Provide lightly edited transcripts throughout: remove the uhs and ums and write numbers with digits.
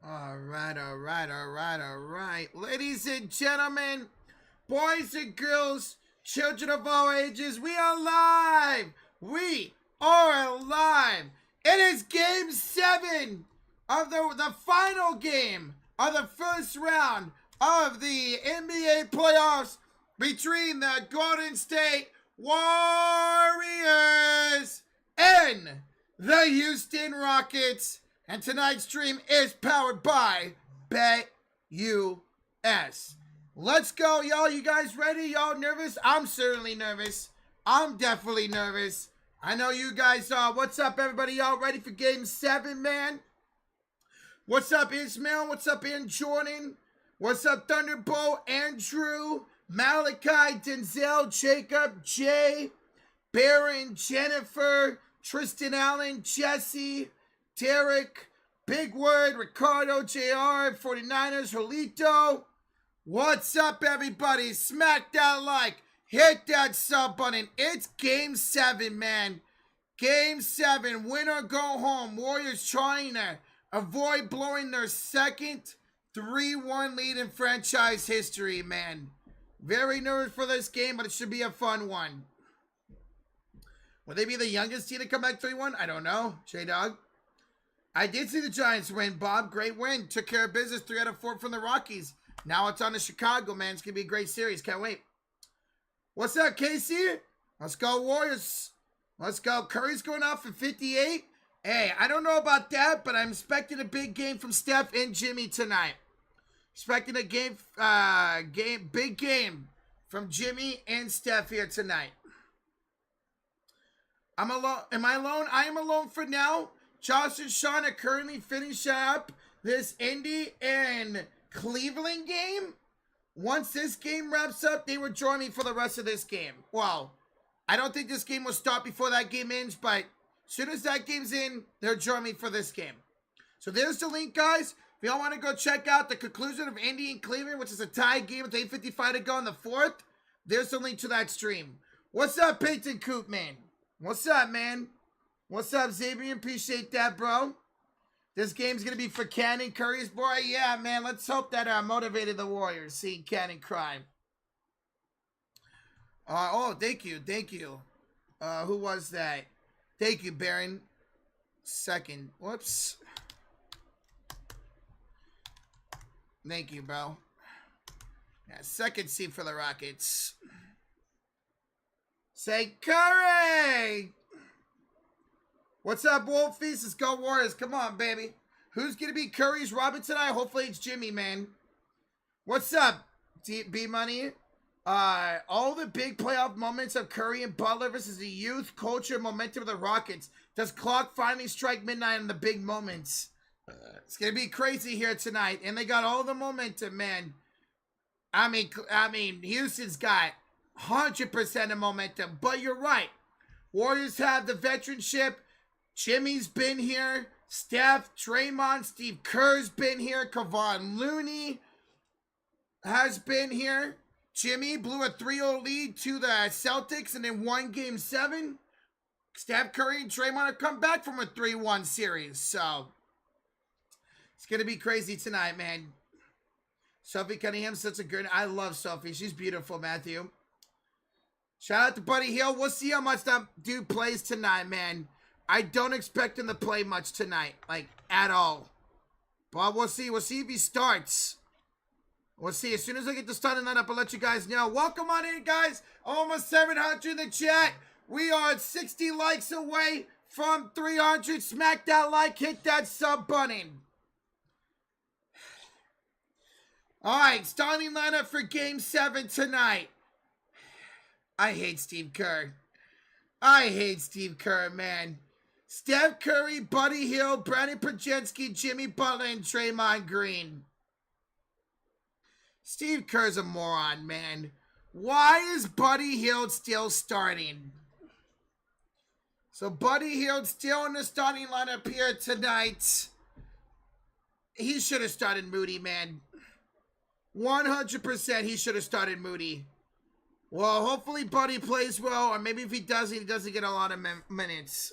All right, all right, all right, all right. Ladies and gentlemen, boys and girls, children of all ages, we are live. We are alive. It is game 7 of the final game of the first round of the NBA playoffs between the Golden State Warriors and the Houston Rockets. And tonight's stream is powered by BetUS. Let's go, y'all. You guys ready? Y'all nervous? I'm certainly nervous. I'm definitely nervous. I know you guys are. What's up, everybody? Y'all ready for game 7, man? What's up, Ismail? What's up, Ian Jordan? What's up, Thunderbolt? Andrew, Malachi, Denzel, Jacob, Jay, Baron, Jennifer, Tristan Allen, Jesse, Derek, Big Word, Ricardo, JR, 49ers, Jolito. What's up, everybody? Smack that like, hit that sub button. It's game 7, man. Game 7, win or go home. Warriors trying to avoid blowing their second 3-1 lead in franchise history, man. Very nervous for this game, but it should be a fun one. Will they be the youngest team to come back 3-1? I don't know. J-Dog. I did see the Giants win, Bob. Great win. Took care of business. 3 out of 4 from the Rockies. Now it's on to Chicago, man. It's going to be a great series. Can't wait. What's up, Casey? Let's go, Warriors. Let's go. Curry's going off for 58. Hey, I don't know about that, but I'm expecting a big game from Steph and Jimmy tonight. Expecting a big game from Jimmy and Steph here tonight. I'm alone. Am I alone? I am alone for now. Josh and Sean are currently finishing up this Indy and Cleveland game. Once this game wraps up, they will join me for the rest of this game. Well, I don't think this game will stop before that game ends, but as soon as that game's in, they'll join me for this game. So there's the link, guys. If y'all want to go check out the conclusion of Indy and Cleveland, which is a tie game with 8:55 to go in the 4th, there's the link to that stream. What's up, Peyton Coop, man? What's up, man? What's up, Xavier? Appreciate that, bro. This game's going to be for Cannon Curry's boy. Yeah, man. Let's hope that motivated the Warriors, seeing Cannon cry. Oh, thank you. Thank you. Who was that? Thank you, Baron. Second. Whoops. Thank you, bro. Yeah, second seed for the Rockets. Say Curry! What's up, Wolfies? Let's go, Warriors. Come on, baby. Who's going to be Curry's Robin tonight? Hopefully it's Jimmy, man. What's up, B-Money? All the big playoff moments of Curry and Butler versus the youth, culture, and momentum of the Rockets. Does clock finally strike midnight on the big moments? It's going to be crazy here tonight. And they got all the momentum, man. I mean, Houston's got 100% of momentum. But you're right. Warriors have the veteranship. Jimmy's been here. Steph, Draymond, Steve Kerr's been here. Kevon Looney has been here. Jimmy blew a 3-0 lead to the Celtics and then won game 7. Steph Curry and Draymond have come back from a 3-1 series. So, it's going to be crazy tonight, man. Sophie Cunningham's such a good... I love Sophie. She's beautiful, Matthew. Shout out to Buddy Hill. We'll see how much that dude plays tonight, man. I don't expect him to play much tonight, like, at all. But we'll see. We'll see if he starts. We'll see. As soon as I get the starting lineup, I'll let you guys know. Welcome on in, guys. Almost 700 in the chat. We are at 60 likes away from 300. Smack that like. Hit that sub button. All right. Starting lineup for Game 7 tonight. I hate Steve Kerr. I hate Steve Kerr, man. Steph Curry, Buddy Hield, Brandon Podjemski, Jimmy Butler, and Draymond Green. Steve Kerr's a moron, man. Why is Buddy Hield still starting? So Buddy Hield still in the starting lineup here tonight. He should have started Moody, man. 100% he should have started Moody. Well, hopefully Buddy plays well, or maybe if he doesn't, he doesn't get a lot of minutes.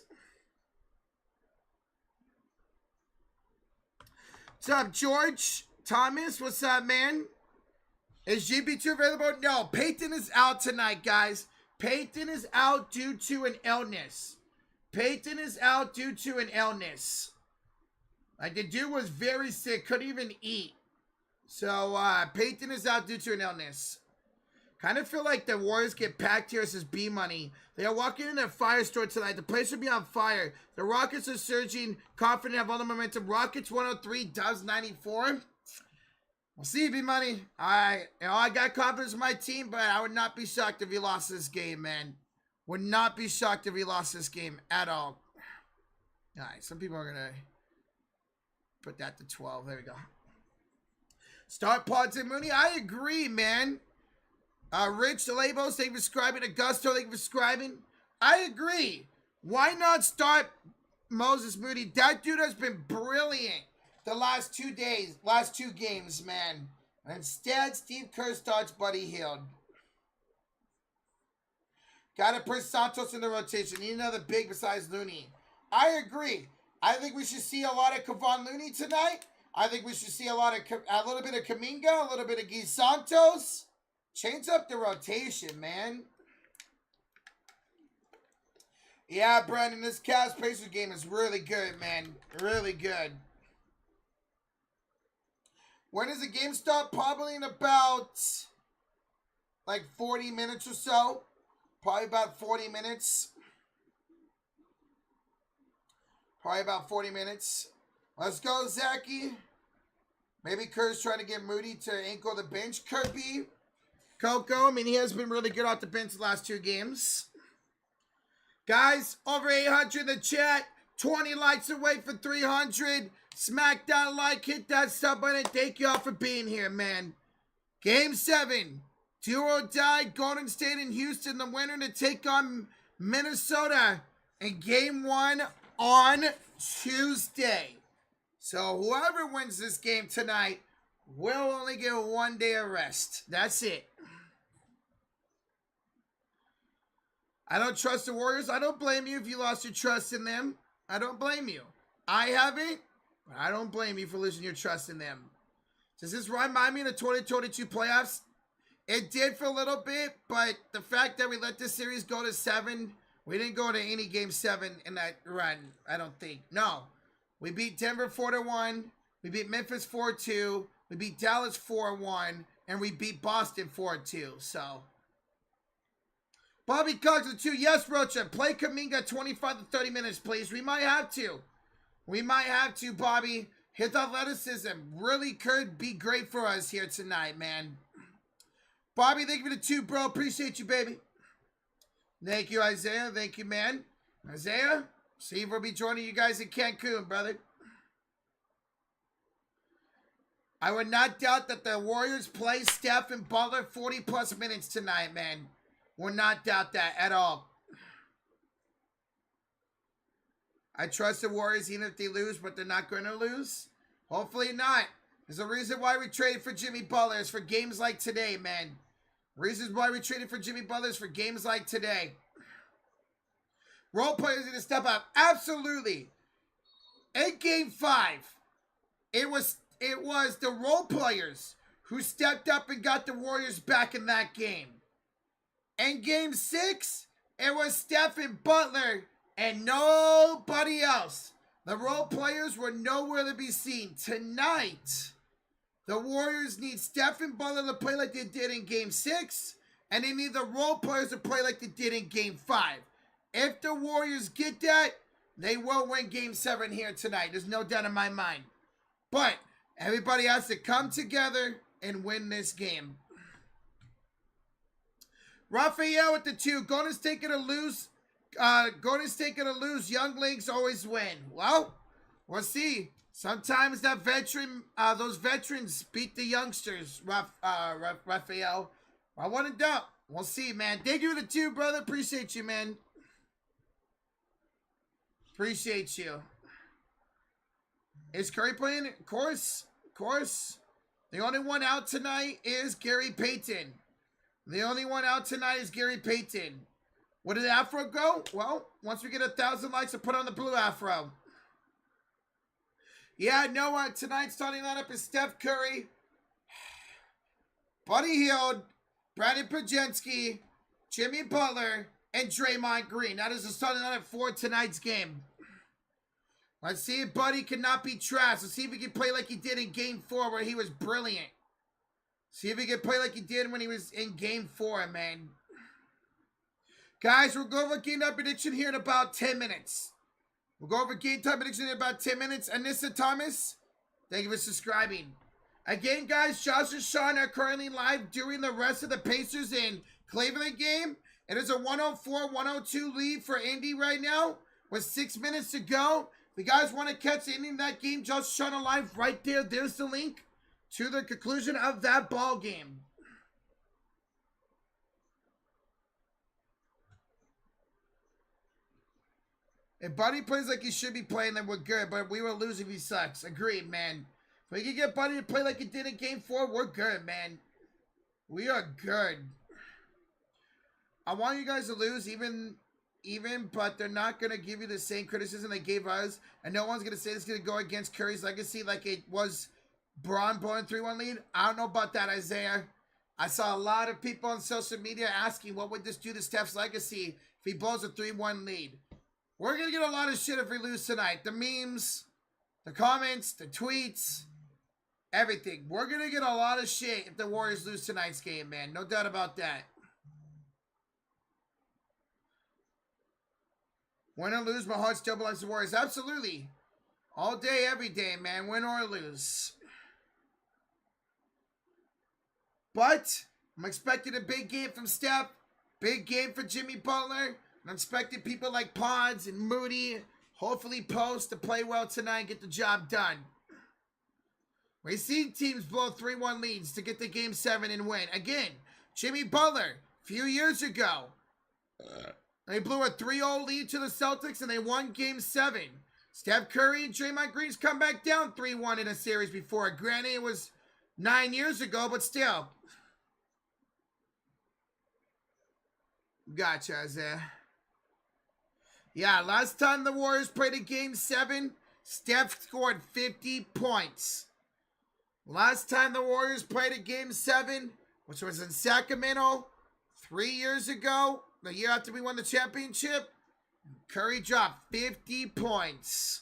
What's up, George? Thomas, what's up, man? Is GP2 available? No, Peyton is out tonight, guys. Peyton is out due to an illness. Peyton is out due to an illness. Like, the dude was very sick, couldn't even eat. So, Peyton is out due to an illness. Kind of feel like the Warriors get packed here as B money. They are walking in a firestorm tonight. The place will be on fire. The Rockets are surging, confident, have all the momentum. Rockets 103, Dubs 94. We'll see, B money. I got confidence in my team, but I would not be shocked if he lost this game, man. Would not be shocked if he lost this game at all. All right, some people are gonna put that to 12. There we go. Start Pods and Mooney. I agree, man. Rich Labos, thank you for subscribing. Augusto, thank you for subscribing. I agree. Why not start Moses Moody? That dude has been brilliant the last 2 days, last 2 games, man. Instead, Steve Kerr starts Buddy Hield. Gotta put Santos in the rotation. Need another big besides Looney. I agree. I think we should see a lot of Kevon Looney tonight. I think we should see a little bit of Kuminga, a little bit of Guy Santos. Change up the rotation, man. Yeah, Brandon, this Cavs Pacers game is really good, man. Really good. When does the game start? Probably in about like 40 minutes or so. Probably about 40 minutes. Probably about 40 minutes. Let's go, Zachy. Maybe Kerr's trying to get Moody to ankle the bench. Kirby. Coco, I mean, he has been really good off the bench the last 2 games. Guys, over 800 in the chat. 20 likes away for 300. Smack that like, hit that sub button. Thank you all for being here, man. Game 7. Do or die. Golden State and Houston, the winner to take on Minnesota in Game 1 on Tuesday. So whoever wins this game tonight will only get 1 day of rest. That's it. I don't trust the Warriors. I don't blame you if you lost your trust in them. I don't blame you. I haven't, but I don't blame you for losing your trust in them. Does this remind me of the 2022 playoffs? It did for a little bit, but the fact that we let this series go to 7, we didn't go to any game 7 in that run, I don't think. No. We beat Denver 4-1. We beat Memphis 4-2. We beat Dallas 4-1. And we beat Boston 4-2. So, Bobby Cox with 2. Yes, Rocha. Play Kuminga 25 to 30 minutes, please. We might have to. We might have to, Bobby. His athleticism really could be great for us here tonight, man. Bobby, thank you for the 2, bro. Appreciate you, baby. Thank you, Isaiah. Thank you, man. Isaiah, see if we'll be joining you guys in Cancun, brother. I would not doubt that the Warriors play Steph and Butler 40-plus minutes tonight, man. Would not doubt that at all. I trust the Warriors even if they lose, but they're not going to lose. Hopefully not. There's a reason why we traded for Jimmy Butler. It's for games like today, man. Reasons why we traded for Jimmy Butler is for games like today. Role players need to step up. Absolutely. In Game 5, it was the role players who stepped up and got the Warriors back in that game. In Game 6, it was Steph and Butler and nobody else. The role players were nowhere to be seen. Tonight, the Warriors need Steph and Butler to play like they did in Game 6, and they need the role players to play like they did in Game 5. If the Warriors get that, they will win Game 7 here tonight. There's no doubt in my mind. But everybody has to come together and win this game. Raphael with the 2. Golden State gonna lose. Golden State gonna lose. Younglings always win. Well, we'll see. Sometimes those veterans beat the youngsters, Raphael. I want to doubt. We'll see, man. Thank you for the 2, brother. Appreciate you, man. Appreciate you. Is Curry playing? Of course. Of course. The only one out tonight is Gary Payton. The only one out tonight is Gary Payton. Where did the Afro go? Well, once we get 1,000 likes, I'll put on the blue Afro. Yeah, no, tonight's starting lineup is Steph Curry, Buddy Hield, Brandon Pajensky, Jimmy Butler, and Draymond Green. That is the starting lineup for tonight's game. Let's see if Buddy cannot be trashed. Let's see if he can play like he did in Game 4 where he was brilliant. See if he can play like he did when he was in Game 4, man. Guys, we'll go over game time prediction here in about 10 minutes. We'll go over game time prediction in about 10 minutes. Anissa Thomas, thank you for subscribing. Again, guys, Josh and Sean are currently live during the rest of the Pacers and Cleveland game. It is a 104-102 lead for Indy right now with 6 minutes to go. If you guys want to catch the ending of that game, Josh and Sean are live right there. There's the link to the conclusion of that ball game. If Buddy plays like he should be playing, then we're good. But we will lose if he sucks. Agreed, man. If we can get Buddy to play like he did in Game 4, we're good, man. We are good. I want you guys to lose even, but they're not going to give you the same criticism they gave us. And no one's going to say it's going to go against Curry's legacy like it was Braun blowing 3-1 lead. I don't know about that, Isaiah. I saw a lot of people on social media asking what would this do to Steph's legacy if he blows a 3-1 lead. We're going to get a lot of shit if we lose tonight. The memes, the comments, the tweets, everything. We're going to get a lot of shit if the Warriors lose tonight's game, man. No doubt about that. Win or lose, my heart still belongs to the Warriors. Absolutely. All day, every day, man. Win or lose. But I'm expecting a big game from Steph. Big game for Jimmy Butler. I'm expecting people like Pods and Moody, hopefully Post, to play well tonight and get the job done. We've seen teams blow 3-1 leads to get to Game 7 and win. Again, Jimmy Butler, a few years ago, they blew a 3-0 lead to the Celtics and they won Game 7. Steph Curry and Draymond Green's come back down 3-1 in a series before. Granted, it was 9 years ago, but still. Gotcha, Isaiah. Yeah, last time the Warriors played a Game 7, Steph scored 50 points. Last time the Warriors played a Game 7, which was in Sacramento 3 years ago, the year after we won the championship, Curry dropped 50 points.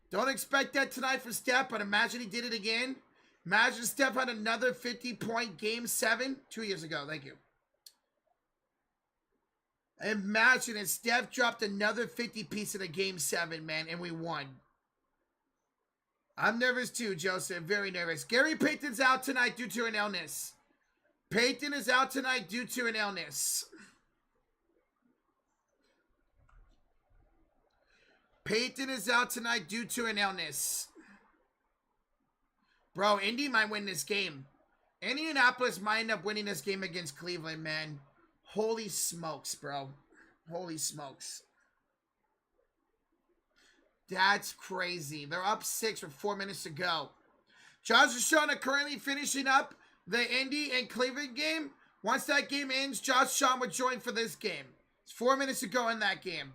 Don't expect that tonight for Steph, but imagine he did it again. Imagine Steph had another 50-point Game 7 2 years ago. Thank you. Imagine if Steph dropped another 50-piece in a Game 7, man, and we won. I'm nervous too, Joseph. Very nervous. Gary Payton's out tonight due to an illness. Payton is out tonight due to an illness. Payton is out tonight due to an illness. Bro, Indy might win this game. Indianapolis might end up winning this game against Cleveland, man. Holy smokes, bro. Holy smokes. That's crazy. They're up 6 with 4 minutes to go. Josh and Sean are currently finishing up the Indy and Cleveland game. Once that game ends, Josh and Sean will join for this game. It's 4 minutes to go in that game.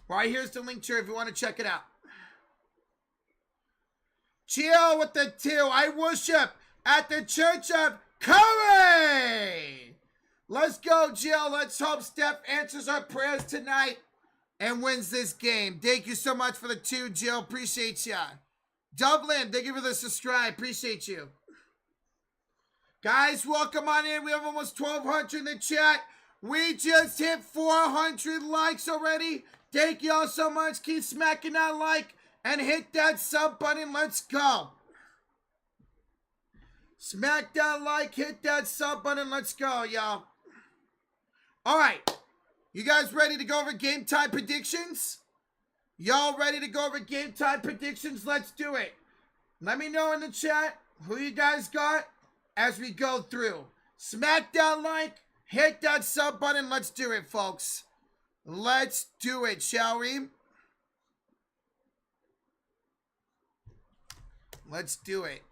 Right, here's the link to it if you want to check it out. Chill with the 2. I worship at the Church of Curry! Let's go, Jill. Let's hope Steph answers our prayers tonight and wins this game. Thank you so much for the 2, Jill. Appreciate ya. Dublin, thank you for the subscribe. Appreciate you. Guys, welcome on in. We have almost 1,200 in the chat. We just hit 400 likes already. Thank y'all so much. Keep smacking that like and hit that sub button. Let's go. Smack that like, hit that sub button. Let's go, y'all. All right. You guys ready to go over game time predictions? Y'all ready to go over game time predictions? Let's do it. Let me know in the chat who you guys got as we go through. Smack that like, hit that sub button. Let's do it, folks. Let's do it, shall we? Let's do it.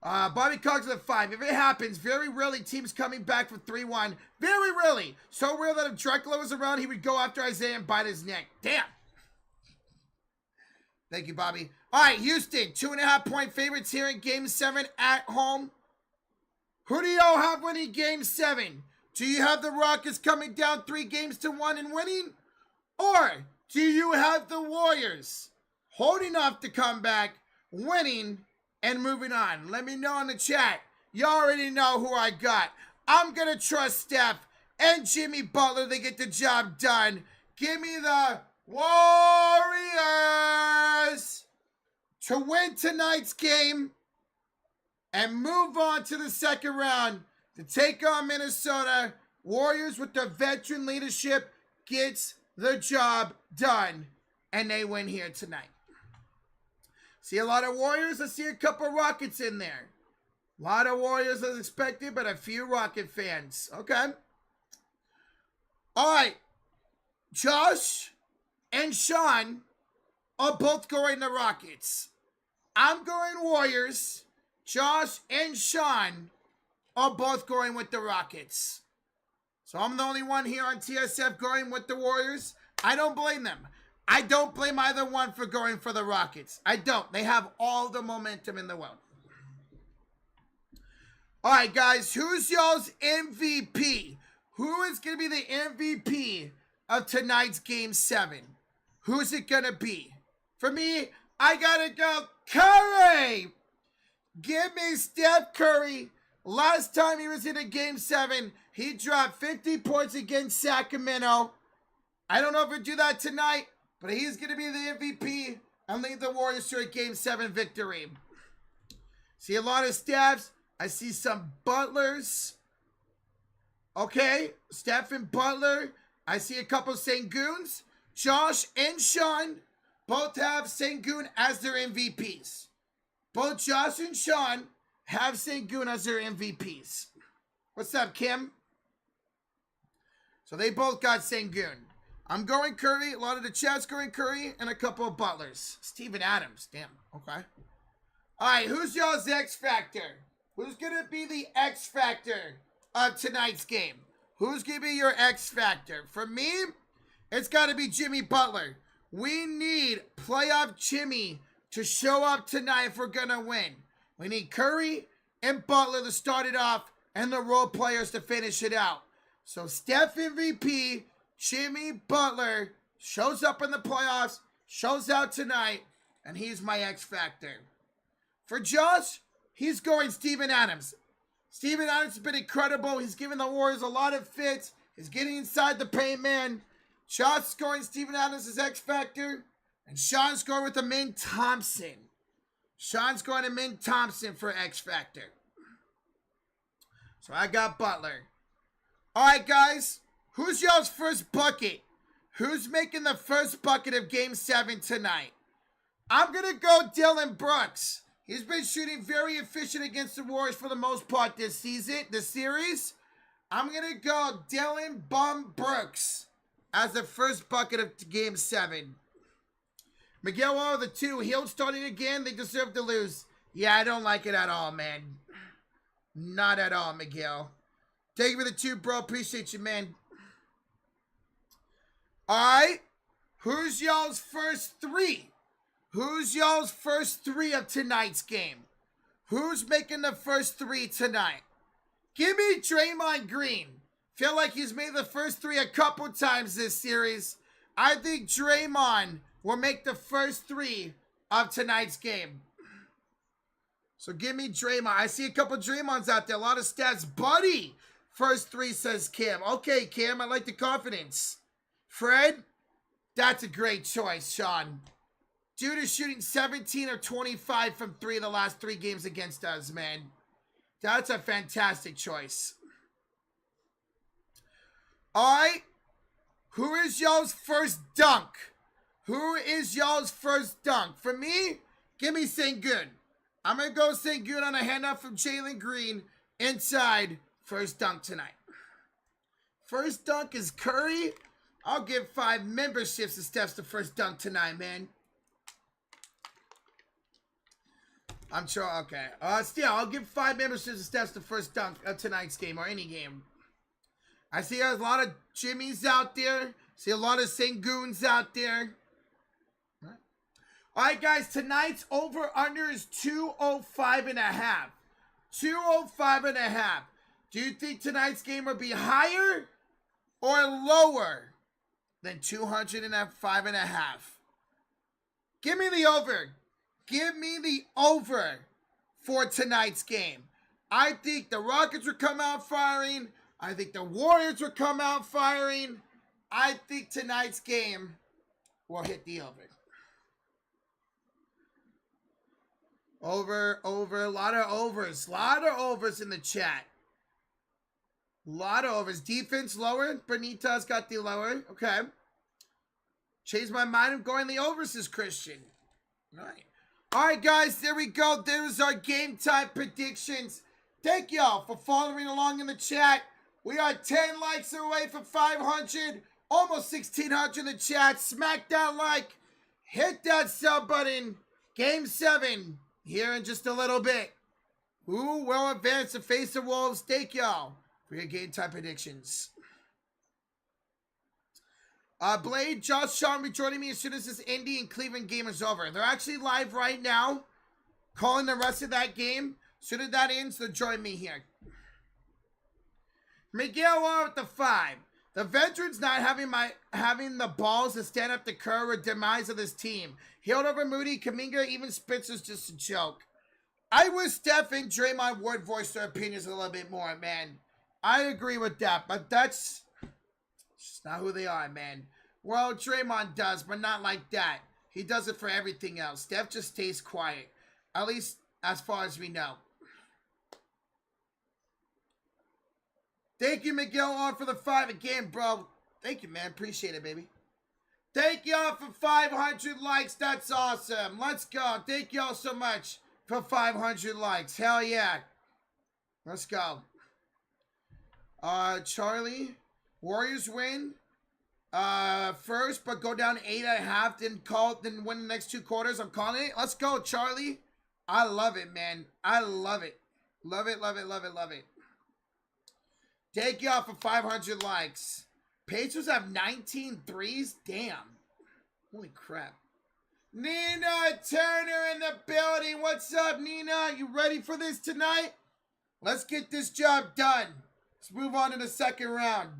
Bobby Cox at 5. If it happens, very rarely teams coming back for 3-1. Very rarely. So rare that if Drexler was around, he would go after Isaiah and bite his neck. Damn. Thank you, Bobby. All right, Houston, 2.5-point favorites here in Game 7 at home. Who do y'all have winning Game 7? Do you have the Rockets coming down 3-1 and winning? Or do you have the Warriors holding off the comeback, winning, and moving on? Let me know in the chat. You already know who I got. I'm going to trust Steph and Jimmy Butler to get the job done. Give me the Warriors to win tonight's game and move on to the second round to take on Minnesota. Warriors with the veteran leadership gets the job done, and they win here tonight. See a lot of Warriors. I see a couple Rockets in there. A lot of Warriors as expected, but a few Rocket fans. Okay. All right. Josh and Sean are both going the Rockets. I'm going Warriors. Josh and Sean are both going with the Rockets. So I'm the only one here on TSF going with the Warriors. I don't blame them. I don't blame either one for going for the Rockets. I don't. They have all the momentum in the world. All right, guys. Who's y'all's MVP? Who is going to be the MVP of tonight's Game 7? Who's it going to be? For me, I got to go Curry. Give me Steph Curry. Last time he was in a Game 7, he dropped 50 points against Sacramento. I don't know if he'll do that tonight, but he's going to be the MVP and lead the Warriors to a Game 7 victory. See a lot of Stephs. I see some Butlers. Okay, Steph and Butler. I see a couple Senguns. Josh and Sean both have Sengun as their MVPs. Both Josh and Sean have Sengun as their MVPs. What's up, Kim? So they both got Sengun. I'm going Curry. A lot of the chat's going Curry and a couple of Butlers. Steven Adams. Damn. Okay. All right. Who's y'all's X Factor? Who's going to be the X Factor of tonight's game? Who's going to be your X Factor? For me, it's got to be Jimmy Butler. We need playoff Jimmy to show up tonight if we're going to win. We need Curry and Butler to start it off and the role players to finish it out. So Steph MVP, Jimmy Butler shows up in the playoffs, shows out tonight, and he's my X Factor. For Josh, he's going Steven Adams. Steven Adams has been incredible. He's giving the Warriors a lot of fits. He's getting inside the paint, man. Josh going Steven Adams as X Factor. And Sean's going with Amin Thompson. Sean's going to Amin Thompson for X Factor. So I got Butler. All right, guys. Who's y'all's first bucket? Who's making the first bucket of Game 7 tonight? I'm going to go Dylan Brooks. He's been shooting very efficient against the Warriors for the most part this series. I'm going to go Dylan Bum Brooks as the first bucket of Game 7. Miguel O, the 2. He'll starting again. They deserve to lose. Yeah, I don't like it at all, man. Not at all, Miguel. Thank you for the 2, bro. Appreciate you, man. All right. Who's y'all's first 3? Who's y'all's first 3 of tonight's game? Who's making the first 3 tonight? Give me Draymond Green. Feel like he's made the first 3 a couple times this series. I think Draymond will make the first 3 of tonight's game. So give me Draymond. I see a couple Draymonds out there. A lot of stats. Buddy, first 3, says Kim. Okay, Kim, I like the confidence. Fred, that's a great choice, Sean. Dude is shooting 17 or 25 from 3 the last 3 games against us, man. That's a fantastic choice. All right. Who is y'all's first dunk? Who is y'all's first dunk? For me, give me Sengun. I'm going to go Sengun on a handoff from Jalen Green inside first dunk tonight. First dunk is Curry. I'll give 5 memberships to Steph's the first dunk tonight, man. I'm sure, okay. Still, I'll give 5 memberships to Steph's the first dunk of tonight's game or any game. I see a lot of Jimmys out there. See a lot of Senguns out there. All right, guys, tonight's over-under is 205.5. 205.5. Do you think tonight's game will be higher or lower than 205.5? Give me the over. Give me the over for tonight's game. I think the Rockets will come out firing. I think the Warriors will come out firing. I think tonight's game will hit the over. Over, a lot of overs. A lot of overs in the chat. A lot of overs. Defense lower. Benita's got the lower. Okay. Changed my mind. I'm going the overs, says Christian. All right. All right, guys. There we go. There's our game time predictions. Thank y'all for following along in the chat. We are 10 likes away from 500. Almost 1,600 in the chat. Smack that like. Hit that sub button. Game 7. Here in just a little bit. Who will advance to face the Wolves? Thank y'all for your game time predictions. Blade, Josh, Sean will be joining me as soon as this Indy and Cleveland game is over. They're actually live right now, calling the rest of that game. As soon as that ends, they'll join me here. Miguel on with the 5. The veterans not having the balls to stand up to Kerr or demise of this team. Healed over Moody, Kuminga, even Spencer's just a joke. I wish Steph and Draymond would voice their opinions a little bit more, man. I agree with that, but that's just not who they are, man. Well, Draymond does, but not like that. He does it for everything else. Steph just stays quiet, at least as far as we know. Thank you, Miguel, on for the 5 again, bro. Thank you, man. Appreciate it, baby. Thank y'all for 500 likes. That's awesome. Let's go. Thank y'all so much for 500 likes. Hell yeah. Let's go. Charlie. Warriors win. First, but go down 8.5. Then win the next 2 quarters. I'm calling it. Let's go, Charlie. I love it, man. I love it. Love it, love it, love it, love it. Thank y'all for 500 likes. Pacers have 19 threes. Damn. Holy crap. Nina Turner in the building. What's up, Nina? You ready for this tonight? Let's get this job done. Let's move on to the second round.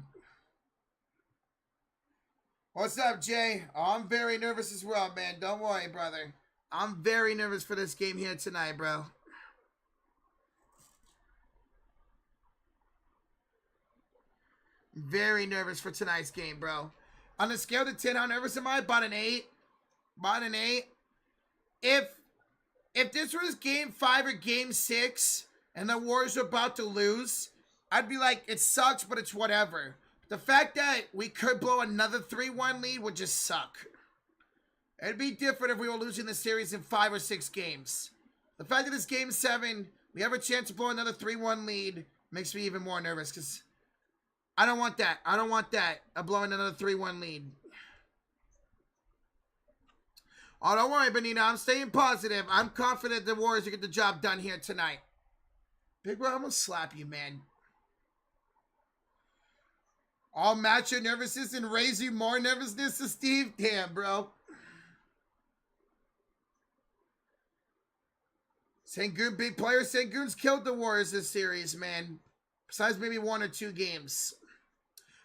What's up, Jay? Oh, I'm very nervous as well, man. Don't worry, brother. I'm very nervous for this game here tonight, bro. Very nervous for tonight's game, bro. On a scale to 10, how nervous am I? About an 8. About an 8. If this was game 5 or game 6 and the Warriors were about to lose, I'd be like, it sucks, but it's whatever. The fact that we could blow another 3-1 lead would just suck. It'd be different if we were losing the series in 5 or 6 games. The fact that it's game 7, we have a chance to blow another 3-1 lead makes me even more nervous because I don't want that. I don't want that. I'm blowing another 3-1 lead. Oh, don't worry, Benita. I'm staying positive. I'm confident the Warriors will get the job done here tonight. Big bro, I'm going to slap you, man. I'll match your nervousness and raise you more nervousness to Steve. Damn, bro. Sengun, big player. Sengun's killed the Warriors this series, man. Besides maybe 1 or 2 games.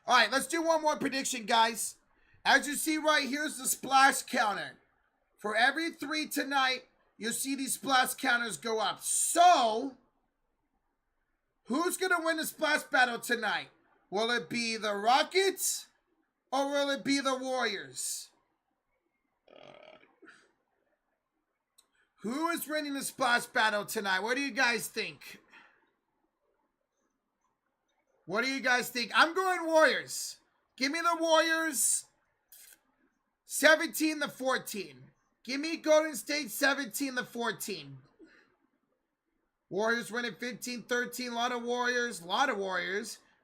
All right, let's do one more prediction, guys. As you see right here is the splash counter. For every 3 tonight, you'll see these splash counters go up. So, who's going to win the splash battle tonight? Will it be the Rockets or will it be the Warriors? Who is winning the splash battle tonight? What do you guys think? What do you guys think? I'm going Warriors. Give me the Warriors 17-14. Give me Golden State 17-14. Warriors winning 15-13. A lot of Warriors.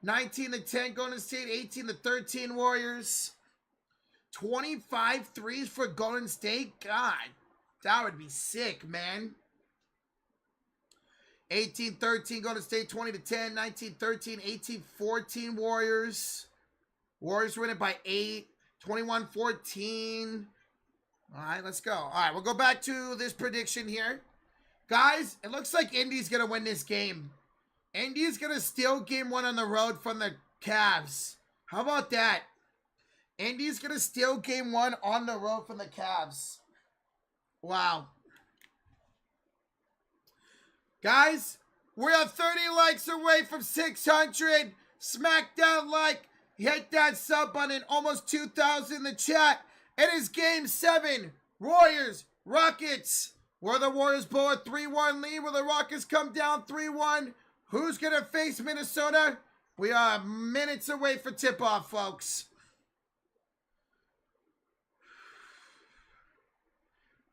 19-10 Golden State. 18-13 Warriors. 25 threes for Golden State. God, that would be sick, man. 18-13 Golden State, 20-10, 19-13, 18-14 Warriors. Warriors winning by 8, 21-14. All right, let's go. All right, we'll go back to this prediction here. Guys, it looks like Indy's going to win this game. Indy's going to steal game 1 on the road from the Cavs. How about that? Indy's going to steal game 1 on the road from the Cavs. Wow. Guys, we are 30 likes away from 600. Smack that like. Hit that sub button. Almost 2,000 in the chat. It is game 7. Warriors, Rockets. Will the Warriors blow a 3-1 lead? Will the Rockets come down 3-1? Who's going to face Minnesota? We are minutes away for tip-off, folks.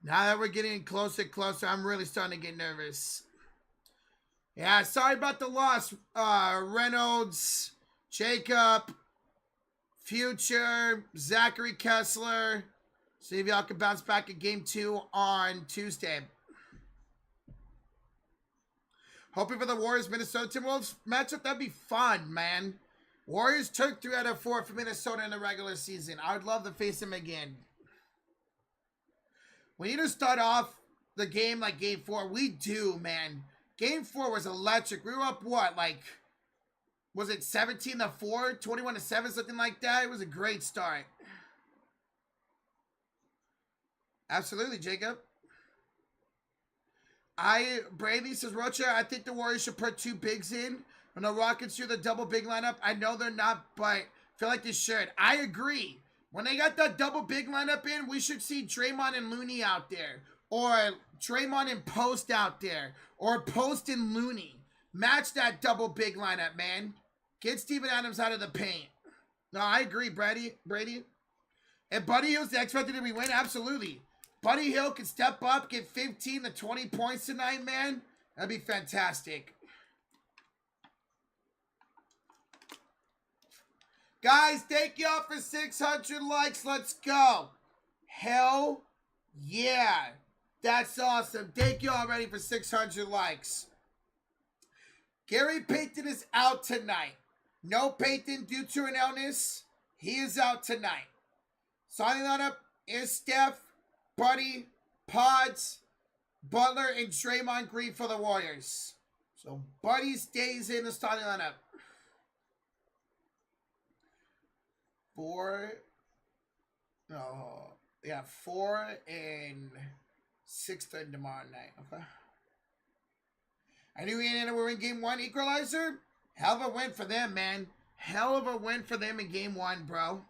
Now that we're getting closer and closer, I'm really starting to get nervous. Yeah, sorry about the loss. Reynolds, Jacob, Future, Zachary Kessler. See if y'all can bounce back in game 2 on Tuesday. Hoping for the Warriors-Minnesota Timberwolves matchup. That'd be fun, man. Warriors took 3 out of 4 for Minnesota in the regular season. I would love to face them again. We need to start off the game like game 4. We do, man. Game 4 was electric. We were up, what, like, was it 17-4, 21-7, something like that? It was a great start. Absolutely, Jacob. Brady says, Rocha, I think the Warriors should put 2 bigs in. When the Rockets do the double big lineup, I know they're not, but I feel like they should. I agree. When they got that double big lineup in, we should see Draymond and Looney out there. Or Draymond and Post out there. Or Post and Looney. Match that double big lineup, man. Get Steven Adams out of the paint. No, I agree, Brady. And Buddy Hill's the X Factor to be win? Absolutely. Buddy Hill can step up, get 15 to 20 points tonight, man. That'd be fantastic. Guys, thank y'all for 600 likes. Let's go. Hell yeah. That's awesome. Thank you already for 600 likes. Gary Payton is out tonight. No Payton due to an illness. He is out tonight. Starting lineup is Steph, Buddy, Pods, Butler, and Draymond Green for the Warriors. So Buddy stays in the starting lineup. 4 and 6:30 tomorrow night. Okay. I knew Indiana were in game 1 equalizer. Hell of a win for them, man. Hell of a win for them in game 1, bro.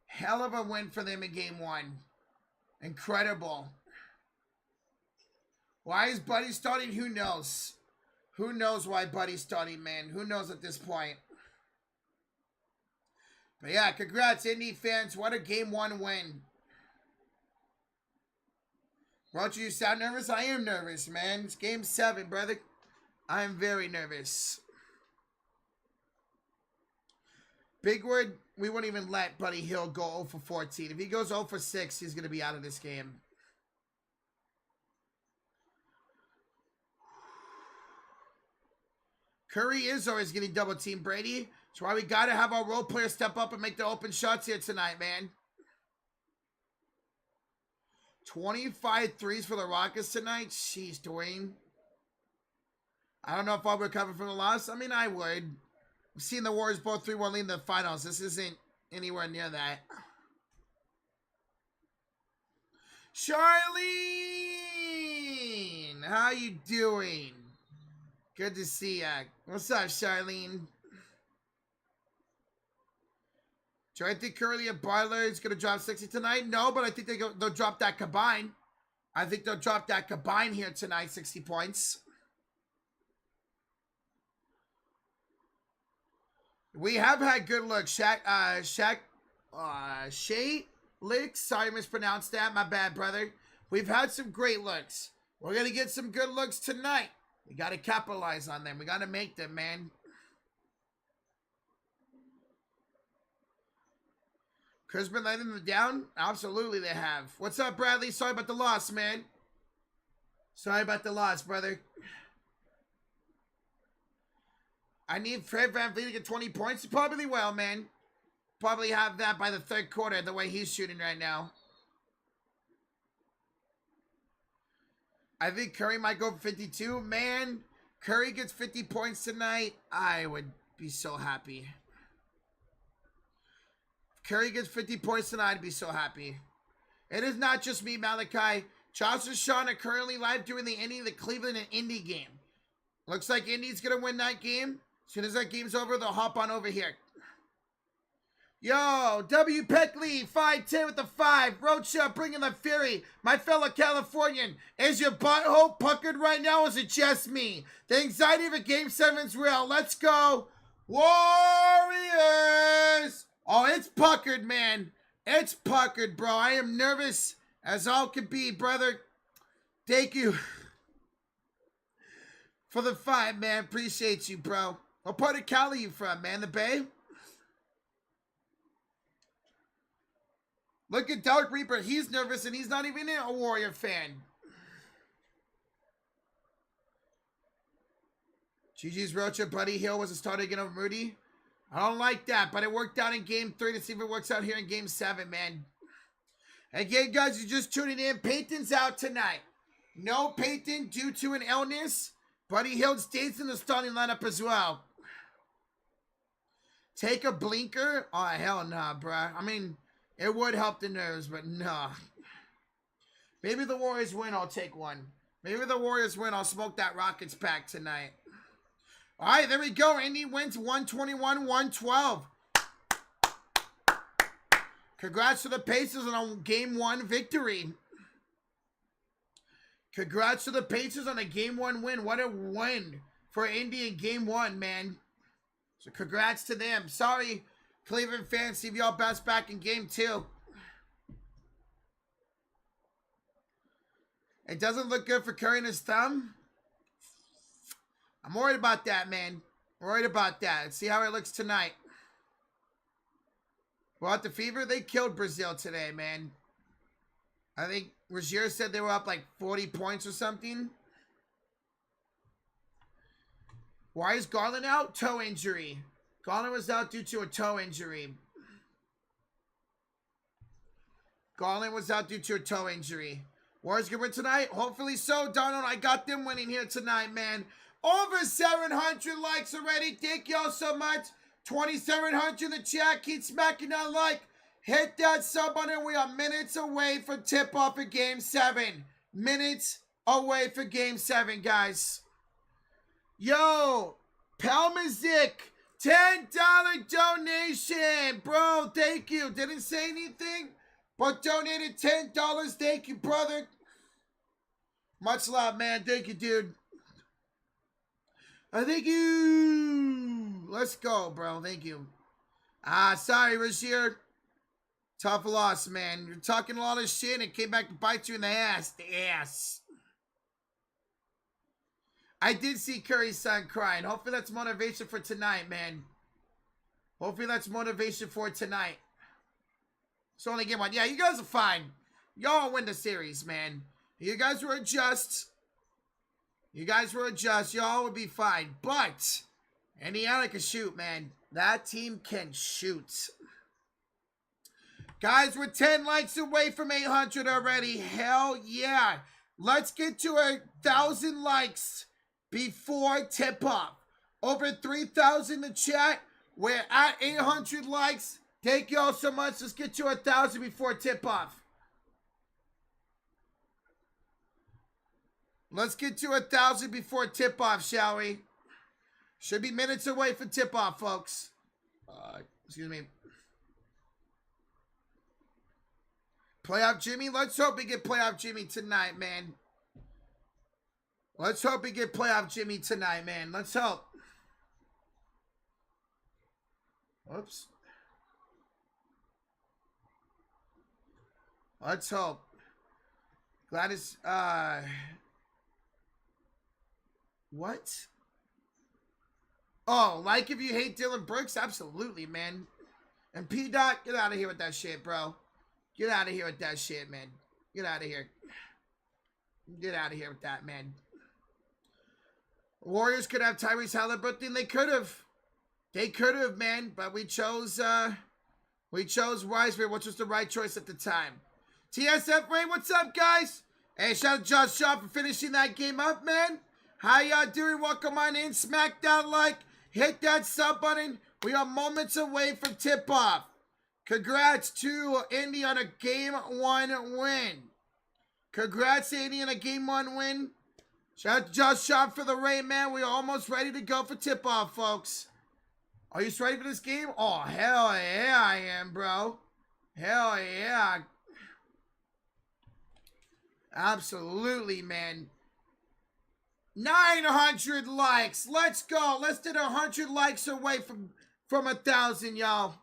Hell of a win for them in game 1. Incredible. Why is Buddy starting? Who knows? Who knows why Buddy's starting, man? Who knows at this point? But yeah, congrats, Indy fans. What a game 1 win. Roger, you sound nervous? I am nervous, man. It's game 7, brother. I am very nervous. Bigwood, we won't even let Buddy Hill go 0 for 14. If he goes 0 for 6, he's going to be out of this game. Curry is always getting double teamed, Brady. That's why we got to have our role players step up and make the open shots here tonight, man. 25 threes for the Rockets tonight. Jeez, Dwayne. I don't know if I'll recover from the loss. I mean, I would. We've seen the Warriors both 3-1 lead in the finals. This isn't anywhere near that. Charlene! How you doing? Good to see ya. What's up, Charlene? Do I think Curly and Butler is going to drop 60 tonight? No, but I think they'll drop that combine. I think they'll drop that combine here tonight, 60 points. We have had good looks. Shea Licks. Sorry, I mispronounced that. My bad, brother. We've had some great looks. We're going to get some good looks tonight. We got to capitalize on them. We got to make them, man. Chris been letting them down? Absolutely they have. What's up, Bradley? Sorry about the loss, man. Sorry about the loss, brother. I need Fred VanVleet to get 20 points. He probably will, man. probably have that by the third quarter, the way he's shooting right now. I think Curry might go for 52. Man, Curry gets 50 points tonight. I would be so happy. If Curry gets 50 points tonight, I'd be so happy. It is not just me, Malachi. Charles and Sean are currently live doing the Cleveland and Indy game. Looks like Indy's going to win that game. As soon as that game's over, they'll hop on over here. Yo, W. Peckley, 5'10 with the 5. Rocha bringing the fury. My fellow Californian, is your butthole puckered right now, or is it just me? The anxiety of a Game 7's real. Let's go. Warriors! Oh, it's puckered, man. It's puckered, bro. I am nervous as all can be, brother. Thank you for the 5, man. Appreciate you, bro. What part of Cali you from, man? The Bay? Look at Dark Reaper. He's nervous and he's not even a Warrior fan. GG's Rocha. Buddy Hill was a starter again over Moody. I don't like that, but it worked out in Game 3 to see if it works out here in Game 7, man. Again, guys, you're just tuning in. Peyton's out tonight. No Peyton due to an illness. Buddy Hill stays in the starting lineup as well. Take a blinker? Oh, hell nah, bruh. I mean, it would help the nerves, but nah. Maybe the Warriors win, I'll take one. Maybe the Warriors win, I'll smoke that Rockets pack tonight. All right, there we go. Indy wins 121-112. Congrats to the Pacers on a Game 1 victory. Congrats to the Pacers on a Game 1 win. What a win for Indy in Game 1, man. So congrats to them. Sorry, Cleveland fans, see if y'all bounce back in Game 2. It doesn't look good for Curry and his thumb. I'm worried about that, man. Worried about that. Let's see how it looks tonight. Well, the Fever, they killed Brazil today, man. I think Rozier said they were up like 40 points or something. Why is Garland out? Toe injury. Garland was out due to a toe injury. Garland was out due to a toe injury. Warriors gonna win tonight? Hopefully so, Donald. I got them winning here tonight, man. Over 700 likes already. Thank y'all so much. 2,700 in the chat. Keep smacking that like. Hit that sub button. We are minutes away from tip-off of Game 7. Minutes away for Game 7, guys. Yo, Palmazik, $10 donation. Bro, thank you. Didn't say anything, but donated $10. Thank you, brother. Much love, man. Thank you, dude. Thank you. Let's go, bro. Thank you. Sorry, Rozier. Tough loss, man. You're talking a lot of shit and came back to bite you in the ass. The ass. I did see Curry's son crying. Hopefully that's motivation for tonight, man. Hopefully that's motivation for tonight. It's only game 1. Yeah, you guys are fine. Y'all win the series, man. You guys were just. You guys were just. Y'all would be fine. But Indiana can shoot, man. That team can shoot. Guys, we're 10 likes away from 800 already. Hell yeah. Let's get to 1,000 likes before tip-off. Over 3,000 in the chat. We're at 800 likes. Thank y'all so much. Let's get to 1,000 before tip-off. Let's get to 1,000 before tip-off, shall we? Should be minutes away from tip-off, folks. Excuse me. Playoff Jimmy? Let's hope we get Playoff Jimmy tonight, man. Let's hope we get Playoff Jimmy tonight, man. Let's hope. Oops. Let's hope. Gladys, what? Oh, like if you hate Dylan Brooks? Absolutely, man. And P-Dot, get out of here with that shit, bro. Get out of here with that shit, man. Get out of here. Get out of here with that, man. Warriors could have Tyrese Halliburton. They could have. They could have, man. But we chose We chose Wiseman, which was the right choice at the time. TSF Ray, what's up, guys? Hey, shout out to Josh Shaw for finishing that game up, man. How y'all doing? Welcome on in. Smack that like. Hit that sub button. We are moments away from tip-off. Congrats to Indy on a Game 1 win. Congrats to Indy on a Game 1 win. Shout out to Josh Shaw for the raid, man. We are almost ready to go for tip-off, folks. Are you ready for this game? Oh, hell yeah, I am, bro. Hell yeah. Absolutely, man. 900 likes. Let's go. Less than 100 likes away from 1,000, y'all.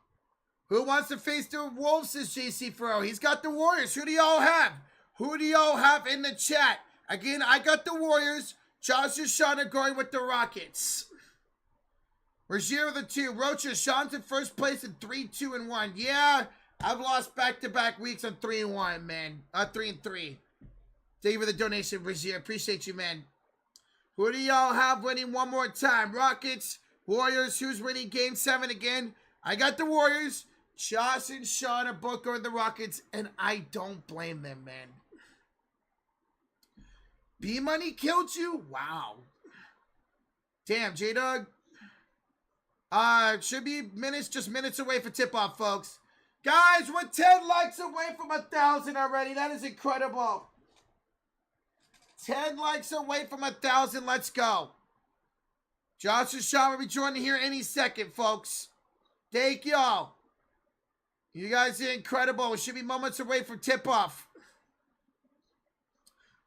Who wants to face the Wolves, says JC Furrow. He's got the Warriors. Who do y'all have? Who do y'all have in the chat? Again, I got the Warriors. Josh and Sean are going with the Rockets. Rozier the 2. Rocha, Sean's in first place in 3, 2, and 1. Yeah, I've lost back-to-back weeks on 3 and 1, man. 3 and 3. Thank you for the donation, Rozier. Appreciate you, man. Who do y'all have winning one more time? Rockets, Warriors. Who's winning Game 7 again? I got the Warriors. Josh and Sean are both going to the Rockets, and I don't blame them, man. B-Money killed you? Wow. Damn, J-Dog. Should be just minutes away for tip-off, folks. Guys, we're 10 likes away from 1,000 already. That is incredible. 10 likes away from 1,000. Let's go. Josh and Sean will be joining here any second, folks. Thank y'all. You guys are incredible. We should be moments away from tip-off.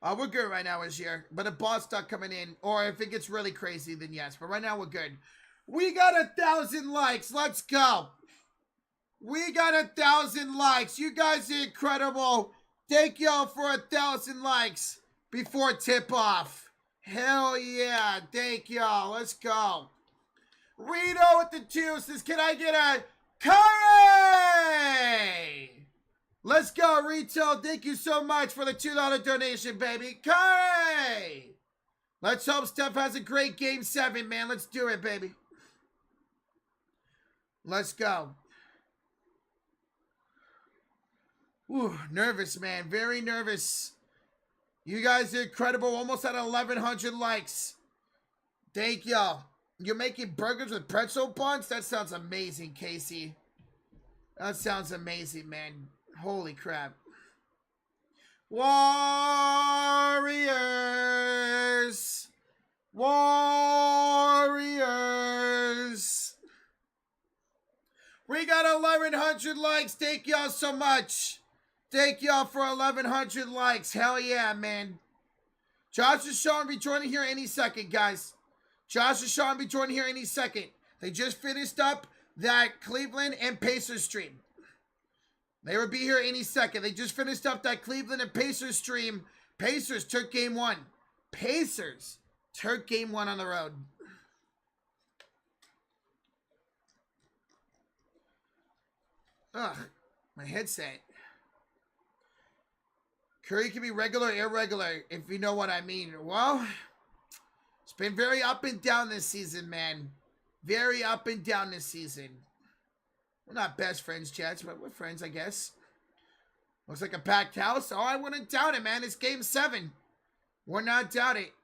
We're good right now, this year. But if ball's stuck coming in, or if it gets really crazy, then yes. But right now, we're good. We got 1,000 likes. Let's go. We got 1,000 likes. You guys are incredible. Thank y'all for 1,000 likes before tip-off. Hell yeah. Thank y'all. Let's go. Rito with the 2 says, can I get a Curry? Let's go, Rito. Thank you so much for the $2 donation, baby. Curry! Let's hope Steph has a great Game 7, man. Let's do it, baby. Let's go. Ooh, nervous, man. Very nervous. You guys are incredible. Almost at 1,100 likes. Thank y'all. You're making burgers with pretzel buns? That sounds amazing, Casey. That sounds amazing, man. Holy crap. Warriors. Warriors. We got 1,100 likes. Thank y'all so much. Thank y'all for 1,100 likes. Hell yeah, man. Josh and Sean will be joining here any second, guys. Josh and Sean will be joining here any second. They just finished up that Cleveland and Pacers stream. They will be here any second. They just finished up that Cleveland and Pacers stream. Pacers took Game 1. Pacers took Game 1 on the road. Ugh, my headset. Curry can be regular or irregular, if you know what I mean. Well, it's been very up and down this season, man. Very up and down this season. We're not best friends, Jets, but we're friends, I guess. Looks like a packed house. Oh, I wouldn't doubt it, man. It's Game 7. We're not doubt it.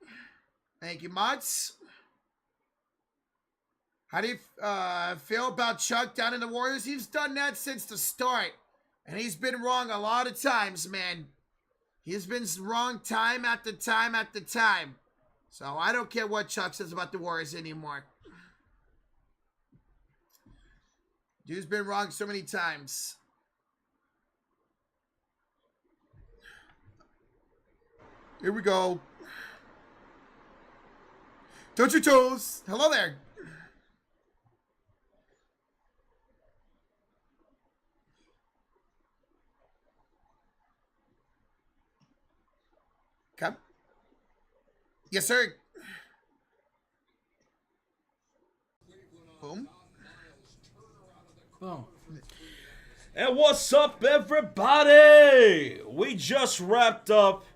Thank you, Mods. How do you feel about Chuck down in the Warriors? He's done that since the start. And he's been wrong a lot of times, man. He's been wrong time after time after time. So I don't care what Chuck says about the Warriors anymore. Dude's been wrong so many times. Here we go. Touch your toes. Hello there. Come. Yes, sir. Boom. Boom. And what's up, everybody? We just wrapped up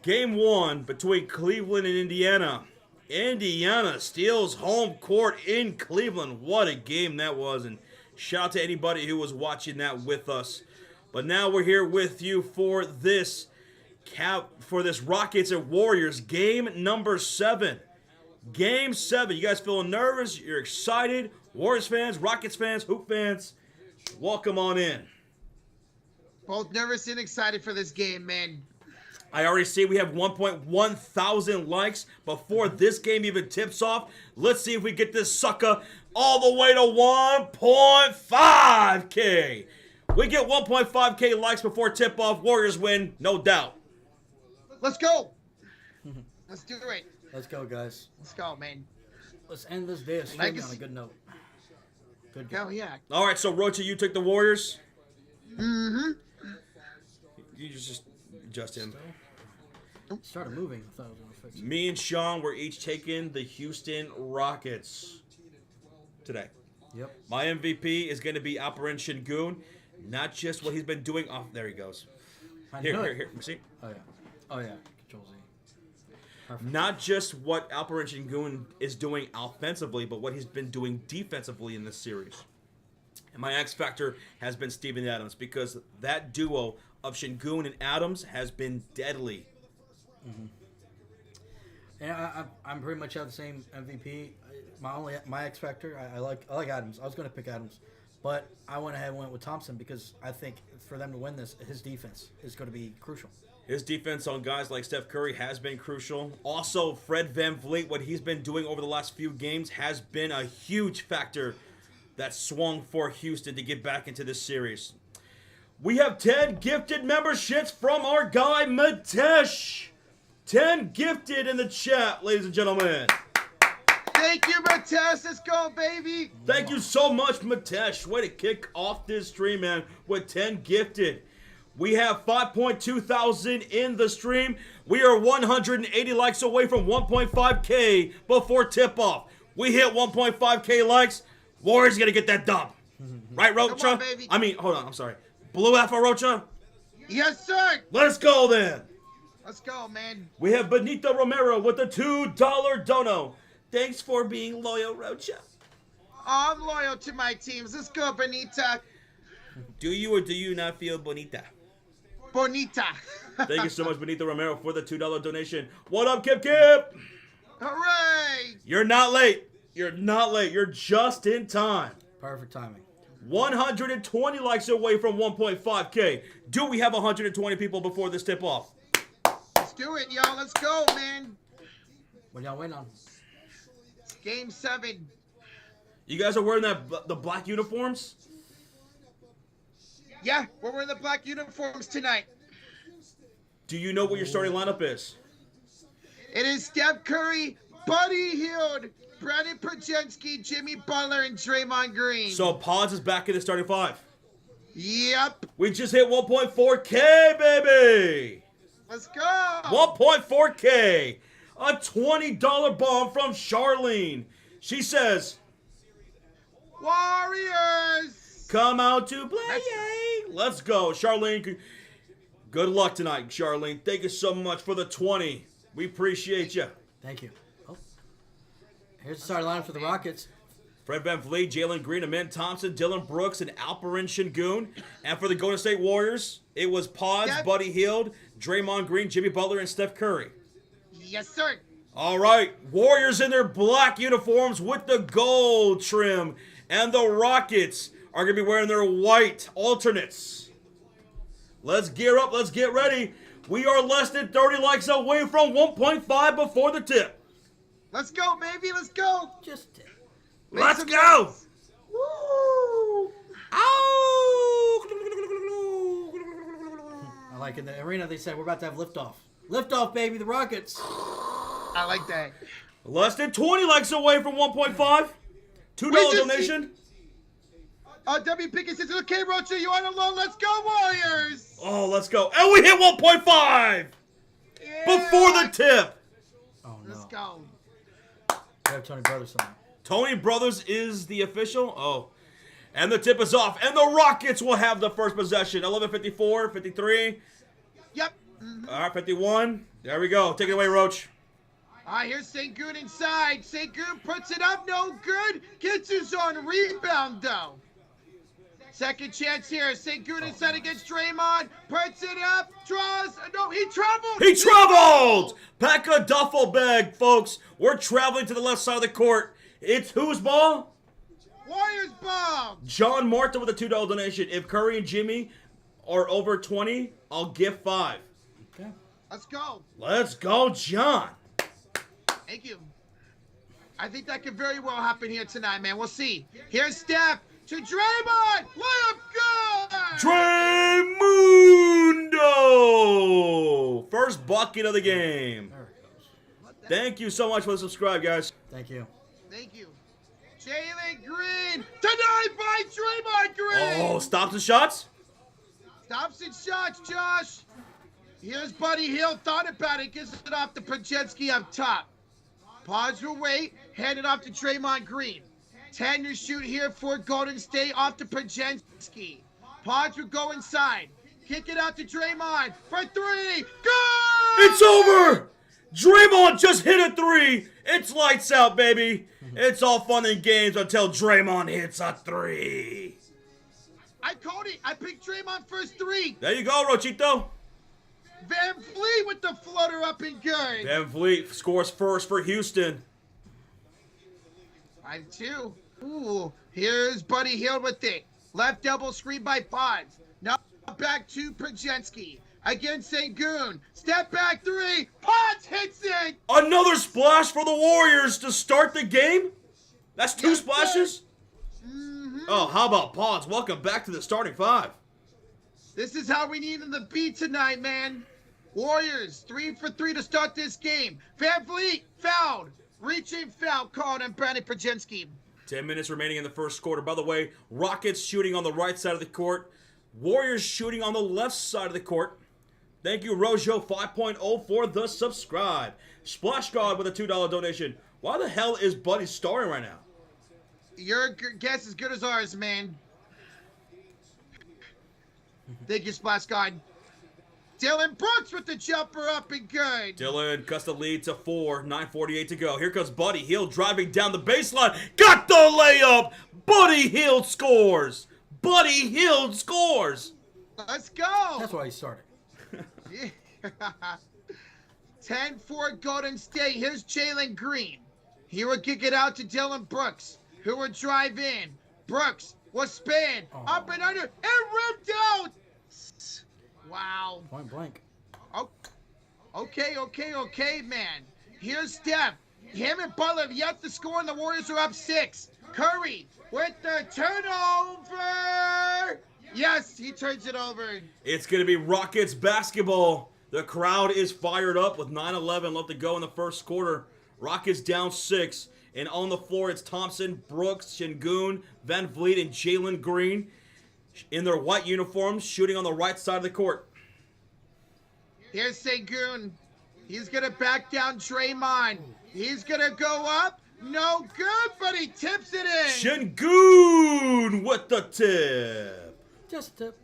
Game 1 between Cleveland and Indiana. Indiana steals home court in Cleveland. What a game that was. And Shout out to anybody who was watching that with us. But now we're here with you for this Rockets and Warriors game number 7. Game 7. You guys feeling nervous? You're excited? Warriors fans, Rockets fans, Hoop fans, welcome on in. Both nervous and excited for this game, man. I already see we have 1.1 thousand likes before this game even tips off. Let's see if we get this sucker all the way to 1.5K. We get 1.5K likes before tip-off. Warriors win, no doubt. Let's go. Let's do it. Let's go, guys. Let's go, man. Let's end this day of streaming on a good note. Good game. Hell yeah. All right, so Rocha, you took the Warriors. Mm-hmm. You just him. It started moving. I thought I was going to fix it. Me and Sean were each taking the Houston Rockets today. Yep. My MVP is going to be Operation Goon. Not just what he's been doing off. There he goes. Here. See? Oh, yeah. Control Z. Perfect. Not just what Operation Goon is doing offensively, but what he's been doing defensively in this series. And my X Factor has been Steven Adams, because that duo of Şengün and Adams has been deadly. Mm-hmm. And I'm pretty much have the same MVP. My X Factor, I like Adams. I was going to pick Adams, but I went ahead and went with Thompson because I think for them to win this, his defense is going to be crucial. His defense on guys like Steph Curry has been crucial. Also, Fred VanVleet, what he's been doing over the last few games has been a huge factor that swung for Houston to get back into this series. We have 10 gifted memberships from our guy, Matesh. 10 gifted in the chat, ladies and gentlemen. Thank you, Matesh. Let's go, baby. Thank you so much, Matesh. Way to kick off this stream, man, with 10 gifted. We have 5.2 thousand in the stream. We are 180 likes away from 1.5K before tip-off. We hit 1.5K likes. Warriors going to get that dub. Right, Rocha? Come on, baby. Hold on, I'm sorry. Blue Alpha Rocha? Yes, sir. Let's go, then. Let's go, man. We have Benito Romero with the $2 dono. Thanks for being loyal, Rocha. I'm loyal to my teams. Let's go, Bonita. Do you or do you not feel bonita? Bonita. Thank you so much, Benito Romero, for the $2 donation. What up, Kip Kip? Hooray. You're not late. You're not late. You're just in time. Perfect timing. 120 likes away from 1.5K. Do we have 120 people before this tip-off? Let's do it, y'all. Let's go, man. What y'all win on? It's game 7. You guys are wearing the black uniforms? Yeah, we're wearing the black uniforms tonight. Do you know what your starting lineup is? It is Steph Curry, Buddy Hield, Brandon Perjensky, Jimmy Butler, and Draymond Green. So Pods is back in the starting 5. Yep. We just hit 1.4K, baby. Let's go. 1.4K. A $20 bomb from Charlene. She says, Warriors. come out to play. Let's go. Charlene, good luck tonight, Charlene. Thank you so much for the 20. We appreciate you. Thank you. Oh. Here's the starting lineup for the Rockets. Fred VanVleet, Jalen Green, Amen Thompson, Dylan Brooks, and Alperen Şengün. And for the Golden State Warriors, it was Pods, Yep. Buddy Hield, Draymond Green, Jimmy Butler, and Steph Curry. Yes, sir. All right, Warriors in their black uniforms with the gold trim. And the Rockets are going to be wearing their white alternates. Let's gear up. Let's get ready. We are less than 30 likes away from 1.5 before the tip. Let's go, baby. Let's go. Just Let's some go. noise. Woo. I like in the arena they said we're about to have liftoff. Liftoff, baby, the Rockets. I like that. Less than 20 likes away from 1.5. $2 just donation. W. Pickett says, okay, Rocha, you on alone. Let's go, Warriors. Oh, let's go. And we hit 1.5 Yeah. before the tip. Oh, no. Let's go. We have Tony Brothers on. Tony Brothers is the official. Oh. And the tip is off. And the Rockets will have the first possession. 11:54, 53. Yep. All right, 51. There we go. Take it away, Roach. All right, here's Şengün inside. Şengün puts it up. No good. Gets his own rebound, though. Second chance here. St. Goon inside against Draymond. Puts it up. Draws. No, he traveled. He traveled! Pack a duffel bag, folks. We're traveling to the left side of the court. It's whose ball? Warriors ball. John Martin with a $2 donation. If Curry and Jimmy are over 20, I'll give 5. Okay. Let's go. Let's go, John. Thank you. I think that could very well happen here tonight, man. We'll see. Here's Steph to Draymond. Layup good. Draymundo! First bucket of the game. There it goes. Thank you so much for the subscribe, guys. Thank you. Thank you. Jalen Green. Denied by Draymond Green. Oh, stops the shots? Stops and shots, Josh. Here's Buddy Hield. Thought about it. Gets it off to Pajetsky up top. Pause your wait. Hand it off to Draymond Green. 10 to shoot here for Golden State. Off to Pajetsky. Pause will go inside. Kick it out to Draymond for 3. Go! It's over! Draymond just hit a 3. It's lights out, baby. It's all fun and games until Draymond hits a 3. I called it. I picked Draymond first 3. There you go, Rochito. Van Fleet with the floater up and good. Van Vliet scores first for Houston. 5-2. Ooh, here's Buddy Hield with it. Left double screen by Pods. Now back to Pajetsky. Against St. Goon. Step back 3. Pods hits it. Another splash for the Warriors to start the game? That's 2 Yes, splashes? Mm-hmm. Oh, how about Pods? Welcome back to the starting 5. This is how we need them to be tonight, man. Warriors, 3 for 3 to start this game. Van Vliet fouled. Reaching foul called on Brandon Pajetsky. 10 minutes remaining in the first quarter. By the way, Rockets shooting on the right side of the court. Warriors shooting on the left side of the court. Thank you, Rojo 5.0 for the subscribe. Splash God with a $2 donation. Why the hell is Buddy starring right now? Your guess is good as ours, man. Thank you, Splash God. Dylan Brooks with the jumper up and good. Dylan cuts the lead to 4. 9:48 to go. Here comes Buddy Hield driving down the baseline. Got the layup. Buddy Hield scores. Buddy Hield scores. Let's go. That's why he started. 10-4 Golden State. Here's Jalen Green. He will kick it out to Dylan Brooks, who will drive in. Brooks will spin. Up and under. And ripped out. Wow. Point blank. Oh, okay, man. Here's Steph. Him and Butler have yet to score, and the Warriors are up 6. Curry with the turnover. Yes, he turns it over. It's going to be Rockets basketball. The crowd is fired up with 9:11 left to go in the first quarter. Rockets down 6. And on the floor, it's Thompson, Brooks, Şengün, Van Vliet, and Jalen Green in their white uniforms shooting on the right side of the court. Here's St. Goon. He's going to back down Draymond. He's going to go up. No good, but he tips it in. Şengün with the tip. Just a tip.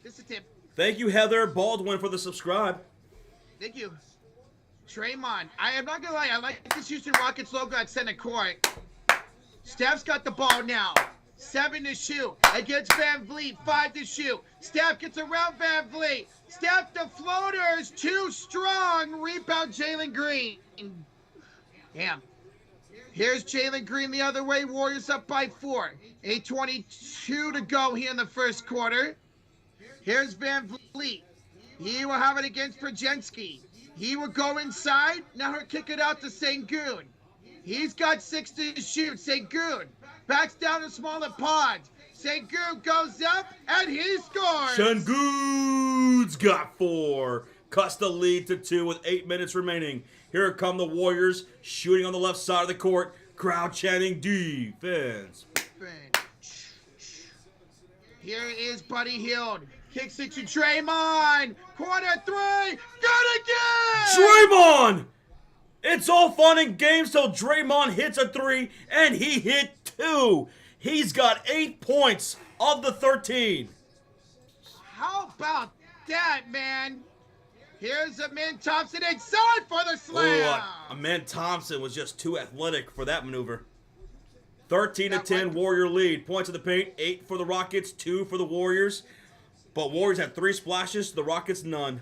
Just a tip. Thank you, Heather Baldwin, for the subscribe. Thank you. Draymond. I am not going to lie. I like this Houston Rockets logo at center court. Steph's got the ball now. 7 to shoot against Van Vliet. 5 to shoot. Steph gets around Van Vliet. Steph the floaters. Too strong. Rebound Jalen Green. Damn. Here's Jalen Green the other way. Warriors up by 4. 8:22 to go here in the first quarter. Here's Van Vliet. He will have it against Pajetsky. He will go inside. Now he'll kick it out to St. Goon. He's got 6 to shoot. St. Goon backs down to smaller Pods. St. Goon goes up and he scores. Şengün's got 4. Cuts the lead to 2 with 8 minutes remaining. Here come the Warriors shooting on the left side of the court. Crowd chanting defense. Here is Buddy Hield. Kicks it to Draymond. Corner 3. Good again. Draymond! It's all fun and games till Draymond hits a 3, and he hit 2. He's got 8 points of the 13. How about that, man? Here's Amin Thompson inside for the slam. Amin Thompson was just too athletic for that maneuver. 13-10 Warrior lead. Points in the paint, 8 for the Rockets, 2 for the Warriors. But Warriors have 3 splashes, the Rockets none.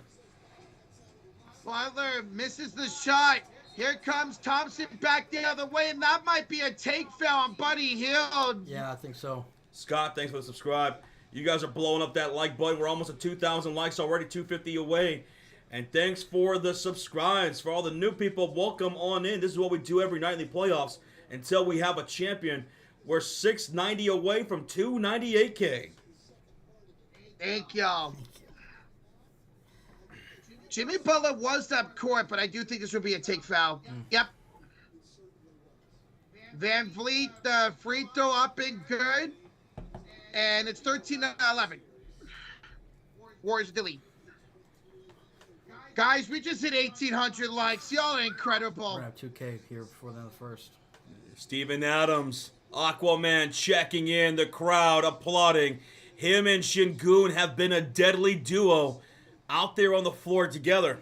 Butler misses the shot. Here comes Thompson back the other way, and that might be a take foul on Buddy Hield. Yeah, I think so. Scott, thanks for the subscribe. You guys are blowing up that like button. We're almost at 2,000 likes already, 250 away. And thanks for the subscribes. For all the new people, welcome on in. This is what we do every night in the playoffs until we have a champion. We're 690 away from 298K. Thank y'all. Jimmy Butler was up court, but I do think this would be a take foul. Yep. Van Vliet, the free throw up and good. And it's 13-11. Warriors delete. Guys, we just hit 1,800 likes. Y'all are incredible. We're going to have 2K here before the end of the first. Steven Adams, Aquaman checking in, the crowd applauding. Him and Şengün have been a deadly duo out there on the floor together.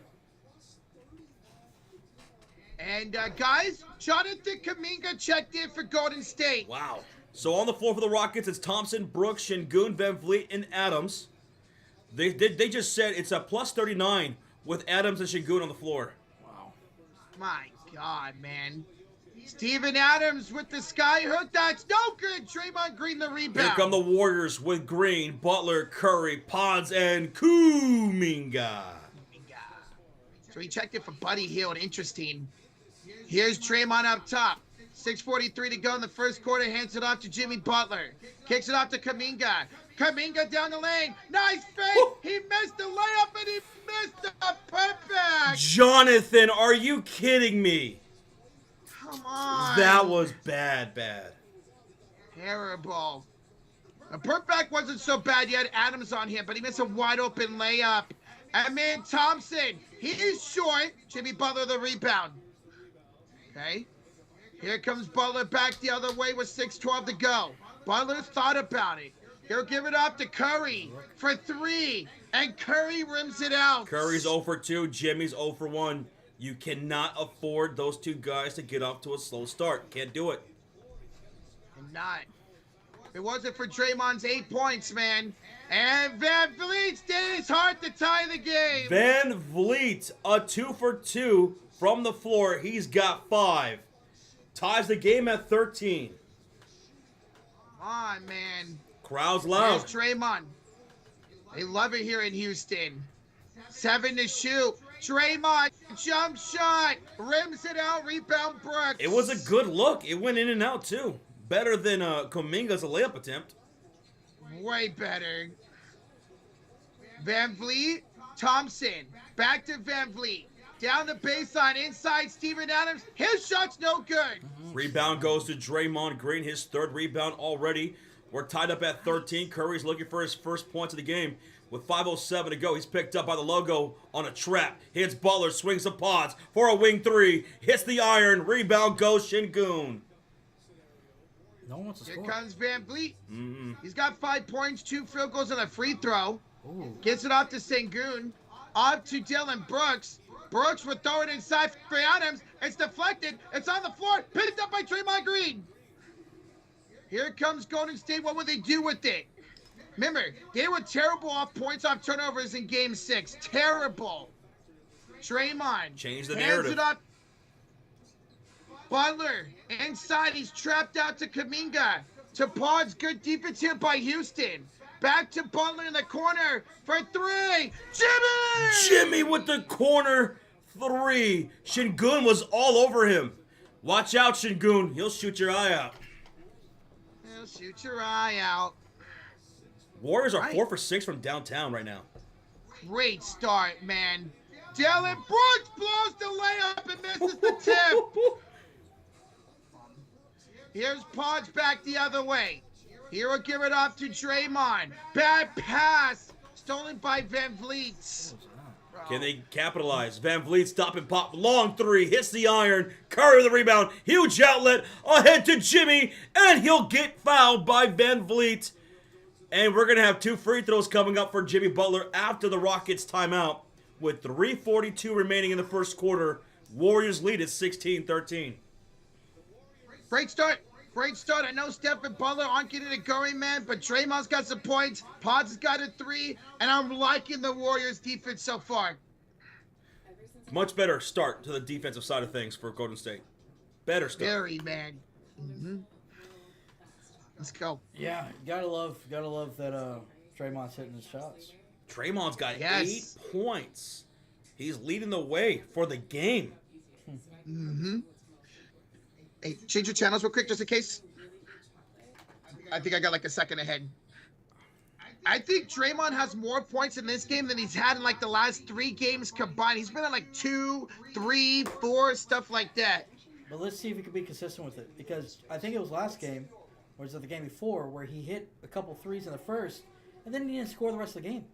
And guys, Jonathan Kuminga checked in for Golden State. Wow. So on the floor for the Rockets, it's Thompson, Brooks, Şengün, Van Vliet, and Adams. They just said it's a plus 39 with Adams and Şengün on the floor. Wow. My God, man. Steven Adams with the sky hook. That's no good. Draymond Green the rebound. Here come the Warriors with Green, Butler, Curry, Pons, and Kuminga. So he checked it for Buddy Hield. Interesting. Here's Draymond up top. 6:43 to go in the first quarter. Hands it off to Jimmy Butler. Kicks it off to Kuminga. Kuminga down the lane. Nice fake. He missed the layup and he missed the putback. Jonathan, are you kidding me? Come on. That was bad. Terrible. The putback wasn't so bad. You had Adams on him, but he missed a wide open layup. And then Thompson. He's short. Jimmy Butler the rebound. Okay. Here comes Butler back the other way with 6:12 to go. Butler thought about it. He'll give it up to Curry for 3. And Curry rims it out. Curry's 0 for 2. Jimmy's 0 for 1. You cannot afford those two guys to get off to a slow start. Can't do it. And not. If it wasn't for Draymond's 8 points, man. And Van Vliet stays hard to tie the game. Van Vliet, a 2 for 2 from the floor. He's got 5. Ties the game at 13. Come on, man. Crowd's loud. Here's Draymond. They love it here in Houston. 7 to shoot. Draymond, jump shot. Rims it out, rebound Brooks. It was a good look. It went in and out, too. Better than Kuminga's layup attempt. Way better. Van Vliet, Thompson. Back to Van Vliet. Down the baseline, inside Steven Adams. His shot's no good. Rebound goes to Draymond Green, his 3rd rebound already. We're tied up at 13. Curry's looking for his first points of the game. With 5:07 to go, he's picked up by the logo on a trap. Hits Butler, swings the pods for a wing 3. Hits the iron. Rebound goes Şengün. No one wants to Here score. comes Van Vliet. He's got 5 points, 2 field goals, and a free throw. Ooh. Gets it off to Şengün. Off to Dylan Brooks. Brooks would throw it inside for Adams. It's deflected. It's on the floor. Picked up by Draymond Green. Here comes Golden State. What will they do with it? Remember, they were terrible off points off turnovers in Game 6. Terrible. Draymond. Change the hands narrative. it up. Butler. Inside. He's trapped out to Kuminga. To Pods. Good defense here by Houston. Back to Butler in the corner for 3. Jimmy! Jimmy with the corner 3. Şengün was all over him. Watch out, Şengün. He'll shoot your eye out. He'll shoot your eye out. Warriors are Right. 4 for 6 from downtown right now. Great start, man. Dylan Brooks blows the layup and misses the tip. Here's Pods back the other way. Here we'll give it off to Draymond. Bad pass. Stolen by Van Vliet. Can they capitalize? Van Vliet stop and pop. Long 3. Hits the iron. Curry with the rebound. Huge outlet. Ahead to Jimmy. And he'll get fouled by Van Vliet. And we're going to have 2 free throws coming up for Jimmy Butler after the Rockets timeout. With 3:42 remaining in the first quarter. Warriors lead at 16-13. Great start Great start. I know Steph and Butler aren't getting it going, man, but Draymond's got some points. Pods has got a 3, and I'm liking the Warriors' defense so far. Much better start to the defensive side of things for Golden State. Better start. Very, man. Mm-hmm. Let's go. Yeah, gotta love that Draymond's hitting his shots. Draymond's got Yes. 8 points. He's leading the way for the game. Mm-hmm. Hey, change your channels real quick just in case. I think I got like a second ahead. I think Draymond has more points in this game than he's had in like the last 3 games combined. He's been on like 2, 3, 4, stuff like that. But let's see if he can be consistent with it, because I think it was last game, or was it the game before, where he hit a couple threes in the first, and then he didn't score the rest of the game.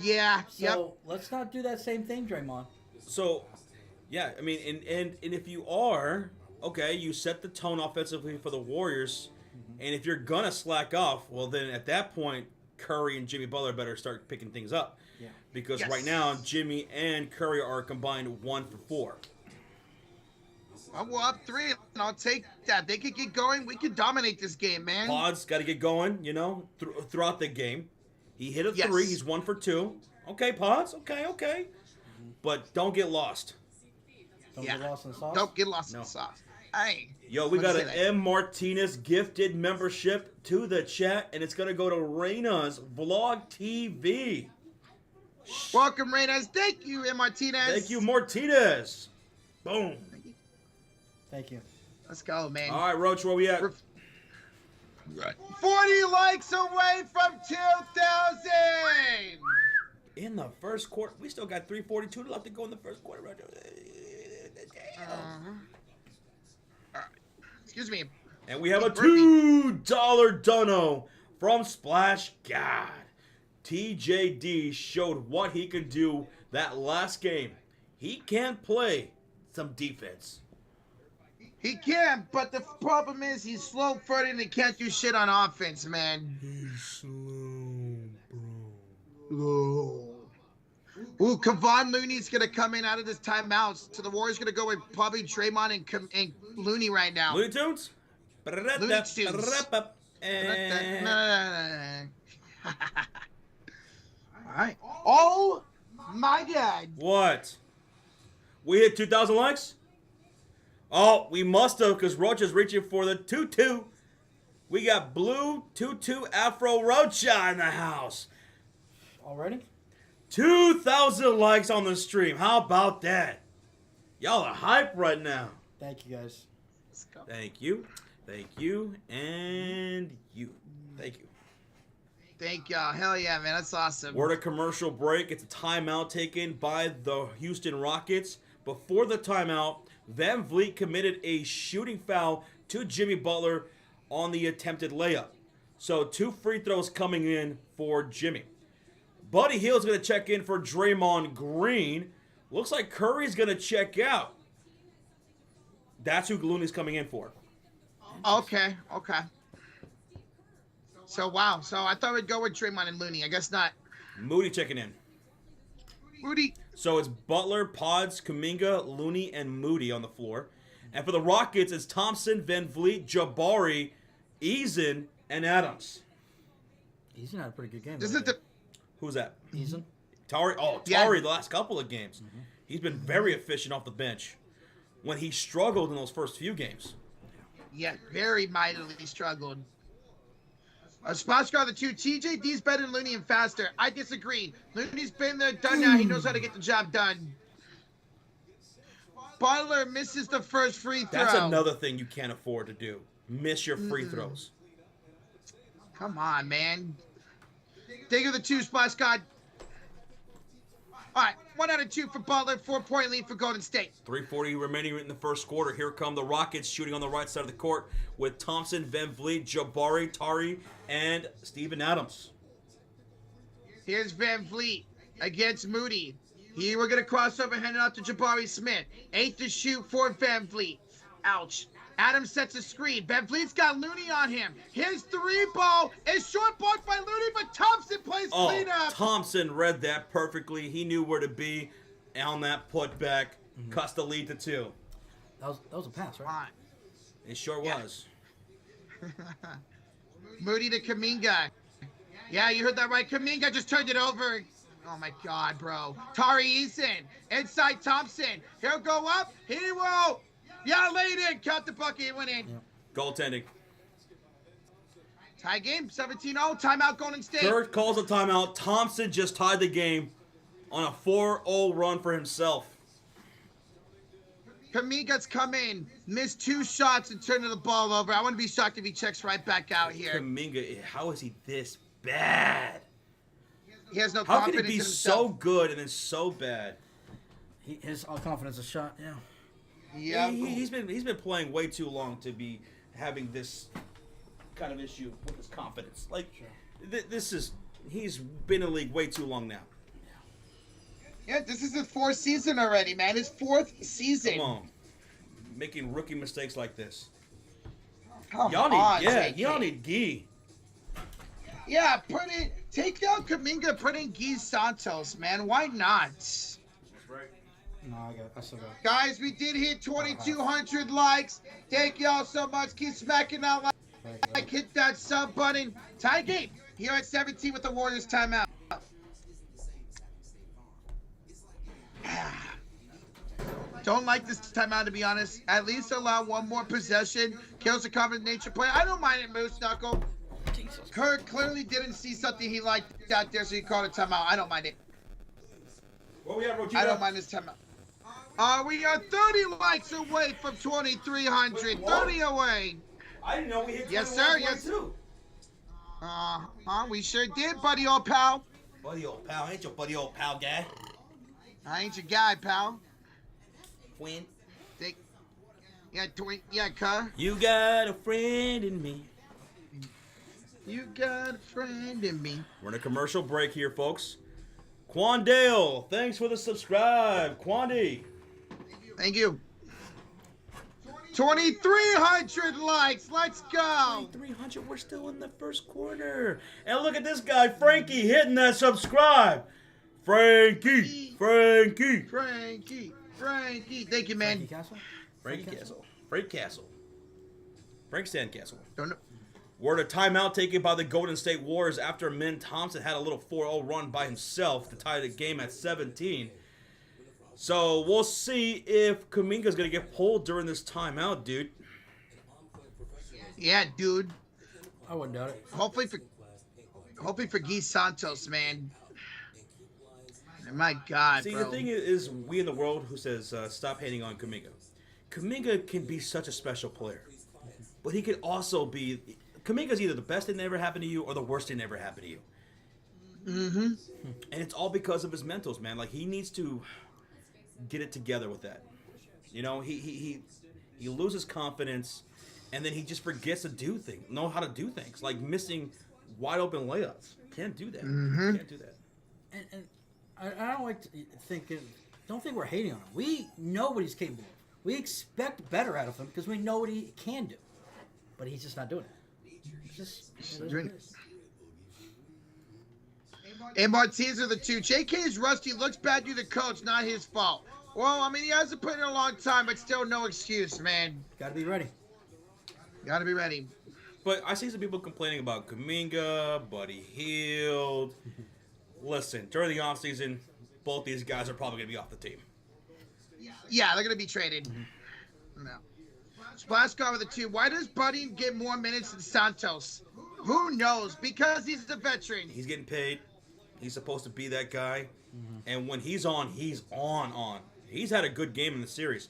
Yeah. So let's not do that same thing, Draymond. So, yeah, I mean, and if you are, okay, you set the tone offensively for the Warriors, and if you're going to slack off, well, then at that point, Curry and Jimmy Butler better start picking things up. Yeah. Because Yes. right now, Jimmy and Curry are combined 1 for 4. Well, we're up 3, and I'll take that. They could get going. We could dominate this game, man. Pod's got to get going, you know, throughout the game. He hit a Yes. 3. He's 1 for 2. Okay, Pods. Okay. But don't get lost. Don't Yeah. get lost in the sauce. Don't get lost No. in the sauce. Hey. Yo, we Let's got say an that. M. Martinez gifted membership to the chat, and it's going to go to Reina's Vlog TV. Welcome, Reyes. Thank you, M. Martinez. Thank you, Martinez. Boom. Thank you. Let's go, man. All right, Roach, where we at? We're 40 likes away from 2,000. In the first quarter. We still got 3:42 left to go in the first quarter, Roach. Damn. All right. Excuse me. And we have a Burpee. $2 dono from Splash God. TJD showed what he could do that last game. He can play some defense. He can, but the problem is he's slow-footed and he can't do shit on offense, man. He's slow, bro. Ooh, Kevon Looney's going to come in out of this timeout. So the Warriors going to go with probably Draymond and Looney right now. Looney Tunes? Looney Tunes. And All right. Oh, my God. what? We hit 2,000 likes? Oh, we must have, because Roach is reaching for the 2-2. We got Blue 2-2 Afro Rocha in the house. Already? 2,000 likes on the stream. How about that? Y'all are hype right now. Thank you, guys. Let's go. Thank you. Thank you. And you. Thank you. Thank y'all. Hell yeah, man. That's awesome. We're at a commercial break. It's a timeout taken by the Houston Rockets. Before the timeout, Van Vliet committed a shooting foul to Jimmy Butler on the attempted layup. So 2 free throws coming in for Jimmy. Buddy Hield's going to check in for Draymond Green. Looks like Curry's going to check out. That's who Looney's coming in for. Okay. So, wow. So I thought we'd go with Draymond and Looney. I guess not. Moody checking in. Moody. So it's Butler, Pods, Kuminga, Looney, and Moody on the floor. And for the Rockets, it's Thompson, Van Vliet, Jabari, Eason, and Adams. Eason had a pretty good game. This is the... Who's that? Eason. Tari. Oh, Yeah. Tari the last couple of games. He's been very efficient off the bench when he struggled in those first few games. Yeah, very mightily struggled. Spots guard the 2. TJD's better than Looney and faster. I disagree. Looney's been there, done now. He knows how to get the job done. Butler misses the first free throw. That's another thing you can't afford to do. Miss your free throws. Come on, man. Take of the 2 spots, God. All right, 1 out of 2 for Butler, 4-point lead for Golden State. 3:40 remaining in the first quarter. Here come the Rockets shooting on the right side of the court with Thompson, Van Vliet, Jabari, Tari, and Steven Adams. Here's Van Vliet against Moody. Here we're going to cross over, hand it out to Jabari Smith. 8 to shoot for Van Vliet. Ouch. Adams sets a screen. Van Vliet's got Looney on him. His 3-ball is short blocked by Looney, but Thompson plays cleanup. Thompson read that perfectly. He knew where to be on that putback. Cuts the lead to 2. That was a pass, right? Come on. It sure Yeah. was. Moody to Kuminga. Yeah, you heard that right. Kuminga just turned it over. Oh my God, bro. Tari Eason. Inside Thompson. He'll go up. He will. Yeah, lay it in. Count the bucket. He went in. Yep. Goaltending. Tie game. 17-0. Timeout Golden State. Kirk calls a timeout. Thompson just tied the game on a 4-0 run for himself. Kuminga's come in. Missed 2 shots and turned the ball over. I wouldn't be shocked if he checks right back out here. Kuminga, how is he this bad? He has no How confidence can he be in so himself. good and then so bad? His all confidence is shot. Yeah. Yeah. He's been playing way too long to be having this kind of issue with his confidence. Like, he's been in the league way too long now. Yeah, this is his 4th season already, man. His 4th season. Come on, making rookie mistakes like this. Come Y'all on, need, JK. y'all need Gee. Yeah, take out Kuminga, put in Guy Santos, man. Why not? No, I still got. Guys, we did hit 2,200 likes. Thank y'all so much. Keep smacking that like, hit that sub button. Tie game here at 17 with the Warriors timeout. Don't like this timeout, to be honest. At least allow one more possession. Kills the combination play. I don't mind it, Moose Knuckle. Kirk clearly didn't see something he liked out there, so he called a timeout. I don't mind it. What we at, Rogita? I don't mind this timeout. We are 30 likes away from 2,300. 30 away. I didn't know we hit. Yes, sir. Yes. We sure did, buddy, old pal. Buddy old pal, ain't your buddy old pal guy? I ain't your guy, pal. Quinn. Yeah, cuh. You got a friend in me. You got a friend in me. We're in a commercial break here, folks. Quandale, thanks for the subscribe. Quandy. Thank you. 2,300 likes. Let's go. 300. We're still in the first quarter. And look at this guy, Frankie, hitting that subscribe. Frankie. Thank you, man. Frankie Castle. Frankie Castle. Frank Castle. Frank Sandcastle. Don't know. Word of timeout taken by the Golden State Warriors after Min Thompson had a little 4-0 run by himself to tie the game at 17. So we'll see if Kuminga's going to get pulled during this timeout, dude. Yeah, dude. I wouldn't doubt it. Hopefully for Guy Santos, man. My God, See, bro. the thing is, we in the world who says stop hating on Kuminga. Kuminga can be such a special player, but he could also be. Kuminga's either the best thing that ever happened to you or the worst thing that ever happened to you. Mm-hmm. And it's all because of his mentals, man. Like, he needs to get it together with that. You know, he loses confidence, and then he just forgets to know how to do things, like missing wide open layups. Can't do that. Mm-hmm. Can't do that. And I don't like to don't think we're hating on him. We know what he's capable of. We expect better out of him because we know what he can do. But he's just not doing it. It's just Drink. And Martinez are the two. JK is rusty. Looks bad due to the coach. Not his fault. Well, I mean, he hasn't put in a long time, but still no excuse, man. Got to be ready. Got to be ready. But I see some people complaining about Kuminga, Buddy Hield. Listen, during the offseason, both these guys are probably going to be off the team. Yeah, they're going to be traded. No. Splash guard with the two. Why does Buddy get more minutes than Santos? Who knows? Because he's a veteran. He's getting paid. He's supposed to be that guy. And when he's on, he's on. He's had a good game in the series.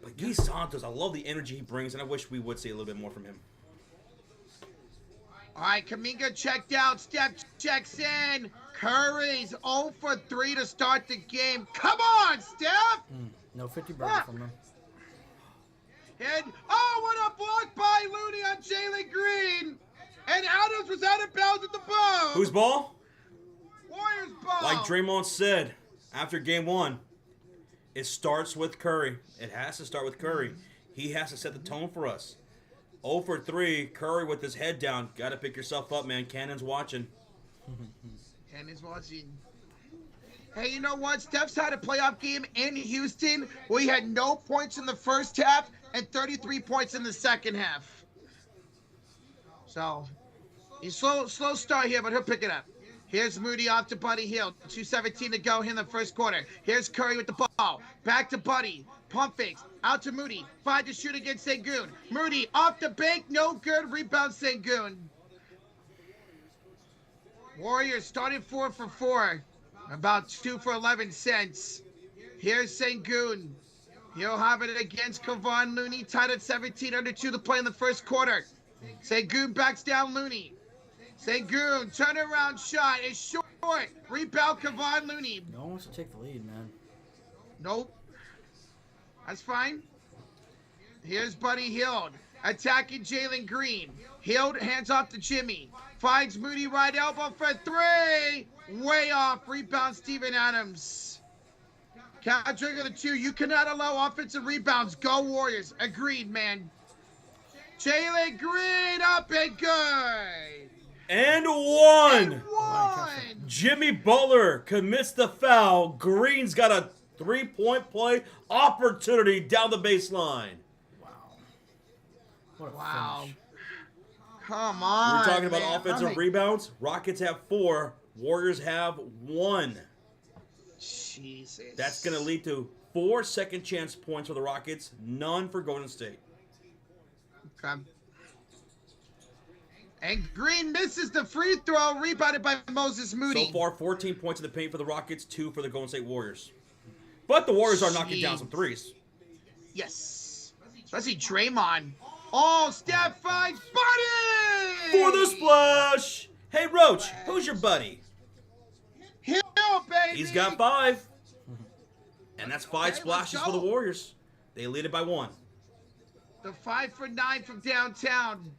But Guy Santos, I love the energy he brings, and I wish we would see a little bit more from him. All right, Kuminga checked out. Steph checks in. Curry's 0 for 3 to start the game. Come on, Steph! No 50 burger from him. And, what a block by Looney on Jalen Green! And Adams was out of bounds at the ball! Whose ball? Warriors ball! Like Draymond said after game 1, it starts with Curry. It has to start with Curry. He has to set the tone for us. 0 for 3, Curry with his head down. Got to pick yourself up, man. Cannon's watching. Cannon's watching. Hey, you know what? Steph's had a playoff game in Houston where he had no points in the first half and 33 points in the second half. So, he's slow start here, but he'll pick it up. Here's Moody off to Buddy Hield. 2:17 to go here in the first quarter. Here's Curry with the ball. Back to Buddy. Pump fakes. Out to Moody. 5 to shoot against Sengun. Moody off the bank. No good. Rebound Sengun. Warriors started 4 for 4. About 2 for 11 cents. Here's Sengun. He'll have it against Kevon Looney. Tied at 17 under 2 to play in the first quarter. Sengun backs down Looney. Sengun, turnaround shot is short. Rebound Kevon Looney. No one wants to take the lead, man. Nope. That's fine. Here's Buddy Hield. Attacking Jalen Green. Hield hands off to Jimmy. Finds Moody right elbow for 3. Way off. Rebound Steven Adams. Count trigger the 2. You cannot allow offensive rebounds. Go Warriors. Agreed, man. Jalen Green up and good. And one. And one. Jimmy Butler commits the foul. Green's got a 3-point play opportunity down the baseline. Wow. What a Wow. finish. Come on. We're talking about man. offensive rebounds. Rockets have 4. Warriors have 1. Jesus. That's going to lead to 4 second chance points for the Rockets. None for Golden State. Okay. And Green misses the free throw, rebounded by Moses Moody. So far, 14 points in the paint for the Rockets, 2 for the Golden State Warriors. But the Warriors are knocking down some threes. Yes. Especially Draymond. Oh, Steph finds Buddy! For the splash! Hey, Roach, who's your buddy? Hill, baby! He's got 5. And that's 5 Okay, splashes let's for the go. Warriors. They lead it by 1. The 5 for 9 from downtown.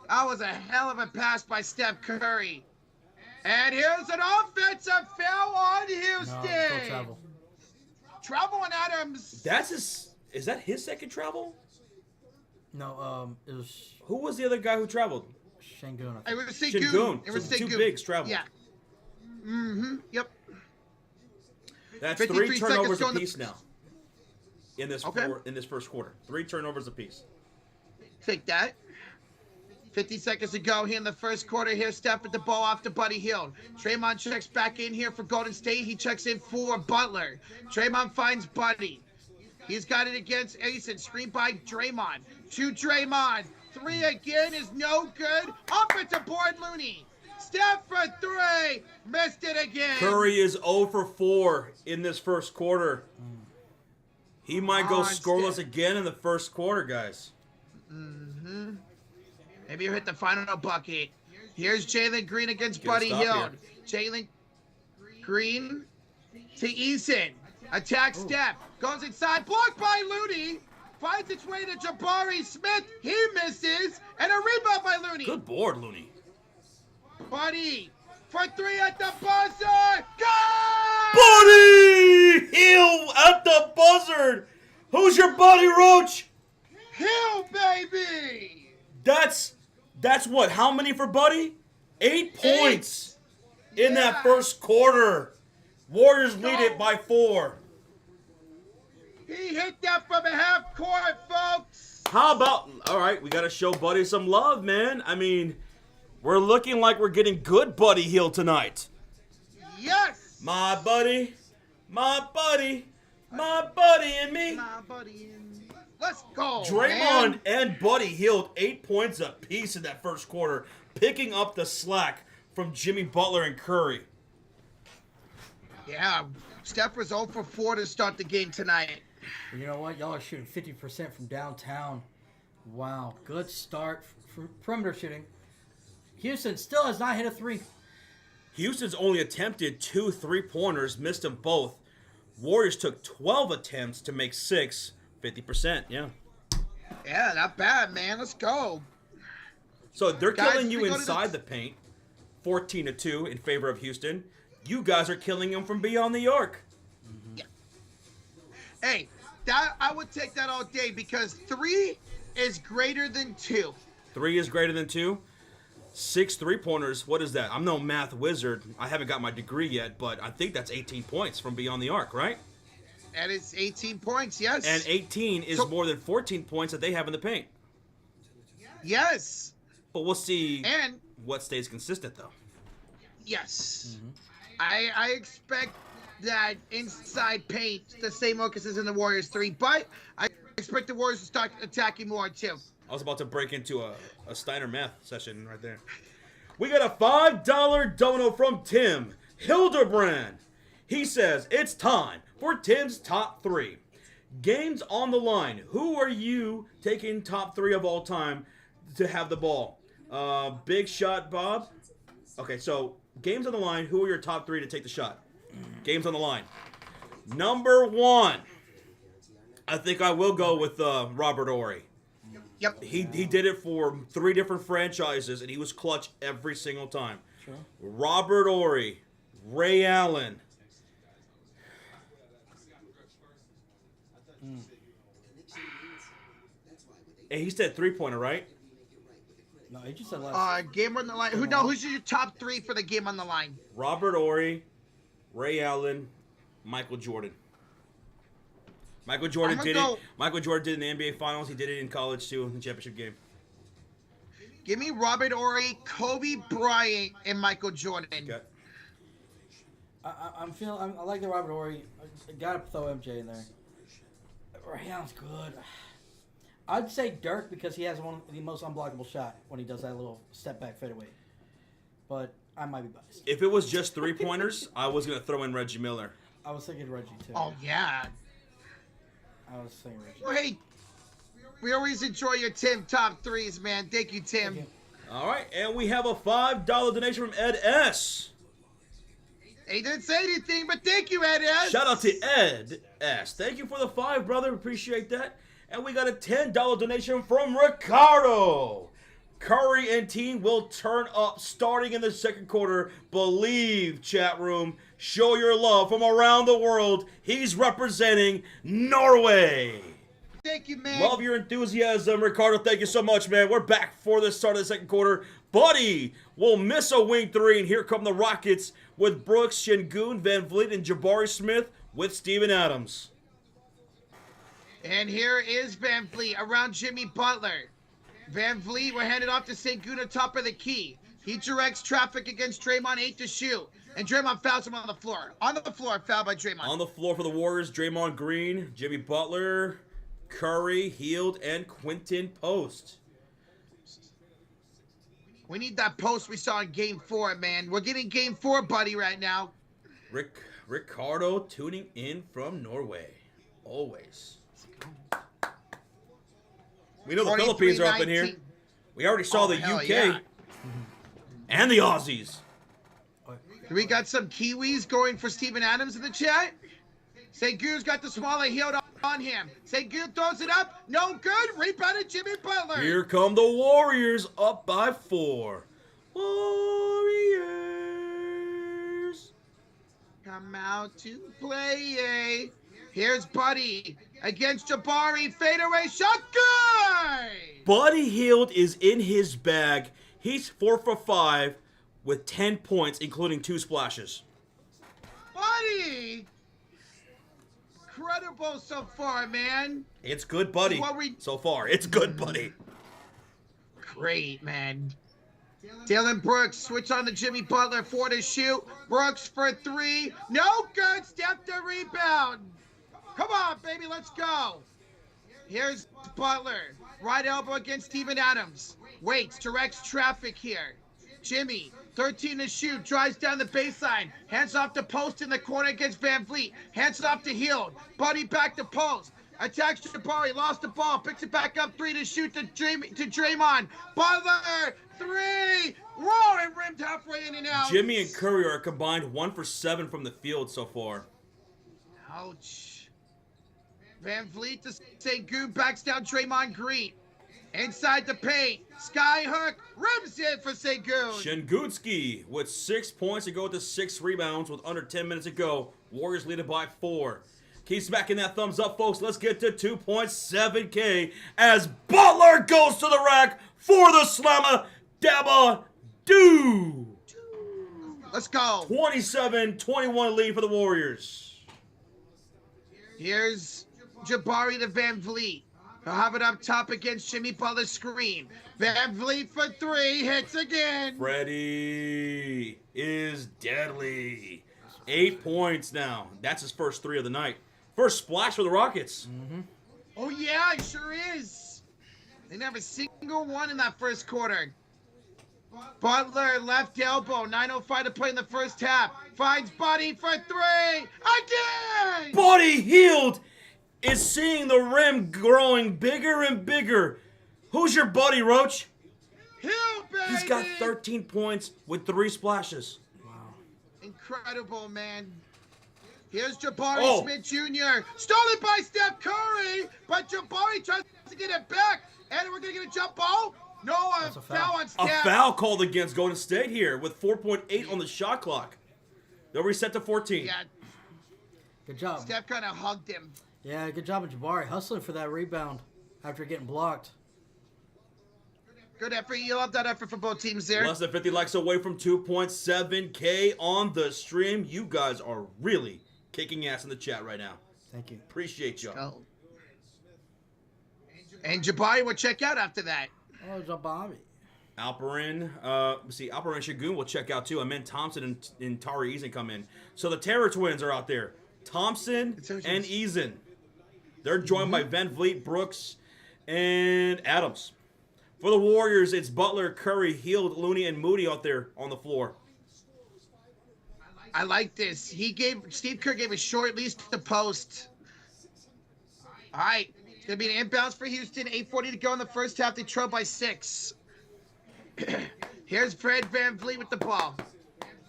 That was a hell of a pass by Steph Curry. And here's an offensive foul on Houston. No, go travel. Travel on Adams. That's his. Is that his second travel? No, it was Who was the other guy who traveled? Shangun. It was Shingun. Sengun. It was So the two Sengun. bigs traveled. Yeah. Mm-hmm. Yep. That's 53 3 seconds turnovers going to- apiece now. In this Okay. in this first quarter, 3 turnovers apiece. Take that. 50 seconds to go here in the first quarter. Here's Steph with the ball off to Buddy Hield. Draymond checks back in here for Golden State. He checks in for Butler. Draymond finds Buddy. He's got it against Asen. Screen by Draymond. To Draymond. 3 again is no good. Offensive board Looney. Steph for 3. Missed it again. Curry is 0 for 4 in this first quarter. He might go On scoreless Steph. again in the first quarter, guys. Mm-hmm. Maybe he'll hit the final bucket. Here's Jalen Green against Get a Buddy stop Hield. Jalen Green to Eason. Attack step. Goes inside. Blocked by Looney. Finds its way to Jabari Smith. He misses. And a rebound by Looney. Good board, Looney. Buddy for 3 at the buzzer. Go! Buddy Hill at the buzzer. Who's your buddy, Roach? Hill, baby. That's what? How many for Buddy? 8 points in that Yeah. first quarter. Warriors lead it by 4. He hit that from a half court, folks. How about, all right, we got to show Buddy some love, man. I mean, we're looking like we're getting good Buddy Hill tonight. Yes. My buddy, my buddy, my buddy and me. My buddy. Let's go. Draymond man. and Buddy Hield 8 points apiece in that first quarter, picking up the slack from Jimmy Butler and Curry. Yeah, Steph was 0 for 4 to start the game tonight. You know what? Y'all are shooting 50% from downtown. Wow. Good start for perimeter shooting. Houston still has not hit a 3. Houston's only attempted 2 3-pointers, missed them both. Warriors took 12 attempts to make 6, 50%, yeah. Yeah, not bad, man. Let's go. So they're Guys, killing you we go to inside the paint, 14-2 in favor of Houston. You guys are killing them from beyond the arc. Yeah. Hey, that I would take that all day because 3 is greater than 2. 3 is greater than 2. 6 3-pointers, what is that? I'm no math wizard. I haven't got my degree yet, but I think that's 18 points from beyond the arc, right? And it's 18 points, yes. And 18 is So- more than 14 points that they have in the paint. Yes. But we'll see And what stays consistent, though. yes, I expect that inside paint the same focus as in the Warriors 3, but I expect the Warriors to start attacking more too. I was about to break into a Steiner math session right there. We got a $5 dono from Tim Hildebrand. He says, it's time for Tim's top 3. Games on the line. Who are you taking top 3 of all time to have the ball? Big shot, Bob. Okay, so games on the line. Who are your top 3 to take the shot? Games on the line. Number 1. I think I will go with Robert Horry. Yep. He did it for 3 different franchises, and he was clutch every single time. Sure. Robert Horry, Ray Allen. Hey, he said 3-pointer, right? No, he just said last. Game on the line. Who's your top 3 for the game on the line? Robert Horry, Ray Allen, Michael Jordan. Michael Jordan did it. Michael Jordan did it in the NBA Finals. He did it in college too, in the championship game. Give me Robert Horry, Kobe Bryant, and Michael Jordan. Okay. I like the Robert Horry. I gotta throw MJ in there. Ray Allen's good. I'd say Dirk because he has one of the most unblockable shot when he does that little step back fadeaway. But I might be biased. If it was just 3-pointers, I was gonna throw in Reggie Miller. I was thinking Reggie too. Oh yeah. I was thinking Reggie. Well, hey, we always enjoy your Tim top 3s, man. Thank you, Tim. Thank you. All right, and we have a $5 donation from Ed S. He didn't say anything, but thank you, Ed S. Shout out to Ed S. Thank you for the 5, brother. Appreciate that. And we got a $10 donation from Ricardo. Curry and team will turn up starting in the second quarter. Believe, chat room. Show your love from around the world. He's representing Norway. Thank you, man. Love your enthusiasm, Ricardo. Thank you so much, man. We're back for the start of the second quarter. Buddy will miss a wing 3, and here come the Rockets with Brooks, Şengün, Van Vliet, and Jabari Smith with Steven Adams. And here is Van Vliet around Jimmy Butler. Van Vliet will hand it off to Şengün at top of the key. He directs traffic against Draymond, 8 to shoot. And Draymond fouls him on the floor. On the floor, foul by Draymond. On the floor for the Warriors, Draymond Green, Jimmy Butler, Curry, Hield, and Quentin Post. We need that post we saw in Game 4, man. We're getting Game 4, buddy, right now. Ricardo tuning in from Norway. Always. We know the Philippines are up in here. We already saw the UK. Yeah. And the Aussies. We got some Kiwis going for Steven Adams in the chat. Şengün's got the smaller heel on him. Şengün throws it up. No good. Rebounded Jimmy Butler. Here come the Warriors up by 4. Warriors. Come out to play. Here's Buddy against Jabari. Fadeaway shot. Good. Buddy Hield is in his bag. He's 4 for 5 with 10 points, including 2 splashes. Buddy. Incredible so far, man. It's good, buddy. So far, it's good, buddy. Great, man. Dylan Brooks switch on to Jimmy Butler, 4 to shoot. Brooks for 3. No good. Step the rebound. Come on, baby. Let's go. Here's Butler. Right elbow against Steven Adams. Waits, directs traffic here. Jimmy, 13 to shoot, drives down the baseline. Hands off the post in the corner against Van Vliet. Hands it off to Hield. Buddy back to post. Attacks Jabari, lost the ball, picks it back up, 3 to shoot to Draymond. Butler, 3. Whoa, and rimmed halfway in and out. Jimmy and Curry are combined 1 for 7 from the field so far. Ouch. Van Vliet to Şengün, backs down Draymond Green. Inside the paint, skyhook, rims it for Şengün. Şengünski with 6 points to go with the 6 rebounds with under 10 minutes to go. Warriors lead it by 4. Keep smacking that thumbs up, folks. Let's get to 2.7K as Butler goes to the rack for the slammer. Dabba do. Let's go. 27-21 lead for the Warriors. Here's Jabari to Van Vliet. He'll have it up top against Jimmy Butler's screen. Van Vliet for 3, hits again. Freddie is deadly. 8 points now. That's his first 3 of the night. First splash for the Rockets. Oh yeah, it sure is. They didn't have a single one in that first quarter. Butler, left elbow, 9:05 to play in the first half. Finds Buddy for 3, again! Buddy Hield is seeing the rim growing bigger and bigger. Who's your buddy, Roach? Hill, baby! He's got 13 points with 3 splashes. Incredible, man. Here's Jabari Oh. Smith Jr. Stolen by Steph Curry, but Jabari tries to get it back. And we're going to get a jump ball. No, a That's a foul foul. on A Steph. foul called against Golden State here with 4.8 on the shot clock. They'll reset to 14. Yeah, Good job. Steph kind of hugged him. Yeah, good job of Jabari hustling for that rebound after getting blocked. Good effort. You love that effort for both teams there. Less than 50 likes away from 2.7K on the stream. You guys are really kicking ass in the chat right now. Thank you. Appreciate y'all. Oh. And Jabari will check out after that. Oh, Jabari. Alperin, Alperin and Shagun will check out too. I meant Thompson and Tari Eason come in. So the Terror Twins are out there. Thompson and Eason. They're joined by Van Vliet, Brooks, and Adams. For the Warriors, it's Butler, Curry, Hield, Looney, and Moody out there on the floor. I like this. Steve Kerr gave a short leash to the post. All right. It's going to be an inbounds for Houston. 8:40 to go in the first half. They trail by 6. Here's Fred Van Vliet with the ball.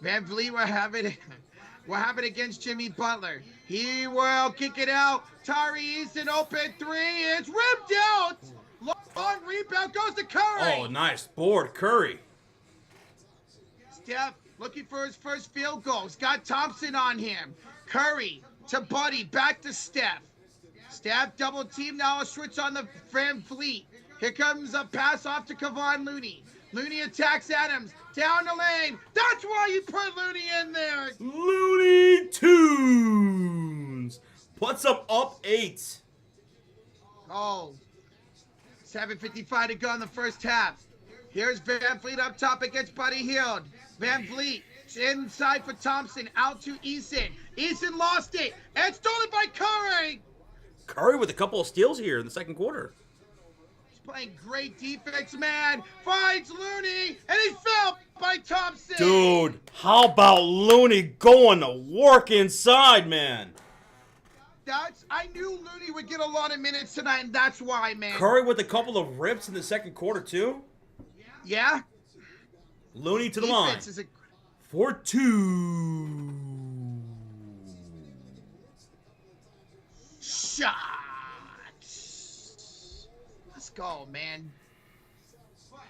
Van Vliet will have it against Jimmy Butler. He will kick it out. Tari Eason open 3. It's ripped out. Long rebound goes to Curry. Oh, nice board, Curry. Steph looking for his first field goal. He's got Thompson on him. Curry to Buddy. Back to Steph. Steph double team. Now a switch on the Van Vliet. Here comes a pass off to Kevon Looney. Looney attacks Adams. Down the lane. That's why you put Looney in there. Looney Tunes puts them up 8. Oh. 7:55 to go in the first half. Here's Van Vliet up top against Buddy Hield. Van Vliet inside for Thompson. Out to Eason. Eason lost it. And stolen by Curry. Curry with a couple of steals here in the second quarter. He's playing great defense, man. Finds Looney. And he's fouled by Thompson. Dude, how about Looney going to work inside, man? I knew Looney would get a lot of minutes tonight, and that's why, man. Curry with a couple of rips in the second quarter, too. Yeah? Looney to the line. Defense is a... For 2. Shot. Let's go, man.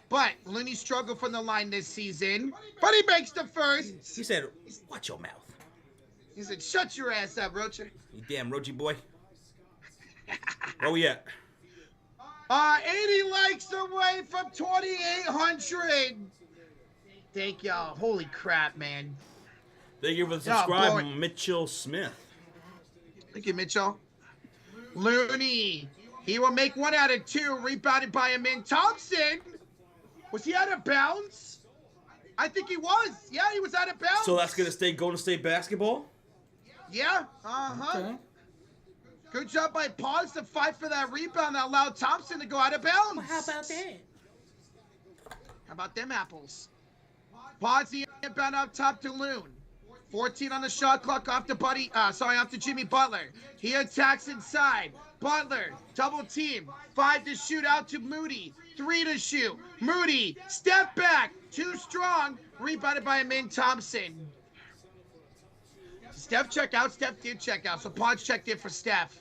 But Looney struggled from the line this season. But he makes the first. He said, watch your mouth. He said, shut your ass up, Rocher. You damn Roachy boy. Where we at? 80 likes away from 2,800. Thank y'all. Holy crap, man. Thank you for the Yeah, subscribe, boy. Mitchell Smith. Thank you, Mitchell. Looney. He will make 1 out of 2. Rebounded by Amin Thompson. Was he out of bounds? I think he was. Yeah, he was out of bounds. So that's going to stay Golden State basketball? Yeah. Uh-huh. Okay. Good job by Pause to fight for that rebound that allowed Thompson to go out of bounds. Well, how about that? How about them apples? Pause the inbound up top to Loon. 14 on the shot clock off to Jimmy Butler. He attacks inside. Butler, double team. 5 to shoot out to Moody. 3 to shoot. Moody, step back. Too strong. Rebounded by Amin Thompson. Steph checked out. Steph did check out. So Podge checked in for Steph.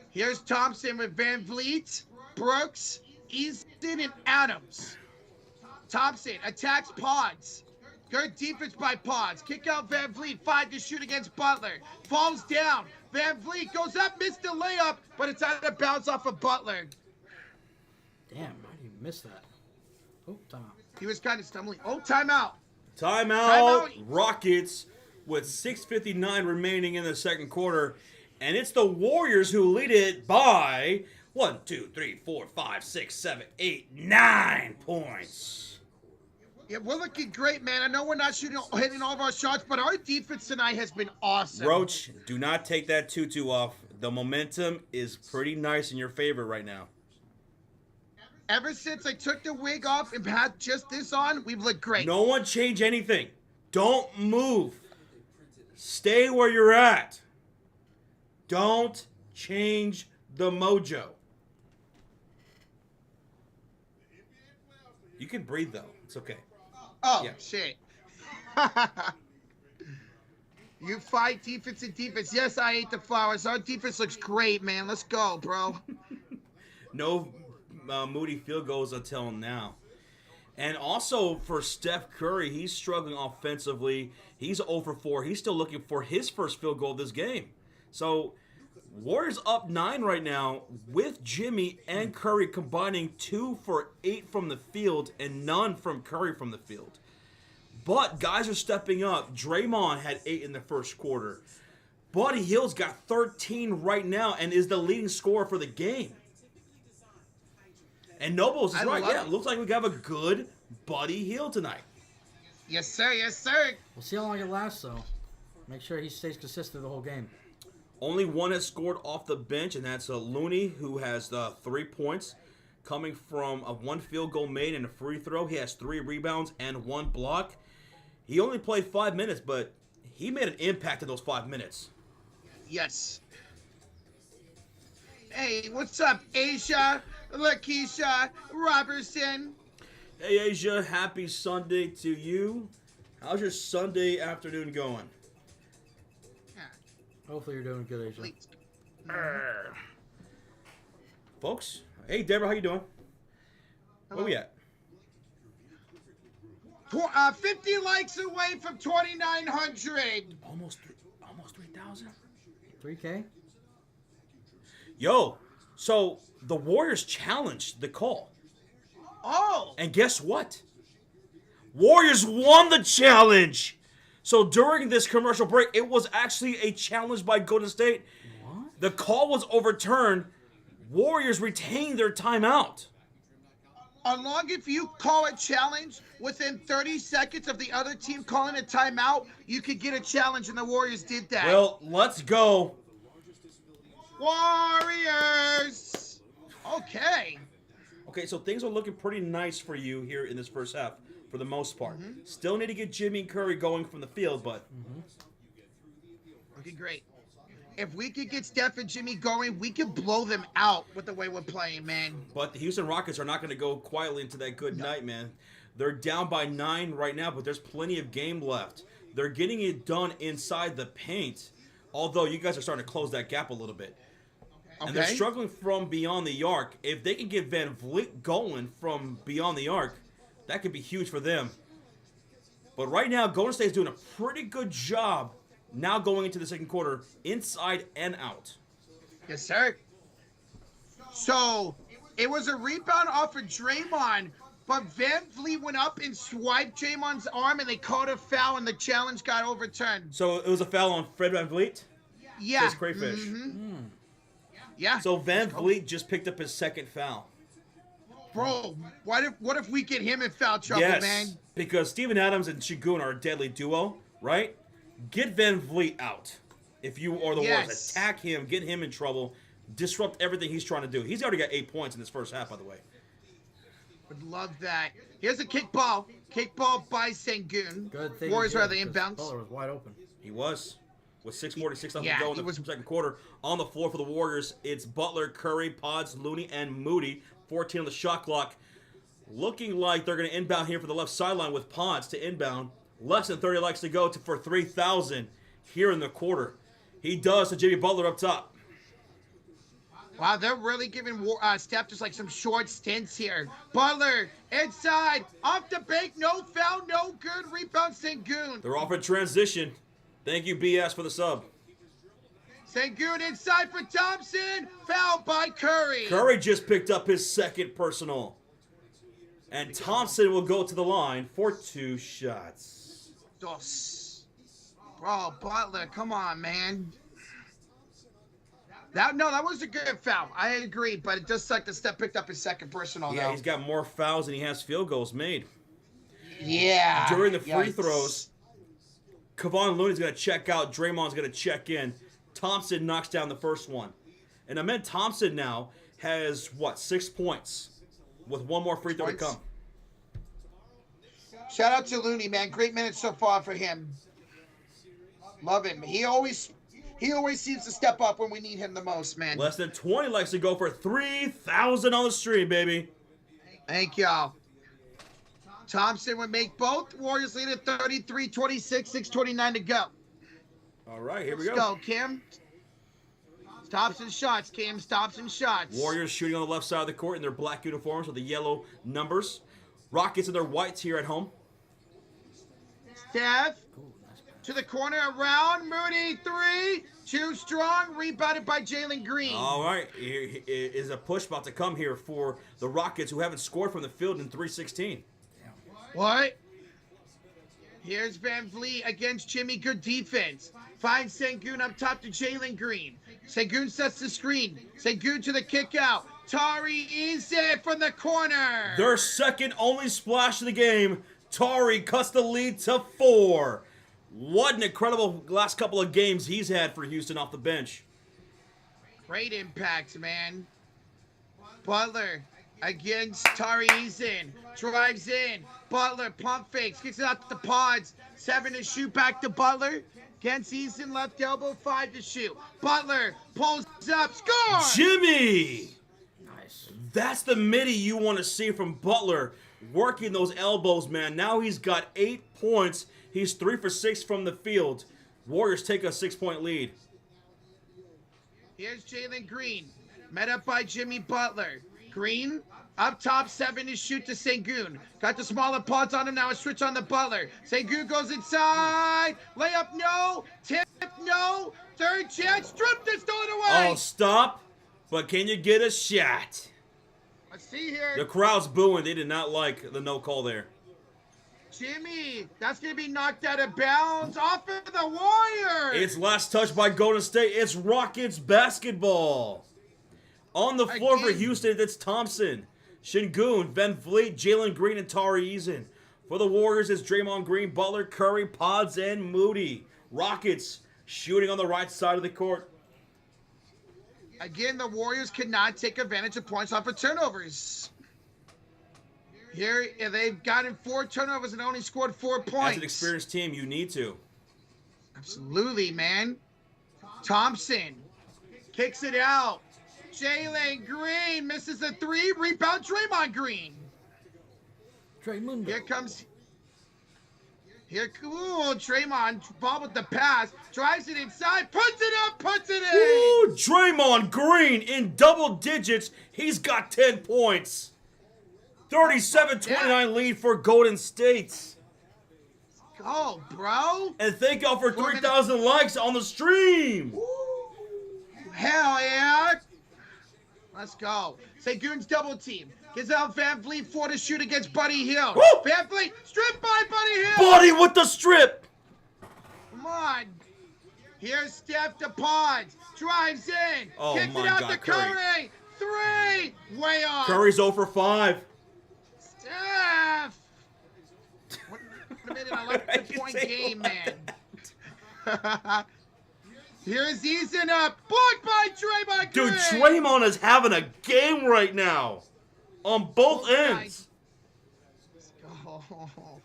Here's Thompson with Van Vliet, Brooks, Easton, and Adams. Thompson attacks Pods. Good defense by Pods. Kick out Van Vliet. 5 to shoot against Butler. Falls down. Van Vliet goes up, missed the layup, but it's out of bounds off of Butler. Damn, how do you miss that? Oh, time out. He was kind of stumbling. Oh, timeout. Timeout. Rockets with 6:59 remaining in the second quarter. And it's the Warriors who lead it by 1, 2, 3, 4, 5, 6, 7, 8, 9 points. Yeah, we're looking great, man. I know we're not hitting all of our shots, but our defense tonight has been awesome. Roach, do not take that tutu off. The momentum is pretty nice in your favor right now. Ever since I took the wig off and had just this on, we've looked great. No one change anything. Don't move. Stay where you're at. Don't change the mojo. You can breathe though. It's okay. Oh, Yeah. shit. You fight defense and defense. Yes, I ate the flowers. Our defense looks great, man. Let's go, bro. No Moody field goals until now. And also for Steph Curry, he's struggling offensively. He's 0 for 4. He's still looking for his first field goal of this game. So Warriors up 9 right now with Jimmy and Curry combining 2 for 8 from the field and none from Curry from the field. But guys are stepping up. Draymond had 8 in the first quarter. Buddy Hield's got 13 right now and is the leading scorer for the game. And Nobles is right. Yeah, it looks like we have a good Buddy Hield tonight. Yes, sir. Yes, sir. We'll see how long it lasts, though. Make sure he stays consistent the whole game. Only one has scored off the bench, and that's Looney, who has 3 points, coming from a 1 field goal made and a free throw. He has 3 rebounds and 1 block. He only played 5 minutes, but he made an impact in those 5 minutes. Yes. Hey, what's up, Asia, Lakeisha, Robertson? Hey, Asia, happy Sunday to you. How's your Sunday afternoon going? Hopefully you're doing good, Asia. Folks, hey, Deborah, how you doing? Where we at? 50 likes away from 2,900. Almost 3,000. 3K? Yo, so the Warriors challenged the call. Oh. And guess what? Warriors won the challenge. So during this commercial break, it was actually a challenge by Golden State. What? The call was overturned. Warriors retained their timeout. Along if you call a challenge within 30 seconds of the other team calling a timeout, you could get a challenge, and the Warriors did that. Well, let's go. Warriors! Okay. Okay, so things are looking pretty nice for you here in this first half, for the most part. Still need to get Jimmy and Curry going from the field, but... Looking great. If we could get Steph and Jimmy going, we could blow them out with the way we're playing, man. But the Houston Rockets are not going to go quietly into that good night, man. They're down by 9 right now, but there's plenty of game left. They're getting it done inside the paint, although you guys are starting to close that gap a little bit. Okay. And they're struggling from beyond the arc. If they can get Van Vliet going from beyond the arc, that could be huge for them. But right now, Golden State is doing a pretty good job now going into the second quarter, inside and out. Yes, sir. So, it was a rebound off of Draymond, but Van Vliet went up and swiped Draymond's arm, and they called a foul, and the challenge got overturned. So it was a foul on Fred Van Vliet? Yeah. Says Crayfish. Yeah. So Van Vliet just picked up his second foul. Bro, what if we get him in foul trouble, Yes, man? because Steven Adams and Şengün are a deadly duo, right? Get Van Vliet out. If you are the Warriors, attack him, get him in trouble, disrupt everything he's trying to do. He's already got 8 points in this first half, by the way. Would love that. Here's a kickball. Kickball by Şengün. Good thing. Warriors are the inbounds. Butler was wide open. He was. With 6:46 left Yeah, to go in he the was- second quarter. On the floor for the Warriors, it's Butler, Curry, Pods, Looney, and Moody. 14 on the shot clock. Looking like they're going to inbound here for the left sideline with Pods to inbound. Less than 30 likes to go for 3,000 here in the quarter. He does to Jimmy Butler up top. Wow, they're really giving Steph just like some short stints here. Butler, inside, off the bank, no foul, no good. Rebound, Şengün. They're off in transition. Thank you, BS, for the sub. Şengün inside for Thompson. Foul by Curry. Curry just picked up his second personal. And Thompson will go to the line for 2 shots. Dos. Bro, Butler, come on, man. That was a good foul. I agree, but it does suck that Steph picked up his second personal. Yeah, though. he's got more fouls than he has field goals made. Yeah. During the free Yikes. throws, Kevon Looney's going to check out. Draymond's going to check in. Thompson knocks down the first one. And Ahmed Thompson now has, 6 points with one more free throw to come. Shout out to Looney, man. Great minutes so far for him. Love him. He always seems to step up when we need him the most, man. Less than 20 likes to go for 3,000 on the stream, baby. Thank y'all. Thompson would make both. Warriors lead at 33-26, 6:29 to go. All right, here we Let's go, Kim. Stops and shots, Kim. Stops and shots. Warriors shooting on the left side of the court in their black uniforms with the yellow numbers. Rockets in their whites here at home. Steph to the corner, around. Moody, 3. Too strong. Rebounded by Jalen Green. All right, here is a push about to come here for the Rockets, who haven't scored from the field in 3:16. What? Here's Van Vliet against Jimmy. Good defense. Finds Sengun up top to Jalen Green. Sengun sets the screen. Sengun to the kick out. Tari Eze from the corner. Their second only splash of the game. Tari cuts the lead to 4. What an incredible last couple of games he's had for Houston off the bench. Great impact, man. Butler against Tari Eason. Drives in. Butler pump fakes. Kicks it out to the pods. 7 to shoot. Back to Butler. Against Eason. Left elbow. 5 to shoot. Butler pulls up. Score! Jimmy! Nice. That's the midi you want to see from Butler. Working those elbows, man. Now he's got 8 points. He's 3 for 6 from the field. Warriors take a 6-point lead. Here's Jalen Green. Met up by Jimmy Butler. Green up top, 7 to shoot to Sengun. Got the smaller pods on him now. A switch on the Butler. Sengun goes inside. Layup, no. Tip, no. Third chance. Stripped it, stolen away. Oh, stop. But can you get a shot? Let's see here. The crowd's booing. They did not like the no call there. Jimmy, that's going to be knocked out of bounds off of the Warriors. It's last touch by Golden State. It's Rockets basketball. On the floor for Again. Houston, it's Thompson, Şengün, Van Vliet, Jalen Green, and Tari Eason. For the Warriors, it's Draymond Green, Butler, Curry, Pods, and Moody. Rockets shooting on the right side of the court. Again, the Warriors cannot take advantage of points off of turnovers. Here, they've gotten 4 turnovers and only scored 4 points. As an experienced team, you need to. Absolutely, man. Thompson kicks it out. Jalen Green misses the 3. Rebound, Draymond Green. Draymond. Ooh, Draymond, ball with the pass. Drives it inside, puts it up, puts it in. Ooh, Draymond Green in double digits. He's got 10 points. 37-29 lead for Golden State. Go, bro. And thank y'all for 3,000 likes on the stream. Hell yeah. Let's go. Sengun's double team. Gives out Van Vliet 4 to shoot against Buddy Hill. Woo! Van Vliet stripped by Buddy Hill. Buddy with the strip. Come on. Here's Steph to Pods. Drives in. Oh Kicks my it out God, to Curry. Curry. 3. Way off. Curry's 0 for 5. Steph. What a minute. I like the point game, man. Here's Eason up. Blocked by Draymond Green. Dude, Draymond is having a game right now. On both ends. Oh.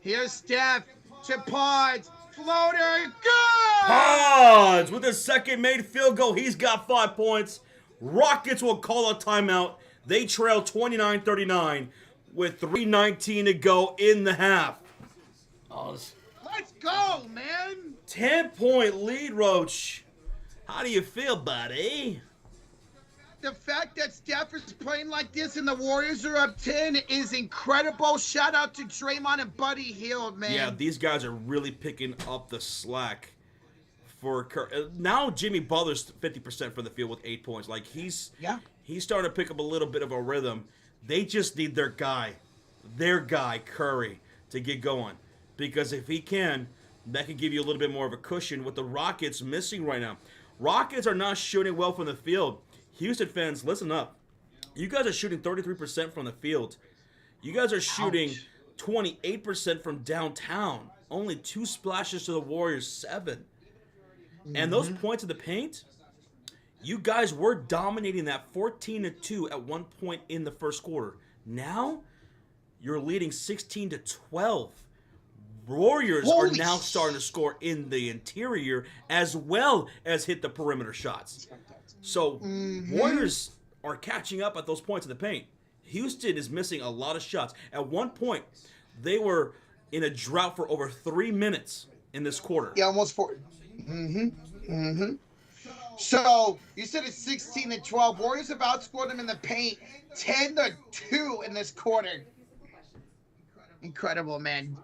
Here's Steph to Pods. Floater. Good. Pods with his second made field goal. He's got 5 points. Rockets will call a timeout. They trail 29-39 with 3:19 to go in the half. Let's go, man. 10-point lead, Roach. How do you feel, buddy? The fact that Steph is playing like this and the Warriors are up 10 is incredible. Shout out to Draymond and Buddy Hield, man. Yeah, these guys are really picking up the slack for now. Jimmy Butler's 50% from the field with 8 points. Like he's starting to pick up a little bit of a rhythm. They just need their guy Curry to get going, because if he can, that can give you a little bit more of a cushion with the Rockets missing right now. Rockets are not shooting well from the field. Houston fans, listen up. You guys are shooting 33% from the field. You guys are shooting 28% from downtown. Only 2 splashes to the Warriors, 7. And those points in the paint, you guys were dominating that 14-2 at one point in the first quarter. Now, you're leading 16-12. Warriors are now starting to score in the interior as well as hit the perimeter shots. So, Warriors are catching up at those points in the paint. Houston is missing a lot of shots. At one point, they were in a drought for over 3 minutes in this quarter. Yeah, almost 4. So, you said it's 16-12. Warriors have outscored them in the paint 10-2 in this quarter. Incredible, man.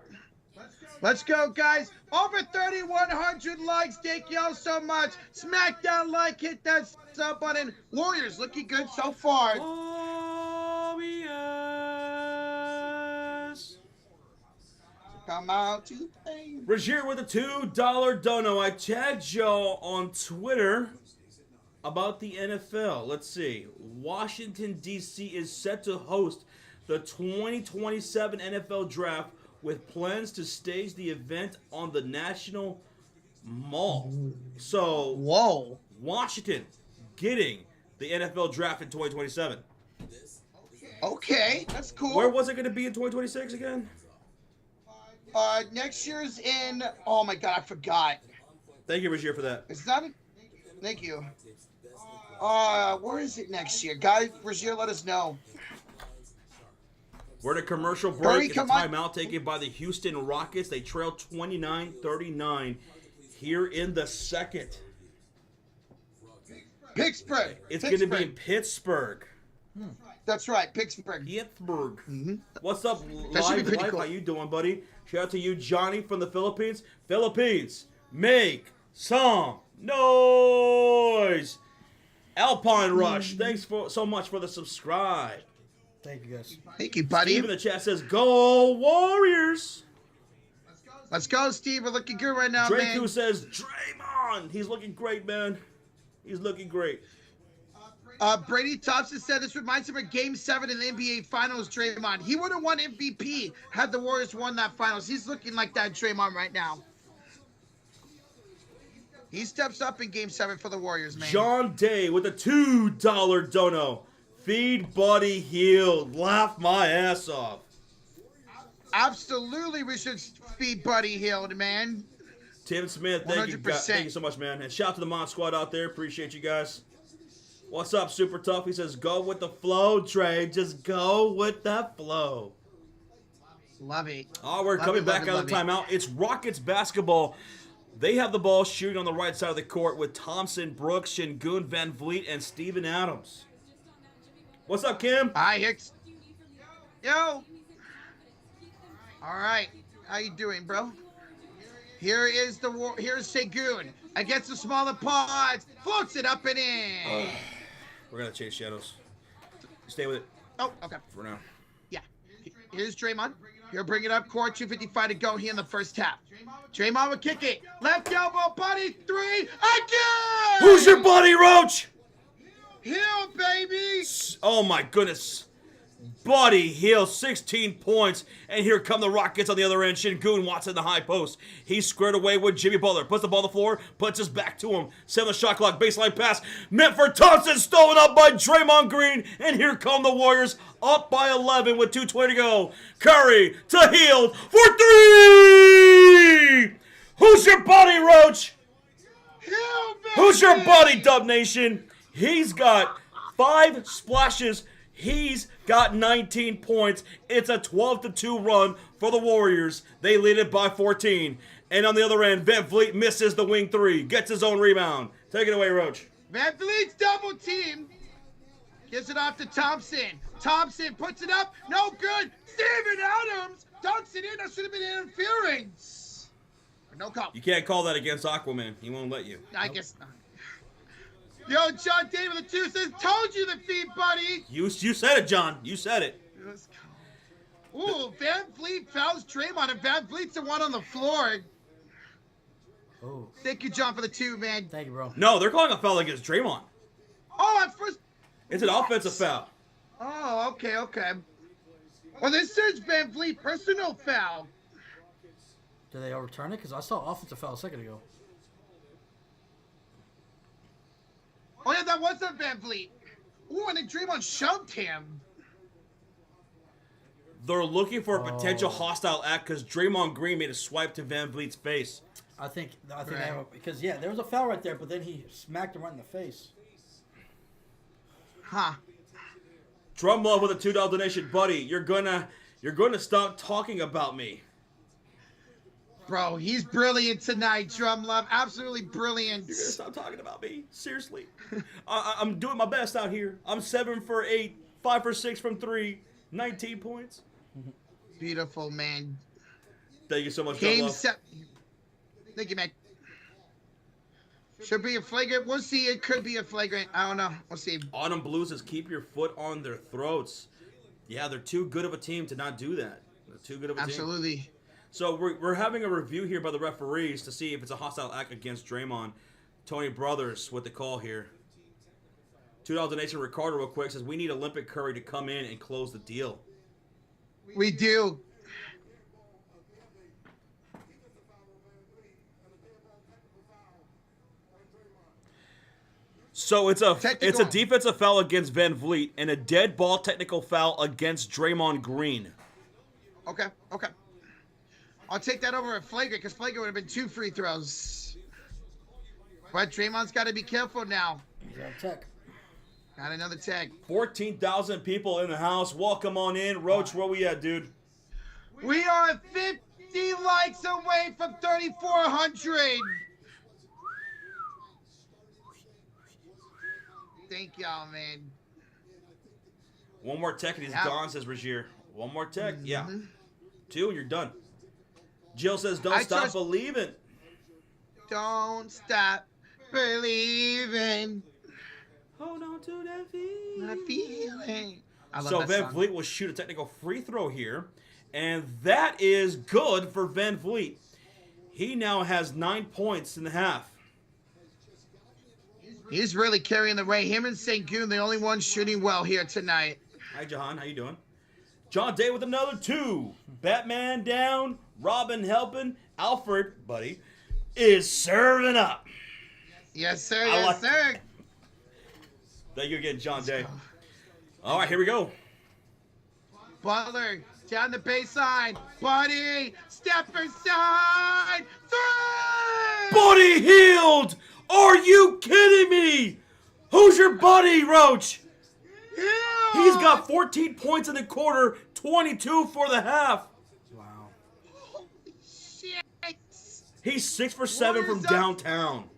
Let's go, guys. Over 3,100 likes. Thank y'all so much. Smack that like, hit that sub button. Warriors looking good so far. Warriors. Come out to play. Rozier with a $2 dono. I tagged y'all on Twitter about the NFL. Let's see. Washington, D.C. is set to host the 2027 NFL Draft with plans to stage the event on the National Mall. So, Washington getting the NFL Draft in 2027. Okay, that's cool. Where was it going to be in 2026 again? Next year's in. Oh my God, I forgot. Thank you, Rozier, for that. It's not. Thank you. Where is it next year, guys? Rozier, let us know. We're at a commercial break. It's a timeout taken by the Houston Rockets. They trail 29-39 here in the second. Pittsburgh. It's going to be in Pittsburgh. That's right, Pittsburgh. Pittsburgh. Mm-hmm. What's up, That should be Live pretty Life? cool. How you doing, buddy? Shout out to you, Johnny, from the Philippines. Philippines, make some noise. Alpine Rush, thanks so much for the subscribe. Thank you, guys. Thank you, buddy. Steve in the chat says, "Go Warriors!" Let's go, Steve. We're looking good right now, Draku man. says, "Draymond, he's looking great, man. He's looking great." Brady Thompson said this reminds him of Game 7 in the NBA Finals, Draymond. He would have won MVP had the Warriors won that Finals. He's looking like that Draymond right now. He steps up in Game 7 for the Warriors, man. John Day with a $2 dono. Feed Buddy Healed. Laugh my ass off. Absolutely, we should feed Buddy Hield, man. Tim Smith, thank you, 100%. thank you so much, man. And shout out to the Mod Squad out there. Appreciate you guys. What's up, Super Tough? He says, "Go with the flow, Trey. Just go with the flow." Love it. Oh, we're coming back out of the timeout. It's Rockets basketball. They have the ball shooting on the right side of the court with Thompson, Brooks, Şengün, Van Vliet, and Steven Adams. What's up, Kim? Hi, Hicks. Yo. All right. How you doing, bro? Here's Şengün against the smaller pods. Floats it up and in. We're going to chase shadows. Stay with it Oh, okay. for now. Yeah. Here's Draymond. He'll bring it up court. 2:55 to go here in the first half. Draymond will kick it. Left elbow, buddy. 3. Again! Who's your buddy, Roach? Hill, baby. Oh, my goodness. Buddy Hill, 16 points. And here come the Rockets on the other end. Şengün Watson, the high post. He's squared away with Jimmy Butler. Puts the ball on the floor. Puts us back to him. 7 shot clock. Baseline pass. Meant for Thompson. Stolen up by Draymond Green. And here come the Warriors. Up by 11 with 2:20 to go. Curry to Hield for 3. Who's your buddy, Roach? Hill, baby. Who's your buddy, Dub Nation? He's got 5 splashes. He's got 19 points. It's a 12-2 run for the Warriors. They lead it by 14. And on the other end, Van Vliet misses the wing 3. Gets his own rebound. Take it away, Roach. Van Vliet's double team. Gives it off to Thompson. Thompson puts it up. No good. Steven Adams dunks it in. That should have been interference. No call. You can't call that against Aquaman. He won't let you. I guess not. Yo, John David the 2 says, told you the feed, buddy. You said it, John. You said it. Let's go. Ooh, Van Vliet fouls Draymond, and Van Vliet's the one on the floor. Oh, Thank you, John, for the 2, man. thank you, bro. No, they're calling a foul against Draymond. Oh, at first. It's an offensive foul. Oh, okay, okay. Well, this says Van Vliet personal foul. Did they overturn it? Because I saw offensive foul a second ago. Oh, yeah, that was a Van Vliet. Ooh, and then Draymond shoved him. They're looking for a potential hostile act because Draymond Green made a swipe to Van Vliet's face. I think Right. because yeah, there was a foul right there, but then he smacked him right in the face. Huh. Drum love with a $2 donation, buddy. You're gonna stop talking about me. Bro, he's brilliant tonight, Drum Love. Absolutely brilliant. You're gonna stop talking about me? Seriously? I'm doing my best out here. I'm 7 for 8, 5 for 6 from 3, 19 points. Beautiful, man. Thank you so much, Drum Game love. set. Thank you, man. Should be a flagrant. We'll see. It could be a flagrant. I don't know. We'll see. Autumn Blues says keep your foot on their throats. Yeah, they're too good of a team to not do that. They're too good of a team. Absolutely. So we're having a review here by the referees to see if it's a hostile act against Draymond. Tony Brothers with the call here. $2 donation. Ricardo real quick says we need Olympic Curry to come in and close the deal. We do. So it's a Technical. defensive foul against Van Vliet and a dead ball technical foul against Draymond Green. Okay. Okay. I'll take that over a flagrant because flagrant would have been 2 free throws. But Draymond's got to be careful now. He's got a tech. Got another tag. 14,000 people in the house. Welcome on in. Roach, where we at, dude? We are 50 likes away from 3,400. Thank y'all, man. One more tech and he's Yeah. gone, says Regier. One more tech. Yeah. 2 and you're done. Jill says don't I stop trust- believing. Don't stop believing. Hold on to that My feeling. I love So that Van song. Vliet will shoot a technical free throw here. And that is good for Van Vliet. He now has 9 points in the half. He's really carrying the way. Him and St. Goon, the only ones shooting well here tonight. Hi, Jahan. How you doing? John Day with another 2. Batman down. Robin helping. Alfred, buddy, is serving up. Yes, sir. I Yes, like sir. Thank you again, John Day. All right, here we go. Butler down the baseline. Buddy, step inside. 3! Buddy Healed! Are you kidding me? Who's your buddy, Roach? Yeah! He's got 14 points in the quarter, 22 for the half. Wow. Holy shit. He's 6 for 7 What from is that? downtown.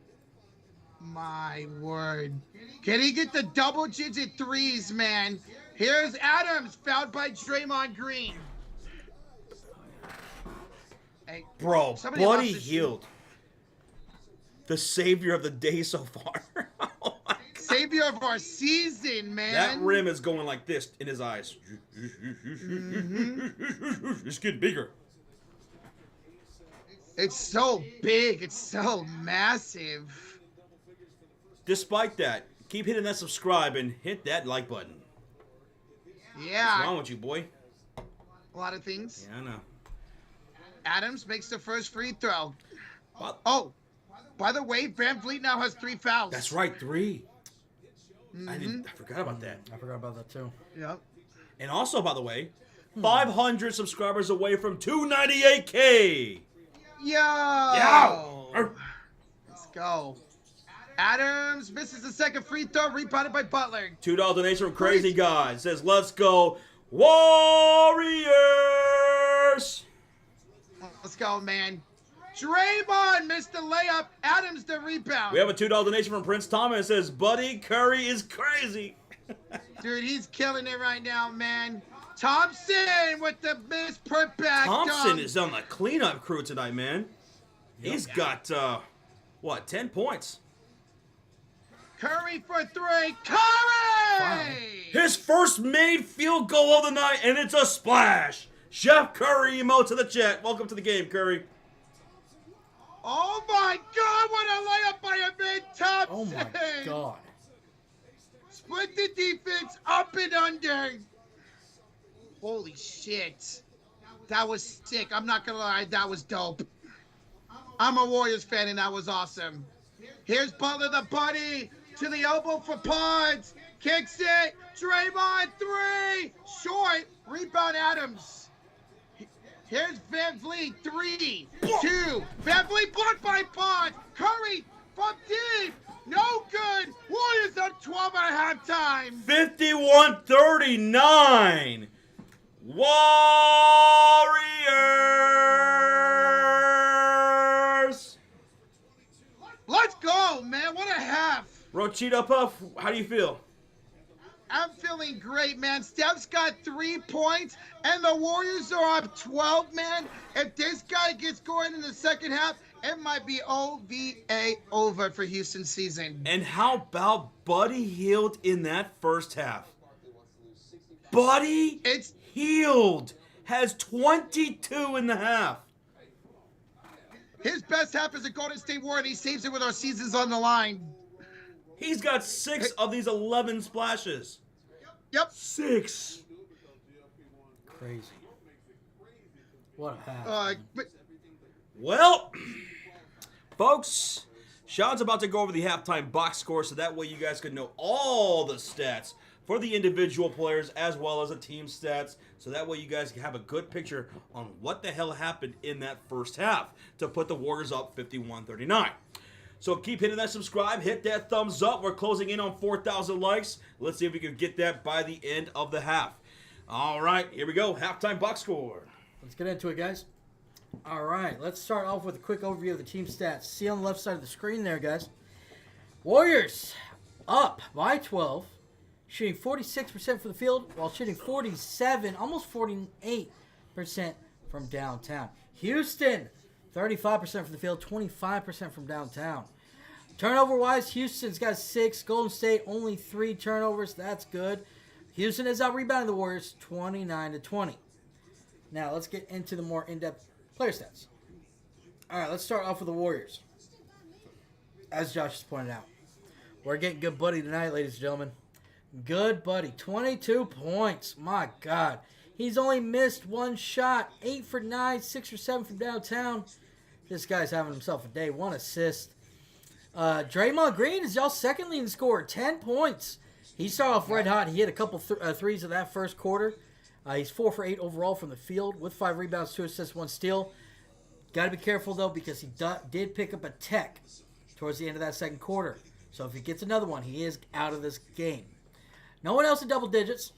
My word. Can he get the double-digit threes, man? Here's Adams, fouled by Draymond Green. Hey, Bro, somebody Buddy lost his shoe. Healed. The savior of the day so far. Oh my God. Savior of our season, man. That rim is going like this in his eyes. It's getting bigger. It's so big. It's so massive. Despite that, keep hitting that subscribe and hit that like button. What's Yeah. wrong with you, boy? A lot of things. Yeah, I know. Adams makes the first free throw. Well, Oh, by the way, Van Vliet now has 3 fouls. that's right, 3. I forgot about that. I forgot about that too. Yep. And also, by the way, 500 subscribers away from 298K. Yo! Yeah. Let's go. Adams misses the second free throw, rebounded by Butler. $2 donation from Crazy God. Says, let's go Warriors. Let's go, man. Draymond missed the layup. Adams the rebound. We have a $2 donation from Prince Thomas. Says, Buddy Curry is crazy. Dude, he's killing it right now, man. Thompson with the missed putback. Thompson dunk. is on the cleanup crew tonight, man. He's got, 10 points. Curry for 3. Curry! His first made field goal of the night, and it's a splash. Chef Curry emote to the chat. Welcome to the game, Curry. Oh my God, what a layup by Amid Thompson! Oh my God. Split the defense up and under. Holy shit. That was sick. I'm not gonna lie, that was dope. I'm a Warriors fan and that was awesome. Here's Butler the buddy to the elbow for Pods. Kicks it. Draymond 3. Short. Rebound Adams. Here's Van Vliet 3, 2. Van Vliet blocked by Pods. Curry from deep. No good. Warriors up 12 at halftime. 51-39. Warriors. Let's go, man. What a half. Rochita Puff, how do you feel? I'm feeling great, man. Steph's got 3 points, and the Warriors are up 12, man. If this guy gets going in the second half, it might be OVA over for Houston season. And how about Buddy Hield in that first half? Buddy Hield has 22 in the half. His best half is a Golden State Warrior, and he saves it with our seasons on the line. He's got 6 of these 11 splashes. Yep. 6. Crazy. What a half. Well, folks, Sean's about to go over the halftime box score so that way you guys can know all the stats for the individual players as well as the team stats. So that way you guys can have a good picture on what the hell happened in that first half to put the Warriors up 51-39. So keep hitting that subscribe, hit that thumbs up. We're closing in on 4,000 likes. Let's see if we can get that by the end of the half. All right, here we go. Halftime box score. Let's get into it, guys. All right, let's start off with a quick overview of the team stats. See on the left side of the screen there, guys. Warriors up by 12, shooting 46% from the field while shooting 47, almost 48% from downtown. Houston, 35% from the field, 25% from downtown. Turnover-wise, Houston's got 6. Golden State, only 3 turnovers. That's good. Houston has out-rebounded the Warriors 29-20. Now, let's get into the more in-depth player stats. All right, let's start off with the Warriors. As Josh has pointed out, we're getting good buddy tonight, ladies and gentlemen. Good buddy. 22 points. My God. He's only missed 1 shot. 8 for 9, 6 for 7 from downtown. This guy's having himself a day. 1 assist. Draymond Green is y'all's second leading scorer. 10 points. He started off red hot. He hit a couple threes in that first quarter. He's 4 for 8 overall from the field with 5 rebounds, 2 assists, 1 steal. Got to be careful, though, because he did pick up a tech towards the end of that second quarter. So if he gets another one, he is out of this game. No one else in double digits.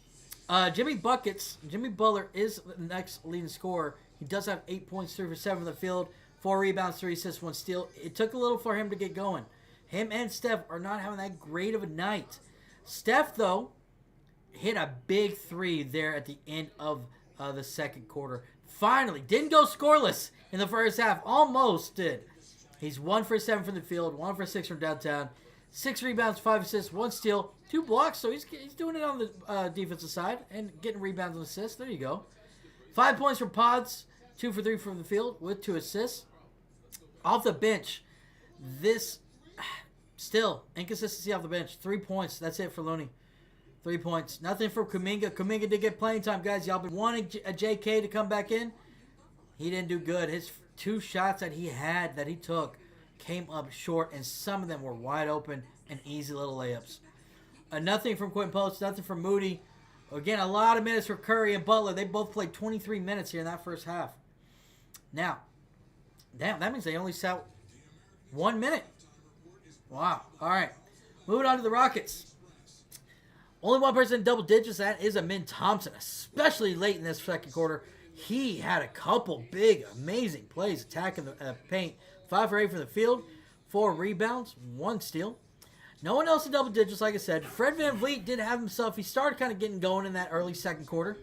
Jimmy Butler is the next leading scorer. He does have 8 points, 3 for 7 from the field, 4 rebounds, 3 assists, 1 steal. It took a little for him to get going. Him and Steph are not having that great of a night. Steph, though, hit a big 3 there at the end of the second quarter. Finally, didn't go scoreless in the first half. Almost did. He's 1 for 7 from the field, 1 for 6 from downtown. 6 rebounds, 5 assists, 1 steal, 2 blocks. So he's doing it on the defensive side and getting rebounds and assists. There you go. 5 points from Pods, 2 for 3 from the field with 2 assists. Off the bench, this still inconsistency off the bench. 3 points. That's it for Looney. 3 points. Nothing for Kuminga. Kuminga did get playing time, guys. Y'all been wanting a JK to come back in. He didn't do good. His 2 shots that he took came up short, and some of them were wide open and easy little layups. Nothing from Quentin Post, nothing from Moody. Again, a lot of minutes for Curry and Butler. They both played 23 minutes here in that first half. Now, damn, that means they only sat 1 minute. Wow. All right. Moving on to the Rockets. Only one person in double digits, that is Amin Thompson, especially late in this second quarter. He had a couple big, amazing plays attacking the paint. 5 for 8 from the field, 4 rebounds, 1 steal. No one else in double digits, like I said. Fred VanVleet did have himself. He started kind of getting going in that early second quarter.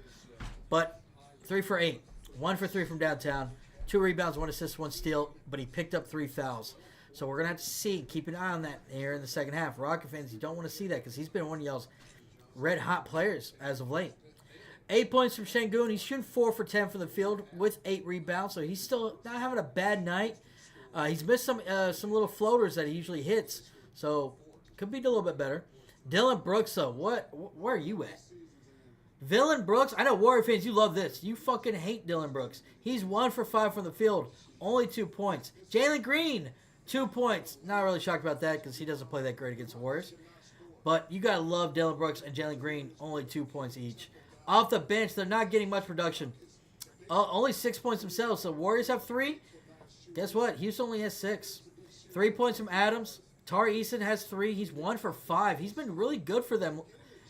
But 3 for 8, 1 for 3 from downtown, 2 rebounds, 1 assist, 1 steal. But he picked up 3 fouls. So we're going to have to keep an eye on that here in the second half. Rocket fans, you don't want to see that because he's been one of y'all's red-hot players as of late. 8 points from Şengün. He's shooting 4 for 10 from the field with 8 rebounds. So he's still not having a bad night. He's missed some little floaters that he usually hits, so could be a little bit better. Dylan Brooks, though, where are you at? Dylan Brooks, I know Warrior fans, you love this. You fucking hate Dylan Brooks. He's 1 for 5 from the field, only 2 points. Jalen Green, 2 points. Not really shocked about that because he doesn't play that great against the Warriors. But you gotta love Dylan Brooks and Jalen Green, only 2 points each. Off the bench, they're not getting much production. Only 6 points themselves. So Warriors have 3. Guess what? Houston only has 6. 3 points from Adams. Tari Eason has 3. He's 1 for 5. He's been really good for them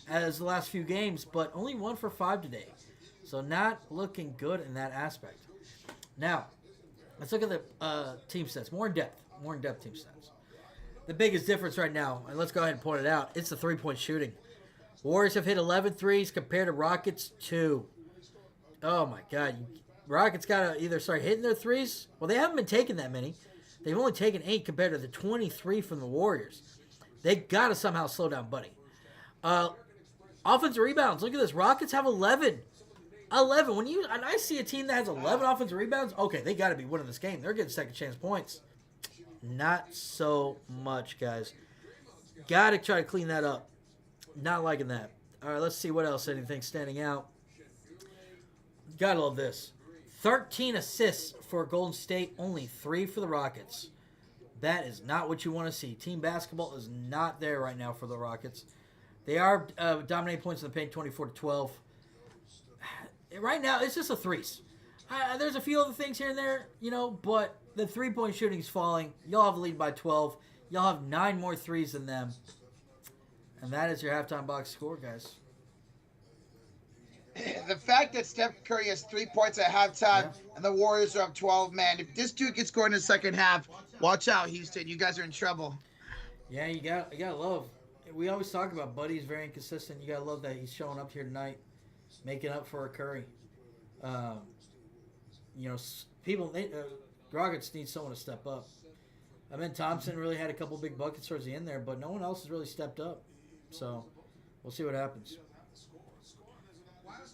as the last few games, but only 1 for 5 today. So not looking good in that aspect. Now, let's look at the team stats. More in depth team stats. The biggest difference right now, and let's go ahead and point it out, it's the three-point shooting. Warriors have hit 11 threes compared to Rockets 2. Oh my God. Rockets got to either start hitting their threes. Well, they haven't been taking that many. They've only taken 8 compared to the 23 from the Warriors. They got to somehow slow down Buddy. Offensive rebounds. Look at this. Rockets have 11. 11. When I see a team that has 11 offensive rebounds, okay, they got to be winning this game. They're getting second chance points. Not so much, guys. Got to try to clean that up. Not liking that. All right, let's see what else. Anything standing out. Got to love this. 13 assists for Golden State, only 3 for the Rockets. That is not what you want to see. Team basketball is not there right now for the Rockets. They are dominating points in the paint, 24-12. Right now, it's just the threes. There's a few other things here and there, but the three-point shooting is falling. Y'all have a lead by 12. Y'all have 9 more threes than them. And that is your halftime box score, guys. The fact that Steph Curry has 3 points at halftime and the Warriors are up 12, man, if this dude gets going in the second half, watch out, Houston. You guys are in trouble. Yeah, you got to love. We always talk about Buddy's very inconsistent. You got to love that he's showing up here tonight, making up for Curry. Rockets need someone to step up. Thompson really had a couple big buckets towards the end there, but no one else has really stepped up. So we'll see what happens.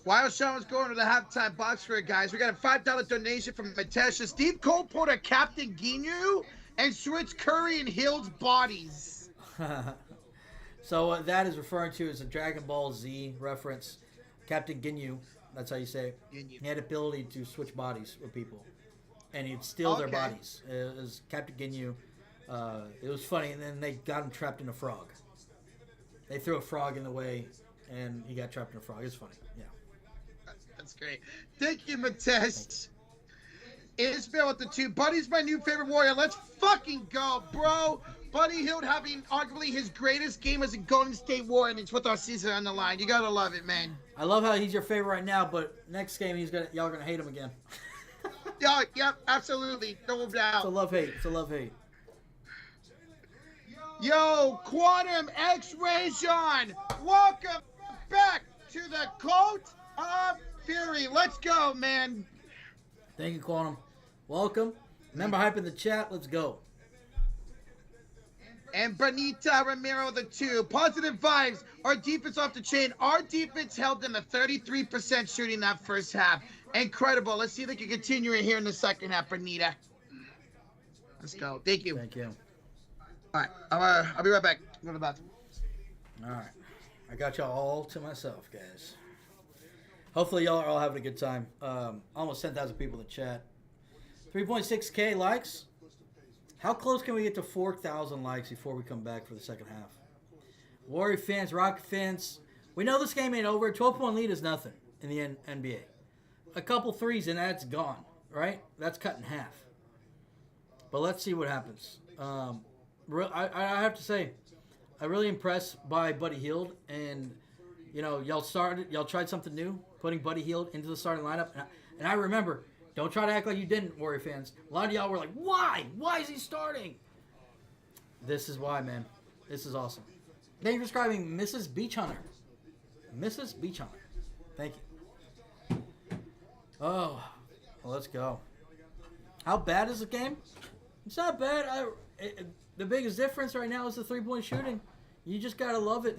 While Sean's going to the halftime box score, guys, we got a $5 donation from Matesha. Steve Cole pulled a Captain Ginyu and switched Curry and Hill's bodies. So what that is referring to is a Dragon Ball Z reference. Captain Ginyu, that's how you say it. Ginyu. He had ability to switch bodies with people. And he'd steal their bodies. It was Captain Ginyu. It was funny, and then they got him trapped in a frog. They threw a frog in the way, and he got trapped in a frog. It's funny, yeah. That's great. Thank you, Matesh. Ismail with the 2. Buddy's my new favorite Warrior. Let's fucking go, bro. Buddy Hield having arguably his greatest game as a Golden State Warrior, and it's with our season on the line. You gotta love it, man. I love how he's your favorite right now, but next game y'all gonna hate him again. Yep, absolutely. No doubt. It's a love-hate. It's a love-hate. Yo, Quantum X-Ray John, welcome back to the Cult of Fury. Let's go, man. Thank you, Quantum. Welcome. Remember hype in the chat. Let's go. And Benita Ramiro, the 2. Positive vibes. Our defense off the chain. Our defense held them to 33% shooting that first half. Incredible. Let's see if they can continue it here in the second half, Benita. Let's go. Thank you. Thank you. All right. I'll be right back. Go to the bathroom. All right. I got y'all all to myself, guys. Hopefully y'all are all having a good time. Almost 10,000 people in the chat. 3.6K likes. How close can we get to 4,000 likes before we come back for the second half? Warrior fans, Rocket fans, we know this game ain't over. 12-point lead is nothing in the NBA. A couple threes and that's gone, right? That's cut in half. But let's see what happens. I have to say, I'm really impressed by Buddy Hield, and y'all tried something new, putting Buddy Hield into the starting lineup. And I remember, don't try to act like you didn't, Warrior fans. A lot of y'all were like, why? Why is he starting? This is why, man. This is awesome. Thank you for subscribing, Mrs. Beach Hunter. Mrs. Beach Hunter. Thank you. Oh, well, let's go. How bad is the game? It's not bad. The biggest difference right now is the three-point shooting. You just got to love it.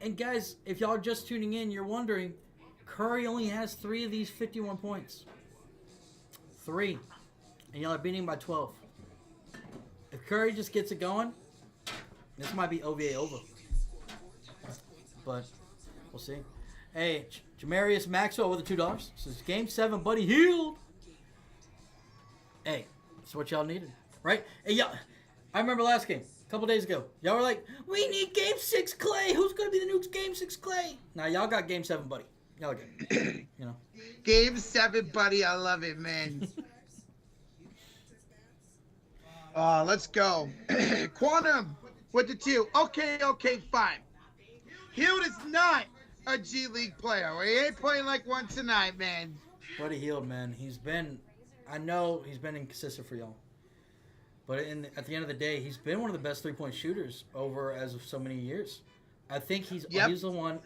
And, guys, if y'all are just tuning in, you're wondering, Curry only has 3 of these 51 points. 3. And y'all are beating him by 12. If Curry just gets it going, this might be OVA over. But we'll see. Hey, Jamarius Maxwell with the $2. Says Game 7, Buddy Hield. Hey, that's what y'all needed, right? Hey, y'all. I remember last game, a couple days ago. Y'all were like, we need Game 6 Clay. Who's going to be the new Game 6 Clay? Now, y'all got Game 7, Buddy. Y'all got it. You know. Game 7, buddy. I love it, man. Let's go. Quantum with the 2. Okay, fine. Hield is not a G League player. He ain't playing like one tonight, man. Buddy Hield, man. I know he's been inconsistent for y'all. But at the end of the day, he's been one of the best three-point shooters over as of so many years. I think he's the one.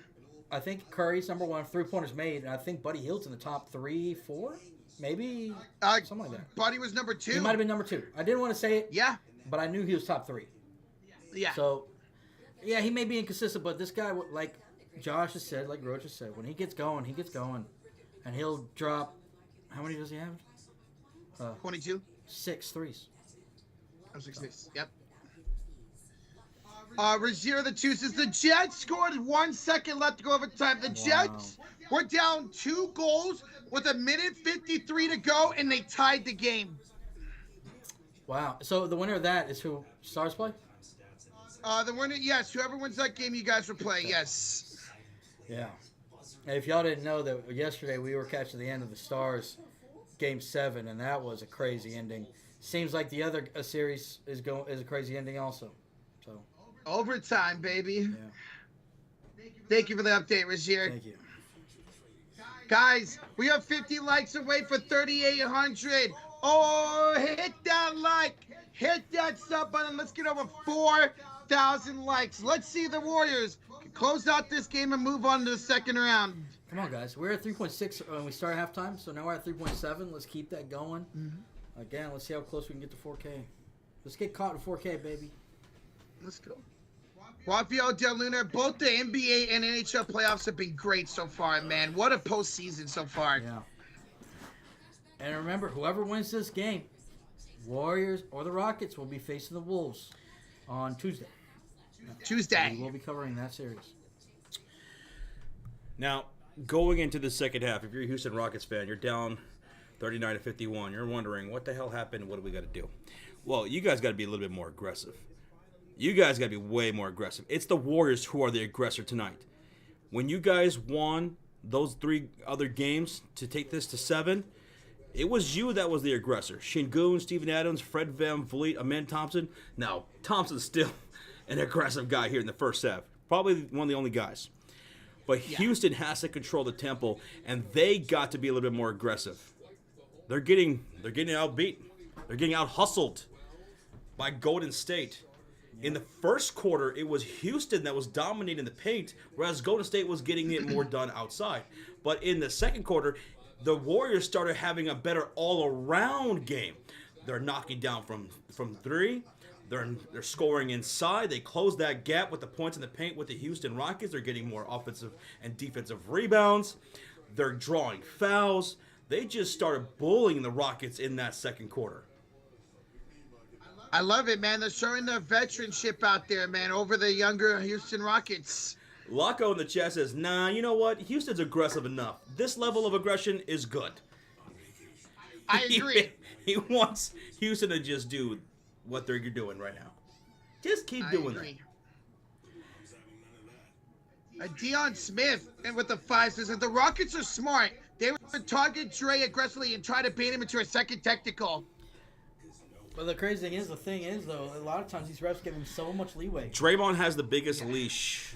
I think Curry's number 1, three-pointers made, and I think Buddy Hield's in the top 3, 4, maybe something like that. Buddy was number 2. He might have been number 2. I didn't want to say it. Yeah. But I knew he was top 3. Yeah. So, yeah, he may be inconsistent, but this guy, like Josh has said, like Roach has said, when he gets going, and he'll drop. How many does he have? 22. 6 threes. Oh, 6. Yep. Rozier the 2 says the Jets scored 1 second left to go overtime. The Jets were down 2 goals with 1:53 to go, and they tied the game. Wow. So the winner of that is who Stars play? The winner, yes. Whoever wins that game, you guys will play. Yes. Yeah. And if y'all didn't know that yesterday we were catching the end of the Stars Game 7, and that was a crazy ending. Seems like the other series is a crazy ending also. So. Overtime, baby. Yeah. Thank you for the update, Rozier. Thank you. Guys, we are 50 likes away for 3,800. Oh, hit that like. Hit that sub button. Let's get over 4,000 likes. Let's see the Warriors close out this game and move on to the second round. Come on, guys. We're at 3.6 when we start halftime, so now we're at 3.7. Let's keep that going. Again, let's see how close we can get to 4K. Let's get caught in 4K, baby. Let's go. Rafael Del Luna, both the NBA and NHL playoffs have been great so far, man. What a postseason so far. Yeah. And remember, whoever wins this game, Warriors or the Rockets, will be facing the Wolves on Tuesday. Tuesday. We will be covering that series. Now, going into the second half, if you're a Houston Rockets fan, you're down 39-51. You're wondering, what the hell happened? What do we got to do? Well, you guys got to be a little bit more aggressive. You guys got to be way more aggressive. It's the Warriors who are the aggressor tonight. When you guys won those 3 other games to take this to 7, it was you that was the aggressor. Şengün, Steven Adams, Fred VanVleet, Amen Thompson. Now, Thompson's still an aggressive guy here in the first half. Probably one of the only guys. But Houston has to control the tempo, and they got to be a little bit more aggressive. They're getting outbeat. They're getting out-hustled by Golden State. In the first quarter, it was Houston that was dominating the paint, whereas Golden State was getting it more done outside. But in the second quarter, the Warriors started having a better all-around game. They're knocking down from 3. They're scoring inside. They close that gap with the points in the paint with the Houston Rockets. They're getting more offensive and defensive rebounds. They're drawing fouls. They just started bullying the Rockets in that second quarter. I love it, man. They're showing their veteranship out there, man, over the younger Houston Rockets. Locko in the chat says, nah, you know what? Houston's aggressive enough. This level of aggression is good. I agree. He wants Houston to just do what they're doing right now. Just keep doing that. Deion Smith and with the 5 says that the Rockets are smart. They would target Dre aggressively and try to bait him into a second technical. But the crazy thing is, though, a lot of times these refs give him so much leeway. Draymond has the biggest leash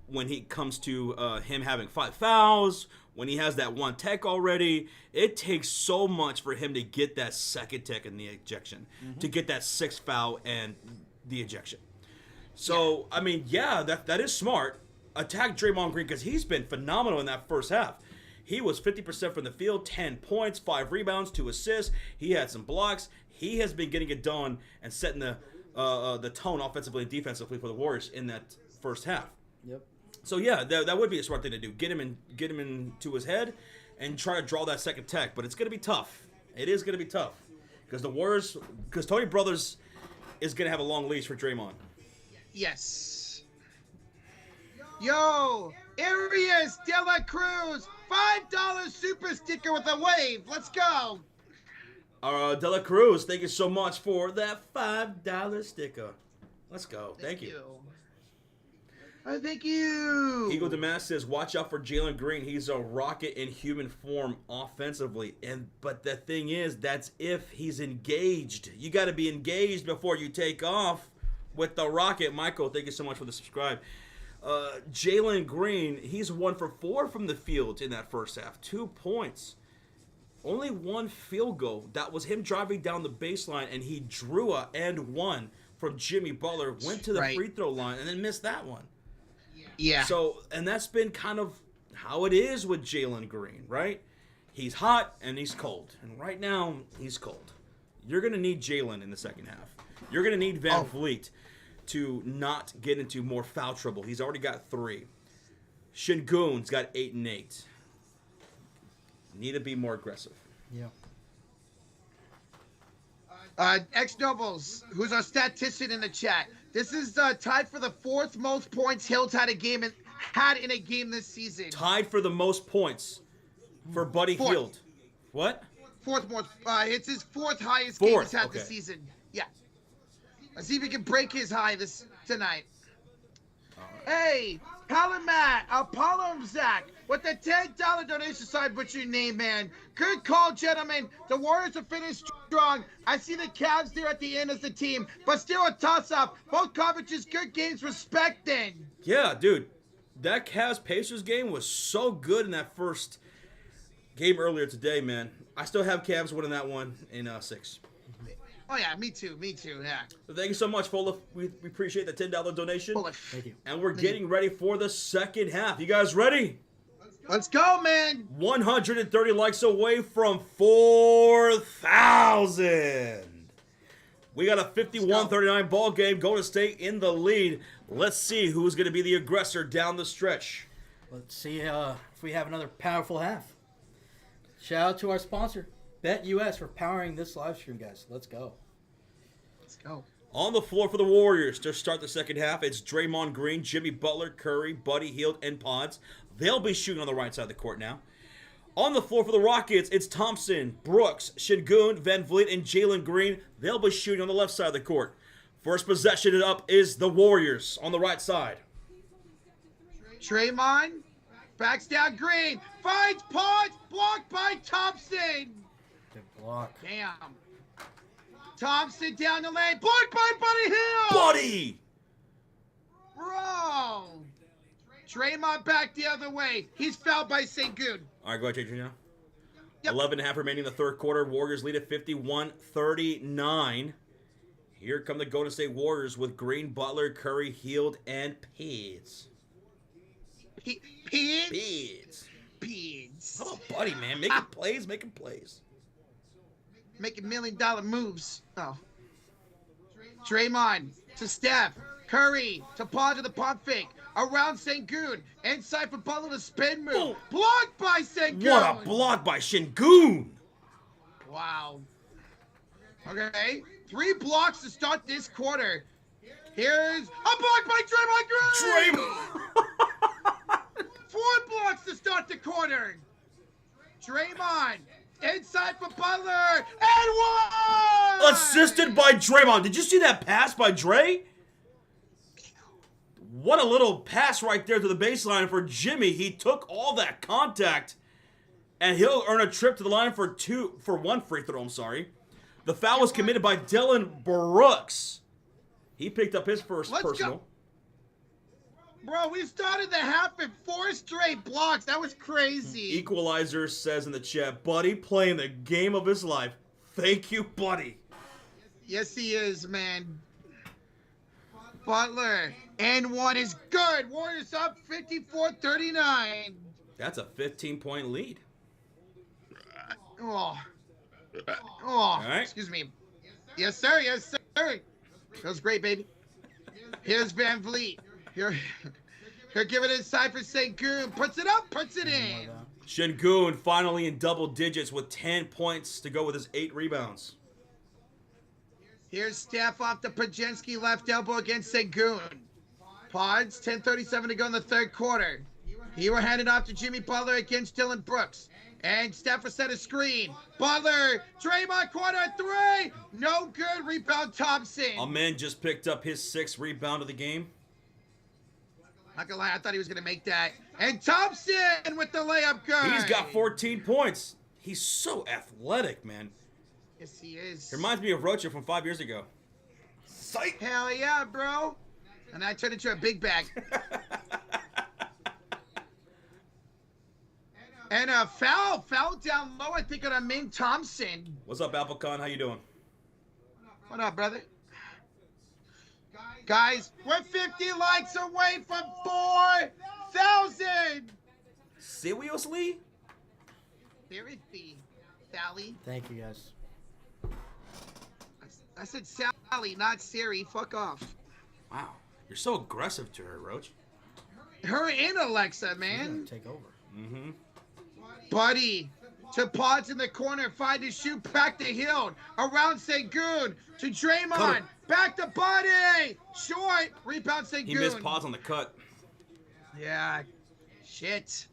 when he comes to him having 5 fouls, when he has that 1 tech already. It takes so much for him to get that second tech and the ejection, to get that 6th foul and the ejection. So, I mean, that is smart. Attack Draymond Green because he's been phenomenal in that first half. He was 50% from the field, 10 points, 5 rebounds, 2 assists. He had some blocks. He has been getting it done and setting the tone offensively and defensively for the Warriors in that first half. Yep. So yeah, that would be a smart thing to do. Get him into his head, and try to draw that second tech. But it's going to be tough. It is going to be tough because the Warriors, because Tony Brothers is going to have a long leash for Draymond. Yes. Yo, Arias De La Cruz, $5 super sticker with a wave. Let's go. De La Cruz, thank you so much for that $5 sticker. Let's go. Thank you. Thank you. Eagle Damas says, watch out for Jalen Green. He's a rocket in human form offensively. But the thing is, that's if he's engaged. You got to be engaged before you take off with the rocket. Michael, thank you so much for the subscribe. Jalen Green, he's 1 for 4 from the field in that first half. 2 points. Only 1 field goal. That was him driving down the baseline, and he drew a and 1 from Jimmy Butler, went to the free throw line, and then missed that one. Yeah. So, and that's been kind of how it is with Jalen Green, right? He's hot and he's cold. And right now, he's cold. You're going to need Jalen in the second half. You're going to need Van Vliet to not get into more foul trouble. He's already got 3. Şengün's got 8 and 8. Need to be more aggressive. Yeah. X Nobles, who's our statistician in the chat. This is tied for the 4th most points Hills had in a game this season. Tied for the most points for Buddy Hield. What? 4th most. It's his 4th highest game he's had this season. Yeah. Let's see if he can break his high tonight. Hey, Palamat, Apollo Zach, with the $10 donation side, but your name, man. Good call, gentlemen. The Warriors are finished strong. I see the Cavs there at the end as the team, but still a toss-up. Both conferences, good games, respecting. Yeah, dude. That Cavs-Pacers game was so good in that first game earlier today, man. I still have Cavs winning that one in 6. Oh, yeah, me too, yeah. So thank you so much, Fola. We appreciate the $10 donation. Thank you. And we're getting ready for the second half. You guys ready? Let's go, man. 130 likes away from 4,000. We got a 51-39 ball game. Golden State in the lead. Let's see who's going to be the aggressor down the stretch. Let's see if we have another powerful half. Shout out to our sponsor, BetUS, for powering this live stream, guys. Let's go. Let's go. On the floor for the Warriors to start the second half, it's Draymond Green, Jimmy Butler, Curry, Buddy Hield, and Pods. They'll be shooting on the right side of the court now. On the floor for the Rockets, it's Thompson, Brooks, Şengün, Van Vliet, and Jalen Green. They'll be shooting on the left side of the court. First possession up is the Warriors on the right side. Draymond backs down Green, finds Pods, blocked by Thompson. Good block. Damn. Thompson down the lane, blocked by Buddy Hield. Buddy! Bro. Draymond back the other way. He's fouled by Şengün. All right, go ahead, JJ now. Yep. 11.5 remaining in the third quarter. Warriors lead at 51-39. Here come the Golden State Warriors with Green, Butler, Curry, Hield, and Peds. Peds? How about Buddy, man? Making plays. Making $1 million moves. Oh. Draymond to Steph. Curry to Paul to the pump fake. Around Şengün. Inside for Butler to spin move. Oh. Blocked by Şengün. What a block by Şengün. Wow. Okay. 3 blocks to start this quarter. Here's a block by Draymond Green. 4 blocks to start the quarter. Draymond. Inside for Butler. And 1. Assisted by Draymond. Did you see that pass by Dre? What a little pass right there to the baseline for Jimmy. He took all that contact, and he'll earn a trip to the line for 1 free throw. I'm sorry. The foul was committed by Dylan Brooks. He picked up his first personal. Go. Bro, we started the half at 4 straight blocks. That was crazy. Equalizer says in the chat, Buddy playing the game of his life. Thank you, Buddy. Yes, he is, man. Butler. And 1 is good. Warriors up 54-39. That's a 15-point lead. Oh, All right. Excuse me. Yes, sir. Yes, sir. That was great, baby. Here's Van Vliet. Here give it inside for Şengün. Puts it up, puts it in. Şengün finally in double digits with 10 points to go with his 8 rebounds. Here's Staff off the Pajinski left elbow against Sengun. Pods, 10:37 to go in the third quarter. He were handed off to Jimmy Butler against Dylan Brooks. And Stafford set a screen. Butler, Draymond corner three. No good. Rebound Thompson. A man just picked up his 6th rebound of the game. Not gonna lie, I thought he was gonna make that. And Thompson with the layup good. He's got 14 points. He's so athletic, man. Yes, he is. He reminds me of Rocha from 5 years ago. Psych. Hell yeah, bro. And I turned into a big bag. And a foul down low, I think, on a Ming Thompson. What's up, Applecon? How you doing? What up, brother? Guys, we're 50 likes away from 4,000. Seriously? Seriously, Sally. Thank you, guys. I said Sally, not Siri. Fuck off. Wow. You're so aggressive to her, Roach. Her and Alexa, He's gonna man. take over. Mm-hmm. Buddy. To Pods in the corner, find his shoot back to Hill. Around Sengun. To Draymond. Cutter. Back to Buddy. Short. Rebound Sengun. He missed Pods on the cut. Yeah. Shit.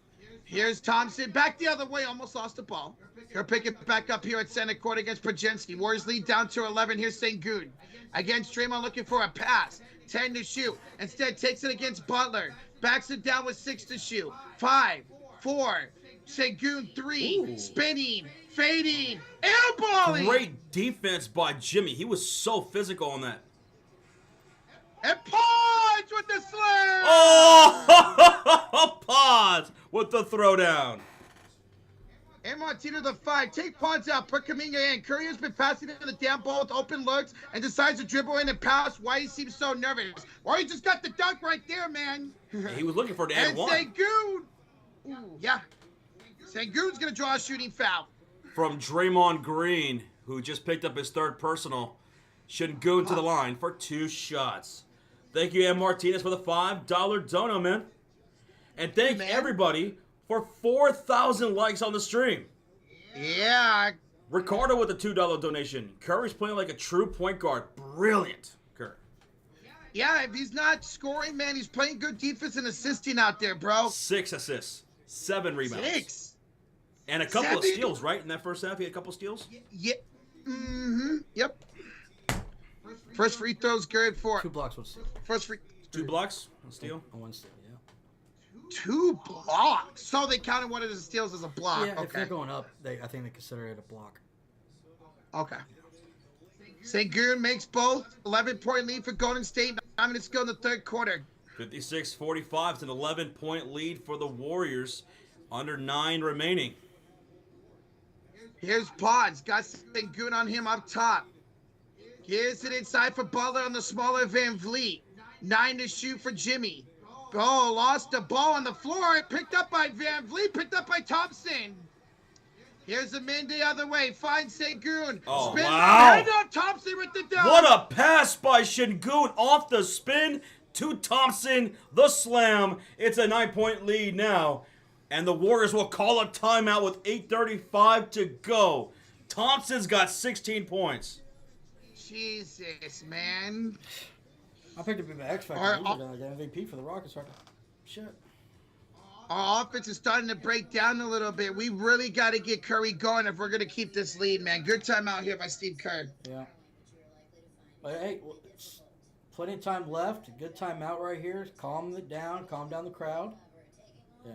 Here's Thompson. Back the other way. Almost lost the ball. He'll pick it back up here at center court against Pajinski. Warriors lead down to 11. Here's Sengun. Against Draymond looking for a pass. 10 to shoot. Instead takes it against Butler. Backs it down with 6 to shoot. 5, 4. Sengun 3. Ooh. Spinning. Fading. Airballing. Great defense by Jimmy. He was so physical on that. And Pods with the slam. Oh! Pods with the throwdown. And Martino the 5. Take Pods out. Put Kuminga in. Curry has been passing in the damn ball with open looks and decides to dribble in and pass. Why he seems so nervous? Well, he just got the dunk right there, man. He was looking for the and And one. Sengun. Ooh, yeah. Sengun's going to draw a shooting foul. From Draymond Green, who just picked up his 3rd personal. Sengun to the line for 2 shots. Thank you, M. Martinez, for the $5 dono, man. And thank Man. everybody for 4,000 likes on the stream. Yeah. Ricardo with a $2 donation. Curry's playing like a true point guard. Brilliant, Curry. Yeah, if he's not scoring, man, he's playing good defense and assisting out there, bro. 6 assists, 7 rebounds. 6. And a couple of 7? steals, right? In that first half, he had a couple of steals? Yeah. Mm-hmm. Yep. First free throw's good for 2 blocks with first free 2 blocks, a steal. on one steal, yeah. 2 blocks. So they counted one of the steals as a block. Yeah, if Okay. they're going up, I think they consider it a block. Okay. Sengun makes both. 11-point lead for Golden State. 9 minutes to go in the third quarter. 56-45. It's an 11-point lead for the Warriors. Under 9 remaining. Here's Pods. Got Sengun on him up top. Here's it inside for Butler on the smaller Van Vliet. 9 to shoot for Jimmy. Oh, lost the ball on the floor. Picked up by Van Vliet. Picked up by Thompson. Here's the man the other way. Finds Sengun. Oh, Spins wow. hand on Thompson with the dunk. What a pass by Sengun off the spin to Thompson. The slam. It's a 9-point lead now. And the Warriors will call a timeout with 8:35 to go. Thompson's got 16 points. Jesus, man. I picked up my X Factor. Alright, These are like MVP for the Rockets right now. Shit. Our offense is starting to break down a little bit. We really got to get Curry going if we're going to keep this lead, man. Good timeout here by Steve Kerr. Yeah. But hey, plenty of time left. Good timeout right here. Calm it down. Calm down the crowd. Yeah.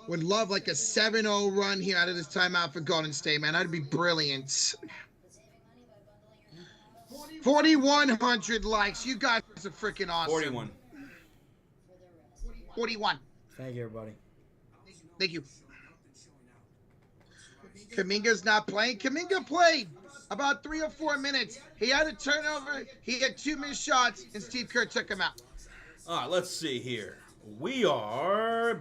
Would love like a 7-0 run here out of this timeout for Golden State, man. That'd be brilliant. 4,100 likes. You guys are freaking awesome. 41. 41. Thank you, everybody. Thank you. Kuminga's not playing. Kuminga played about 3 or 4 minutes. He had a turnover. He had 2 missed shots, and Steve Kerr took him out. All right, let's see here. We are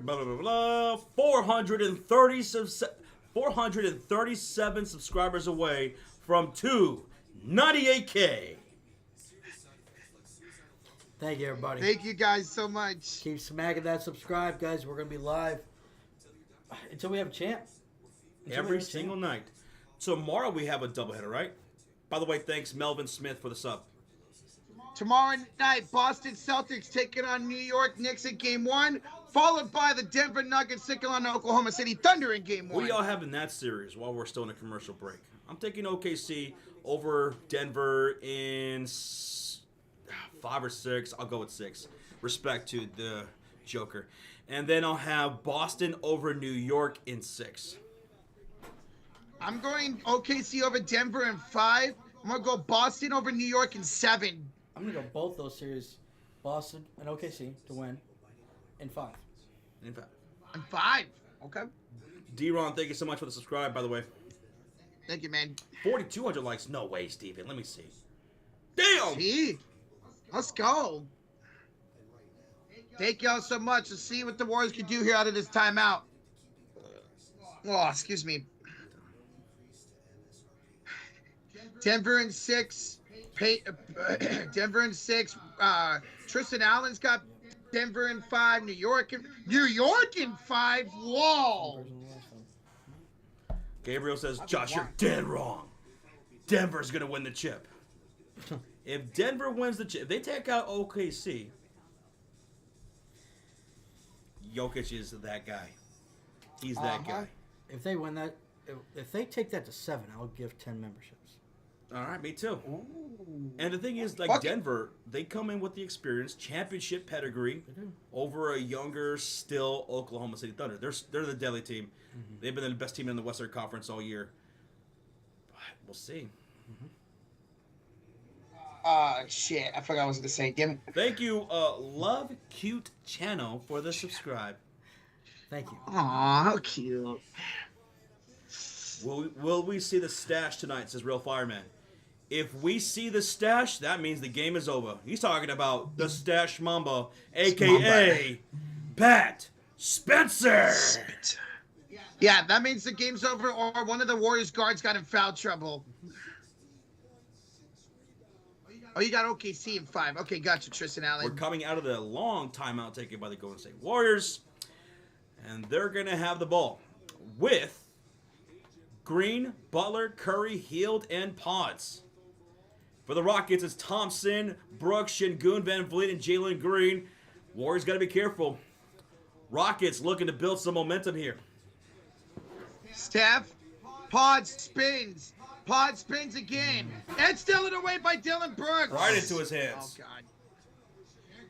437 subscribers away from 298K. Thank you, everybody. Thank you guys so much. Keep smacking that subscribe, guys. We're going to be live until we have a champ. Every single night. Tomorrow we have a doubleheader, right? By the way, thanks Melvin Smith for the sub. Tomorrow night, Boston Celtics taking on New York Knicks in Game 1, followed by the Denver Nuggets taking on Oklahoma City Thunder in Game 1. What do y'all have in that series while we're still in a commercial break? I'm taking OKC over Denver in 5 or 6. I'll go with 6. Respect to the Joker. And then I'll have Boston over New York in 6. I'm going OKC over Denver in 5. I'm going to go Boston over New York in 7. I'm going to go both those series, Boston and OKC, to win in 5. In 5. In 5. Okay. D-Ron, thank you so much for the subscribe, by the way. Thank you, man. 4,200 likes. No way, Steven. Let me see. Damn! See? Let's go. Thank y'all so much. Let's see what the Warriors can do here out of this timeout. Oh, excuse me. Denver in 6. Denver in 6. Tristan Allen's got Denver in 5. New York in 5. Whoa. Gabriel says, Josh, you're dead wrong. Denver's going to win the chip. If Denver wins the chip, if they take out OKC, Jokic is that guy. He's that guy. If they win that, if they take that to 7, I'll give 10 memberships. All right, me too. Ooh. And the thing is, like Fuck Denver, they come in with the experience, championship pedigree, over a younger, still Oklahoma City Thunder. They're the deadly team. Mm-hmm. They've been the best team in the Western Conference all year. But we'll see. Shit. I forgot what I was going to say. Damn it. Thank you, Love Cute Channel, for the subscribe. Thank you. Aw, how cute. Will we see the stash tonight, says Real Fireman. If we see the stash, that means the game is over. He's talking about the Stash Mamba, a.k.a. Pat Spencer. Yeah, that means the game's over or one of the Warriors guards got in foul trouble. Oh, you got OKC in 5. Okay, gotcha, Tristan Allen. We're coming out of the long timeout taken by the Golden State Warriors. And they're going to have the ball with Green, Butler, Curry, Hield, and Pods. For the Rockets, it's Thompson, Brooks, Şengün, Van Vliet, and Jalen Green. Warriors got to be careful. Rockets looking to build some momentum here. Steph, Pod spins. Pod spins again. And stolen away by Dylan Brooks. Right into his hands. Oh, God.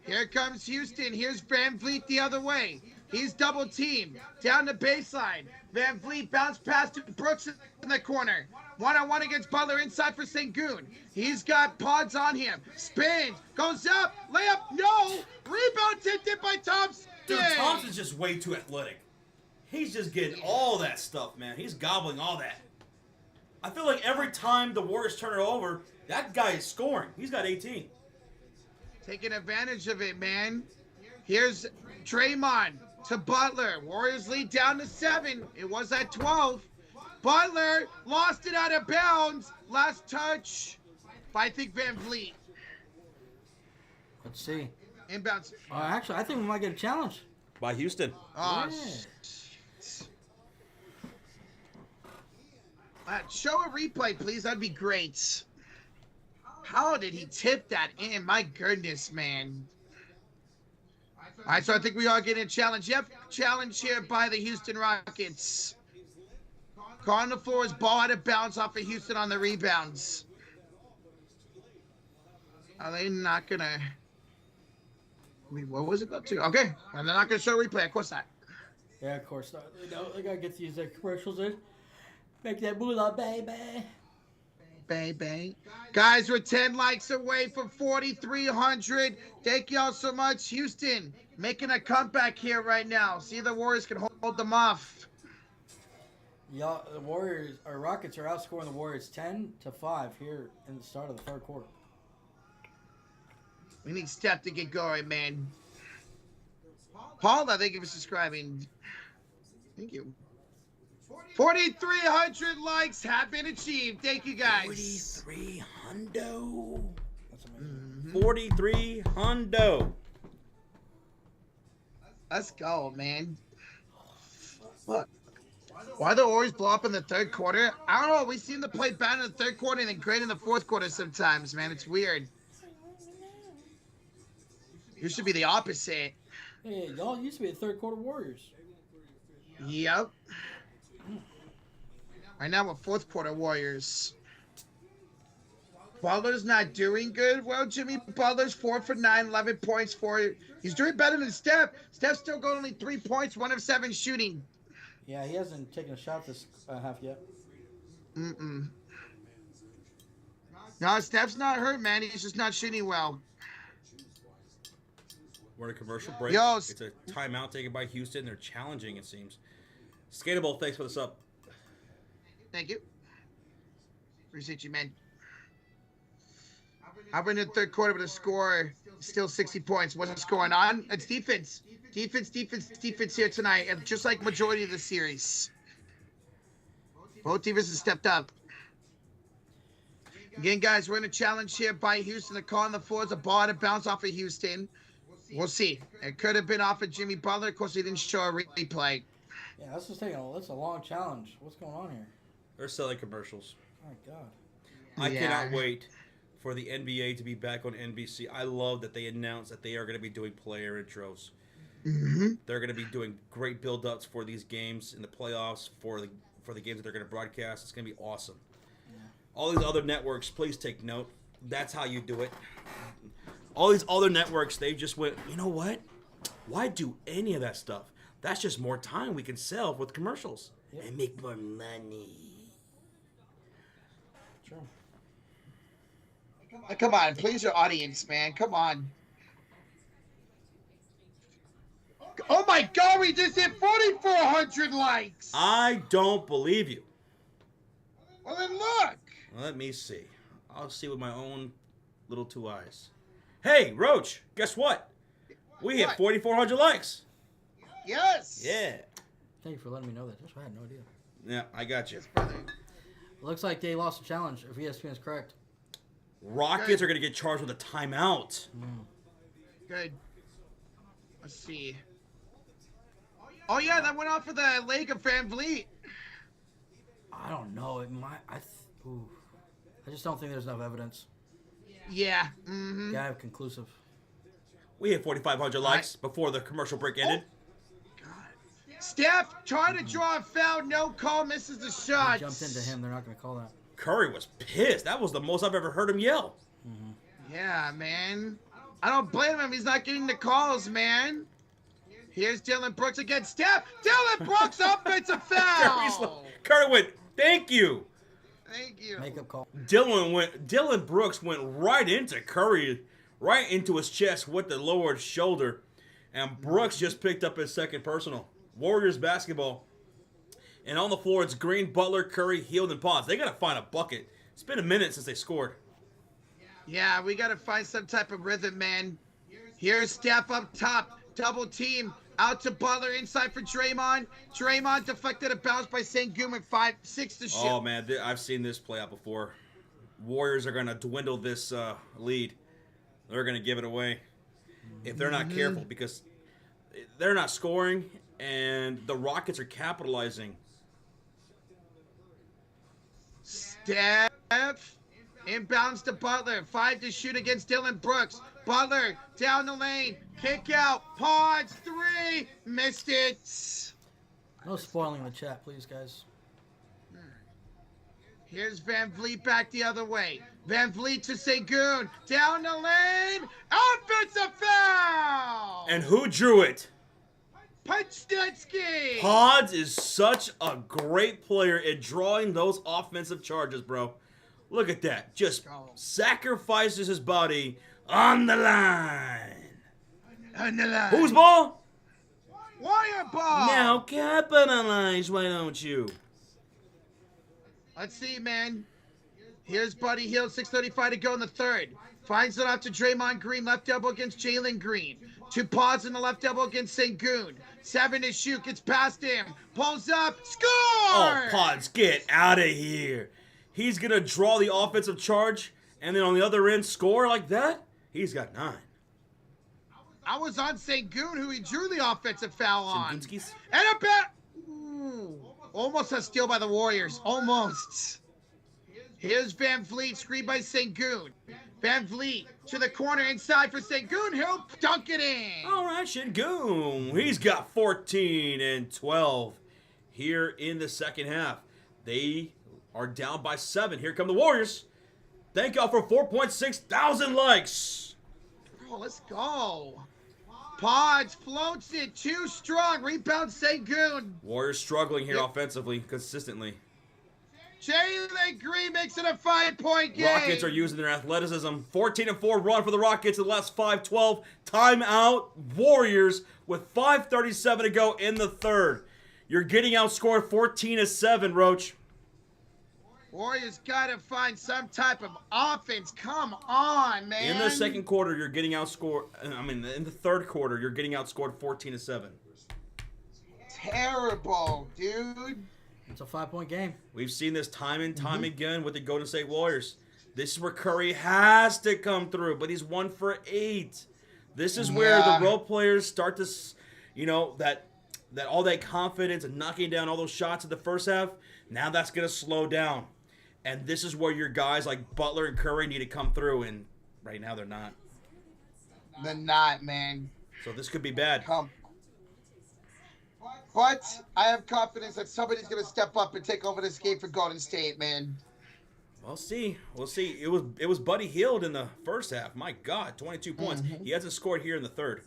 Here comes Houston. Here's Van Vliet the other way. He's double teamed. Down the baseline. Van Vliet bounced past to Brooks in the corner. 1-on-1 against Butler inside for Şengün. He's got Pods on him. Spins. Goes up. Layup. No. Rebound tipped by Thompson. Dude, Thompson's just way too athletic. He's just getting all that stuff, man. He's gobbling all that. I feel like every time the Warriors turn it over, that guy is scoring. He's got 18. Taking advantage of it, man. Here's Draymond to Butler. Warriors lead down to 7. It was at 12. Butler lost it out of bounds. Last touch by, I think, Van Vliet. Let's see. Inbounds. Actually, I think we might get a challenge. By Houston. Oh, Yeah. Show a replay, please. That'd be great. How did he tip that in? My goodness, man. All right, so I think we are getting a challenge. Yep, challenge here by the Houston Rockets. Car on the floor is ball out of bounds off of Houston on the rebounds. Are they not going to... I mean, what was it about to? Okay, and they're not going to show a replay. Of course not. Yeah, of course not. They got to get to use their commercials in. Make that moolah, baby. Baby. Guys, we're 10 likes away from 4,300. Thank y'all so much. Houston making a comeback here right now. See if the Warriors can hold them off. Y'all, the Rockets are outscoring the Warriors 10-5 here in the start of the third quarter. We need Steph to get going, man. Paula, thank you for subscribing. Thank you. 4,300 likes have been achieved. Thank you, guys. 43 hundo. That's amazing. 43 hundo. Let's go, man. Look. Why the Warriors blow up in the third quarter? I don't know. We seem to play bad in the third quarter and then great in the fourth quarter sometimes, man. It's weird. You should be the opposite. Hey, y'all used to be the third quarter Warriors. Yep. Right now we're fourth quarter Warriors. Butler's not doing good. Well, Jimmy Butler's 4 for 9, 11 points for. He's doing better than Steph. Steph's still got only 3 points, 1 of 7 shooting. Yeah, he hasn't taken a shot this half yet. No, Steph's not hurt, man. He's just not shooting well. We're in a commercial break. Yo, It's a timeout taken by Houston. They're challenging, it seems. Skatable, thanks for the sub. Thank you. Appreciate you, man. I'm in the third quarter with a score, still 60 points. What's going on? It's defense. Defense here tonight, and just like majority of the series. Both defenses stepped up. Again, guys, we're in a challenge here by Houston. They're calling the floors a ball to bounce off of Houston. We'll see. It could have been off of Jimmy Butler. Of course, he didn't show a replay. Yeah, that's a long challenge. What's going on here? They're selling commercials. Oh, my God. I cannot wait for the NBA to be back on NBC. I love that they announced that they are going to be doing player intros. They're going to be doing great build-ups for these games in the playoffs, for the games that they're going to broadcast. It's going to be awesome. Yeah. All these other networks, please take note. That's how you do it. All these other networks, they just went, you know what? Why do any of that stuff? That's just more time we can sell with commercials and make more money. True. Come on, please your audience, man. Come on. Oh my God, we just hit 4,400 likes. I don't believe you. Well, then look. Let me see. I'll see with my own little 2 eyes. Hey, Roach, guess what? We hit 4,400 likes. Yes. Yeah. Thank you for letting me know that. I had no idea. Yeah, I got you. Looks like they lost the challenge, if ESPN is correct. Rockets are going to get charged with a timeout. Good. Let's see. Oh, yeah, that went off for the leg of Van Vliet. I don't know. It might. I just don't think there's enough evidence. Yeah. Gotta have conclusive. We hit 4,500 likes before the commercial break ended. Steph trying to draw a foul, no call, misses the shot. Jumped into him. They're not going to call that. Curry was pissed. That was the most I've ever heard him yell. Yeah, man. I don't blame him. He's not getting the calls, man. Here's Dylan Brooks against Steph. Dylan Brooks, offensive foul. Curry went, thank you. Thank you. Makeup call. Dylan Brooks went right into Curry, right into his chest with the lowered shoulder. And Brooks just picked up his second personal. Warriors basketball. And on the floor, it's Green, Butler, Curry, Hield, and Potts. They got to find a bucket. It's been a minute since they scored. Yeah, we got to find some type of rhythm, man. Here's Steph up top. Double team. Out to Butler. Inside for Draymond. Draymond deflected a bounce by Sengun with 5-6 to shoot. Oh, man. I've seen this play out before. Warriors are going to dwindle this lead. They're going to give it away if they're not careful, because they're not scoring and the Rockets are capitalizing. Steph inbounds to Butler. 5 to shoot against Dylan Brooks. Butler down the lane. Kick out. Pods 3. Missed it. No spoiling the chat, please, guys. Here's Van Vliet back the other way. Van Vliet to Sengun. Down the lane. Offensive foul. And who drew it? Pachnetsky. Pods is such a great player at drawing those offensive charges, bro. Look at that. Just sacrifices his body on the line. On the line. Whose ball? Wire ball. Now capitalize, why don't you? Let's see, man. Here's Buddy Hield, 6:35 to go in the third. Finds it off to Draymond Green, left elbow against Jalen Green. 2 Pods in the left elbow against Sengun. 7 to shoot, gets past him. Pulls up, score! Oh, Pods, get out of here. He's going to draw the offensive charge, and then on the other end score like that? He's got 9. I was on Sengun, who he drew the offensive foul on. Sengunskis? And a bet. Ooh. Almost a steal by the Warriors. Almost. Here's Van Vliet, screen by Sengun. Van Vliet to the corner inside for Sengun. He'll dunk it in. All right, Sengun. He's got 14 and 12 here in the second half. They are down by 7. Here come the Warriors. Thank y'all for 4.6 thousand likes. Bro, let's go. Pods floats it too strong. Rebound Sengun. Warriors struggling here offensively consistently. Jalen Green makes it a 5-point game. Rockets are using their athleticism. 14 and 4 run for the Rockets in the last 5-12. Timeout. Warriors with 5:37 to go in the third. You're getting outscored 14-7, Roach. Warriors gotta find some type of offense. Come on, man. In the second quarter, you're getting outscored. In the third quarter, you're getting outscored 14-7. Terrible, dude. It's a 5-point game. We've seen this time and time again with the Golden State Warriors. This is where Curry has to come through, but he's 1 for 8. This is where the role players start to, that all that confidence and knocking down all those shots in the first half. Now that's gonna slow down, and this is where your guys like Butler and Curry need to come through. And right now they're not. They're not, man. So this could be bad. But I have confidence that somebody's gonna step up and take over this game for Golden State, man. We'll see. It was Buddy Hield in the first half. My God, 22 points. He hasn't scored here in the third.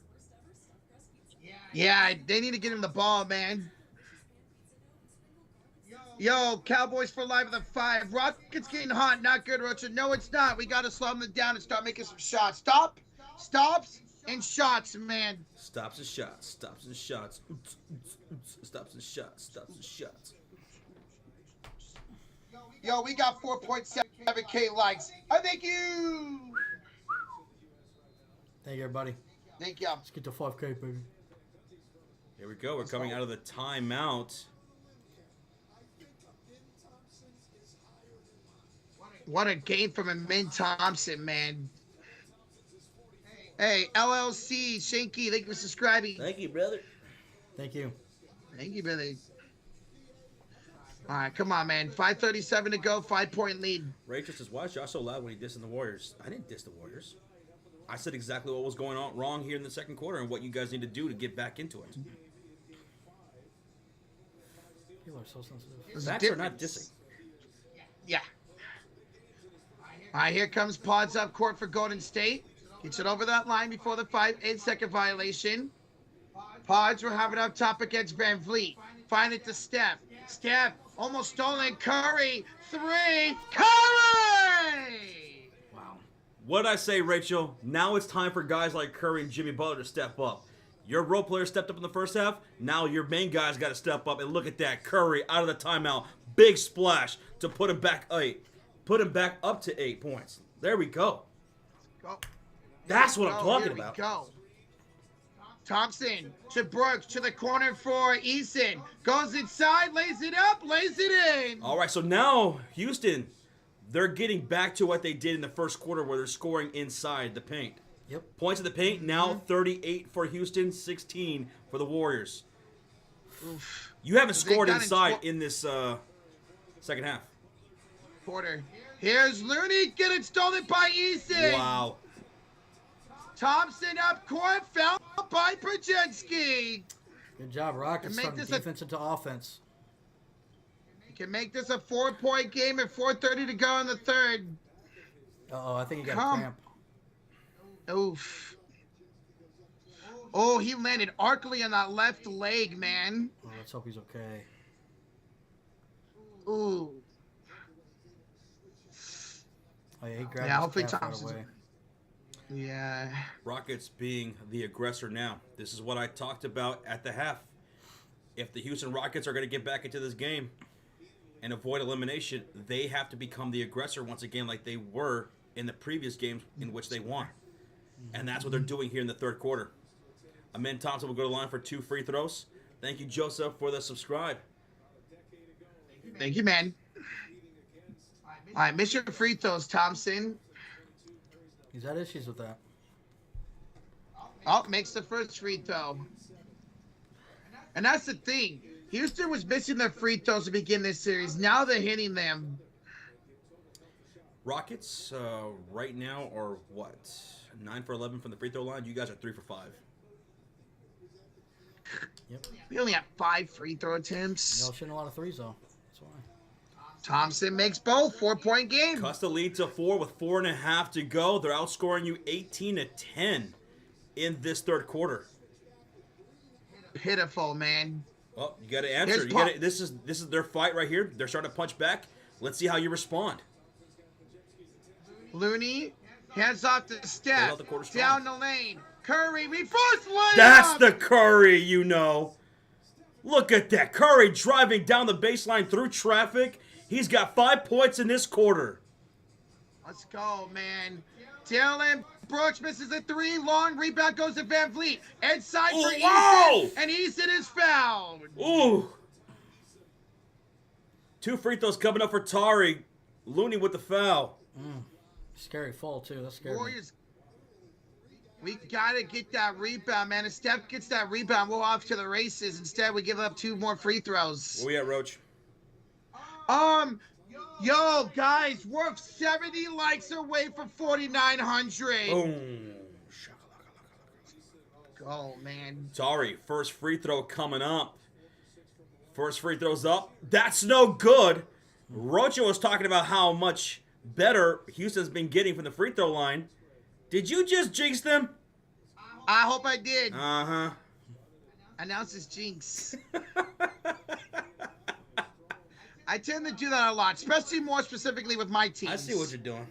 Yeah, they need to get him the ball, man. Yo, Cowboys for life with a 5. Rockets getting hot. Not good, Rocha. No, it's not. We gotta slow them down and start making some shots. Stops, and shots, man. Stops and shots. Stops and shots. Stops and shots. Stops and shots. Yo, we got 4.7K likes. Thank you. Thank you, everybody. Thank you. Let's get to 5K, baby. Here we go. We're coming out of the timeout. What a game from Amin Thompson, man. Hey, LLC, Shanky, thank you for subscribing. Thank you, brother. Thank you. Thank you, Billy. All right, come on, man. 5:37 to go, 5-point lead. Rachel says, why is Josh so loud when he dissing the Warriors? I didn't diss the Warriors. I said exactly what was going on wrong here in the second quarter and what you guys need to do to get back into it. People are so sensitive. Facts are not dissing. Yeah. All right, here comes Pods up court for Golden State. Gets it over that line before the 8-second violation. Pods will have it up top against Van Vliet. Find it to Steph. Steph almost stolen. Curry. 3. Curry! Wow. What did I say, Rachel? Now it's time for guys like Curry and Jimmy Butler to step up. Your role player stepped up in the first half. Now your main guys got to step up. And look at that. Curry out of the timeout. Big splash to put him back 8. Put him back up to 8 points. There we go. That's what I'm talking about. Go. Thompson to Brooks to the corner for Eason. Goes inside, lays it up, lays it in. All right, so now Houston, they're getting back to what they did in the first quarter where they're scoring inside the paint. Yep. Points in the paint, now 38 for Houston, 16 for the Warriors. Oof. You haven't scored inside in this second half. Porter. Here's Looney. Get it stolen by Eason. Wow. Thompson up court. Fouled by Brzezinski. Good job, Rockets. Make Turning this defense into offense. You can make this a 4-point game at 4:30 to go in the third. Uh-oh, I think he got a cramp. Oof. Oh, he landed arcly on that left leg, man. Oh, let's hope he's okay. Ooh. Oh, yeah, he grabbed hopefully his calf right Thompson's... away. Yeah. Rockets being the aggressor now. This is what I talked about at the half. If the Houston Rockets are going to get back into this game and avoid elimination, they have to become the aggressor once again like they were in the previous games in which they won. And that's what they're doing here in the third quarter. Amin Thompson will go to the line for 2 free throws. Thank you, Joseph, for the subscribe. Thank you, man. All right, miss your free throws, Thompson. He's had issues with that. Oh, makes the first free throw. And that's the thing. Houston was missing their free throws to begin this series. Now they're hitting them. Rockets right now are what? 9 for 11 from the free throw line. You guys are 3 for 5. Yep. We only have 5 free throw attempts. Y'all shooting a lot of threes though. That's why. Thompson makes both. 4-point game. Cuts the lead to 4 with 4.5 to go. They're outscoring you 18-10 in this third quarter. Pitiful, man. Well, you got to answer. You got to. This is their fight right here. They're starting to punch back. Let's see how you respond. Looney, hands off the step, down the lane. Curry, reverse layup. That's the Curry, you know. Look at that. Curry driving down the baseline through traffic. He's got 5 points in this quarter. Let's go, man. Dylan Brooks misses a 3. Long rebound goes to Van Vliet. Inside for Easton. And Easton is fouled. Ooh. 2 free throws coming up for Tari. Looney with the foul. Scary fall, too. That's scary. Warriors, we got to get that rebound, man. If Steph gets that rebound, we're off to the races. Instead, we give up 2 more free throws. Where we at, Roach? Yo, guys, we're 70 likes away from 4,900. Boom. Go, man. Tari, first free throw coming up. First free throw's up. That's no good. Rocha was talking about how much better Houston's been getting from the free throw line. Did you just jinx them? I hope I did. Uh-huh. Announces jinx. I tend to do that a lot, especially more specifically with my teams. I see what you're doing.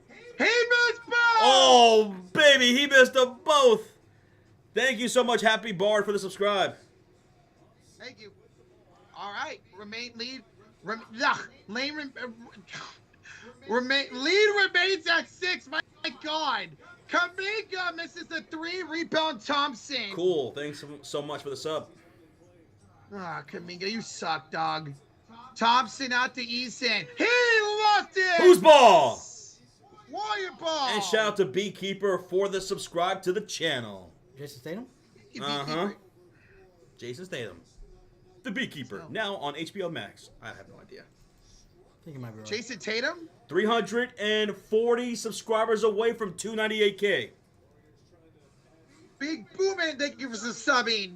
He missed both! Oh, baby, he missed them both. Thank you so much, Happy Bard, for the subscribe. Thank you. All right, lead remains at 6. My God, Kaminga misses the 3. Rebound Thompson. Cool. Thanks so much for the sub. Ah, Kaminga, you suck, dog. Thompson out to Easton. He lost it. Whose ball? Warrior ball. And shout out to Beekeeper for the subscribe to the channel. Jason Statham? Uh-huh. Jason Statham. The Beekeeper. Now on HBO Max. I have no idea. I think it might be right. Jason Tatum? 340 subscribers away from 298K. Big Boomin, thank you for subbing.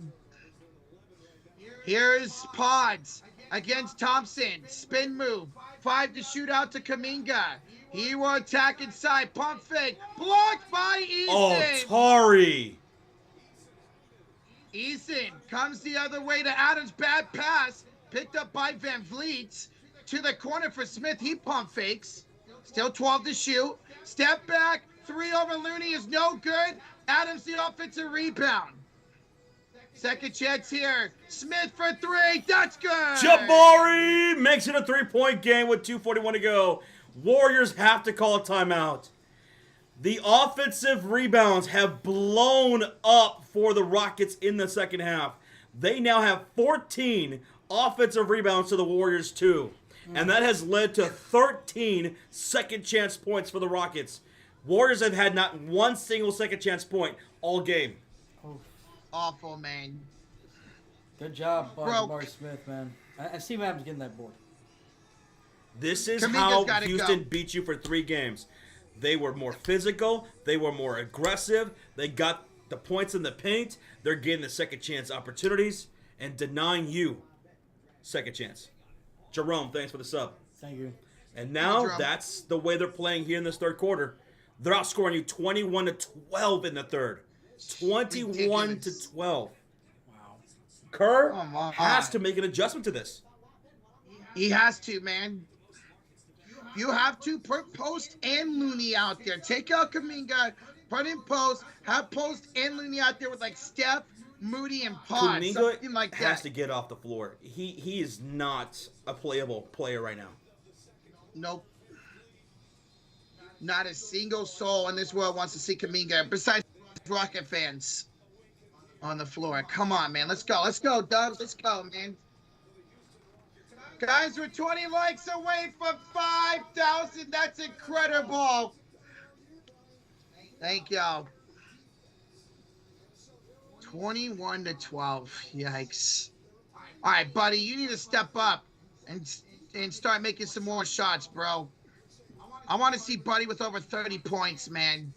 Here's Pods against Thompson. Spin move. 5 to shoot out to Kaminga. He will attack inside. Pump fake. Blocked by Easton. Oh, Tari. Easton comes the other way to Adams. Bad pass. Picked up by Van Vliet. To the corner for Smith. He pump fakes. Still 12 to shoot. Step back. 3 over Looney is no good. Adams the offensive rebound. Second chance here. Smith for 3. That's good. Jabari makes it a 3-point game with 2:41 to go. Warriors have to call a timeout. The offensive rebounds have blown up for the Rockets in the second half. They now have 14 offensive rebounds to the Warriors 2. And that has led to 13 second chance points for the Rockets. Warriors have had not one single second chance point all game. Awful, man. Good job, Jabari Smith, man. I see Steve Adams getting that board. This is Kaminga's how Houston beat you for 3 games. They were more physical. They were more aggressive. They got the points in the paint. They're getting the second chance opportunities and denying you second chance. Jerome, thanks for the sub. Thank you. And now that's the way they're playing here in this third quarter. They're outscoring you 21-12 in the third. 21-12. Wow. Kerr has to make an adjustment to this. He has to, man. You have to put Post and Looney out there. Take out Kaminga, put in Post, have Post and Looney out there with like Steph, Moody, and Pod. Something like that. Has to get off the floor. He is not a playable player right now. Nope. Not a single soul in this world wants to see Kaminga besides Rocket fans on the floor. Come on, man. Let's go. Let's go, Dubs. Let's go, man. Guys, we're 20 likes away from 5,000. That's incredible. Thank y'all. 21-12. Yikes. All right, buddy, you need to step up and start making some more shots, bro. I want to see Buddy with over 30 points, man.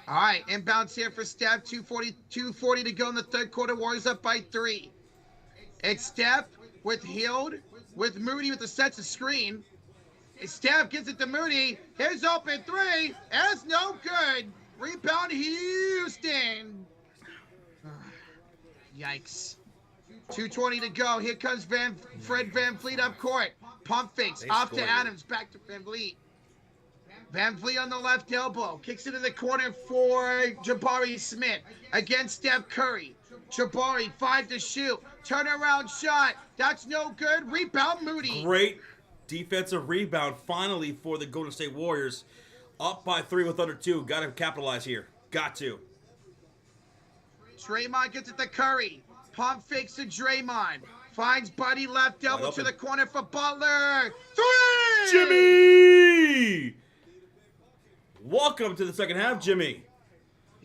All right, inbounds here for Steph. 240 to go in the third quarter. Warriors up by 3. It's Steph with Hield, with Moody with the sets of screen. Steph gives it to Moody. His open 3. That's no good. Rebound Houston. Yikes. 2:20 to go. Here comes Fred VanVleet up court. Pump fakes. Off to Adams. Back to VanVleet. VanVleet on the left elbow. Kicks it in the corner for Jabari Smith. Against Steph Curry. Jabari, 5 to shoot. Turnaround shot. That's no good. Rebound Moody. Great defensive rebound finally for the Golden State Warriors. Up by 3 with under 2. Got to capitalize here. Got to. Draymond gets it to Curry. Pump fakes to Draymond. Finds Buddy left elbow to the corner for Butler. 3! Jimmy! Welcome to the second half, Jimmy.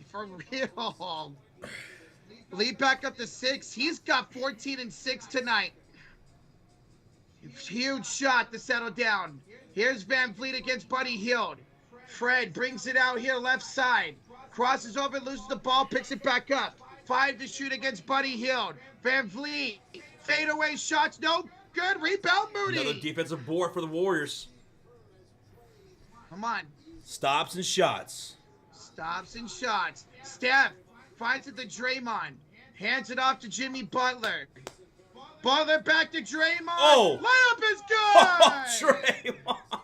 For real. Lead back up to 6. He's got 14 and 6 tonight. Huge shot to settle down. Here's VanVleet against Buddy Hield. Fred brings it out here left side. Crosses over, loses the ball, picks it back up. 5 to shoot against Buddy Hield. VanVleet. Fadeaway shots, no good. Rebound Moody. Another defensive board for the Warriors. Come on. Stops and shots. Stops and shots. Steph finds it to Draymond. Hands it off to Jimmy Butler. Butler back to Draymond. Oh. Layup is good. Oh, Draymond.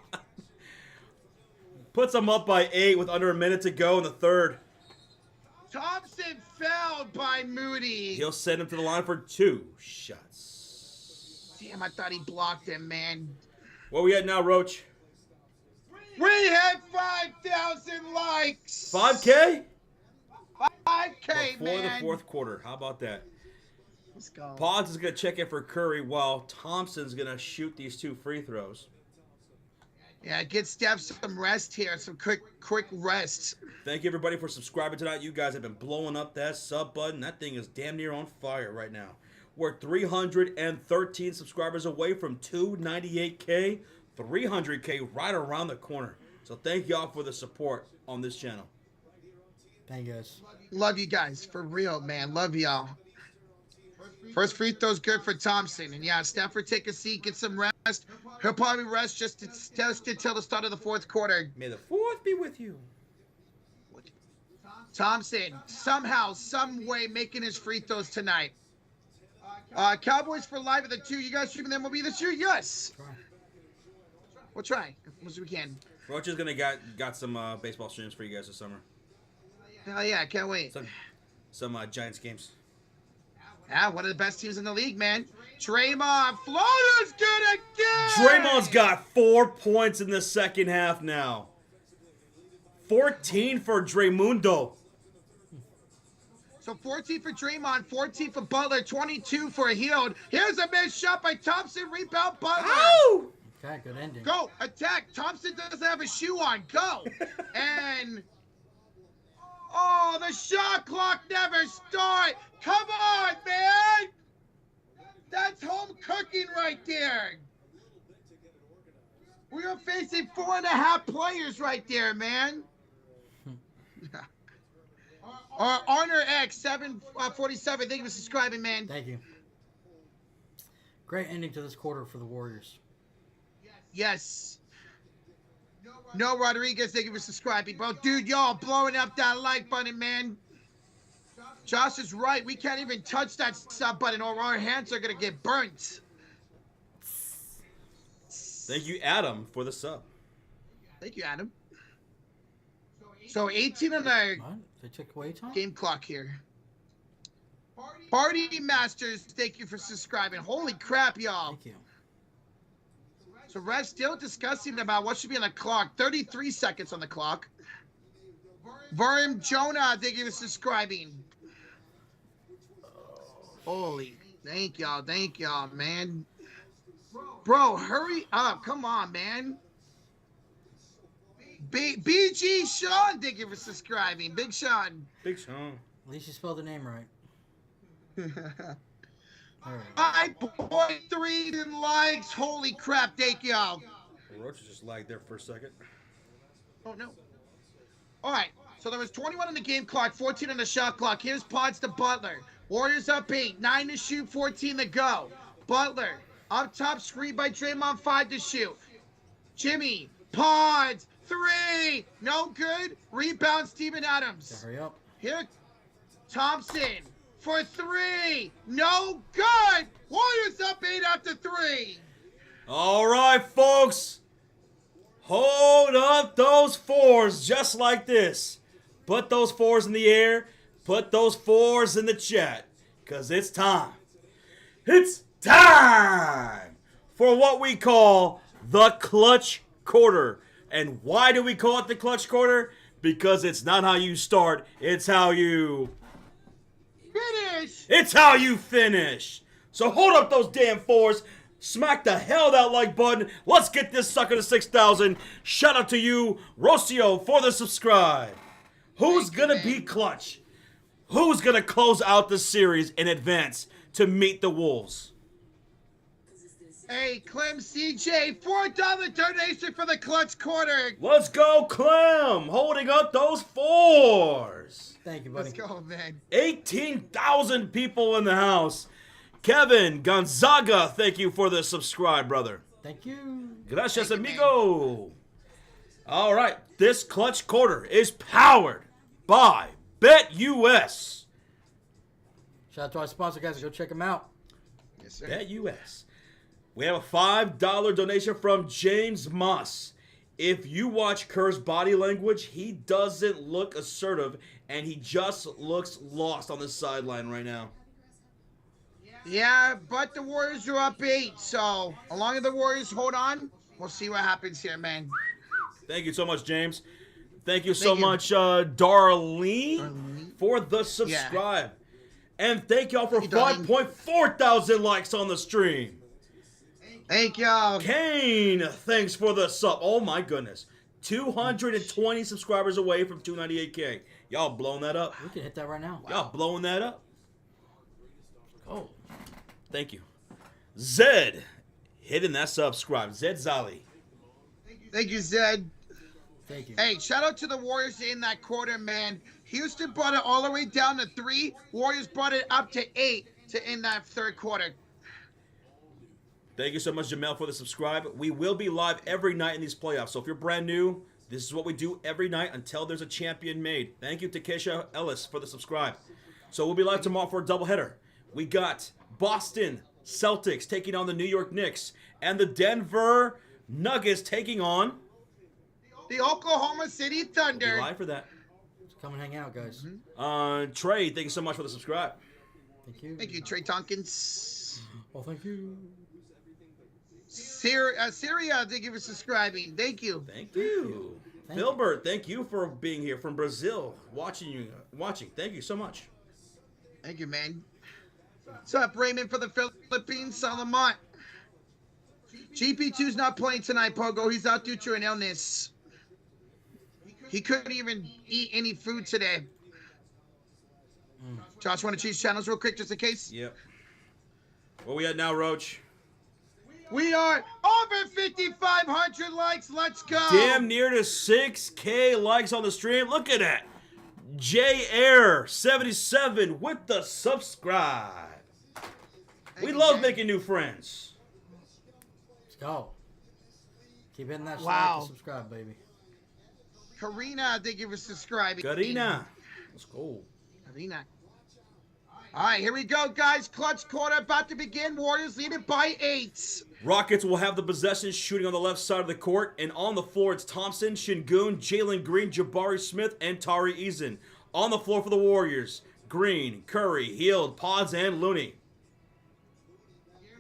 Puts them up by 8 with under a minute to go in the third. Thompson fouled by Moody. He'll send him to the line for 2 shots. Damn, I thought he blocked him, man. Where we at now, Roach? We had 5,000 likes. 5K? 5K, Before man. the fourth quarter. How about that? Let's go. Pods is going to check in for Curry while Thompson's going to shoot these 2 free throws. Yeah, get Steph some rest here. Some quick rest. Thank you, everybody, for subscribing tonight. You guys have been blowing up that sub button. That thing is damn near on fire right now. We're 313 subscribers away from 298K. 300K right around the corner. So thank y'all for the support on this channel. Thank you, guys. Love you guys. For real, man. Love y'all. First free throw's good for Thompson. And yeah, Stafford, take a seat, get some rest. He'll probably rest just until the start of the fourth quarter. May the fourth be with you. Thompson, somehow, some way, making his free throws tonight. Cowboys for live at the 2. You guys streaming the MLB this year? Yes. We'll try as much as we can. Roach is gonna got some baseball streams for you guys this summer. Hell yeah, can't wait. Some Giants games. Yeah, one of the best teams in the league, man. Draymond, floater's good again. Draymond's got 4 points in the second half now. 14 for Draymundo. So 14 for Draymond, 14 for Butler, 22 for Hield. Here's a missed shot by Thompson. Rebound Butler. Ow! Okay, good ending. Go, attack. Thompson doesn't have a shoe on. Go. And, oh, the shot clock never starts. Come on, man. That's home cooking right there. We are facing 4.5 players right there, man. Arner X 747. Thank you for subscribing, man. Thank you. Great ending to this quarter for the Warriors. Yes. No Rodriguez, thank you for subscribing, bro. Dude, y'all blowing up that like button, man. Josh is right. We can't even touch that sub button or our hands are going to get burnt. Thank you, Adam, for the sub. Thank you, Adam. So 18 on the What? They took away time? game clock here. Party Masters, thank you for subscribing. Holy crap, y'all. Thank you. So Rev's still discussing about what should be on the clock. 33 seconds on the clock. Verm Jonah, thank you for subscribing. Holy, thank y'all, man. Bro, hurry up. Come on, man. BG Sean, thank you for subscribing. Big Sean. Big Sean. At least you spelled the name right. right. 5.3 and likes. Holy crap, thank y'all. Roach just lagged there for a second. Oh, no. All right, so there was 21 on the game clock, 14 on the shot clock. Here's Pods to Butler. Warriors up 8, 9 to shoot, 14 to go. Butler, up top, screen by Draymond, 5 to shoot. Jimmy, Pods, 3, no good. Rebound, Steven Adams. Hurry up. Here, Thompson for 3, no good. Warriors up 8 after 3. All right, folks. Hold up those fours just like this. Put those fours in the air. Put those fours in the chat. Because it's time. It's time for what we call the clutch quarter. And why do we call it the clutch quarter? Because it's not how you start. It's how you... Finish. It's how you finish. So hold up those damn fours. Smack the hell that like button. Let's get this sucker to 6,000. Shout out to you, Rocio, for the subscribe. Who's going to be clutch? Who's going to close out the series in advance to meet the Wolves? Hey, Clem CJ, $4 donation for the clutch quarter. Let's go, Clem. Holding up those fours. Thank you, buddy. Let's go, man. 18,000 people in the house. Kevin Gonzaga, thank you for the subscribe, brother. Thank you. Gracias, Thank you, amigo. All right, this clutch quarter is powered by BetUS. Shout out to our sponsor, guys. Go check them out. Yes, sir. BetUS. We have a $5 donation from James Moss. If you watch Kerr's body language, he doesn't look assertive, and he just looks lost on the sideline right now. Yeah, but the Warriors are up 8, so as long as the Warriors hold on, we'll see what happens here, man. Thank you so much, James. Thank you so Thank you. much, Darlene, for the subscribe. And thank y'all for Thank you, Darlene. 5.4 thousand likes on the stream. Thank y'all. Kane, thanks for the sub. Oh my goodness. 220 subscribers away from 298K. Y'all blowing that up. We can hit that right now. Y'all blowing that up. Oh. Thank you. Zed, hitting that subscribe. Zed Zali. Thank you, Zed. Thank you. Hey, shout out to the Warriors in that quarter, man. Houston brought it all the way down to 3. Warriors brought it up to 8 to end that third quarter. Thank you so much, Jamel, for the subscribe. We will be live every night in these playoffs. So if you're brand new, this is what we do every night until there's a champion made. Thank you to Keisha Ellis for the subscribe. So we'll be live tomorrow for a doubleheader. We got Boston Celtics taking on the New York Knicks, and the Denver Nuggets taking on The Oklahoma City We'll be Thunder. live for that. Just come and hang out, guys. Trey, thank you so much for the subscribe. Thank you. Thank you, Trey Tompkins. Well, thank you. Syria, thank you for subscribing. Thank you. Thank you. Thank Filbert, thank you for being here from Brazil, watching. Thank you so much. Thank you, man. What's up, Raymond for the Philippines? Salamont. GP2's not playing tonight, Pogo. He's out due to an illness. He couldn't even eat any food today. Josh, want to change channels real quick just in case? Yep. Where we at now, Roach? We are over 5,500 likes. Let's go. Damn near to 6K likes on the stream. Look at that. J Air 77 with the subscribe. We you, love Jay. making new friends. Let's go. Keep hitting that Wow. like and subscribe, baby. Karina, thank you for subscribing. Karina. Let's go. Karina. All right, here we go, guys. Clutch quarter about to begin. Warriors lead it by 8. Rockets will have the possession, shooting on the left side of the court, and on the floor it's Thompson, Şengün, Jalen Green, Jabari Smith, and Tari Eason. On the floor for the Warriors, Green, Curry, Hield, Pods, and Looney.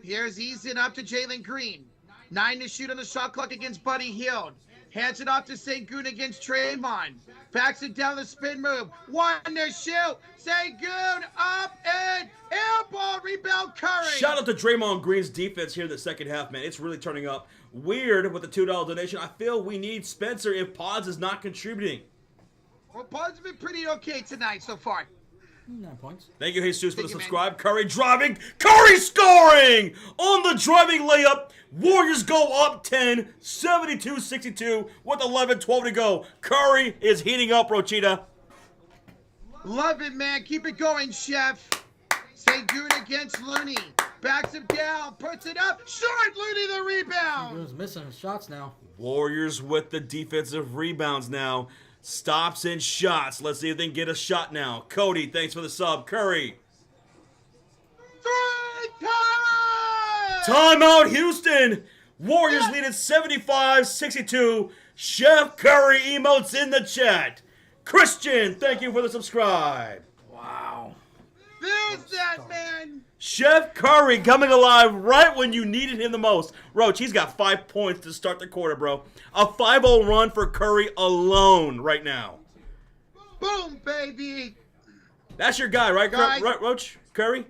Here's Eason up to Jalen Green. 9 to shoot on the shot clock against Buddy Hield. Hands it off to Şengün against Draymond. Backs it down the spin move. 1 to shoot. Şengün up and air ball. Rebound Curry. Shout out to Draymond Green's defense here in the second half, man. It's really turning up. Weird with the $2 donation. I feel we need Spencer if Pods is not contributing. Well, Bud's been pretty okay tonight so far. 9 points. Thank you, Jesus, for the Thank you, man. subscribe. Curry driving. Curry scoring! On the driving layup. Warriors go up 10, 72-62 with 11-12 to go. Curry is heating up, Rochita. Love it, man. Keep it going, Chef. Sengun against Looney. Backs him down. Puts it up. Short Looney the rebound. Who's missing shots now? Warriors with the defensive rebounds now. Stops and shots. Let's see if they can get a shot now. Cody, thanks for the sub. Curry. 3 time! Timeout, Houston. Warriors lead at 75-62. Chef Curry emotes in the chat. Christian, thank you for the subscribe. Wow. There's that, man. Chef Curry coming alive right when you needed him the most. Roach, he's got 5 points to start the quarter, bro. A 5-0 run for Curry alone right now. Boom, baby. That's your guy, right, Guy. right, Roach? Curry?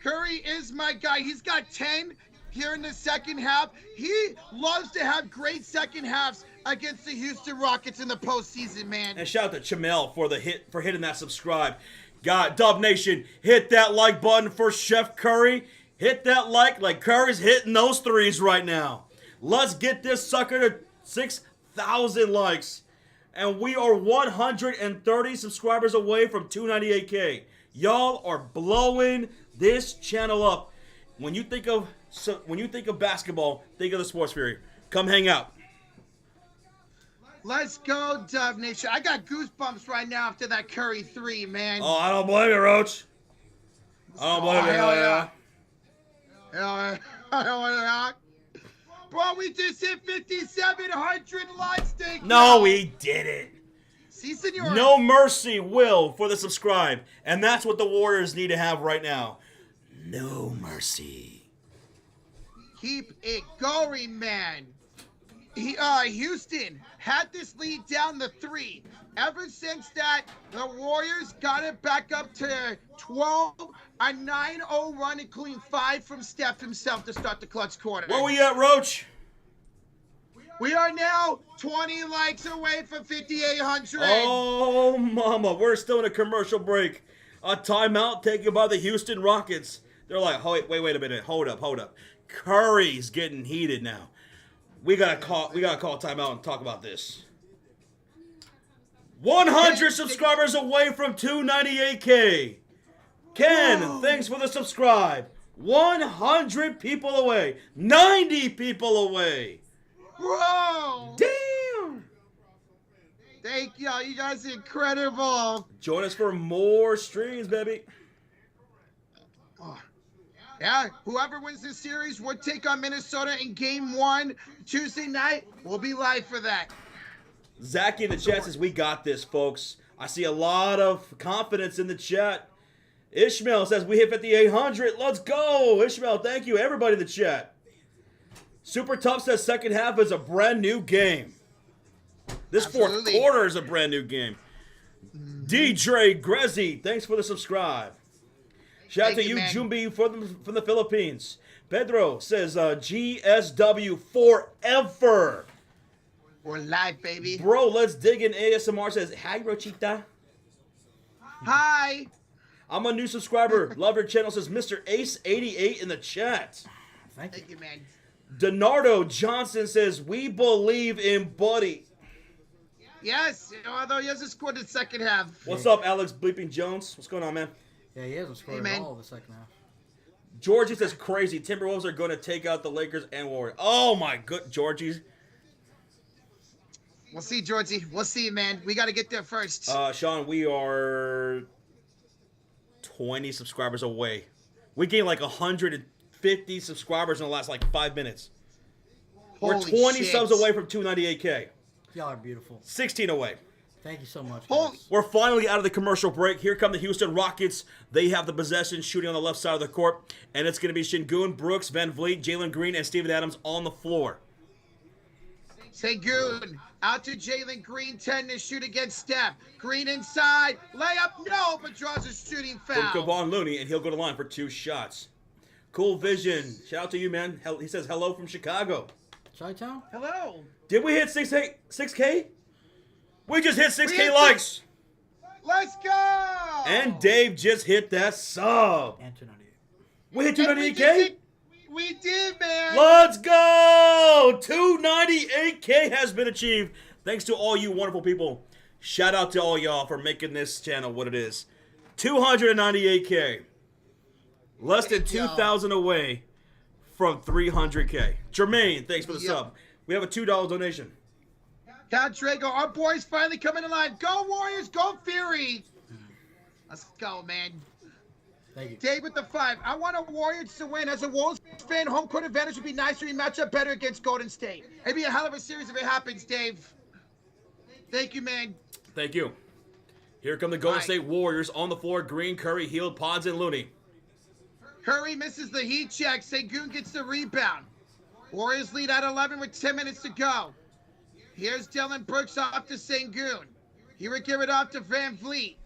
Curry is my guy. He's got 10 here in the second half. He loves to have great second halves against the Houston Rockets in the postseason, man. And shout out to Chamel for hitting that subscribe. God, Dub Nation, hit that like button for Chef Curry. Hit that like Curry's hitting those threes right now. Let's get this sucker to 6,000 likes. And we are 130 subscribers away from 298K. Y'all are blowing this channel up. When you think of basketball, think of the Sports Fury. Come hang out. Let's go, Dove Nation. I got goosebumps right now after that Curry 3, man. Oh, I don't blame you, Roach. I don't blame you. Hell yeah. Hell yeah. Bro, we just hit 5,700 likes. Thank you. No, we didn't. See, senor. No mercy, Will, for the subscribe. And that's what the Warriors need to have right now. No mercy. Keep it going, man. Houston had this lead down the 3. Ever since that, the Warriors got it back up to 12. A 9-0 run, including 5 from Steph himself to start the clutch quarter. Where we at, Roach? We are now 20 likes away from 5,800. Oh, mama. We're still in a commercial break. A timeout taken by the Houston Rockets. They're like, oh, wait a minute. Hold up. Curry's getting heated now. We gotta call timeout and talk about this. 100 subscribers away from 298K. Ken, thanks for the subscribe. 100 people away. 90 people away. Whoa! Damn! Thank y'all. You guys are incredible. Join us for more streams, baby. Yeah, whoever wins this series would take on Minnesota in Game 1 Tuesday night. We'll be live for that. Zachy in the chat says, we got this, folks. I see a lot of confidence in the chat. Ishmael says, we hit 5,800. Let's go. Ishmael, thank you. Everybody in the chat. Super Tough says, second half is a brand new game. This Absolutely. fourth quarter is a brand new game. DJ Grezzy, thanks for the subscribe. Shout out to you, man. Jumbi, from the Philippines. Pedro says, GSW forever. We're live, baby. Bro, let's dig in. ASMR says, hi, Rochita. Hi. I'm a new subscriber. Love your channel, says Mr. Ace88 in the chat. Thank you. man. Donardo Johnson says, we believe in Buddy. Yes, although he hasn't scored in the second half. What's up, Alex Bleeping Jones? What's going on, man? Yeah, he hasn't scored Hey, at man. all the second half. Georgie says, crazy. Timberwolves are going to take out the Lakers and Warriors. Oh, my good, Georgie. We'll see, Georgie. We'll see, man. We got to get there first. Sean, we are 20 subscribers away. We gained like 150 subscribers in the last like 5 minutes. We're Holy 20 shit. subs away from 298K. Y'all are beautiful. 16 away. Thank you so much. Holy- guys. We're finally out of the commercial break. Here come the Houston Rockets. They have the possession, shooting on the left side of the court. And it's going to be Şengün, Brooks, Van Vliet, Jalen Green, and Steven Adams on the floor. Sengun out to Jalen Green, 10 to shoot against Steph. Green inside, layup, no, but draws a shooting From foul. Kevon Looney, and he'll go to line for 2 shots. Cool Vision. Shout out to you, man. He says hello from Chicago. Chi-Town? Hello. Did we hit 6K? We just hit 6K hit likes. Let's go! And Dave just hit that sub. And 298. We hit And we 298K? We did, man. Let's go! 298K has been achieved. Thanks to all you wonderful people. Shout out to all y'all for making this channel what it is. 298K. Less than 2,000 away from 300K. Jermaine, thanks for the sub. We have a $2 donation. Count Drago, our boys finally coming alive. Go Warriors, go Fury. Let's go, man. Thank you. Dave with the 5. I want a Warriors to win. As a Wolves fan, home court advantage would be nicer. We match up better against Golden State. It'd be a hell of a series if it happens, Dave. Thank you, man. Thank you. Here come the Golden State Warriors on the floor. Green, Curry, Hield, Pods, and Looney. Curry misses the heat check. Sengun gets the rebound. Warriors lead at 11 with 10 minutes to go. Here's Dylan Brooks off to Sengun. He would give it off to Van Vliet.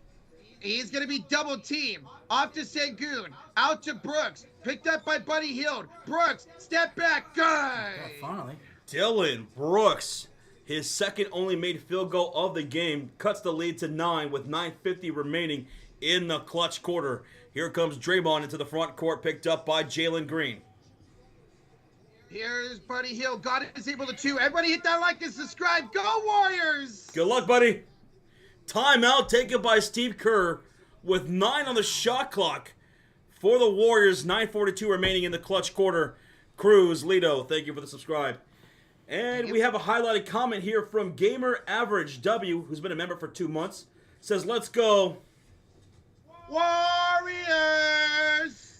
He's going to be double teamed. Off to Sengun. Out to Brooks. Picked up by Buddy Hield. Brooks, step back. Good. Oh, finally. Dylan Brooks, his second only made field goal of the game, cuts the lead to 9 with 9:50 remaining in the clutch quarter. Here comes Draymond into the front court, picked up by Jalen Green. Here's Buddy Hield. God is able to 2. Everybody hit that like and subscribe. Go Warriors. Good luck, buddy. Timeout taken by Steve Kerr with 9 on the shot clock for the Warriors. 9:42 remaining in the clutch quarter. Cruz, Lito, thank you for the subscribe. And we have a highlighted comment here from Gamer Average W, who's been a member for 2 months. Says, let's go. Warriors.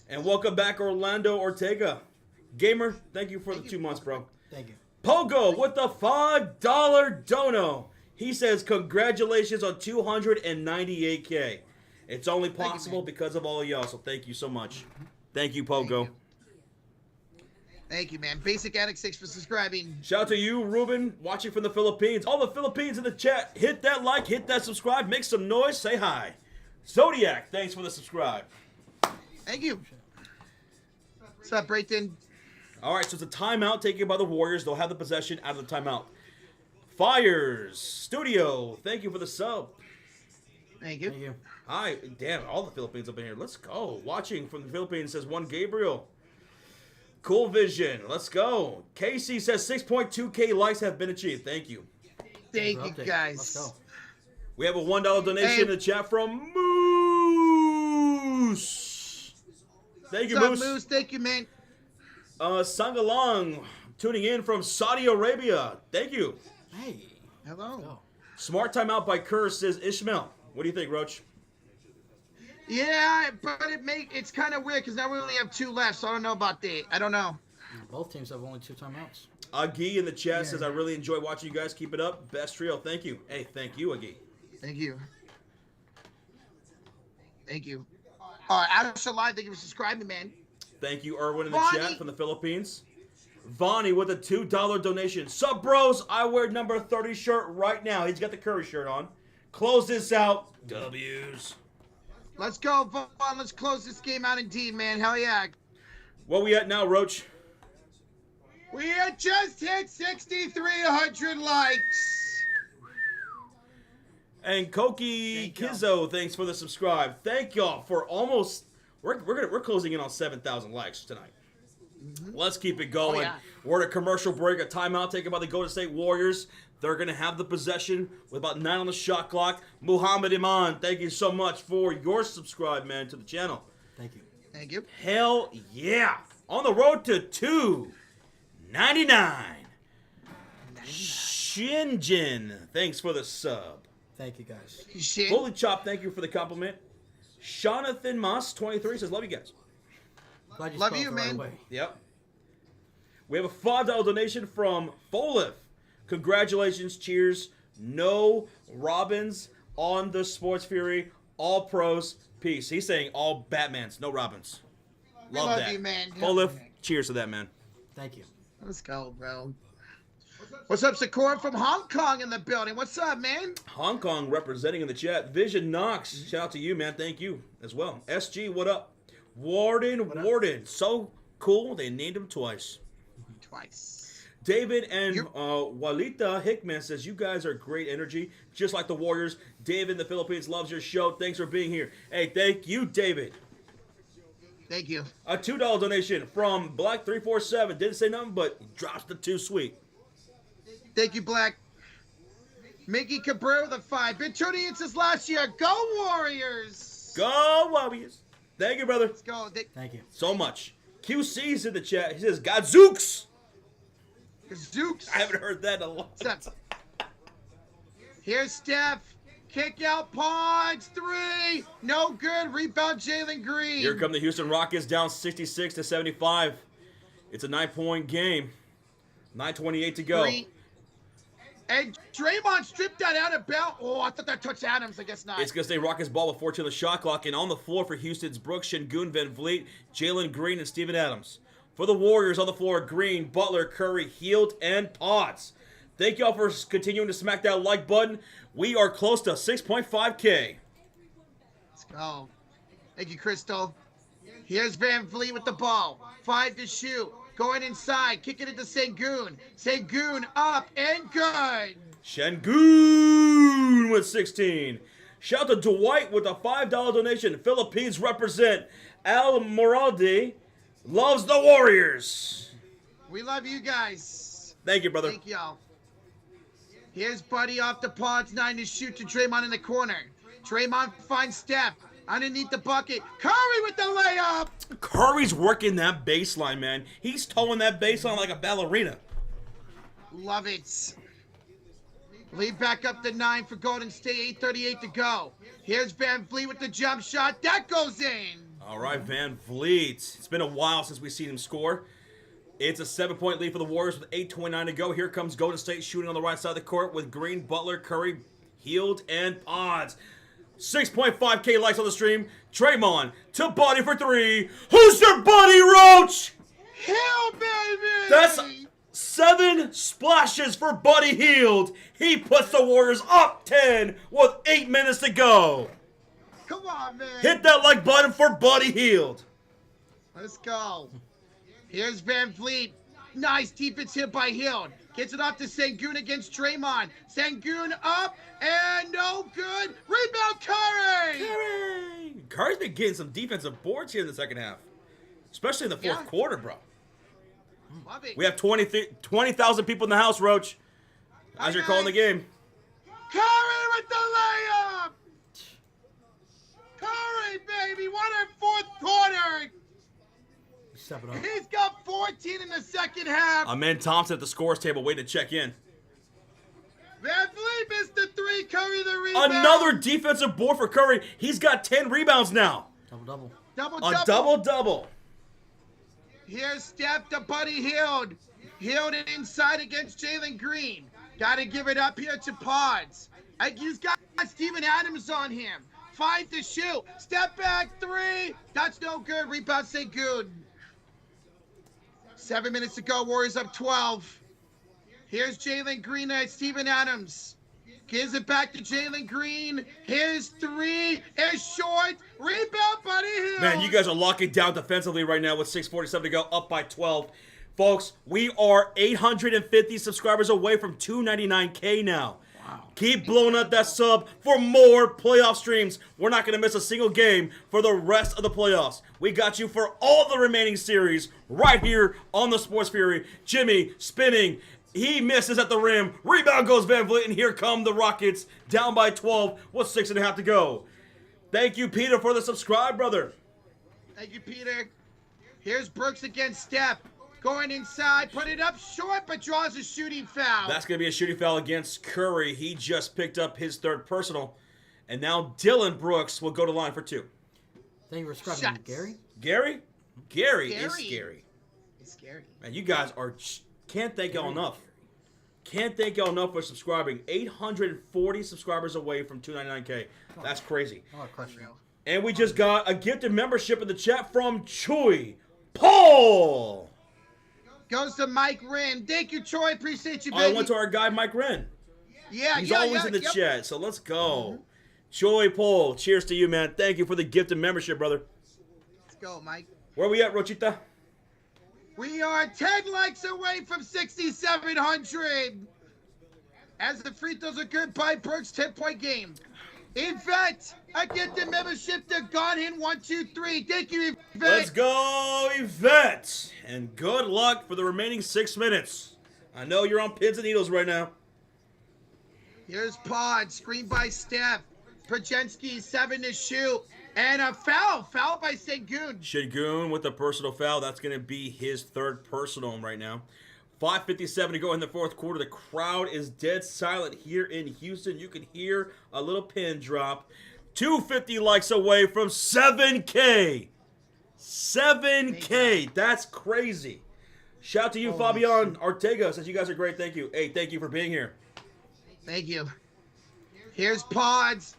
And welcome back, Orlando Ortega. Gamer, thank you for the 2 months, bro. Thank you. Pogo with the $5 dono. He says, congratulations on 298K. It's only possible because of all of y'all, so thank you so much. Thank you, Pogo. Thank you, man. Basic Addict 6 for subscribing. Shout out to you, Ruben, watching from the Philippines. All the Philippines in the chat, hit that like, hit that subscribe, make some noise, say hi. Zodiac, thanks for the subscribe. Thank you. What's up, Brayton? All right, so it's a timeout taken by the Warriors. They'll have the possession out of the timeout. Fires Studio, thank you for the sub. Thank you. Thank you. Hi, damn, all the Philippines up in here. Let's go. Watching from the Philippines says one Gabriel. Cool Vision, let's go. Casey says 6.2K likes have been achieved. Thank you. Thank you, guys. Let's go. We have a $1 donation in the chat from Moose. Thank you, What's up, Moose. Moose? Thank you, man. Sangalang tuning in from Saudi Arabia. Thank you. Hey. Hello. Go. Smart timeout by Kerr says Ishmael. What do you think, Roach? Yeah, but it's kind of weird because now we only have 2 left, so I don't know about that. I don't know. Both teams have only 2 timeouts. Agi in the chat says, I really enjoy watching you guys. Keep it up. Best trio. Thank you. Hey, thank you, Agi. Thank you. Thank you. Ash Alive, thank you for subscribing, man. Thank you, Erwin in the Vonnie. chat from the Philippines. Vonnie with a $2 donation. Sup, bros? I wear number 30 shirt right now. He's got the Curry shirt on. Close this out. W's. Let's go, Vaughn. Let's close this game out indeed, man. Hell yeah. What we at now, Roach? We had just hit 6,300 likes. And Koki Kizzo, thanks for the subscribe. Thank y'all for almost. We're closing in on 7,000 likes tonight. Let's keep it going. Oh, yeah. We're at a commercial break, a timeout taken by the Golden State Warriors. They're going to have the possession with about 9 on the shot clock. Muhammad Iman, thank you so much for your subscribe, man, to the channel. Thank you. Thank you. Hell yeah. On the road to 299. Shinjin, thanks for the sub. Thank you, guys. Shit. Fully Chopped, thank you for the compliment. Jonathan Moss, 23, says, love you guys. Glad you Love spelled you, it the right man. way. Yep. We have a $5 donation from Folif. Congratulations, cheers. No Robins on the Sports Fury. All pros, peace. He's saying all Batmans, no Robins. Love love that. you, man. Folif, cheers to that, man. Thank you. Let's go, bro. What's up, Sakura from Hong Kong in the building? What's up, man? Hong Kong representing in the chat. Vision Knox, shout out to you, man. Thank you as well. SG, what up? Warden, so cool. They named him twice. Twice. David and Walita Hickman says, you guys are great energy, just like the Warriors. David in the Philippines loves your show. Thanks for being here. Hey, thank you, David. Thank you. A $2 donation from Black347. Didn't say nothing, but drops the 2 sweet. Thank you, Black. Mickey Cabrera with a 5. Been tuning in since last year. Go Warriors! Go Warriors. Thank you, brother. Let's go. Thank you. So much. QC's in the chat. He says, Gadzooks. Zooks. I haven't heard that in a long time. Here's Steph. Kick out Pods. 3. No good. Rebound Jalen Green. Here come the Houston Rockets down 66-75. It's a 9-point game. 9:28 to go. 3. And Draymond stripped that out of bounds. Oh, I thought that touched Adams. I guess not. It's going to stay Rockets ball with 14 on the shot clock. And on the floor for Houston's Brooks, Şengün, Van Vliet, Jalen Green, and Steven Adams. For the Warriors on the floor, Green, Butler, Curry, Hield, and Potts. Thank y'all for continuing to smack that like button. We are close to 6.5K. Let's go. Thank you, Crystal. Here's Van Vliet with the ball. 5 to shoot. Going inside. Kicking it to Şengün. Şengün up and good. Şengün with 16. Shout out to Dwight with a $5 donation. Philippines represent. Al Moraldi loves the Warriors. We love you guys. Thank you, brother. Thank y'all. Here's Buddy off the Pods. 9 to shoot to Draymond in the corner. Draymond finds Steph. Underneath the bucket. Curry with the layup. Curry's working that baseline, man. He's towing that baseline like a ballerina. Love it. Lead back up to 9 for Golden State. 8:38 to go. Here's Van Vliet with the jump shot. That goes in. All right, Van Vliet. It's been a while since we've seen him score. It's a 7-point lead for the Warriors with 8:29 to go. Here comes Golden State shooting on the right side of the court with Green, Butler, Curry, Hield, and Pods. 6.5K likes on the stream. Draymond to Buddy for 3. Who's your buddy, Roach? Hill, baby. That's 7 splashes for Buddy Hield. He puts the Warriors up 10 with 8 minutes to go. Come on, man. Hit that like button for Buddy Hield. Let's go. Here's Van Vliet. Nice defense hit by Hill. Gets it off to Şengün against Draymond. Şengün up and no good. Rebound Curry. Curry's been getting some defensive boards here in the second half. Especially in the fourth quarter, bro. Love it. We have 20,000 people in the house, Roach. As you're calling the game. Curry with the layup. Curry, baby. What a fourth quarter. Stepping up. He's got 14 in the second half. Amen Thompson at the scores table waiting to check in. Van Vliet missed the 3. Curry the rebound. Another defensive board for Curry. He's got 10 rebounds now. Double-double. A double-double. Here's Steph to Buddy Hield. Hield inside against Jalen Green. Got to give it up here to Pods. He's got Steven Adams on him. 5 to shoot. Step back 3. That's no good. Rebound Şengün. 7 minutes to go. Warriors up 12. Here's Jalen Green and Steven Adams. Gives it back to Jalen Green. Here's 3. It's short. Rebound, Buddy Hield. Man, you guys are locking down defensively right now with 6:47 to go, up by 12. Folks, we are 850 subscribers away from 299K now. Wow. Keep blowing up that sub for more playoff streams. We're not going to miss a single game for the rest of the playoffs. We got you for all the remaining series right here on the Sports Fury. Jimmy spinning. He misses at the rim. Rebound goes Van Vliet, and here come the Rockets down by 12 with 6.5 to go. Thank you, Peter, for the subscribe, brother. Thank you, Peter. Here's Brooks against Steph. Going inside, put it up short, but draws a shooting foul. That's going to be a shooting foul against Curry. He just picked up his 3rd personal. And now Dylan Brooks will go to line for 2. Thank you for subscribing, Gary. Gary? Gary is scary. It's scary. Man, you guys can't thank y'all enough. Can't thank y'all enough for subscribing. 840 subscribers away from 299K. That's crazy. And we just got a gifted membership in the chat from Choi Paul. Goes to Mike Wren. Thank you, Troy. Appreciate you, baby. I went to our guy, Mike Wren. He's always in the chat, so let's go. Choi Paul, cheers to you, man. Thank you for the gifted membership, brother. Let's go, Mike. Where we at, Rochita? We are 10 likes away from 6,700. As the free throws are good by Burke's 10-point game. Yvette, I get the membership to Godhin123. Thank you, Yvette. Let's go, Yvette. And good luck for the remaining 6 minutes. I know you're on pins and needles right now. Here's Pod, screen by Steph. Projensky, 7 to shoot. And a foul by Sengun. Shingun with the personal foul. That's going to be his third personal right now. 5:57 to go in the fourth quarter. The crowd is dead silent here in Houston. You can hear a little pin drop. 250 likes away from 7K. 7K. That's crazy. Shout to you, Fabian Ortega. Says you guys are great. Thank you. Hey, thank you for being here. Thank you. Here's Pods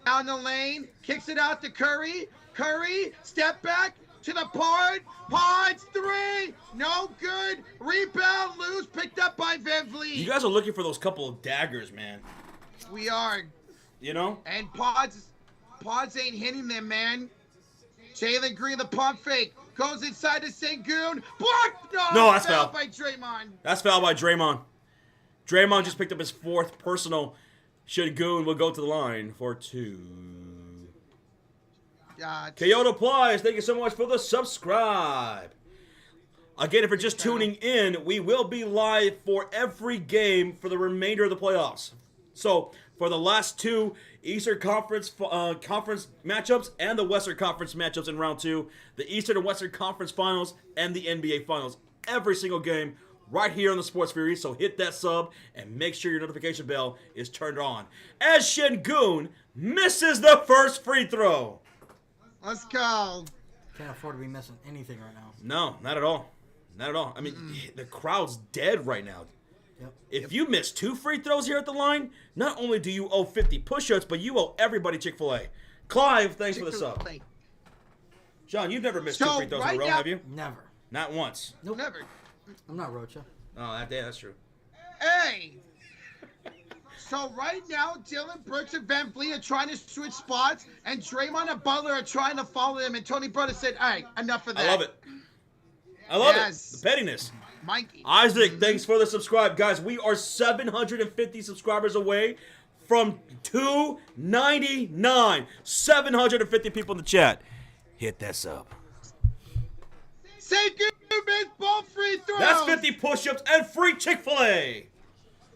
down the lane. Kicks it out to Curry. Curry, step back to the Pod. Pods, 3. No good. Rebound, loose. Picked up by Van Vliet. You guys are looking for those couple of daggers, man. We are. You know? And Pods ain't hitting them, man. Jalen Green, the pump fake. Goes inside to Sengun. Blocked. No, that's foul. by Draymond. That's foul by Draymond. Draymond just picked up his fourth personal. Shingun will go to the line for 2. Kyoto Plies, thank you so much for the subscribe. Again, if you're just tuning in, we will be live for every game for the remainder of the playoffs. So, for the last 2 Eastern Conference matchups and the Western Conference matchups in round 2, the Eastern and Western Conference Finals and the NBA Finals, every single game right here on the Sports Fury. So hit that sub and make sure your notification bell is turned on. As Shingun misses the first free throw. Let's go. Can't afford to be missing anything right now. No, not at all. Not at all. I mean, the crowd's dead right now. Yep. If you miss 2 free throws here at the line, not only do you owe 50 push-ups, but you owe everybody Chick-fil-A. Clive, thanks for the sub. John, you've never missed 2 free throws in a row, have you? Never. Not once. Nope. Never. I'm not Rocha. Oh, that's true. Hey! So right now, Dylan Brooks and Van Vliet are trying to switch spots, and Draymond and Butler are trying to follow them, and Tony Brothers said, all right, enough of that. I love it. I love it. The pettiness. Mikey. Isaac, thanks for the subscribe. Guys, we are 750 subscribers away from 299. 750 people in the chat. Hit that sub. Say good, missed ball free throws. That's 50 push-ups and free Chick-fil-A.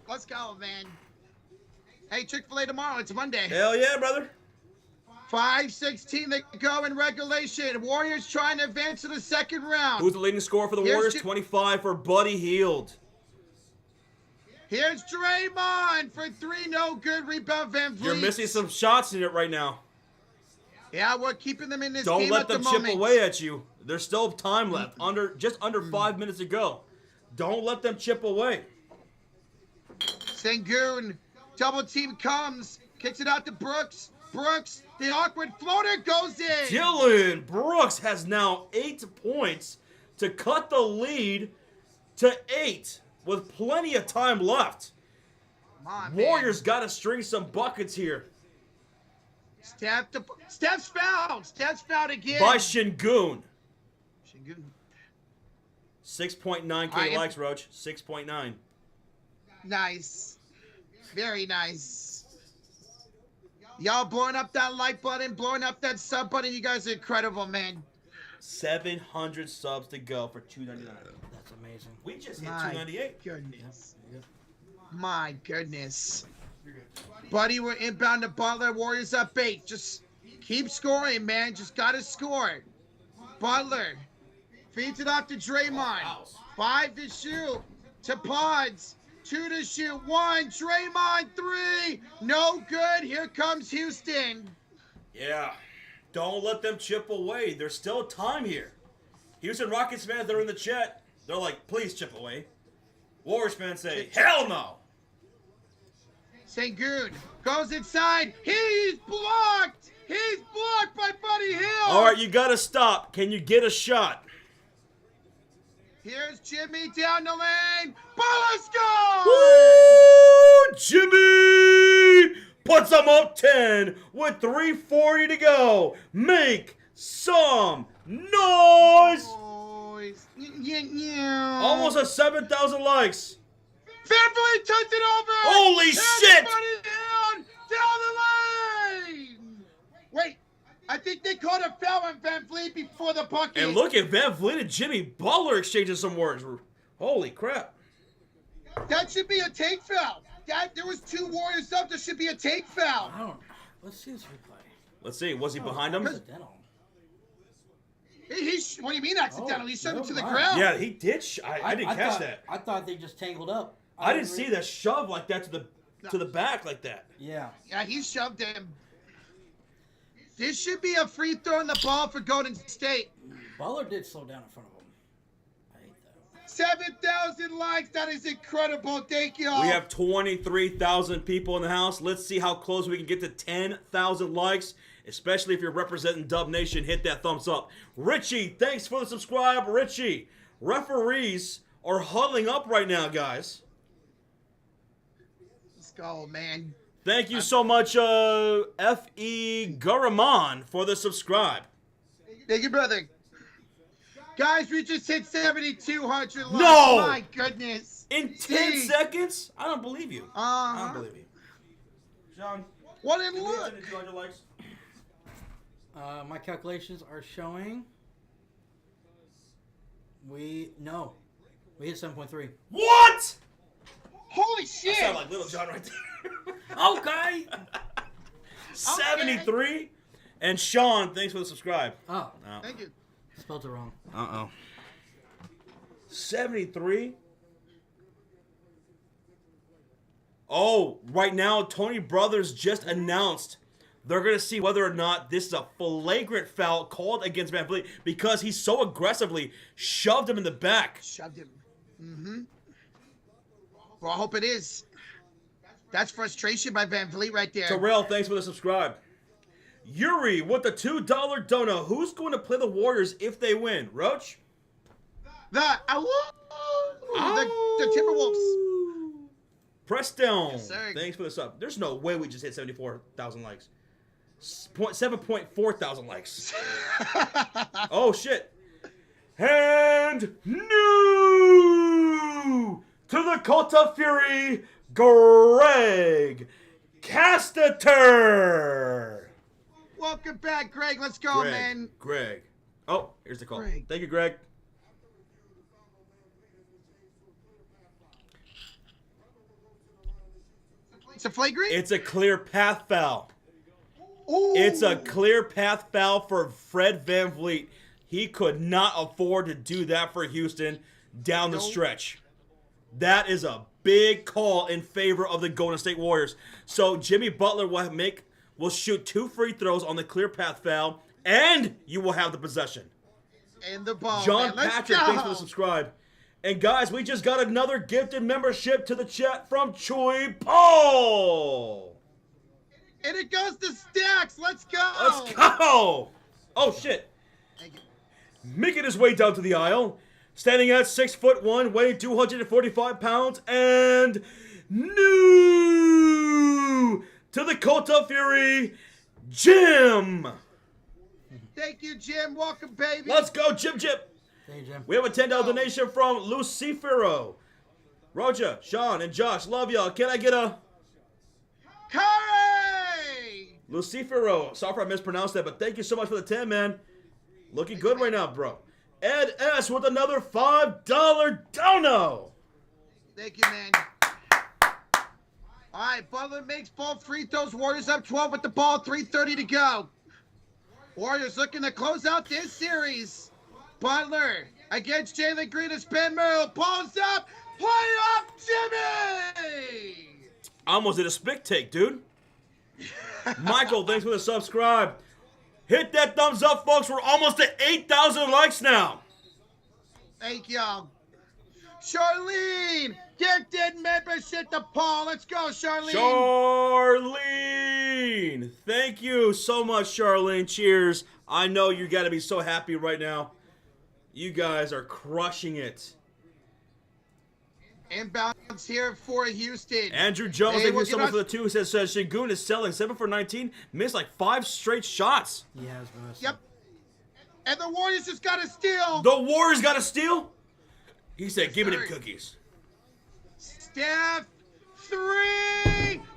Let's go, man. Hey, Chick-fil-A tomorrow. It's Monday. Hell yeah, brother. 5:16 to go in regulation. Warriors trying to advance to the second round. Who's the leading scorer for the Warriors? 25 for Buddy Hield. Here's Draymond for 3. No good. Rebound Van Vliet. You're missing some shots in it right now. Yeah, we're keeping them in this Don't game let at them the chip moment. away at you. There's still time left. Just under 5 minutes to go. Don't let them chip away. Sengun, double team comes, kicks it out to Brooks. Brooks, the awkward floater goes in. Dylan Brooks has now 8 points to cut the lead to 8 with plenty of time left. Come on, Warriors got to string some buckets here. Steph's fouled. Steph's fouled again. By Shingun. Sengun. 6.9K likes, Roach. 6.9. Nice. Very nice. Y'all blowing up that like button, blowing up that sub button. You guys are incredible, man. 700 subs to go for $2.99. That's amazing. We just hit My $2.98. goodness. My goodness. Buddy, we're inbound to Butler. Warriors up 8. Just keep scoring, man. Just got to score. Butler feeds it off to Draymond. 5 to shoot. To Pods. 2 to shoot. 1. Draymond 3. No good. Here comes Houston. Yeah. Don't let them chip away. There's still time here. Houston Rockets fans that are in the chat, they're like, please chip away. Warriors fans say, hell no. Sengun goes inside. He's blocked. He's blocked by Buddy Hield. All right, you got to stop. Can you get a shot? Here's Jimmy down the lane. Ball scores! Woo! Jimmy puts them up 10 with 3:40 to go. Make some noise. Yeah. Almost a 7,000 likes. Family turns it over. Holy shit! Down the lane. Wait, I think they called a foul on Van Vliet before the bucket. And look at Van Vliet and Jimmy Butler exchanging some words. Holy crap. That should be a take foul. There was 2 Warriors up. There should be a take foul. I don't. Let's see this replay. Let's see. Was he behind him? Accidental. What do you mean accidental? He shoved him to the never ground. Yeah, he did. I didn't catch that. I thought they just tangled up. I didn't see that shove like that to the back like that. Yeah. Yeah, he shoved him. This should be a free throw in the ball for Golden State. Butler did slow down in front of him. I hate that. 7,000 likes. That is incredible. Thank you all. We have 23,000 people in the house. Let's see how close we can get to 10,000 likes, especially if you're representing Dub Nation. Hit that thumbs up. Richie, thanks for the subscribe. Richie, referees are huddling up right now, guys. Let's go, man. Thank you so much, F.E. Garaman, for the subscribe. Thank you, brother. Guys, we just hit 7,200 likes. No! My goodness. In 10 Jeez. seconds? I don't believe you. I don't believe you. Sean, What in did we look? hit 200 likes? My calculations are showing. We hit 7.3. What? Holy I shit. sound like Little John right there. Okay. 73. And Sean, thanks for the subscribe. Oh, Thank you. spelled it wrong. 73. Oh, right now, Tony Brothers just announced they're going to see whether or not this is a flagrant foul called against Van Vliet because he so aggressively shoved him in the back. Shoved him. Mm-hmm. Well, I hope it is. That's frustration by Van Vliet right there. Terrell, thanks for the subscribe. Yuri with the $2 donut. Who's going to play the Warriors if they win? Roach? The Timberwolves. Preston, Yes, sir. thanks for the sub. There's no way we just hit 74,000 likes. 7.4 thousand likes. Oh, shit. And new to the Cult of Fury, Greg Castater. Welcome back, Greg. Let's go, Greg, man. Greg. Oh, here's the call. Greg. Thank you, Greg. It's a flagrant? It's a clear path foul. Ooh. It's a clear path foul for Fred VanVleet. He could not afford to do that for Houston down the Nope. stretch. That is a big call in favor of the Golden State Warriors. So Jimmy Butler will shoot 2 free throws on the clear path foul, and you will have the possession. And the ball. John man. Let's Patrick, go. thanks for the subscribe. And guys, we just got another gifted membership to the chat from Choi Paul. And it goes to Stacks. Let's go. Let's go. Oh shit. Thank you. Making his way down to the aisle, standing at 6'1", weighing 245 pounds, and new to the Cult of Fury, Jim. Thank you, Jim. Welcome, baby. Let's go, Jim. Hey, Jim. We have a $10 donation from Lucifero. Roger, Sean, and Josh, love y'all. Can I get a Curry. Lucifero? Sorry if I mispronounced that, but thank you so much for the 10, man. Looking good right now, bro. Ed S. with another $5 dono. Thank you, man. All right, Butler makes both free throws. Warriors up 12 with the ball. 3:30 to go. Warriors looking to close out this series. Butler against Jalen Green and spin move. Ball's up. Play up, Jimmy. I almost did a spit take, dude. Michael, thanks for the subscribe. Hit that thumbs up, folks. We're almost at 8,000 likes now. Thank y'all. Charlene, gifted membership to Paul. Let's go, Charlene. Charlene, thank you so much, Charlene. Cheers. I know you got to be so happy right now. You guys are crushing it. Inbounds here for Houston. Andrew Jones, Hey, thank you we'll so get much us- for the 2. Says Shingun is selling 7 for 19. Missed like 5 straight shots. He has been. Yep. And the Warriors just got to steal. The Warriors got to steal? He said, give me the sir. cookies. Steph, 3.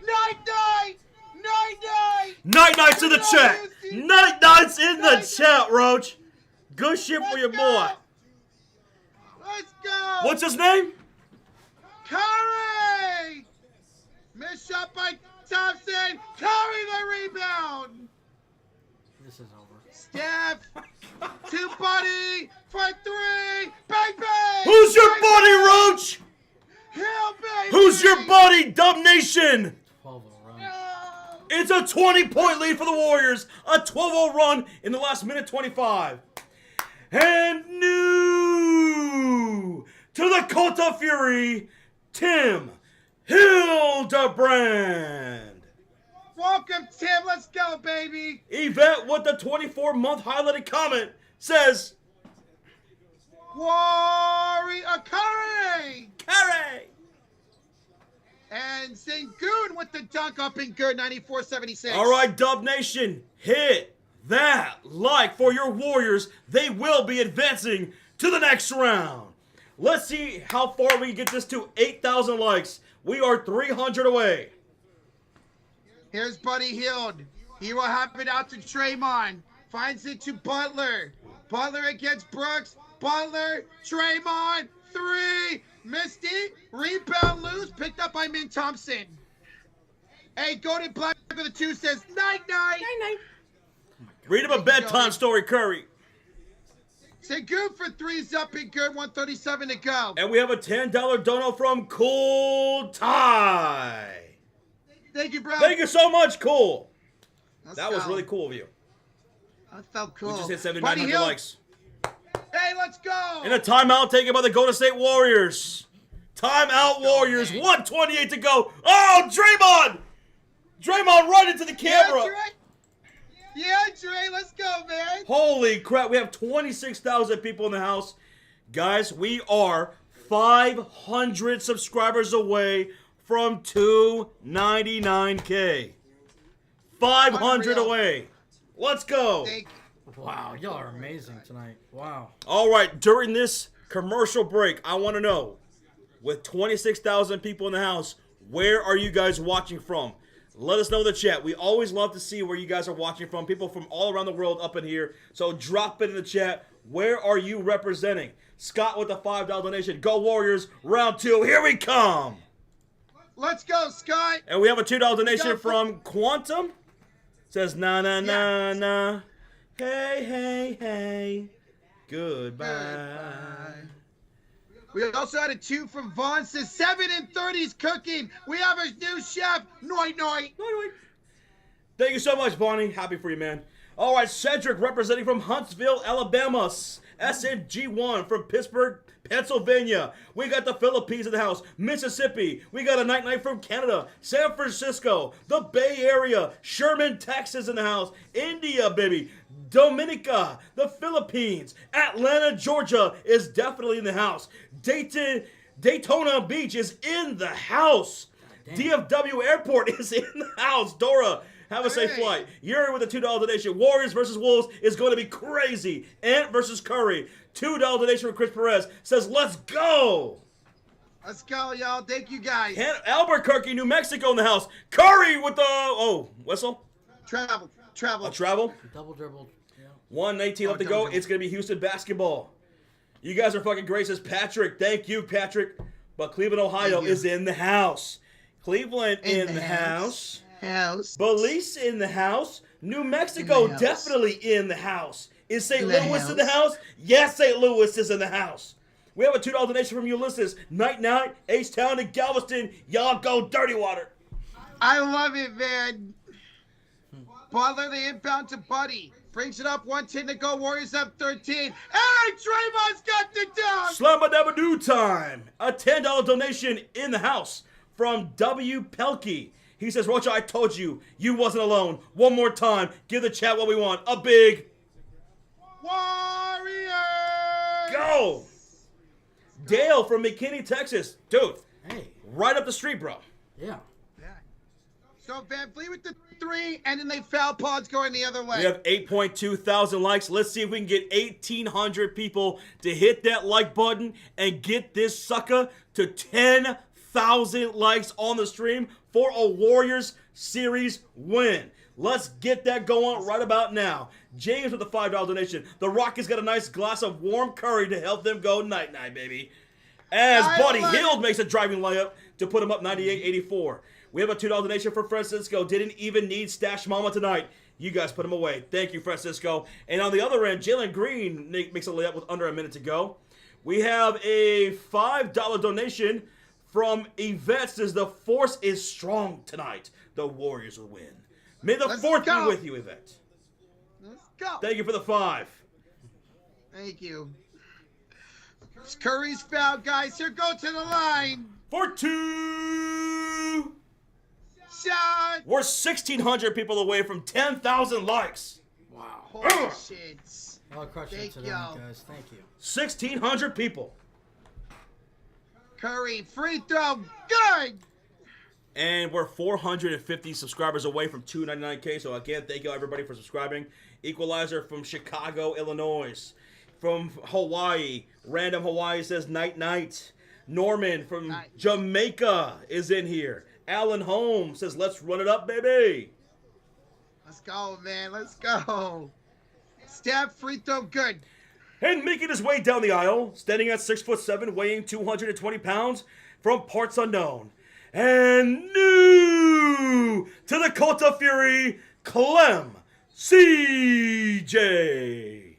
Night. Night-night's in the Let's go, chat. Houston. Night-night's in the Night-night. chat, Roach. Good shit for your boy. Let's go. What's his name? Curry. Missed shot by Thompson. Curry the rebound. This is over. Steph, 2 buddy for 3. Bang, bang. Who's your Bang, buddy, bang. Roach? Hill, baby. Who's your buddy, Dub Nation? 12-0 run. No. It's a 20-point lead for the Warriors. A 12-0 run in the last minute 25. And new to the Cult of Fury, Tim Hildebrand. Welcome, Tim. Let's go, baby. Yvette with the 24-month highlighted comment says, Warrior Curry. Carry. And Sengun with the dunk up and good, 94-76. All right, Dub Nation, hit that like for your Warriors. They will be advancing to the next round. Let's see how far we can get this to 8,000 likes. We are 300 away. Here's Buddy Hield. He will have it out to Draymond. Finds it to Butler. Butler against Brooks. Butler, Draymond, 3. Missed it. Rebound loose. Picked up by Min Thompson. Hey, Golden Black with the 2 says, night. Read him a bedtime story, Curry. Sengun for 3's up and good. 137 to go. And we have a $10 dono from Cool Ty. Thank you, bro. Thank you so much, Cool. Let's That was go. really cool of you. That felt cool. We just hit Buddy 7,900 Hield. likes. Hey, let's go. And a timeout taken by the Golden State Warriors. Timeout Warriors. man. 128 to go. Oh, Draymond! Draymond right into the camera. Yeah, Dre, let's go, man. Holy crap. We have 26,000 people in the house. Guys, we are 500 subscribers away from 299K. 500 Unreal. away. Let's go. Thank Wow, y'all are amazing tonight. Wow. All right, during this commercial break, I want to know, with 26,000 people in the house, where are you guys watching from? Let us know in the chat. We always love to see where you guys are watching from. People from all around the world up in here. So drop it in the chat. Where are you representing? Scott with the $5 donation. Go Warriors. Round 2. Here we come. Let's go, Scott. And we have a $2 donation got- from Quantum. Says, na, na, na, na. Hey. Goodbye. We also had a 2 from Vaughn. Says 7 and 30's cooking. We have a new chef. Noi. Thank you so much, Bonnie. Happy for you, man. All right, Cedric representing from Huntsville, Alabama. SMG1 from Pittsburgh, Pennsylvania. We got the Philippines in the house. Mississippi. We got a night from Canada. San Francisco. The Bay Area. Sherman, Texas in the house. India, baby. Dominica. The Philippines. Atlanta, Georgia is definitely in the house. Daytona Beach is in the house. DFW Airport is in the house. Dora, have a safe Hey. flight. Yuri with a $2 donation. Warriors versus Wolves is going to be crazy. Ant versus Curry. $2 donation from Chris Perez says, let's go. Let's go, y'all. Thank you, guys. Albuquerque, New Mexico in the house. Curry with the, whistle. Travel. A travel. Double dribble. Yeah. 1:19 left to double go. dribble. It's going to be Houston basketball. You guys are fucking great, says Patrick. Thank you, Patrick. But Cleveland, Ohio Thank you. is in the house. Cleveland in the house. Belize in the house. New Mexico In the house. definitely in the house. Is St. In the Louis in the house? Yes, St. Louis is in the house. We have a $2 donation from Ulysses. Night, H-Town, and Galveston. Y'all go Dirty Water. I love it, man. Butler, the inbound to Buddy. Brings it up, 110 to go. Warriors up 13. Hey, Draymond's got the dunk. Slabba-dabba-doo time. A $10 donation in the house from W. Pelkey. He says, Rocha, I told you, you wasn't alone. One more time. Give the chat what we want. A big Warriors. go. Dale from McKinney, Texas. Dude, Hey. right up the street, bro. Yeah. Yeah. So Van Vliet with the 3, and then they foul pods going the other way. We have 8.2 thousand likes. Let's see if we can get 1,800 people to hit that like button and get this sucker to 10,000 likes on the stream for a Warriors series win. Let's get that going right about now. James with the $5 donation. The Rockets got a nice glass of warm curry to help them go night-night, baby. As Buddy Hield makes a driving layup to put him up 98-84. We have a $2 donation for Francisco. Didn't even need Stash Mama tonight. You guys put him away. Thank you, Francisco. And on the other end, Jalen Green makes a layup with under a minute to go. We have a $5 donation from Yvette. Says the force is strong tonight. The Warriors will win. May the fourth be with you, Yvette. Let's go. Thank you for the 5. Thank you. It's Curry's foul, guys. Here, go to the line. For 2. Shot. We're 1,600 people away from 10,000 likes. Wow. Holy shit. I'll crush it Thank today, y'all. guys. Thank you. 1,600 people. Curry, free throw. Good. And we're 450 subscribers away from 299K. So again, thank you everybody for subscribing. Equalizer from Chicago, Illinois. From Hawaii. Random Hawaii says night night. Norman from Jamaica is in here. Alan Holmes says let's run it up, baby. Let's go, man. Let's go. Step, free throw, good. And making his way down the aisle, standing at 6'7", weighing 220 pounds, from parts unknown. And new to the Cult of Fury, Clem CJ.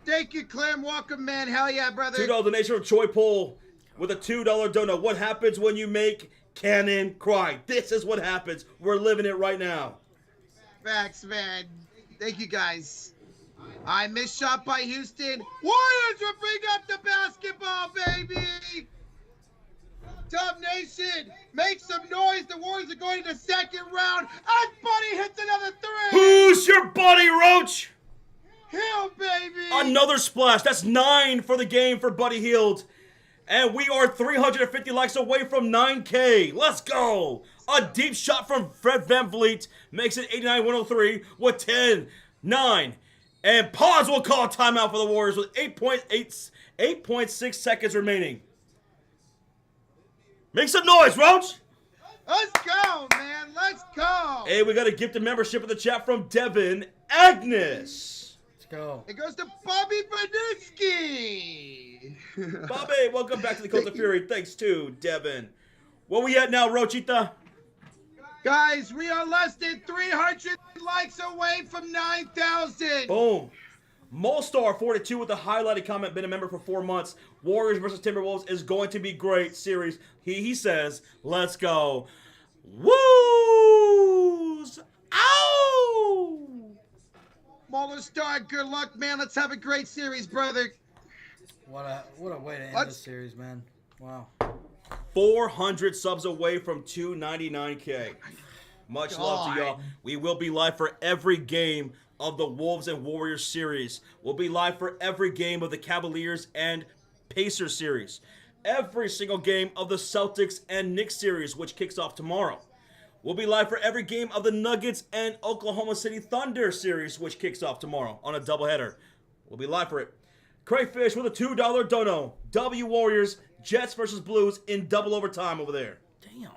Thank you, Clem. Welcome, man. Hell yeah, brother. $2 donation from Troy Pohl with a $2 donut. What happens when you make Cannon cry? This is what happens. We're living it right now. Facts, man. Thank you, guys. I missed shot by Houston. Warriors will bring up the basketball, baby. Dub Nation, make some noise. The Warriors are going to the second round. And Buddy hits another 3. Who's your buddy, Roach? Hill, baby. Another splash. That's 9 for the game for Buddy Hield. And we are 350 likes away from 9K. Let's go. A deep shot from Fred VanVleet makes it 89-103 with 10, 9. And pause will call a timeout for the Warriors with 8.6 seconds remaining. Make some noise, Roach. Let's go, man. Let's go. Hey, we got a gifted membership in the chat from Devin Agnes. Let's go. It goes to Bobby Badinski. Bobby, welcome back to the Cult of Fury. Thanks to Devin. Where we at now, Roachita? Guys, we are less than 300 likes away from 9,000. Boom. Molstar42 with a highlighted comment, been a member for 4 months. Warriors versus Timberwolves is going to be great series. He says, let's go. Woos! Ow! Molstar, good luck, man. Let's have a great series, brother. What a way to end this series, man. Wow. 400 subs away from 299K. Much love to y'all. We will be live for every game of the Wolves and Warriors series. We'll be live for every game of the Cavaliers and Pacers series. Every single game of the Celtics and Knicks series, which kicks off tomorrow. We'll be live for every game of the Nuggets and Oklahoma City Thunder series, which kicks off tomorrow on a doubleheader. We'll be live for it. Crayfish with a $2 dono. W Warriors, Jets versus Blues in double overtime over there. Damn.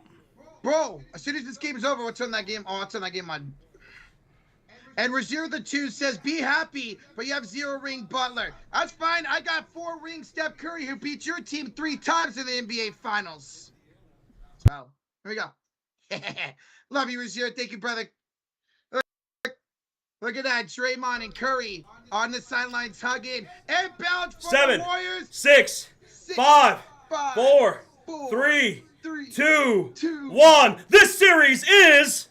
Bro, as soon as this game is over, we'll turn that game on. I'll turn that game on. And Rozier the 2 says, be happy, but you have 0 ring Butler. That's fine. I got 4 rings Steph Curry, who beat your team 3 times in the NBA Finals. So, here we go. Love you, Rozier. Thank you, brother. Look at that. Draymond and Curry on the sidelines hugging. Inbound for 7, the Warriors. 6, 5, 4, 3, 2, 1. This series is...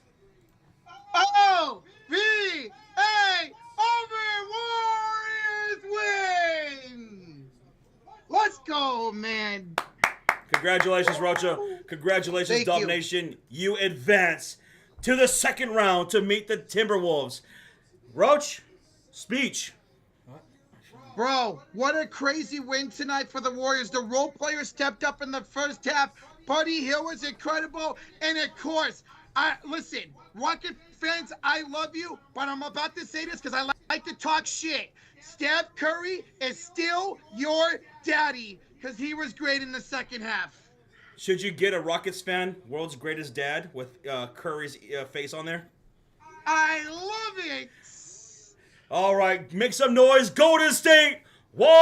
O-V-A over Warriors win. Let's go, man. Congratulations, Rocha. Congratulations, Dub Nation. You advance to the second round to meet the Timberwolves. Roach, speech. Bro, what a crazy win tonight for the Warriors. The role players stepped up in the first half. Buddy Hield was incredible. And of course, Listen, Rocket fans, I love you, but I'm about to say this because I like to talk shit. Steph Curry is still your daddy because he was great in the second half. Should you get a Rockets fan, world's greatest dad, with Curry's face on there? I love it. All right, make some noise, Golden State Warriors!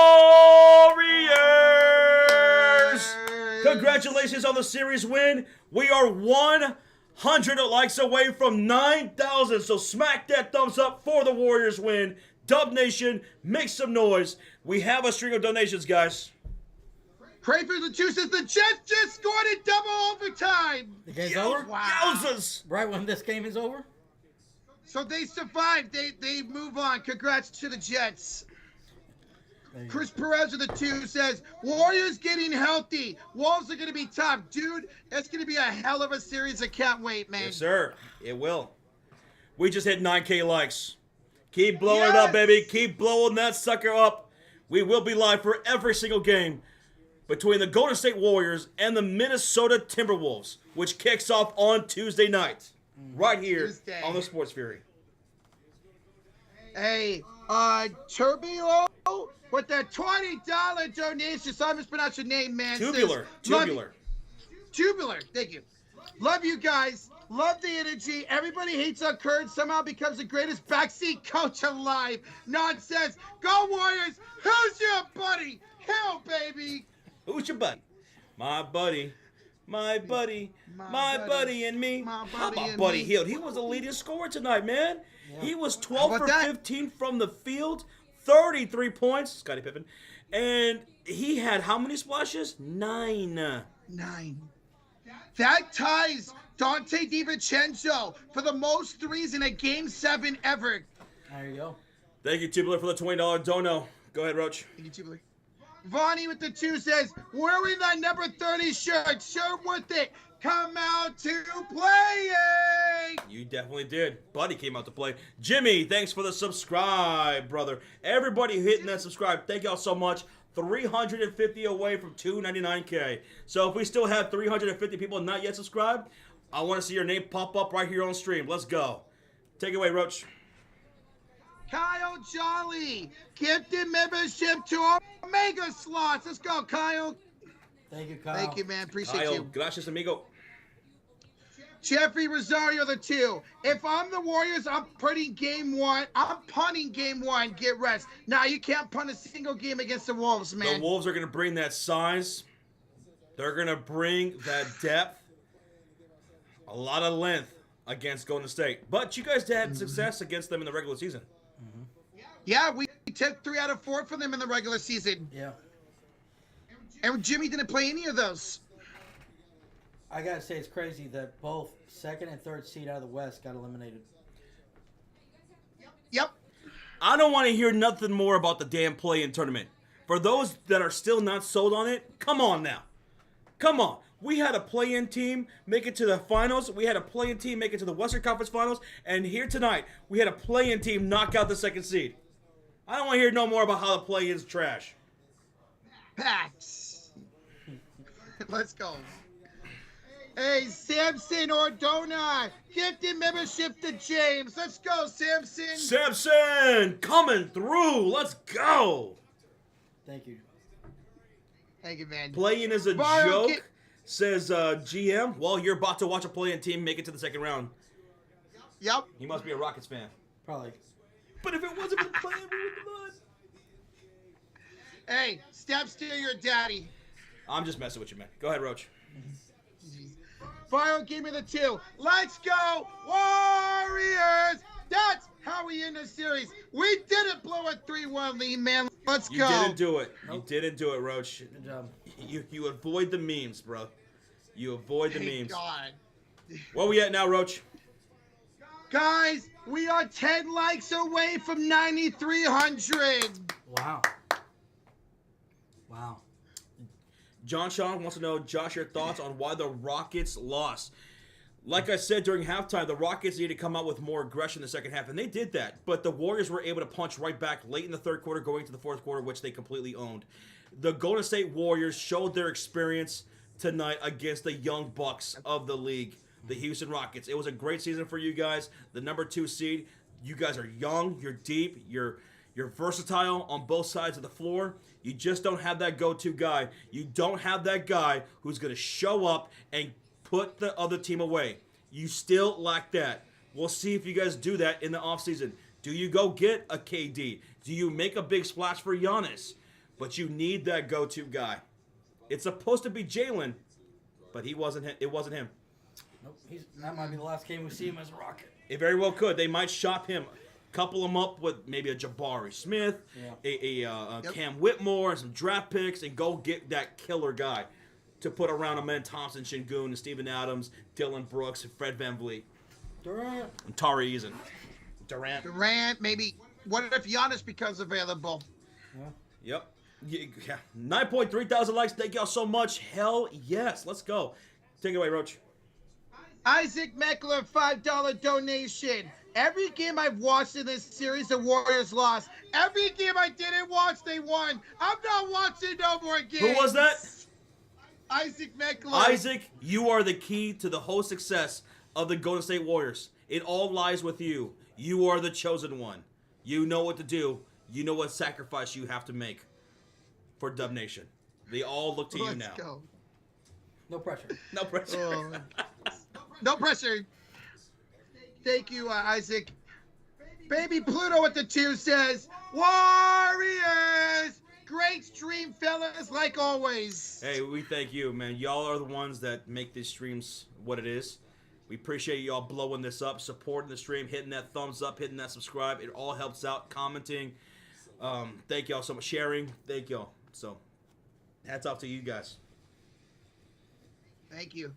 Congratulations on the series win. We are 100 likes away from 9,000, so smack that thumbs up for the Warriors win. Dub Nation, make some noise. We have a string of donations, guys. Crayford the two says the Jets just scored in double overtime. The game's over? Wow. Yowzers! Right when this game is over? So they survived. They move on. Congrats to the Jets. Chris Perez of the two says, Warriors getting healthy. Wolves are going to be tough. Dude, it's going to be a hell of a series. I can't wait, man. Yes, sir. It will. We just hit 9K likes. Keep blowing it up, baby. Keep blowing that sucker up. We will be live for every single game between the Golden State Warriors and the Minnesota Timberwolves, which kicks off on Tuesday night. Right here on the Sports Fury. Hey, Turbio with that $20 donation. So I mispronounced your name, man. Tubular. Tubular. Thank you. Love you guys. Love the energy. Everybody hates on Kurt. Somehow becomes the greatest backseat coach alive. Nonsense. Go Warriors. Who's your buddy? Hell, baby. Who's your buddy? My buddy. My buddy. My buddy and me. How about Buddy Hield? He was the leading scorer tonight, man. Yeah. He was 12 for 15 from the field. 33 points. Scottie Pippen. And he had how many splashes? 9. That ties Dante DiVincenzo for the most threes in a Game 7 ever. There you go. Thank you, Tubular, for the $20 dono. Go ahead, Roach. Thank you, Tubular. Vonnie with the 2 says, wearing that number 30 shirt, sure worth it. Come out to play it. You definitely did. Buddy came out to play. Jimmy, thanks for the subscribe, brother. Everybody hitting that subscribe. Thank y'all so much. 350 away from 299K. So if we still have 350 people not yet subscribed, I want to see your name pop up right here on stream. Let's go. Take it away, Roach. Kyle Jolly, gifted membership to Omega Slots. Let's go, Kyle. Thank you, Kyle. Thank you, man. Appreciate Kyle, you. gracias, amigo. Jeffrey Rosario, the 2. If I'm the Warriors, I'm punting game 1. I'm punting game 1. Get rest. Nah, you can't punt a single game against the Wolves, man. The Wolves are going to bring that size. They're going to bring that depth. A lot of length against Golden State. But you guys had success against them in the regular season. Yeah, we took 3 out of 4 from them in the regular season. Yeah. And Jimmy didn't play any of those. I gotta say, it's crazy that both second and third seed out of the West got eliminated. Yep. I don't want to hear nothing more about the damn play-in tournament. For those that are still not sold on it, come on now. Come on. We had a play-in team make it to the finals. We had a play-in team make it to the Western Conference Finals. And here tonight, we had a play-in team knock out the second seed. I don't want to hear no more about how the play-in's trash. Pax. Let's go. Hey, Samson Ordona, gifted membership to James. Let's go, Samson. Samson, coming through. Let's go. Thank you. Thank you, man. Play-in is a joke, says GM. Well, you're about to watch a play-in team make it to the second round. Yep. He must be a Rockets fan. Probably. But if it wasn't for the play-in, we would have won. Hey, Steph's still your daddy. I'm just messing with you, man. Go ahead, Roach. Fire, give me the 2. Let's go, Warriors! That's how we end the series. We didn't blow a 3-1 lead, man. Let's go. You didn't do it. You didn't do it, Roach. Good job. You avoid the memes, bro. You avoid the Thank memes. God. Where we at now, Roach? Guys, we are 10 likes away from 9,300. Wow. Wow. John Sean wants to know, Josh, your thoughts on why the Rockets lost. Like I said during halftime, the Rockets needed to come out with more aggression in the second half, and they did that. But the Warriors were able to punch right back late in the third quarter, going to the fourth quarter, which they completely owned. The Golden State Warriors showed their experience tonight against the young Bucks of the league. the Houston Rockets. It was a great season for you guys. The number 2 seed. You guys are young. You're deep. You're versatile on both sides of the floor. You just don't have that go-to guy. You don't have that guy who's going to show up and put the other team away. You still lack that. We'll see if you guys do that in the offseason. Do you go get a KD? Do you make a big splash for Giannis? But you need that go-to guy. It's supposed to be Jalen, but it wasn't him. Nope. That might be the last game we see him as a Rocket. It very well could. They might shop him, couple him up with maybe a Jabari Smith, Cam Whitmore, and some draft picks, and go get that killer guy to put around Amen Thompson, Şengün, and Steven Adams, Dylan Brooks, and Fred VanVleet. Durant. And Tari Eason. Durant. Maybe. What if Giannis becomes available? Yeah. Yep. Yeah. 9.3 thousand likes. Thank y'all so much. Hell yes. Let's go. Take it away, Roach. Isaac Meckler, $5 donation. Every game I've watched in this series, the Warriors lost. Every game I didn't watch, they won. I'm not watching no more games. Who was that? Isaac Meckler. Isaac, you are the key to the whole success of the Golden State Warriors. It all lies with you. You are the chosen one. You know what to do. You know what sacrifice you have to make for Dub Nation. They all look to you now. Let's go. No pressure. No pressure. No pressure. Thank you, Isaac. Baby Pluto with the 2 says, Warriors! Great stream, fellas, like always. Hey, we thank you, man. Y'all are the ones that make these streams what it is. We appreciate y'all blowing this up, supporting the stream, hitting that thumbs up, hitting that subscribe. It all helps out. Commenting. Thank y'all so much. Sharing. Thank y'all. So, hats off to you guys. Thank you.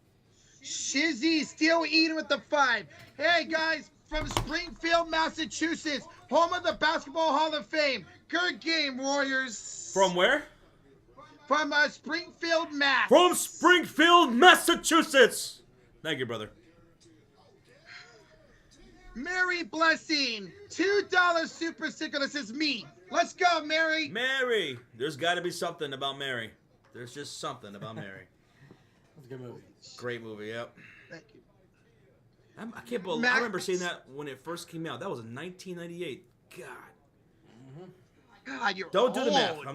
Shizzy still eating with the 5. Hey guys, from Springfield, Massachusetts, home of the Basketball Hall of Fame. Good game, Warriors. From where? From Springfield, Mass. From Springfield, Massachusetts. Thank you, brother. Mary Blessing, $2 super sticker that says me. Let's go, Mary. Mary. There's got to be something about Mary. There's just something about Mary. That's a good movie. Great movie, yep. Thank you. I can't believe. I remember seeing that when it first came out. That was in 1998. God. God, you're Don't do the math. old.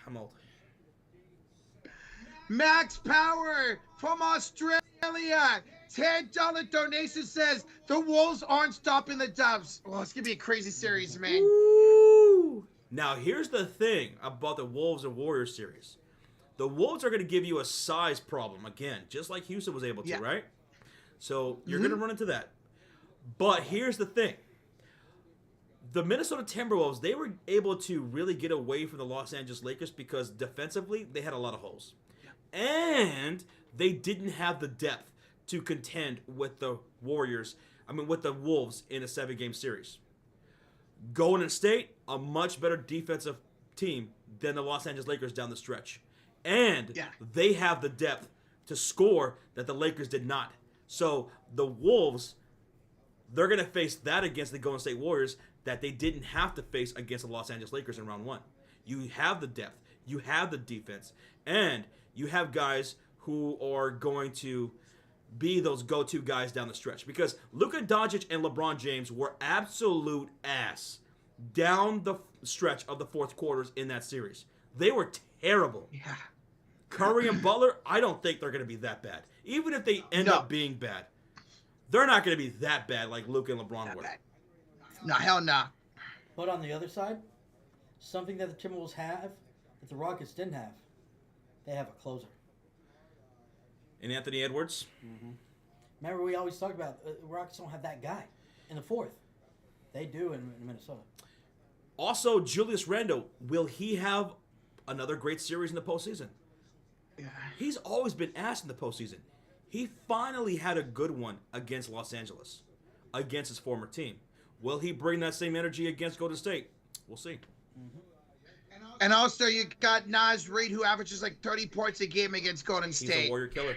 I'm old. Max Power from Australia, $10 donation says the Wolves aren't stopping the Dubs. Well, it's gonna be a crazy series, man. Woo! Now here's the thing about the Wolves and Warriors series. The Wolves are going to give you a size problem again, just like Houston was able to, right? So you're going to run into that. But here's the thing. The Minnesota Timberwolves, they were able to really get away from the Los Angeles Lakers because defensively, they had a lot of holes. And they didn't have the depth to contend with the with the Wolves in a 7-game series. Golden State, a much better defensive team than the Los Angeles Lakers down the stretch. And they have the depth to score that the Lakers did not. So the Wolves, they're going to face that against the Golden State Warriors that they didn't have to face against the Los Angeles Lakers in round 1. You have the depth. You have the defense. And you have guys who are going to be those go-to guys down the stretch. Because Luka Doncic and LeBron James were absolute ass down the stretch of the fourth quarters in that series. They were terrible. Yeah. Curry and Butler, I don't think they're going to be that bad. Even if they end up being bad, they're not going to be that bad like Luka and LeBron were. No, hell no. But on the other side, something that the Timberwolves have that the Rockets didn't have, they have a closer. And Anthony Edwards? Mm-hmm. Remember, we always talk about the Rockets don't have that guy in the fourth. They do in Minnesota. Also, Julius Randle, will he have another great series in the postseason? Yeah. He's always been asked in the postseason. He finally had a good one against Los Angeles, against his former team. Will he bring that same energy against Golden State? We'll see. Mm-hmm. And also, you got Naz Reid, who averages like 30 points a game against Golden State. He's a Warrior killer.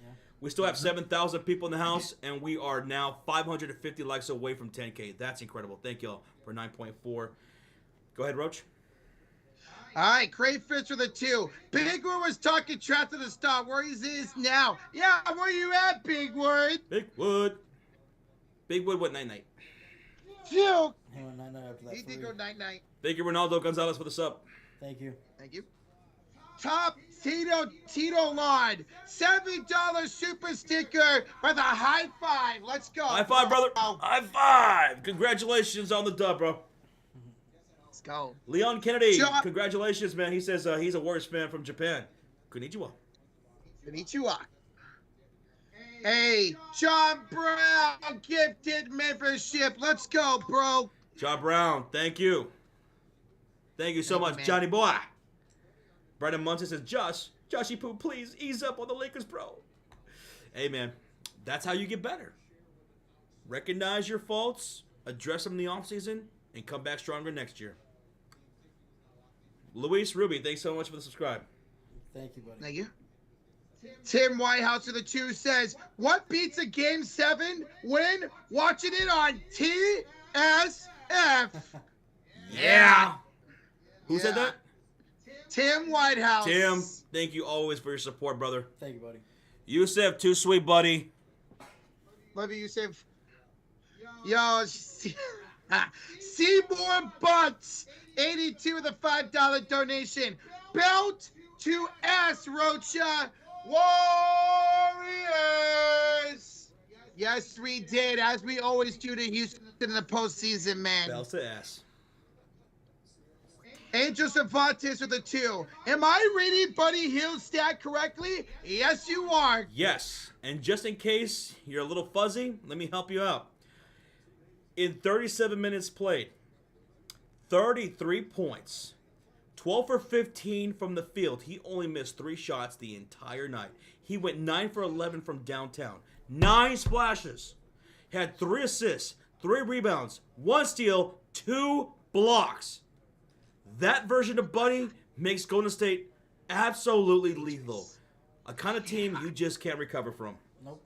Yeah. We still have 7,000 people in the house, and we are now 550 likes away from 10K. That's incredible. Thank y'all for 9.4. Go ahead, Roach. All right, Crayfish with a 2. Big Word was talking trap to the start. Where he is now? Yeah, where you at, Big Word? Big Wood. Big Wood, what night? Phew. Hang on, 9 after that. He did 3. go night. Thank you, Ronaldo Gonzalez, for the sub. Thank you. Thank you. Top Tito Lord, $7 super sticker with a high five. Let's go. High five, brother. High five. Congratulations on the dub, bro. Let's go. Leon Kennedy, John- congratulations, man. He says he's a Warriors fan from Japan. Konnichiwa. Konnichiwa. Hey, John Brown, gifted membership. Let's go, bro. John Brown, thank you. Thank you so Thank you, much, man. Johnny boy. Brandon Munson says, Joshy Poo, please ease up on the Lakers, bro. Hey, man, that's how you get better. Recognize your faults, address them in the offseason, and come back stronger next year. Luis Ruby, thanks so much for the subscribe. Thank you, buddy. Thank you. Tim Whitehouse with a 2 says, what beats a Game 7 win? Watching it on TSF. Yeah. Who said Yeah. that? Tim Whitehouse. Tim, thank you always for your support, brother. Thank you, buddy. Yusuf, too sweet, buddy. Love you, Yusuf. Yo, Seymour Butts, 82 with a $5 donation. Belt to ass, Rocha. Warriors. Yes, we did, as we always do to Houston in the postseason, man. Bell to ass. Angel Cervantes with a 2. Am I reading Buddy Hield's stat correctly? Yes, you are. Yes, and just in case you're a little fuzzy, let me help you out. In 37 minutes played, 33 points, 12 for 15 from the field. He only missed 3 shots the entire night. He went 9 for 11 from downtown. 9 splashes. He had 3 assists, 3 rebounds, 1 steal, 2 blocks. That version of Buddy makes Golden State absolutely lethal. A kind of team you just can't recover from. Nope.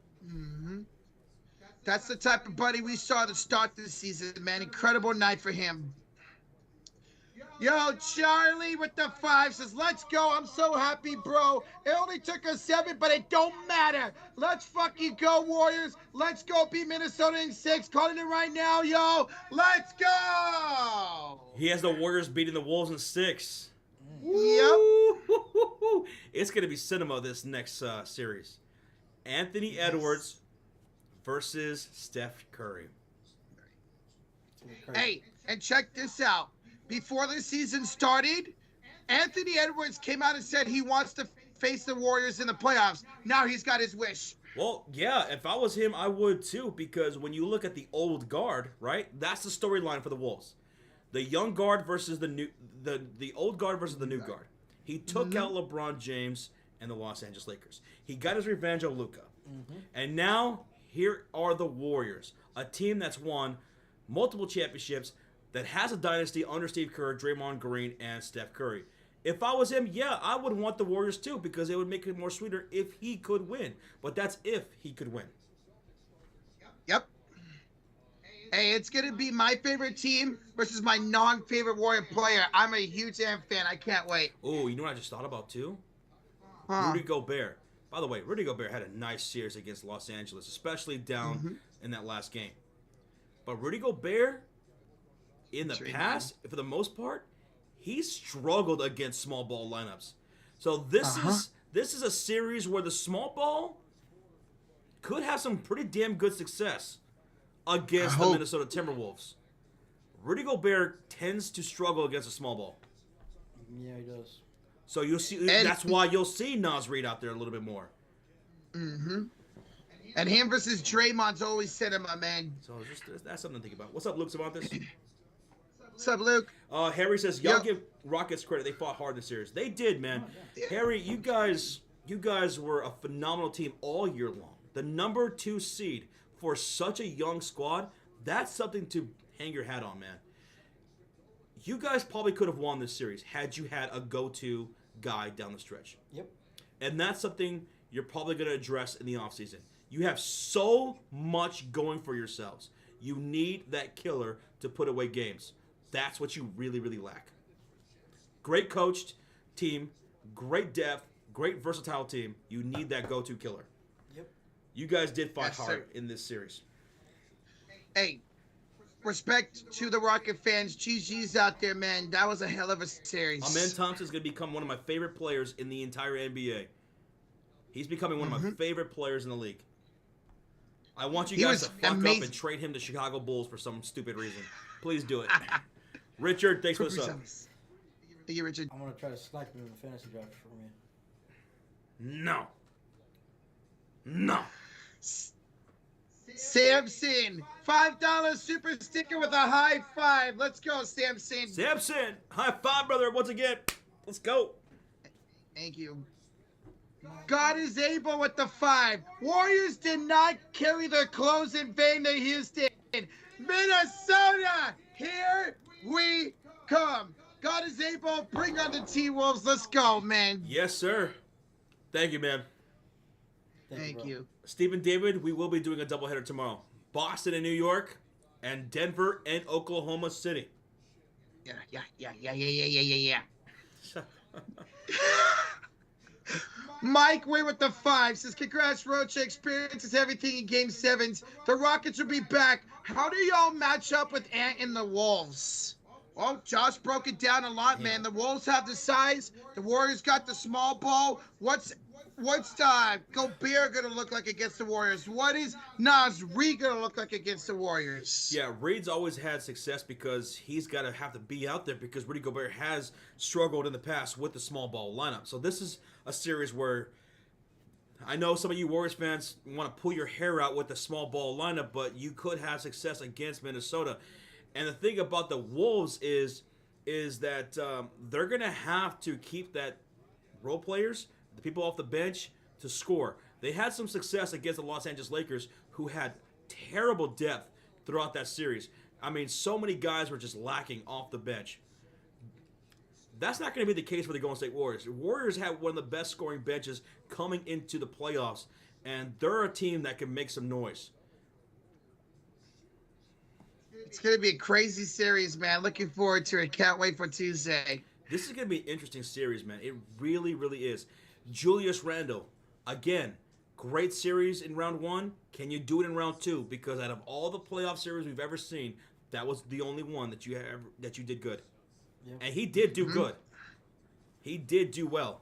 That's the type of Buddy we saw to start this season, man. Incredible night for him. Yo, Charlie with the 5 says, let's go. I'm so happy, bro. It only took us 7, but it don't matter. Let's fucking go, Warriors. Let's go beat Minnesota in 6. Calling it right now, yo. Let's go. He has the Warriors beating the Wolves in 6. Yep. It's going to be cinema this next series. Anthony Edwards versus Steph Curry. Hey, and check this out. Before the season started, Anthony Edwards came out and said he wants to face the Warriors in the playoffs. Now he's got his wish. Well, yeah, if I was him, I would too, because when you look at the old guard, right, that's the storyline for the Wolves. The young guard versus the old guard versus the new guard. He took out LeBron James and the Los Angeles Lakers. He got his revenge on Luka. And now, here are the Warriors, a team that's won multiple championships, that has a dynasty under Steve Kerr, Draymond Green, and Steph Curry. If I was him, yeah, I would want the Warriors too, because it would make it more sweeter if he could win. But that's if he could win. Yep. Hey, it's going to be my favorite team versus my non-favorite Warrior player. I'm a huge fan. I can't wait. Oh, you know what I just thought about too? Huh. Rudy Gobert. By the way, Rudy Gobert had a nice series against Los Angeles, especially down in that last game. But Rudy Gobert, in the past, for the most part, he struggled against small ball lineups. So this is a series where the small ball could have some pretty damn good success against the Minnesota Timberwolves. Rudy Gobert tends to struggle against a small ball. Yeah, he does. So you'll see. That's why you'll see Nas Reed out there a little bit more. And him versus Draymond's always cinema, man. So that's something to think about. What's up, Luke Cervantes? What's up, Luke? Harry says, y'all give Rockets credit. They fought hard in the series. They did, man. Harry, you guys were a phenomenal team all year long. The number 2 seed for such a young squad, that's something to hang your hat on, man. You guys probably could have won this series had you had a go-to guy down the stretch. Yep. And that's something you're probably going to address in the offseason. You have so much going for yourselves. You need that killer to put away games. That's what you really, really lack. Great coached team, great depth, great versatile team. You need that go-to killer. Yep. You guys did fight Yes, hard sir. in this series. Hey, respect to the Rocket fans. GG's out there, man. That was a hell of a series. Amen Thompson is going to become one of my favorite players in the entire NBA. He's becoming one of my favorite players in the league. I want you He guys was to fuck amazing. up and trade him to Chicago Bulls for some stupid reason. Please do it. Richard, thanks for the sub. Thank you, Richard. I'm gonna try to snipe him in the fantasy draft for me. No. No. Samson, $5 super sticker with a high five. Let's go, Samson. Samson, high five, brother, once again. Let's go. Thank you. God is able with the 5. Warriors did not carry their clothes in vain to Houston. Minnesota, here we come. God is able. Bring on the T-Wolves. Let's go, man. Yes, sir. Thank you, man. Thank bro. you. Stephen David, we will be doing a doubleheader tomorrow. Boston and New York, and Denver and Oklahoma City. Yeah. Mike Way with the 5 says, congrats, Rocha. Experiences everything in Game 7s. The Rockets will be back. How do y'all match up with Ant and the Wolves? Well, Josh broke it down a lot, man. The Wolves have the size. The Warriors got the small ball. What's Gobert gonna look like against the Warriors? What is Nas Reed gonna look like against the Warriors? Yeah, Reed's always had success because he's got to have to be out there because Rudy Gobert has struggled in the past with the small ball lineup. So this is a series where I know some of you Warriors fans want to pull your hair out with the small ball lineup, but you could have success against Minnesota. And the thing about the Wolves is that they're going to have to keep that role players, the people off the bench, to score. They had some success against the Los Angeles Lakers, who had terrible depth throughout that series. I mean, so many guys were just lacking off the bench. That's not going to be the case for the Golden State Warriors. The Warriors have one of the best scoring benches coming into the playoffs, and they're a team that can make some noise. It's going to be a crazy series, man. Looking forward to it. Can't wait for Tuesday. This is going to be an interesting series, man. It really, really is. Julius Randle, again, great series in round 1. Can you do it in round 2? Because out of all the playoff series we've ever seen, that was the only one that you did good. Yep. And he did do good. He did do well.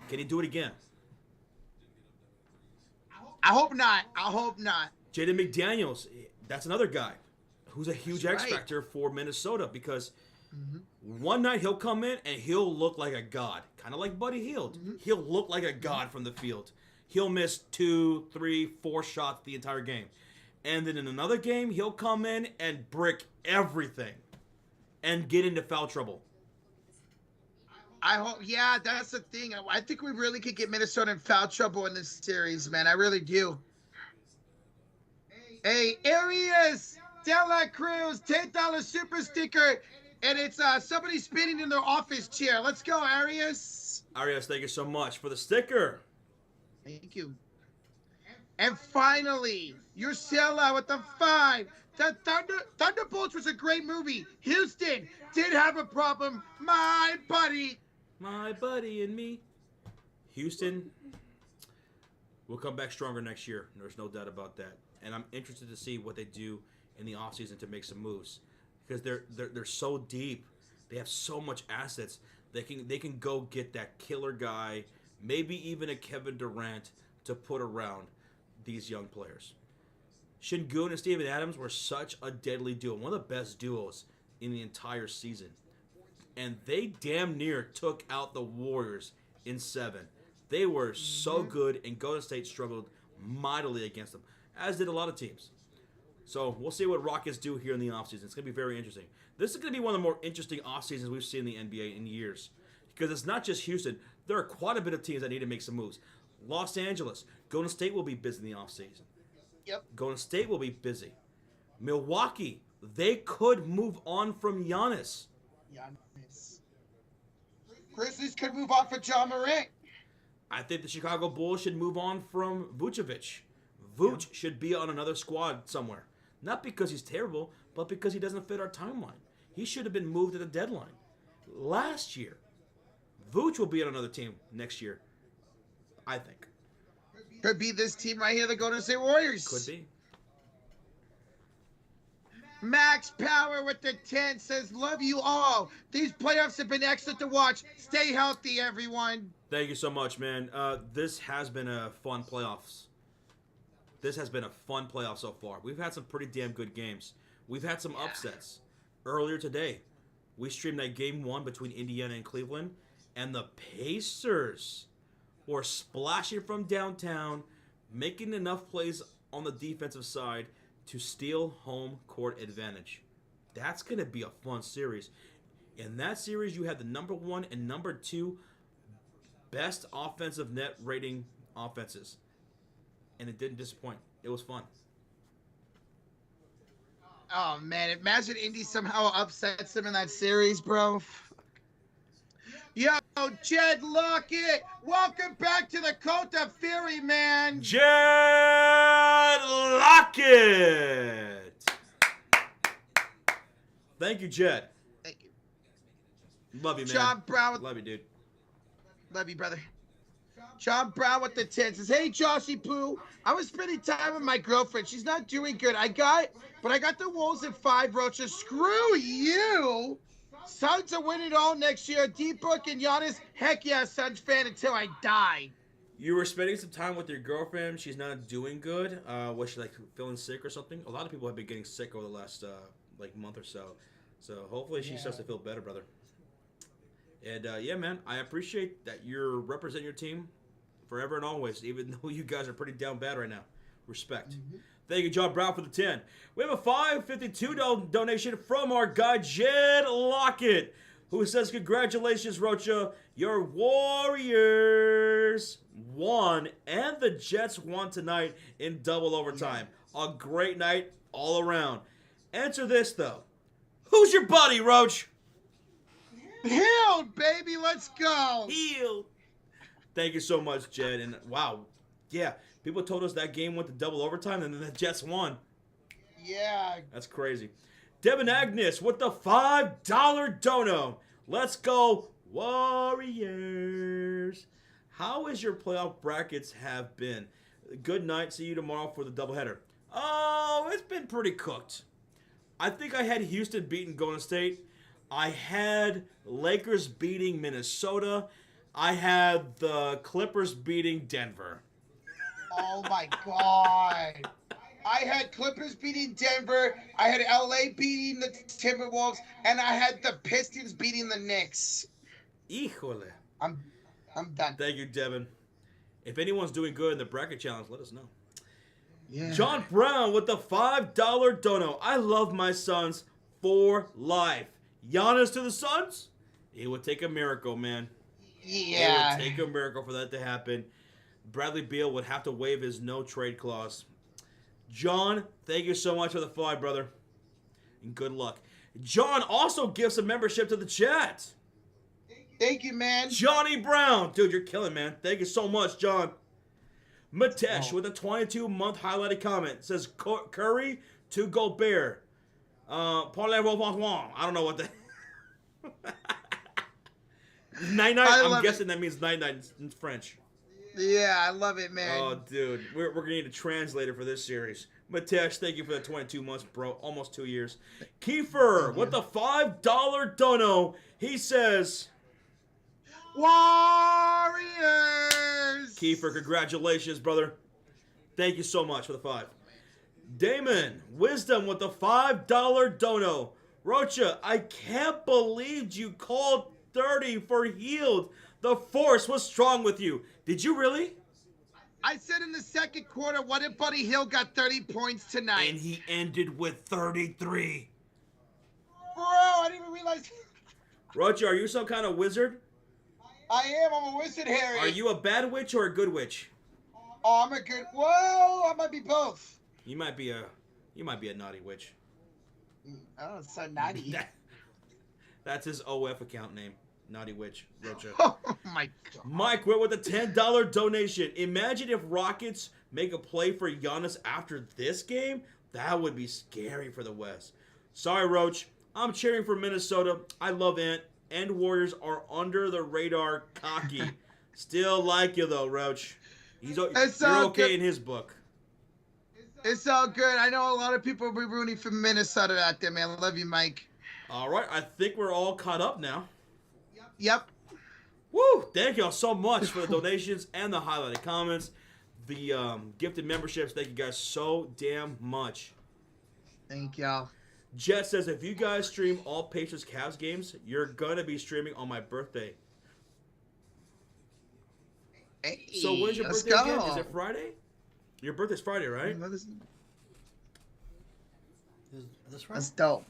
Can he do it again? I hope not. Jaden McDaniels, that's another guy who's a huge That's X right. factor for Minnesota because one night he'll come in and he'll look like a god, kind of like Buddy Hield. He'll look like a god from the field. He'll miss 2, 3, 4 shots the entire game. And then in another game, he'll come in and brick everything and get into foul trouble. I hope, yeah, that's the thing. I think we really could get Minnesota in foul trouble in this series, man. I really do. Hey, Arias De La Cruz, $10 super sticker, and it's somebody spinning in their office chair. Let's go, Arias. Arias, thank you so much for the sticker. Thank you. And finally, your sellout with the 5. The Thunderbolts was a great movie. Houston did have a problem. My buddy and me. Houston will come back stronger next year. There's no doubt about that. And I'm interested to see what they do in the offseason to make some moves. Because they're so deep. They have so much assets. They can go get that killer guy, maybe even a Kevin Durant to put around these young players. Şengün and Steven Adams were such a deadly duo, one of the best duos in the entire season. And they damn near took out the Warriors in 7. They were so good, and Golden State struggled mightily against them, as did a lot of teams. So we'll see what Rockets do here in the offseason. It's going to be very interesting. This is going to be one of the more interesting offseasons we've seen in the NBA in years. Because it's not just Houston. There are quite a bit of teams that need to make some moves. Los Angeles, Golden State will be busy in the offseason. Yep. Golden State will be busy. Milwaukee, they could move on from Giannis. Giannis. Grizzlies could move on for John Morant. I think the Chicago Bulls should move on from Vucevic. Vooch should be on another squad somewhere. Not because he's terrible, but because he doesn't fit our timeline. He should have been moved at the deadline. Last year, Vooch will be on another team next year. I think. Could be this team right here, the Golden State Warriors. Could be. Max Power with the 10 says, love you all. These playoffs have been excellent to watch. Stay healthy, everyone. Thank you so much, man. This has been a fun playoffs. This has been a fun playoff so far. We've had some pretty damn good games. We've had some upsets. Earlier today, we streamed that game 1 between Indiana and Cleveland, and the Pacers were splashing from downtown, making enough plays on the defensive side to steal home court advantage. That's going to be a fun series. In that series, you had the number 1 and number 2 best offensive net rating offenses. And it didn't disappoint. It was fun. Oh, man. Imagine Indy somehow upsets them in that series, bro. Yo, Jed Lockett. Welcome back to the Cult of Fury, man. Jed Lockett. Thank you, Jed. Thank you. Love you, man. John Brown. Love you, dude. Love you, brother. John Brown with the 10 says, hey, Joshy Poo, I was spending time with my girlfriend. She's not doing good. I got the Wolves at 5, Rocha. Screw you. Suns are winning all next year. D-Book and Giannis, heck yeah, Suns fan until I die. You were spending some time with your girlfriend. She's not doing good. Was she, like, feeling sick or something? A lot of people have been getting sick over the last, month or so. So hopefully she starts to feel better, brother. And, yeah, man, I appreciate that you're representing your team forever and always, even though you guys are pretty down bad right now. Respect. Mm-hmm. Thank you, John Brown, for the 10. We have a $5.52 donation from our guy, Jed Lockett, who says, congratulations, Rocha. Your Warriors won, and the Jets won tonight in double overtime. A great night all around. Answer this, though. Who's your buddy, Roach? Healed, baby. Let's go. Healed. Thank you so much, Jed. And wow, yeah, people told us that game went to double overtime, and then the Jets won. Yeah. That's crazy. Devin Agnes with the $5 dono. Let's go, Warriors. How is your playoff brackets have been? Good night. See you tomorrow for the doubleheader. Oh, it's been pretty cooked. I think I had Houston beating Golden State. I had Lakers beating Minnesota. I had the Clippers beating Denver. Oh, my God. I had Clippers beating Denver. I had LA beating the Timberwolves. And I had the Pistons beating the Knicks. Híjole. I'm done. Thank you, Devin. If anyone's doing good in the bracket challenge, let us know. Yeah. John Brown with the $5 dono. I love my Suns for life. Giannis to the Suns? It would take a miracle, man. Yeah. It would take a miracle for that to happen. Bradley Beal would have to waive his no-trade clause. John, thank you so much for the 5, brother. And good luck. John also gives a membership to the chat. Thank you, man. Johnny Brown. Dude, you're killing, man. Thank you so much, John. Matesh with a 22-month highlighted comment. Says Curry to Gobert. Parlez-vous bonsoir. I don't know what that... Night-night? I'm guessing that means night-night in French. Yeah, I love it, man. Oh, dude. We're going to need a translator for this series. Matesh, thank you for the 22 months, bro. Almost 2 years. Kiefer with the $5 dono. He says... Warriors! Kiefer, congratulations, brother. Thank you so much for the 5. Damon, Wisdom with the $5 dono. Rocha, I can't believe you called 30 for healed. The force was strong with you. Did you really? I said in the second quarter, what if Buddy Hill got 30 points tonight? And he ended with 33. Bro, I didn't even realize. Rocha, are you some kind of wizard? I am. I'm a wizard, Harry. Are you a bad witch or a good witch? Oh, I'm a good. Well, I might be both. You might be a naughty witch. Oh, it's so naughty. That's his OF account name. Naughty Witch, Rocha. Oh, my God. Mike went with a $10 donation. Imagine if Rockets make a play for Giannis after this game. That would be scary for the West. Sorry, Roach. I'm cheering for Minnesota. I love Ant. and Warriors are under the radar cocky. Still like you though, Roach. You're okay in his book. It's all good. I know a lot of people will be rooting for Minnesota out there, man. Love you, Mike. All right, I think we're all caught up now. Yep. Woo! Thank y'all so much for the donations and the highlighted comments, the gifted memberships. Thank you guys so damn much. Thank y'all. Jet says, if you guys stream all Patriots Cavs games, you're gonna be streaming on my birthday. Hey, So when's your birthday again? Is it Friday? Your birthday's Friday, right? This Friday? That's dope.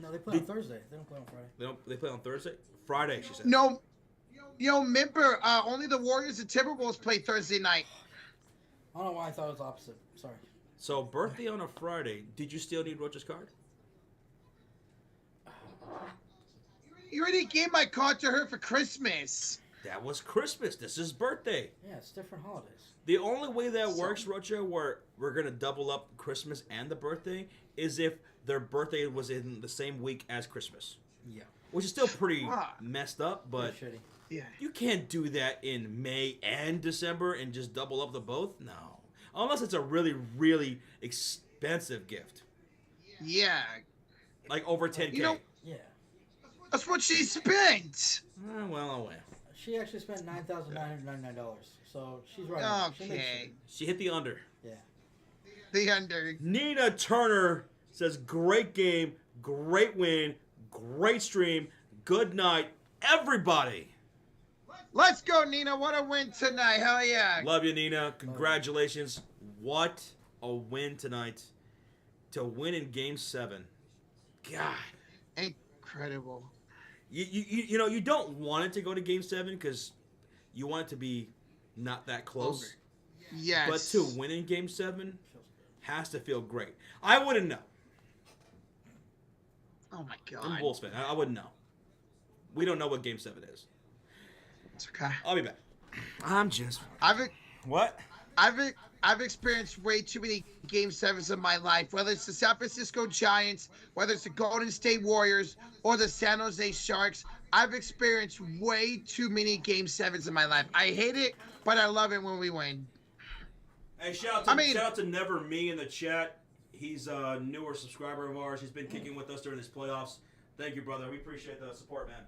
No, they play on Thursday. They don't play on Friday. They play on Thursday? Friday, she said. No. Remember, only the Warriors and Timberwolves play Thursday night. I don't know why I thought it was opposite. Sorry. So birthday on a Friday. Did you still need Roach's card? You already gave my card to her for Christmas. That was Christmas. This is birthday. Yeah, it's different holidays. The only way that works, Rocha, where we're going to double up Christmas and the birthday, is if their birthday was in the same week as Christmas. Yeah. Which is still pretty messed up, but shitty. Yeah. You can't do that in May and December and just double up the both. No. Unless it's a really, really expensive gift. Yeah. Like over 10K. Yeah. That's what she spent. Well, oh well. She actually spent $9,999. So she's right. Okay. She hit the under. Yeah. The under. Nina Turner says, great game, great win, great stream, good night, everybody. Let's go, Nina. What a win tonight. Hell yeah. Love you, Nina. Congratulations. What a win tonight. To win in Game 7. God. Incredible. You don't want it to go to Game 7 because you want it to be not that close. Over. Yes. But to win in Game 7 has to feel great. I wouldn't know. Oh, my God. I'm a Bulls fan. I wouldn't know. We don't know what Game 7 is. It's okay. I'll be back. I'm just... What? I've experienced way too many Game 7s in my life, whether it's the San Francisco Giants, whether it's the Golden State Warriors, or the San Jose Sharks. I've experienced way too many Game 7s in my life. I hate it, but I love it when we win. Hey, shout out to Never Me in the chat. He's a newer subscriber of ours. He's been kicking with us during these playoffs. Thank you, brother. We appreciate the support, man.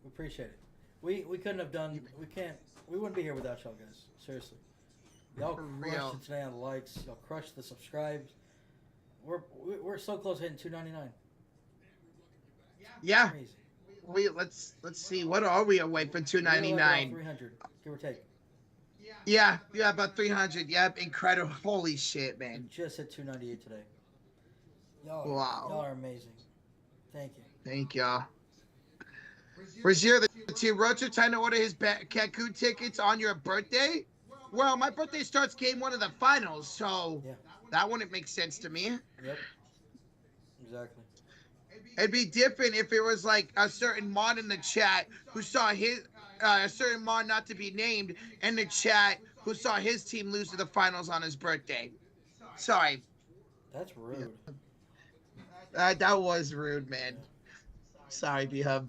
We appreciate it. We couldn't have done. We wouldn't be here without y'all guys. Seriously. Y'all crushed it today on the likes. Y'all crushed the subscribes. We're so close to hitting 299. Yeah. Crazy. Let's see. What are we away from 299? 300, give or take. Yeah, about 300. Yep, incredible. Holy shit, man. We just hit 298 today. Y'all are amazing. Thank you. Thank y'all. Brazier, the team Roger trying to order his Cancun tickets on your birthday? Well, my birthday starts game 1 of the finals, so that wouldn't make sense to me. Yep. Exactly. It'd be different if it was like a certain mod in the chat who saw his a certain mod not to be named in the chat who saw his team lose to the finals on his birthday. Sorry. That's rude. That was rude, man. Sorry, B-Hub.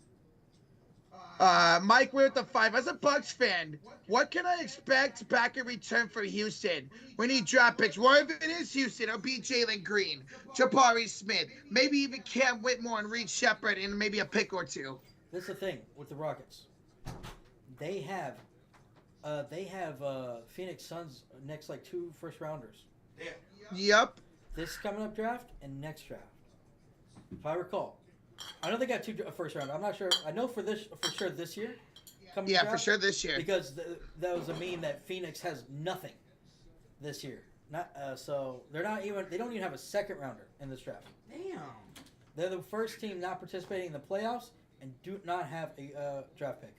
Mike, we're at the 5. As a Bucks fan, what can I expect back in return for Houston? We need draft picks. What if it is Houston? It'll be Jalen Green, Jabari Smith, maybe even Cam Whitmore and Reed Shepard, and maybe a pick or two. This is the thing with the Rockets. They have Phoenix Suns next 2 first rounders. Yeah. Yep. This coming up draft and next draft. If I recall. I know they got 2 first round. I'm not sure. I know for sure this year. Yeah, for sure this year. Because that was a meme that Phoenix has nothing this year. Not so they're not even. They don't even have a second rounder in this draft. Damn. They're the first team not participating in the playoffs and do not have a draft pick.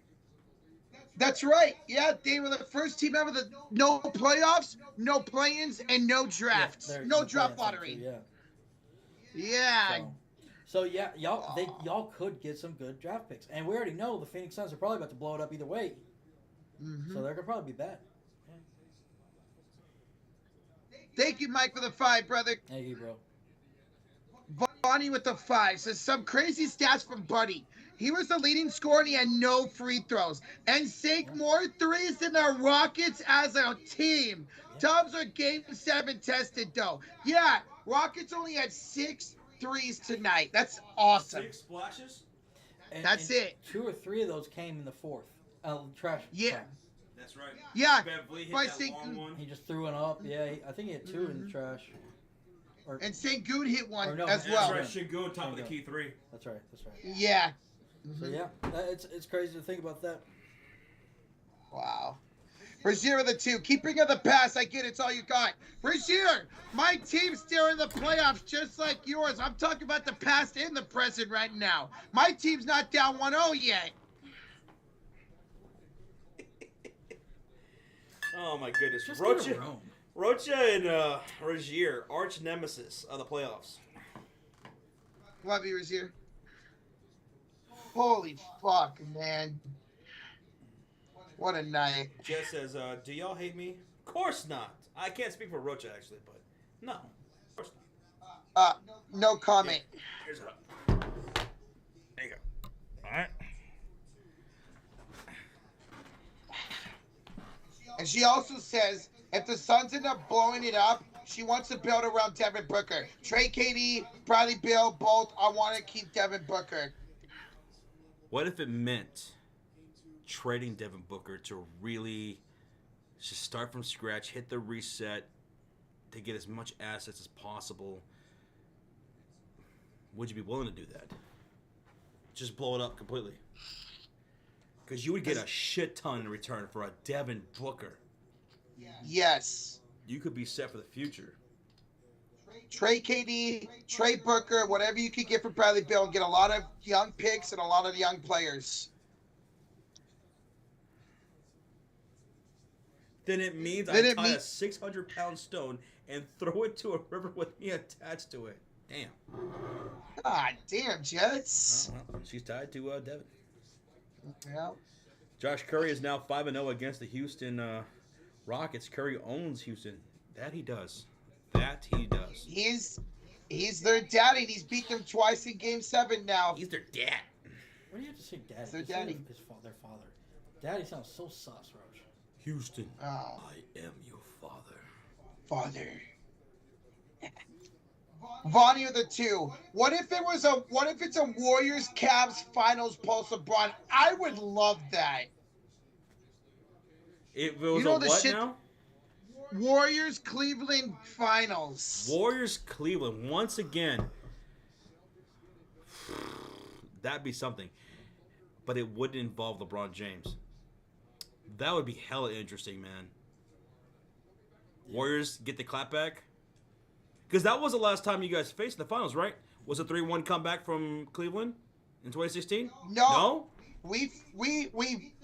That's right. Yeah, they were the first team ever that no playoffs, no play-ins, and no drafts. Yeah, no draft lottery. Too, yeah. So yeah, y'all could get some good draft picks, and we already know the Phoenix Suns are probably about to blow it up either way. Mm-hmm. So they're gonna probably be bad. Yeah. Thank you, Mike, for the 5, brother. Thank you, bro. Bonnie with the 5 says some crazy stats from Buddy. He was the leading scorer and he had no free throws. And sank more threes than the Rockets as a team. Dubs are game 7 tested though. Yeah, Rockets only had 6 threes tonight. That's awesome. 6 splashes? That's it. 2 or 3 of those came in the fourth. Trash. Yeah. time. That's right. Yeah. Beverly hit By that St. long one. He just threw it up. Yeah, I think he had 2 in the trash. And St. Good hit one Or no, as that's well. That's right. Shingo top of the key 3. That's right. Yeah. So yeah, it's crazy to think about that. Wow. Brazier with the 2. Keeping of the pass. I get it. It's all you got. Brazier, my team's still in the playoffs just like yours. I'm talking about the past and the present right now. My team's not down 1-0 yet. Oh my goodness. Just Rocha and Brazier, arch nemesis of the playoffs. Love you, Brazier. Holy fuck, man. What a night. Jess says, do y'all hate me? Of course not. I can't speak for Rocha, actually, but no. Of course not. No comment. Yeah. Here's up. There you go. All right. And she also says, if the Suns end up blowing it up, she wants to build around Devin Booker. Trade KD, Bradley Beal, both. I want to keep Devin Booker. What if it meant trading Devin Booker to really just start from scratch, hit the reset, to get as much assets as possible? Would you be willing to do that? Just blow it up completely? Because you would get a shit ton in return for a Devin Booker. Yes. You could be set for the future. Trade KD, trade Booker, whatever you could get for Bradley Beal, and get a lot of young picks and a lot of young players. Then it means I tie a 600-pound stone and throw it to a river with me attached to it. Damn. God damn, Jets. Well, she's tied to Devin. Yeah. Josh Curry is now 5-0 against the Houston Rockets. Curry owns Houston. That he does. He's their daddy, and he's beat them twice in Game 7 now. He's their dad. What do you have to say, daddy? It's their daddy. Their father. Daddy sounds so sus, Roach. Houston, Oh. I am your father. Father. Vonnie of the 2. What if it's a Warriors Cavs finals post LeBron? I would love that. It was You know a the what shit- now? Warriors Cleveland finals. Warriors Cleveland once again. That'd be something. But it wouldn't involve LeBron James. That would be hella interesting, man. Yeah. Warriors get the clap back. Because that was the last time you guys faced in the finals, right? Was a 3-1 comeback from Cleveland in 2016? No? We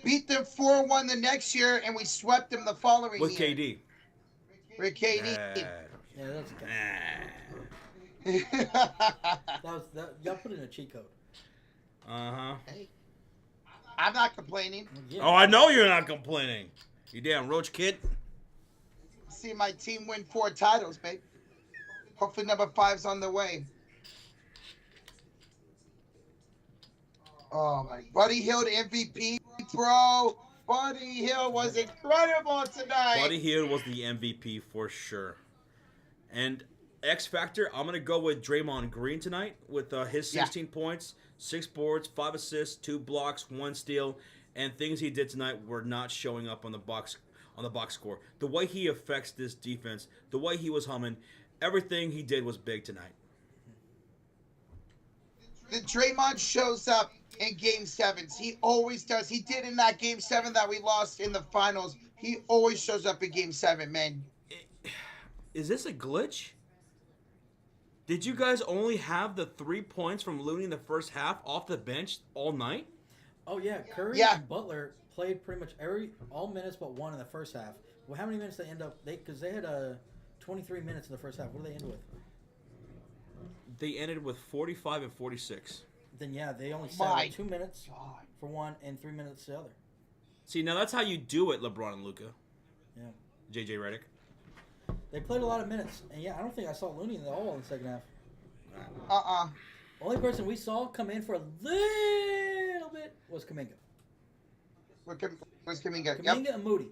beat them 4-1 the next year, and we swept them the following with year. KD. With KD. Yeah, that's y'all put in a cheat code. Hey, I'm not complaining. Yeah. Oh, I know you're not complaining. You damn roach kid. See my team win 4 titles, babe. Hopefully number 5's on the way. Oh my, Buddy Hield MVP, bro. Buddy Hield was incredible tonight. Buddy Hield was the MVP for sure. And X Factor, I'm gonna go with Draymond Green tonight with his 16 points, 6 boards, 5 assists, 2 blocks, 1 steal, and things he did tonight were not showing up on the box score. The way he affects this defense, the way he was humming, everything he did was big tonight. The Draymond shows up in Game 7s. He always does. He did in that Game 7 that we lost in the finals. He always shows up in Game 7, man. Is this a glitch? Did you guys only have the 3 points from Looney in the first half off the bench all night? Oh yeah, Curry Yeah. and Butler played pretty much all minutes but 1 in the first half. Well, how many minutes they end up? Because they had 23 minutes in the first half. What did they end with? They ended with 45 and 46. Then yeah, they only sat My with 2 minutes God. for one and 3 minutes the other. See, now that's how you do it, LeBron and Luka. Yeah. JJ Redick. They played a lot of minutes, and yeah, I don't think I saw Looney in the all in the 2nd half. Uh-uh. Only person we saw come in for a little was Kaminga. Where's Kaminga? Kaminga Yep. and Moody.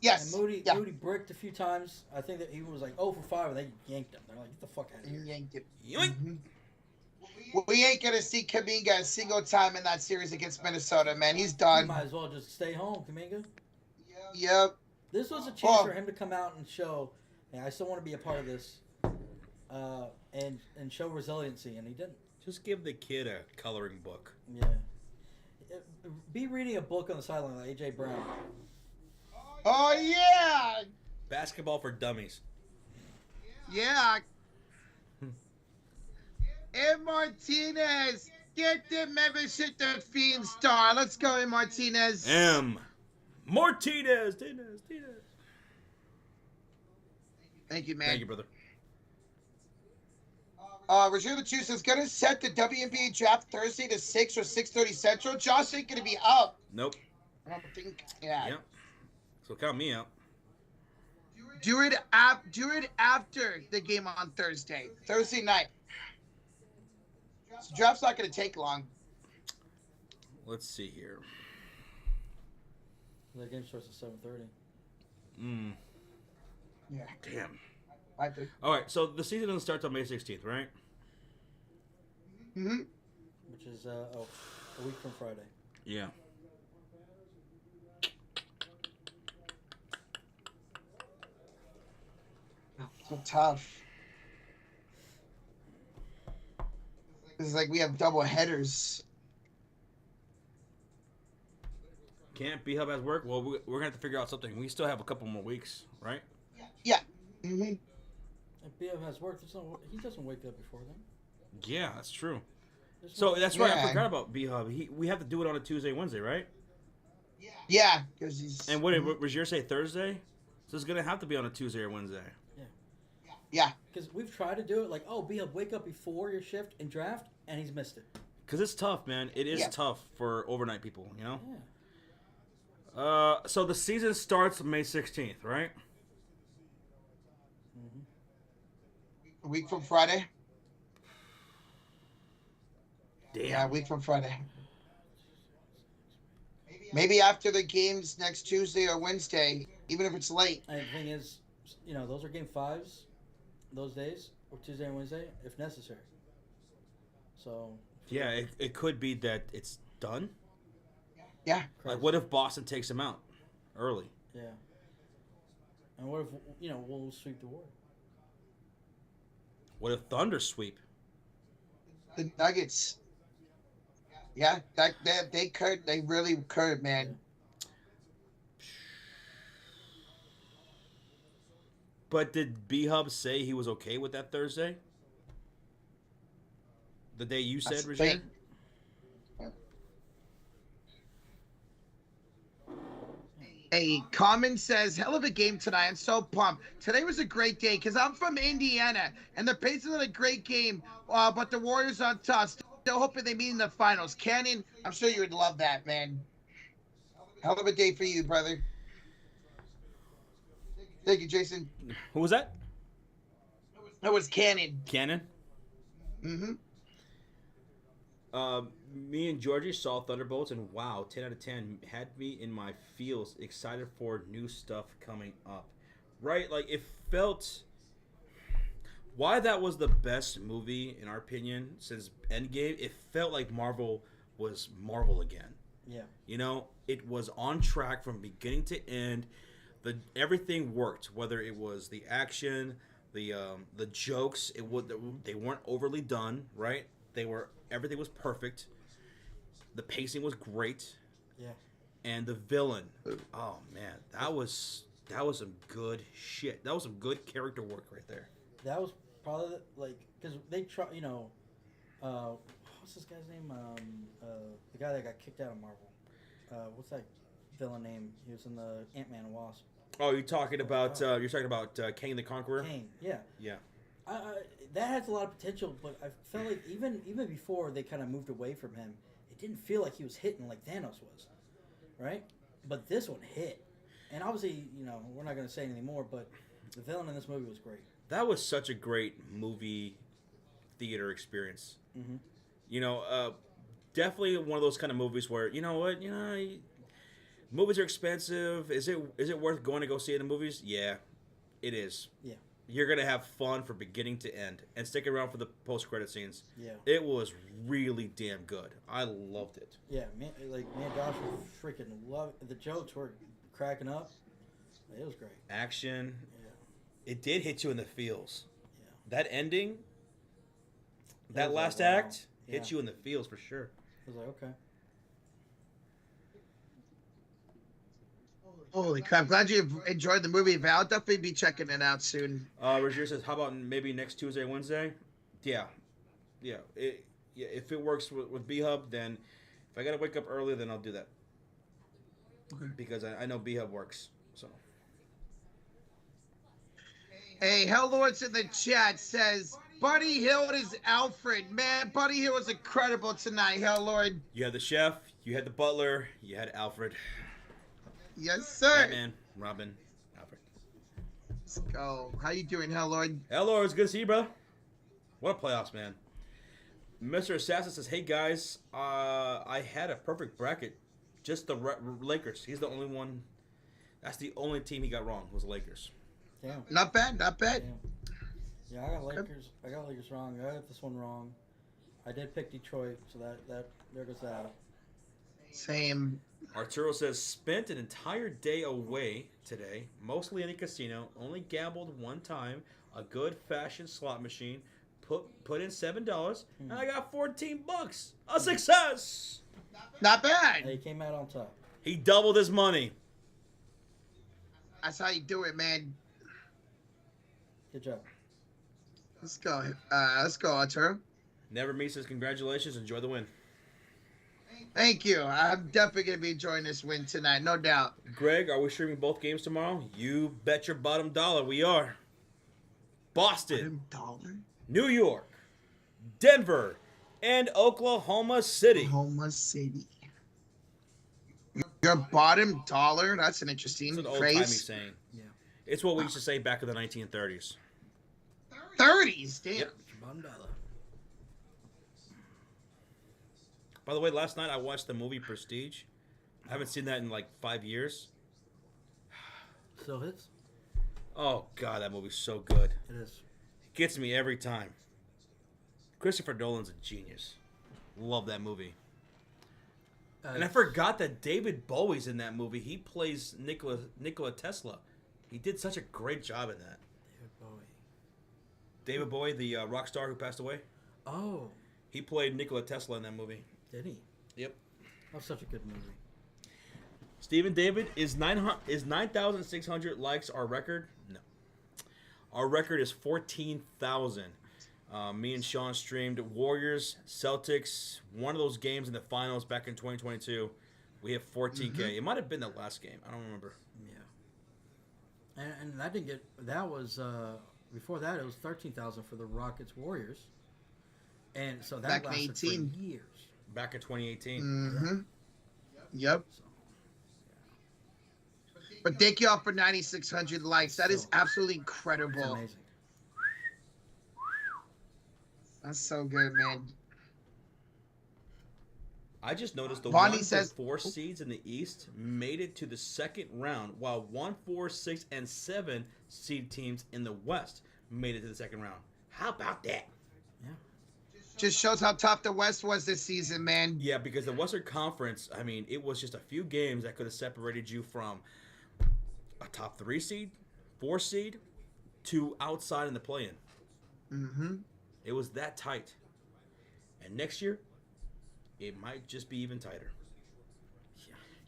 Yes. And Moody, Yeah. Moody bricked a few times. I think that he was like 0 for 5, and they yanked him. They're like, get the fuck out of here. Yanked it. Yoink. Well, we ain't gonna see Kaminga a single time in that series against Minnesota, man. He's You done. might as well just stay home, Kaminga. Yep. This was a chance Oh. for him to come out and show, hey, I still want to be a part of this, and show resiliency, and he didn't. Just give the kid a coloring book. Yeah. Be reading a book on the sideline like AJ Brown. Oh yeah. Basketball for dummies. Yeah. And Martinez, get the membership to Fiend Star. Let's go, in Martinez. Martinez. Thank you, man. Thank you, brother. Roger the Juice is gonna set the WNBA draft Thursday to 6 or 6:30 Central. Josh ain't gonna be up. Nope. I don't think. Yeah. Yep. So count me out. Do it after the game on Thursday night. So draft's not gonna take long. Let's see here. The game starts at 7:30. Yeah. Damn. I think. All right. So the season doesn't start till May 16th, right? Mm-hmm. Which is a week from Friday. Yeah. So tough. It's like we have double headers. Can't B-Hub has work? Well, we're going to have to figure out something. We still have a couple more weeks, right? Yeah. Mm-hmm. If BF has work, he doesn't wake up before then. Yeah, that's true. There's So no- that's right. I Yeah. forgot about B-Hub. We have to do it on a Tuesday, Wednesday, right? Yeah, because he's. And what did Rozier say, Thursday? So it's going to have to be on a Tuesday or Wednesday. Yeah. Because we've tried to do it like, oh, BF, wake up before your shift and draft, and he's missed it. Because it's tough, man. It is Yeah. tough for overnight people, you know? Yeah. So the season starts May 16th, right? A week from Friday. Damn. Yeah, a week from Friday. Maybe after the games next Tuesday or Wednesday, even if it's late. And the thing is, those are game 5s, those days, or Tuesday and Wednesday, if necessary. So. Yeah, it could be that it's done. Yeah. Like, what if Boston takes him out early? Yeah. And what if, we'll sweep the war? What if Thunder sweep? The Nuggets. Yeah, they could. They really could, man. But did B-Hub say he was okay with that Thursday? The day you said, That's the Rozier? thing. Hey, Common says, hell of a game tonight. I'm so pumped. Today was a great day because I'm from Indiana, and the Pacers had a great game, but the Warriors on top. Still hoping they meet in the finals. Cannon, I'm sure you would love that, man. Hell of a day for you, brother. Thank you, Jason. Who was that? That was Cannon. Cannon? Mm-hmm. Me and Georgie saw Thunderbolts, and wow, 10 out of 10 had me in my feels, excited for new stuff coming up. Right? Like, it felt... Why that was the best movie, in our opinion, since Endgame, it felt like Marvel was Marvel again. Yeah. It was on track from beginning to end. Everything worked, whether it was the action, the jokes. They weren't overly done, right? Everything was perfect. The pacing was great. Yeah. And the villain, oh man, that was some good shit. That was some good character work right there. That was probably because they try, what's this guy's name? The guy that got kicked out of Marvel. What's that villain name? He was in the Ant-Man and Wasp. Oh, you're talking about Kang the Conqueror? Kane, yeah. Yeah. That has a lot of potential, but I felt like even before they kind of moved away from him, it didn't feel like he was hitting like Thanos was, right? But this one hit, and obviously, we're not going to say anything more, but the villain in this movie was great. That was such a great movie theater experience. Mm-hmm. definitely one of those kind of movies where you know what, movies are expensive. Is it worth going to go see it in the movies? Yeah, it is. Yeah. You're gonna have fun from beginning to end, and stick around for the post-credit scenes. Yeah. It was really damn good. I loved it. Yeah, me and Josh were freaking love the jokes were cracking up. It was great. Action. Yeah. It did hit you in the feels. Yeah. That ending, that was last like, wow. act, hit Yeah. you in the feels for sure. I was like, okay. Holy crap! Glad you enjoyed the movie, Val. I'll definitely be checking it out soon. Roger says, "How about maybe next Tuesday, Wednesday?" Yeah. If it works with B Hub, then if I gotta wake up early, then I'll do that. Okay. Because I know B Hub works. So. Hey, Hellords in the chat says Buddy Hill is Alfred. Man, Buddy Hill was incredible tonight, Hellord. You had the chef, you had the butler, you had Alfred. Yes, sir. Batman, Robin, Alfred. Let's go. How you doing, Hellord? Hello, it's good to see you, bro. What a playoffs, man. Mr. Assassin says, "Hey guys, I had a perfect bracket. Just the Lakers. He's the only one. That's the only team he got wrong was the Lakers. Damn. Not bad, not bad. Damn. Yeah, I got Lakers. I got Lakers wrong. I got this one wrong. I did pick Detroit, so that there goes that. Same. Arturo says, "Spent an entire day away today, mostly in a casino. Only gambled one time. A good fashioned slot machine. Put in $7, and I got $14. A success. Not bad. He came out on top. He doubled his money. That's how you do it, man. Good job. Let's go, Arturo. Never me says, "Congratulations. Enjoy the win." Thank you. I'm definitely gonna be enjoying this win tonight, no doubt. Greg, are we streaming both games tomorrow? You bet your bottom dollar we are. Boston, $1. New York, Denver, and Oklahoma City. Oklahoma City. Your bottom dollar? That's an interesting It's an old-timey phrase. saying. Yeah. It's what we used to say back in the 1930s. 30s, damn. Yep. $1. By the way, last night I watched the movie Prestige. I haven't seen that in like 5 years. Still hits? Oh, God, that movie's so good. It is. It gets me every time. Christopher Nolan's a genius. Love that movie. And I forgot that David Bowie's in that movie. He plays Nikola Tesla. He did such a great job in that. David Bowie. David Bowie, the rock star who passed away, Oh, he played Nikola Tesla in that movie. did he? Yep. That was such a good movie. Stephen David, is 9,600 likes our record? No. Our record is 14,000. Me and Sean streamed Warriors, Celtics, one of those games in the finals back in 2022. We have 14K. It might have been the last game. I don't remember. Yeah. And that didn't get. That was before that. It was 13,000 for the Rockets Warriors, and so that Back in lasted 18. for years. Back in 2018. Mm-hmm. Yep. So, But thank you all for 9,600 likes. That is So- absolutely it's incredible. amazing. That's so good, man. I just noticed the Bonnie 1 says- to 4 seeds in the East made it to the second round, while 1, 4, 6, and 7 seed teams in the West made it to the second round. How about that? Yeah. Just shows how tough the West was this season, man. Yeah, because the Western Conference, I mean, it was just a few games that could have separated you from a top 3 seed, 4 seed, to outside in the play-in. Mm-hmm. It was that tight. And next year, it might just be even tighter.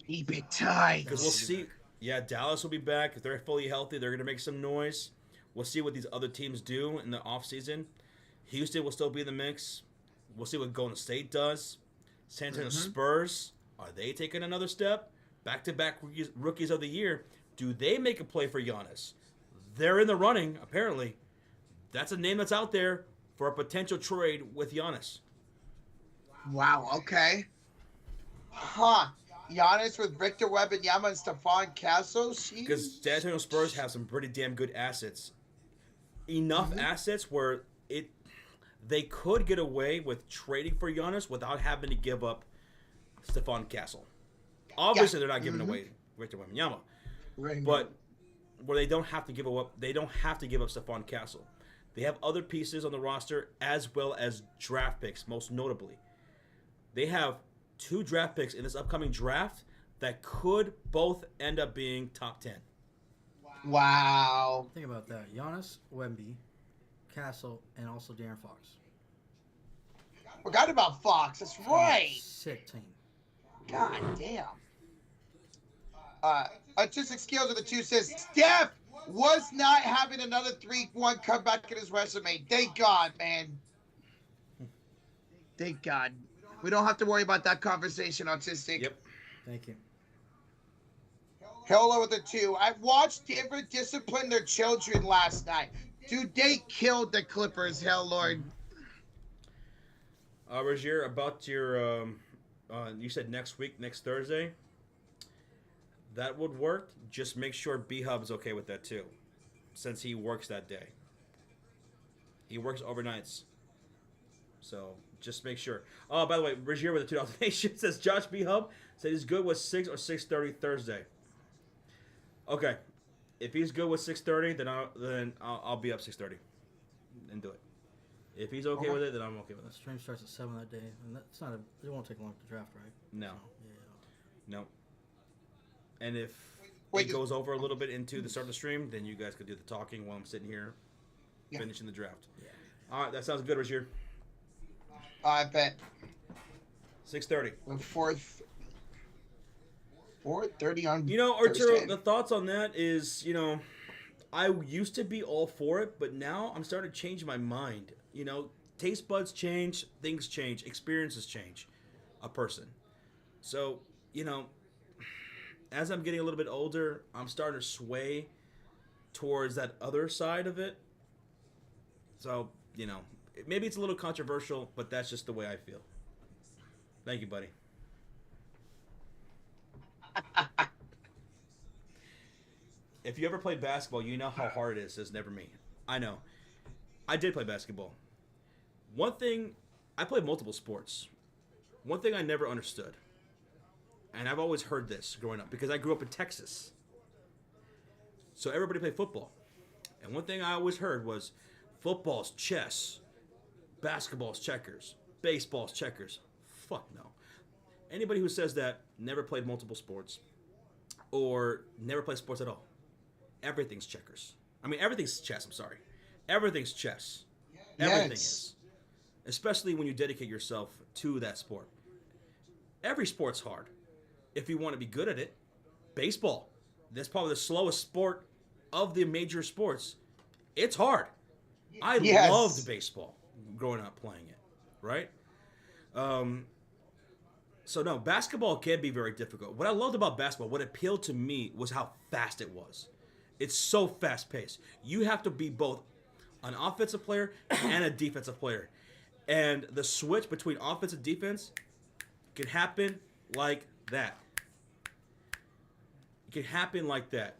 Keep it tight. Because we'll see. Yeah, Dallas will be back. If they're fully healthy, they're going to make some noise. We'll see what these other teams do in the offseason. Houston will still be in the mix. We'll see what Golden State does. San Antonio Spurs, are they taking another step? Back-to-back rookies of the year. Do they make a play for Giannis? They're in the running, apparently. That's a name that's out there for a potential trade with Giannis. Wow, okay. Huh. Giannis with Victor Wembanyama and Stephon Castle? Because San Antonio Spurs have some pretty damn good assets. Enough assets where they could get away with trading for Giannis without having to give up Stephon Castle. Obviously, they're not giving away Victor Wembanyama, Right. but where they don't have to give up, Stephon Castle. They have other pieces on the roster as well as draft picks. Most notably, they have 2 draft picks in this upcoming draft that could both end up being top 10. Wow. Think about that. Giannis, Wemby, Castle, and also De'Aaron Fox. Forgot about Fox. That's right. Sick team. God damn. Artistic Skills of the 2 says Steph was not having another 3-1 comeback in his resume. Thank God, man. Thank God. We don't have to worry about that conversation, Artistic. Yep. Thank you. Hello with the 2. I watched Denver discipline their children last night. Dude, they killed the Clippers. Hell, Lord. Rogier, about your, you said next week, next Thursday. That would work. Just make sure B-Hub's okay with that too, since he works that day. He works overnights. So just make sure. Oh, by the way, Rogier with the $2 donation says Josh B-Hub said he's good with 6 or 6:30 Thursday. Okay. If he's good with 6:30, then I'll be up 6:30 and do it. If he's okay with it, then I'm okay with The it. stream starts at 7 that day, and that's not it won't take long to draft, right? No. Yeah. No. And if Wait, it goes over a little bit into the start of the stream, then you guys could do the talking while I'm sitting here finishing the draft. Yeah. All right, that sounds good, Rogier. I bet. 6:30. 4:30 on You know, Arturo, Thursday. the thoughts on that is, I used to be all for it, but now I'm starting to change my mind. Taste buds change, things change, experiences change a person. So, as I'm getting a little bit older, I'm starting to sway towards that other side of it. So, maybe it's a little controversial, but that's just the way I feel. Thank you, buddy. If you ever played basketball, you know how hard it is. It's never me. I know. I did play basketball. One thing, I played multiple sports. One thing I never understood, and I've always heard this growing up because I grew up in Texas. So everybody played football. And one thing I always heard was football's chess, basketball's checkers, baseball's checkers. Fuck no. Anybody who says that never played multiple sports or never played sports at all. Everything's checkers. I mean, everything's chess, I'm sorry. Everything's chess. Everything is. Especially when you dedicate yourself to that sport. Every sport's hard. If you want to be good at it. Baseball. That's probably the slowest sport of the major sports. It's hard. I loved baseball growing up playing it. Right? So no, basketball can be very difficult. What I loved about basketball, what appealed to me was how fast it was. It's so fast paced. You have to be both an offensive player and a defensive player. And the switch between offense and defense can happen like that. It can happen like that.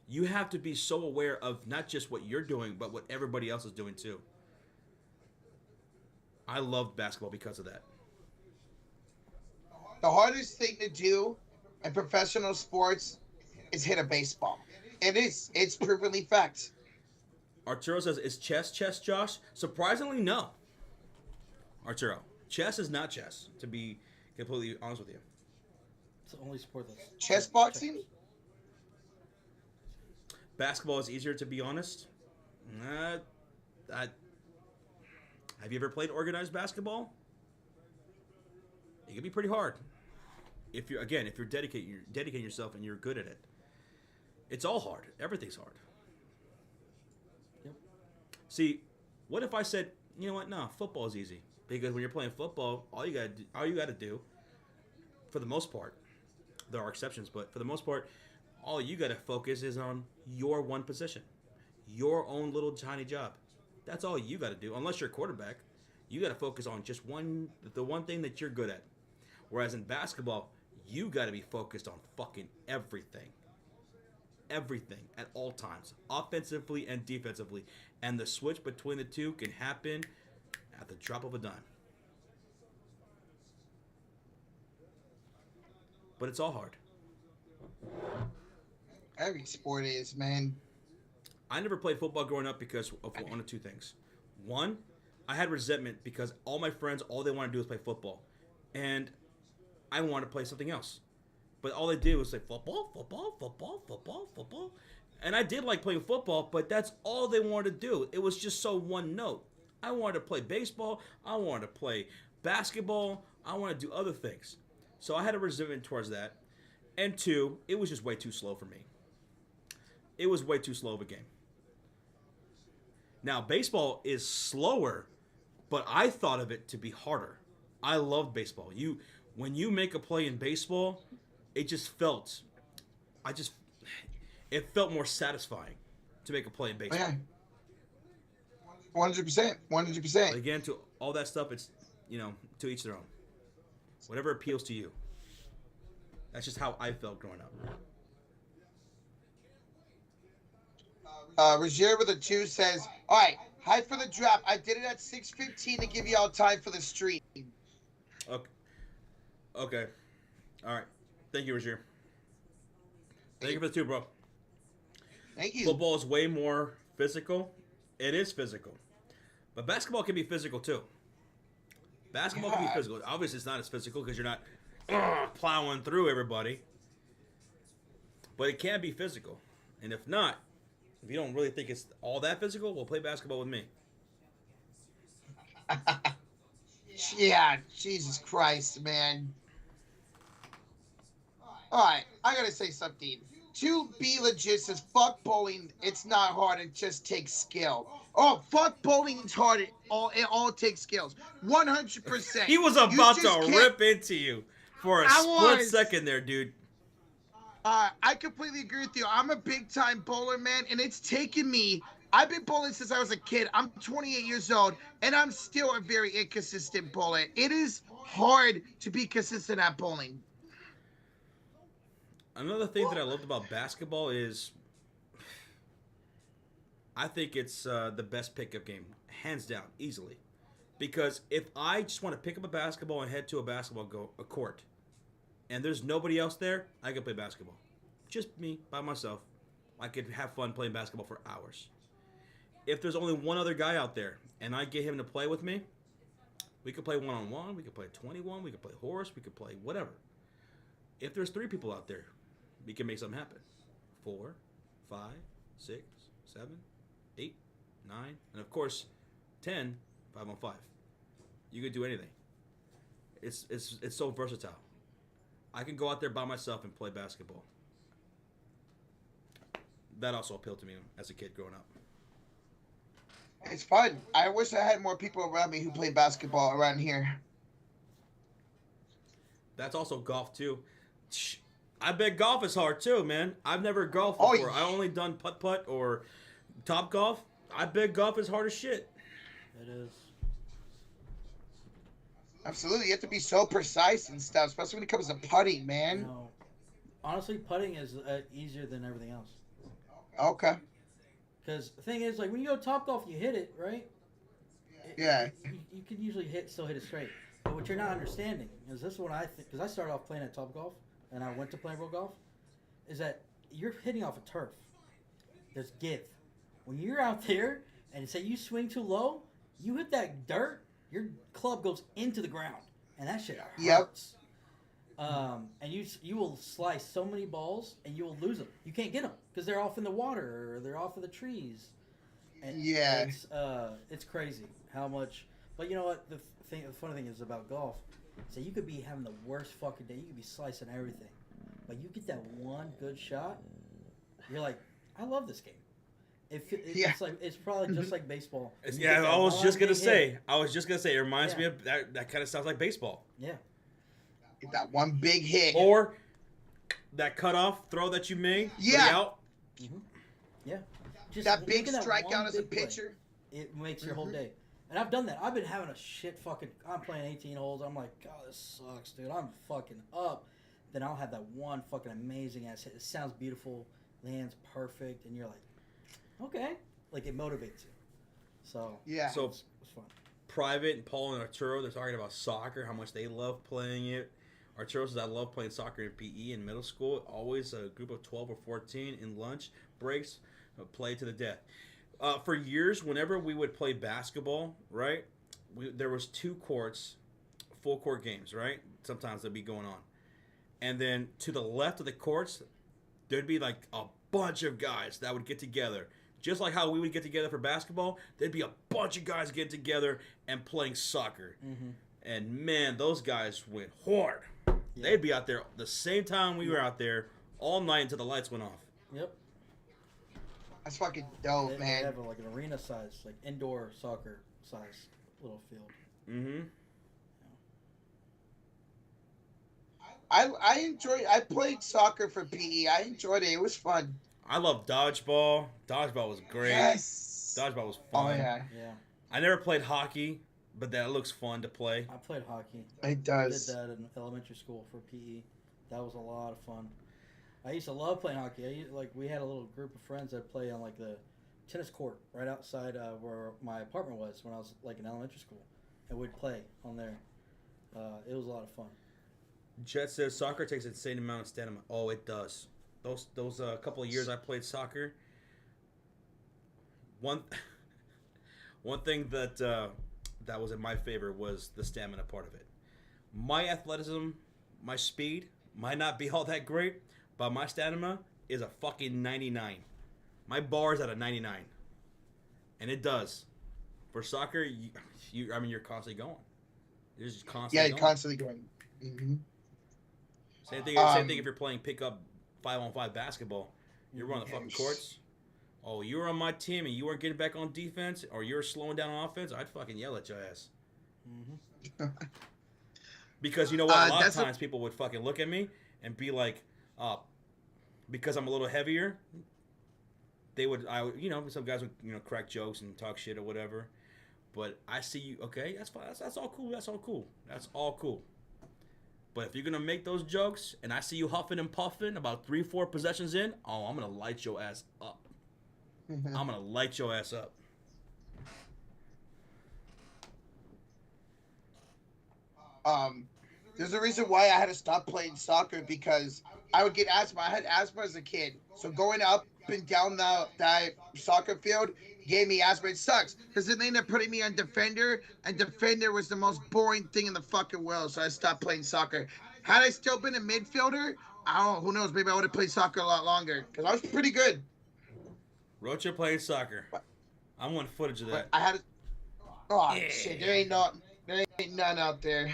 You have to be so aware of not just what you're doing, but what everybody else is doing too. I loved basketball because of that. The hardest thing to do in professional sports is hit a baseball. It's provenly fact. Arturo says, is chess, Josh? Surprisingly, no. Arturo, chess is not chess, to be completely honest with you. It's the only sport that's Chess boxing? Basketball is easier, to be honest. Have you ever played organized basketball? It can be pretty hard. If you're dedicating yourself and you're good at it. It's all hard. Everything's hard. Yep. See, what if I said, you know what? No, football is easy. Because when you're playing football, all you gotta do, for the most part, there are exceptions, but for the most part, all you gotta focus is on your one position, your own little tiny job. That's all you gotta do. Unless you're a quarterback, you gotta focus on just the one thing that you're good at. Whereas in basketball, you gotta be focused on fucking everything. Everything at all times, offensively and defensively, and the switch between the two can happen at the drop of a dime. But it's all hard. Every sport is, man. I never played football growing up because of one of two things. One, I had resentment because all my friends, all they wanted to do was play football. And I wanted to play something else. But all they did was say football, football, football, football, football. And I did like playing football, but that's all they wanted to do. It was just so one note. I wanted to play baseball. I wanted to play basketball. I wanted to do other things. So I had a resentment towards that. And two, it was just way too slow for me. It was way too slow of a game. Now, baseball is slower, but I thought of it to be harder. I loved baseball. When you make a play in baseball, it felt more satisfying to make a play in baseball. Yeah. 100%. 100%. But again, to all that stuff, it's, to each their own. Whatever appeals to you. That's just how I felt growing up. Roger with a 2 says, all right, hi for the drop. I did it at 6:15 to give you all time for the stream. Okay. All right. Thank you, Roger. Thank you for the 2, bro. Thank you. Football is way more physical. It is physical. But basketball can be physical, too. Basketball can be physical. Obviously, it's not as physical because you're not plowing through everybody. But it can be physical. And if not, if you don't really think it's all that physical, well, play basketball with me. Yeah, Jesus Christ, man. All right, I gotta say something. To be legit says, fuck bowling. It's not hard. It just takes skill. Oh, fuck bowling. It's hard. It all takes skills. 100%. He was about to rip into you for a split second there, dude. I completely agree with you. I'm a big time bowler, man, and it's taken me. I've been bowling since I was a kid. I'm 28 years old, and I'm still a very inconsistent bowler. It is hard to be consistent at bowling. Another thing that I loved about basketball is I think it's the best pickup game, hands down, easily. Because if I just want to pick up a basketball and head to a court, and there's nobody else there, I can play basketball. Just me, by myself. I could have fun playing basketball for hours. If there's only one other guy out there, and I get him to play with me, we could play one-on-one, we could play 21, we could play horse, we could play whatever. If there's 3 people out there, we can make something happen. 4, 5, 6, 7, 8, 9, and of course, 10, 5-on-5. You could do anything. It's so versatile. I can go out there by myself and play basketball. That also appealed to me as a kid growing up. It's fun. I wish I had more people around me who play basketball around here. That's also golf too. I bet golf is hard too, man. I've never golfed before. I only done putt-putt or top golf. I bet golf is hard as shit. It is. Absolutely. You have to be so precise and stuff, especially when it comes to putting, man. No. Honestly, putting is easier than everything else. Okay. Because the thing is, like, when you go top golf, you hit it, right? Yeah. You can usually still hit it straight. But what you're not understanding is this is what I think, because I started off playing at top golf, and I went to play pro golf, is that you're hitting off a turf. There's give. When you're out there, and say you swing too low, you hit that dirt, your club goes into the ground, and that shit hurts. Yep. And you will slice so many balls, and you will lose them. You can't get them because they're off in the water or they're off in the trees. And yeah, it's crazy how much. But you know what? The funny thing is about golf. So you could be having the worst fucking day. You could be slicing everything, but you get that one good shot. You're like, I love this game. It's like it's probably just like baseball. Yeah, I was just gonna say. It reminds me of that. That kind of sounds like baseball. Yeah. Get that one big hit. Or that cutoff throw that you made. Yeah. Out. Mm-hmm. Yeah. Just that big strikeout as a pitcher. It makes your whole day. And I've done that. I've been having a shit fucking. I'm playing 18 holes. I'm like, God, this sucks, dude. I'm fucking up. Then I'll have that one fucking amazing ass hit. It sounds beautiful, lands perfect, and you're like, okay, like it motivates you. So yeah. So it's fun. Private and Paul and Arturo, they're talking about soccer, how much they love playing it. Arturo says, I love playing soccer in PE in middle school. Always a group of 12 or 14 in lunch breaks, play to the death. For years, whenever we would play basketball, right, there was 2 courts, full court games, right? Sometimes they'd be going on. And then to the left of the courts, there'd be like a bunch of guys that would get together. Just like how we would get together for basketball, there'd be a bunch of guys getting together and playing soccer. Mm-hmm. And man, those guys went hard. Yeah. They'd be out there the same time we were out there all night until the lights went off. Yep. That's fucking dope, man. They have like an arena size, like indoor soccer size little field. Mm-hmm. I played soccer for PE. I enjoyed it. It was fun. I love dodgeball. Dodgeball was great. Yes. Dodgeball was fun. Oh, yeah. Yeah. I never played hockey, but that looks fun to play. I played hockey. It does. I did that in elementary school for PE. That was a lot of fun. I used to love playing hockey. We had a little group of friends that play on like the tennis court right outside where my apartment was when I was like in elementary school, and we'd play on there. It was a lot of fun. Jet says soccer takes an insane amount of stamina. Oh, it does. Those couple of years I played soccer. One thing that was in my favor was the stamina part of it. My athleticism, my speed might not be all that great, but my stamina is a fucking 99. My bar is at a 99, and it does. For soccer, you're constantly going. You're just constantly. Yeah, going. you're constantly going. Mm-hmm. Same thing if you're playing pickup 5-on-5 basketball. You're on the fucking courts. Oh, you were on my team and you weren't getting back on defense, or you're slowing down on offense, I'd fucking yell at your ass. Mm-hmm. Because you know what? A lot of times people would fucking look at me and be like, because I'm a little heavier, some guys would, crack jokes and talk shit or whatever. But I see you, okay, that's fine. That's all cool. That's all cool. But if you're going to make those jokes and I see you huffing and puffing about 3-4 possessions in, I'm going to light your ass up. I'm going to light your ass up. There's a reason why I had to stop playing soccer, because I would get asthma. I had asthma as a kid. So going up and down that soccer field gave me asthma. It sucks, because then they ended up putting me on defender, and defender was the most boring thing in the fucking world, so I stopped playing soccer. Had I still been a midfielder, I don't know, who knows, maybe I would have played soccer a lot longer, because I was pretty good. Rocha playing soccer. I want footage of that. I had to... Oh, yeah. Shit, there ain't none out there.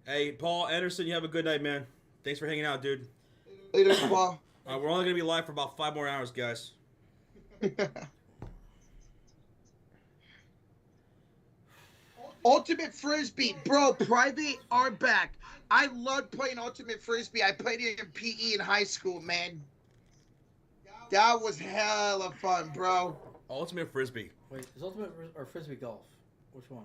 Hey, Paul Anderson, you have a good night, man. Thanks for hanging out, dude. Later, Paul. We're only going to be live for about 5 more hours, guys. Ultimate Frisbee. Bro, private are back. I loved playing Ultimate Frisbee. I played it in PE in high school, man. That was hella fun, bro. Ultimate Frisbee. Wait, is Ultimate or Frisbee golf? Which one?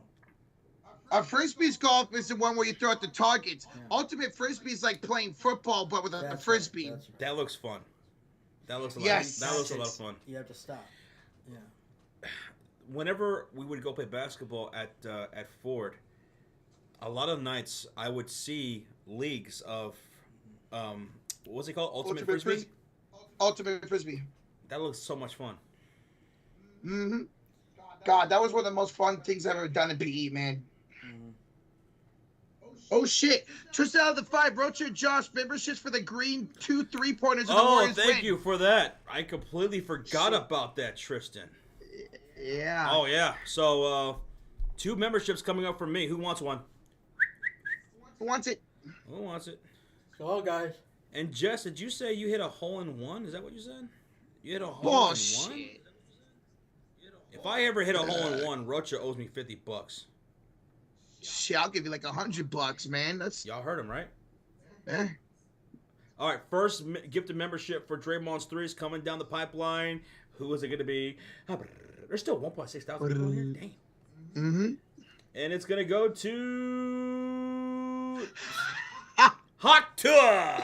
Frisbee's golf is the one where you throw at the targets. Yeah. Ultimate Frisbee is like playing football, but with a frisbee. Right. That looks fun. That looks a lot. Yes. That looks a lot of fun. You have to stop. Yeah. Whenever we would go play basketball at Ford, a lot of nights I would see leagues of what's it called? Ultimate Frisbee? Ultimate Frisbee. That looks so much fun. Mm-hmm. God, that was one of the most fun things I've ever done in PE, man. Mm-hmm. Oh shit! Tristan out of the 5, Rocha Josh, memberships for the green 2 3-pointers. Oh, thank you for that. I completely forgot about that, Tristan. Yeah. Oh yeah. So 2 memberships coming up for me. Who wants one? Who wants it? Who wants it? Hello, guys. And Jess, did you say you hit a hole in one? Is that what you said? You hit a hole in one? If I ever hit a hole in one, Rocha owes me $50. Shit, I'll give you like $100, man. That's y'all heard him, right? Eh. All right, first gifted membership for Draymond's 3s coming down the pipeline. Who is it going to be? There's still 1.6 thousand people in here. Dang. Mm-hmm. And it's going to go to Hot Tour.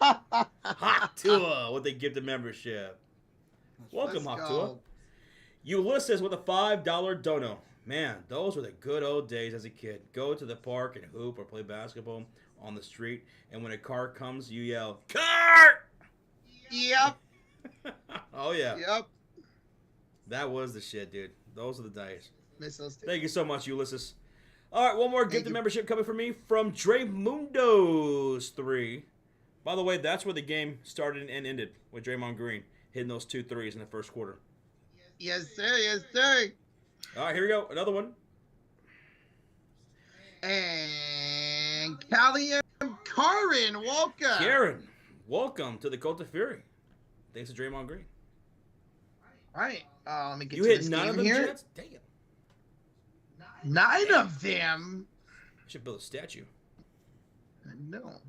Hot Tour with a gifted membership. Welcome, Hot Tour. Ulysses with a $5 dono. Man, those were the good old days as a kid. Go to the park and hoop or play basketball on the street, and when a car comes, you yell, "Car!" Yep. Oh, yeah. Yep. That was the shit, dude. Those are the days. Miss those days. Thank you so much, Ulysses. All right, one more gift you. membership coming from me from Dre Mundo's 3. By the way, that's where the game started and ended with Draymond Green hitting those 2 threes in the first quarter. Yes, sir. Yes, sir. All right, here we go. Another one. And Callium Karin Walker. Karen, welcome to the Cult of Fury. Thanks to Draymond Green. All right. Let me get You to hit this 9 game of them, here. Jets? Damn. 9 of them. I should build a statue. No.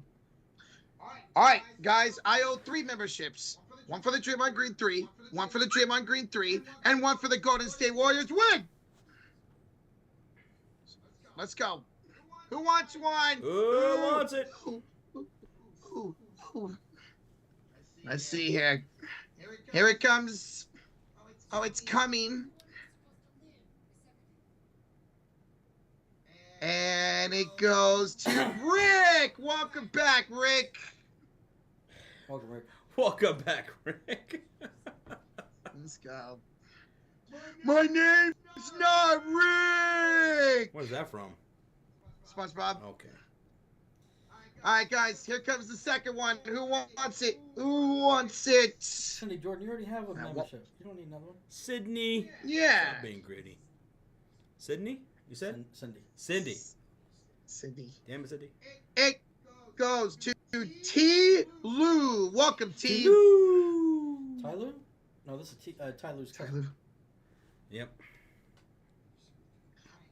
All right, guys. I owe 3 memberships. One for the Draymond Green 3, one for the Draymond Green 3, and one for the Golden State Warriors win. Let's go. Who wants one? Who wants it? Ooh. Let's see here. Here it comes. Oh, it's coming. And it goes to Rick. Welcome back, Rick. Welcome, Rick. Welcome back, Rick. Let's go. My name's not Rick. Where's that from? SpongeBob. Okay. All right, guys. Here comes the second one. Who wants it? Who wants it? Cindy Jordan, you already have a membership. You don't need another one. Sydney. Yeah. Stop being greedy. Sydney? You said? Cindy. Cindy. Cindy. Damn it, Cindy. It goes to T. Lou. Welcome, T. Tyler? No, this is Tyler's cousin. Tyler. Yep.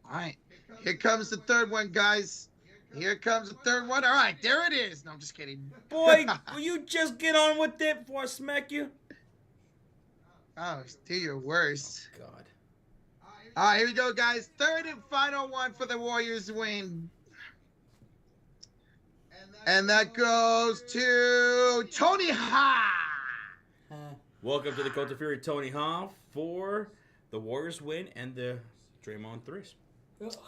All right. Here comes the third one, guys. Here comes the third one. All right, there it is. No, I'm just kidding. Boy, will you just get on with it before I smack you? Oh, do your worst. God. All right, here we go, guys. Third and final one for the Warriors win. And that goes to Tony Ha. Welcome to the Cult of Fury, Tony Hoff, for the Warriors win and the Draymond threes. Let's go.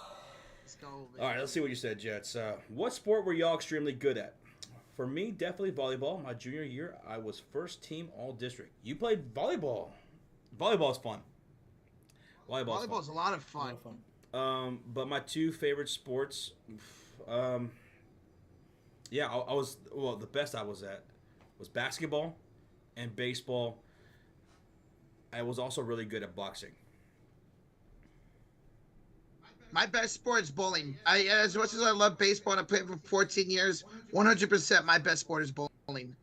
All right, let's see what you said, Jets. What sport were y'all extremely good at? For me, definitely volleyball. My junior year, I was first team all-district. You played volleyball. Volleyball's fun. Volleyball's a lot of fun. But my 2 favorite sports, I was, the best I was at was basketball and baseball. I was also really good at boxing. My best sport is bowling. As much as I love baseball and I played for 14 years, 100% my best sport is bowling.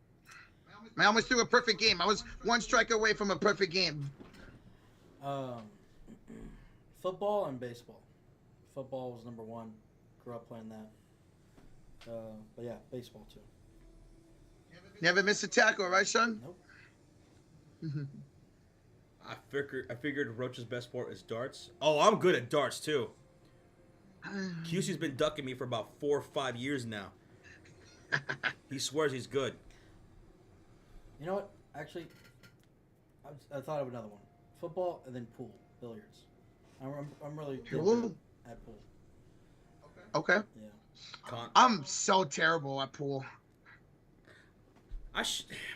I almost threw a perfect game. I was 1 strike away from a perfect game. Football and baseball. Football was number 1. Grew up playing that. But yeah, baseball too. Never missed a tackle, right, Sean? Nope. I figured Roach's best sport is darts. Oh, I'm good at darts too. QC's been ducking me for about 4 or 5 years now. He swears he's good. You know what? Actually, I thought of another one. Football and then pool, billiards. I'm really good at pool. Okay. Yeah. I'm so terrible at pool.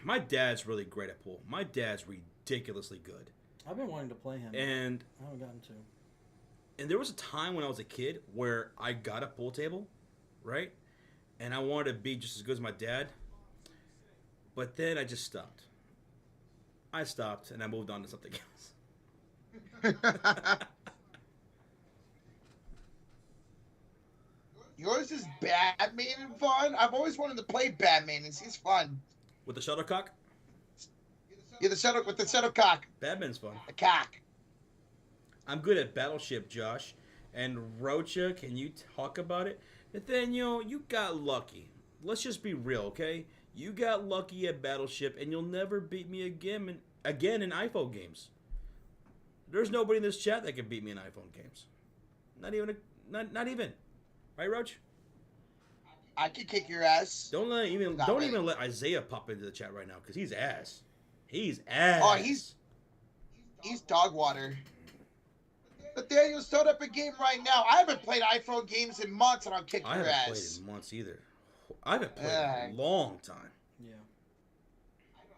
My dad's really great at pool. My dad's ridiculously good. I've been wanting to play him. And I haven't gotten to. And there was a time when I was a kid where I got a pool table, right? And I wanted to be just as good as my dad. But then I just stopped. I stopped and I moved on to something else. Yours is badminton fun? I've always wanted to play badminton. It's fun. With the shuttlecock? Yeah, with the shuttlecock. Badminton's fun. The cock. I'm good at Battleship, Josh. And Rocha, can you talk about it? Nathaniel, you got lucky. Let's just be real, okay? You got lucky at Battleship, and you'll never beat me again in iPhone games. There's nobody in this chat that can beat me in iPhone games. Not even. Right, Roach? I could kick your ass. Don't even let Isaiah pop into the chat right now, because he's ass. He's ass. Oh, he's dog water. Nathaniel, start up a game right now. I haven't played iPhone games in months, and I'll kick I your haven't ass. played in months either. I haven't played in a long time. Yeah.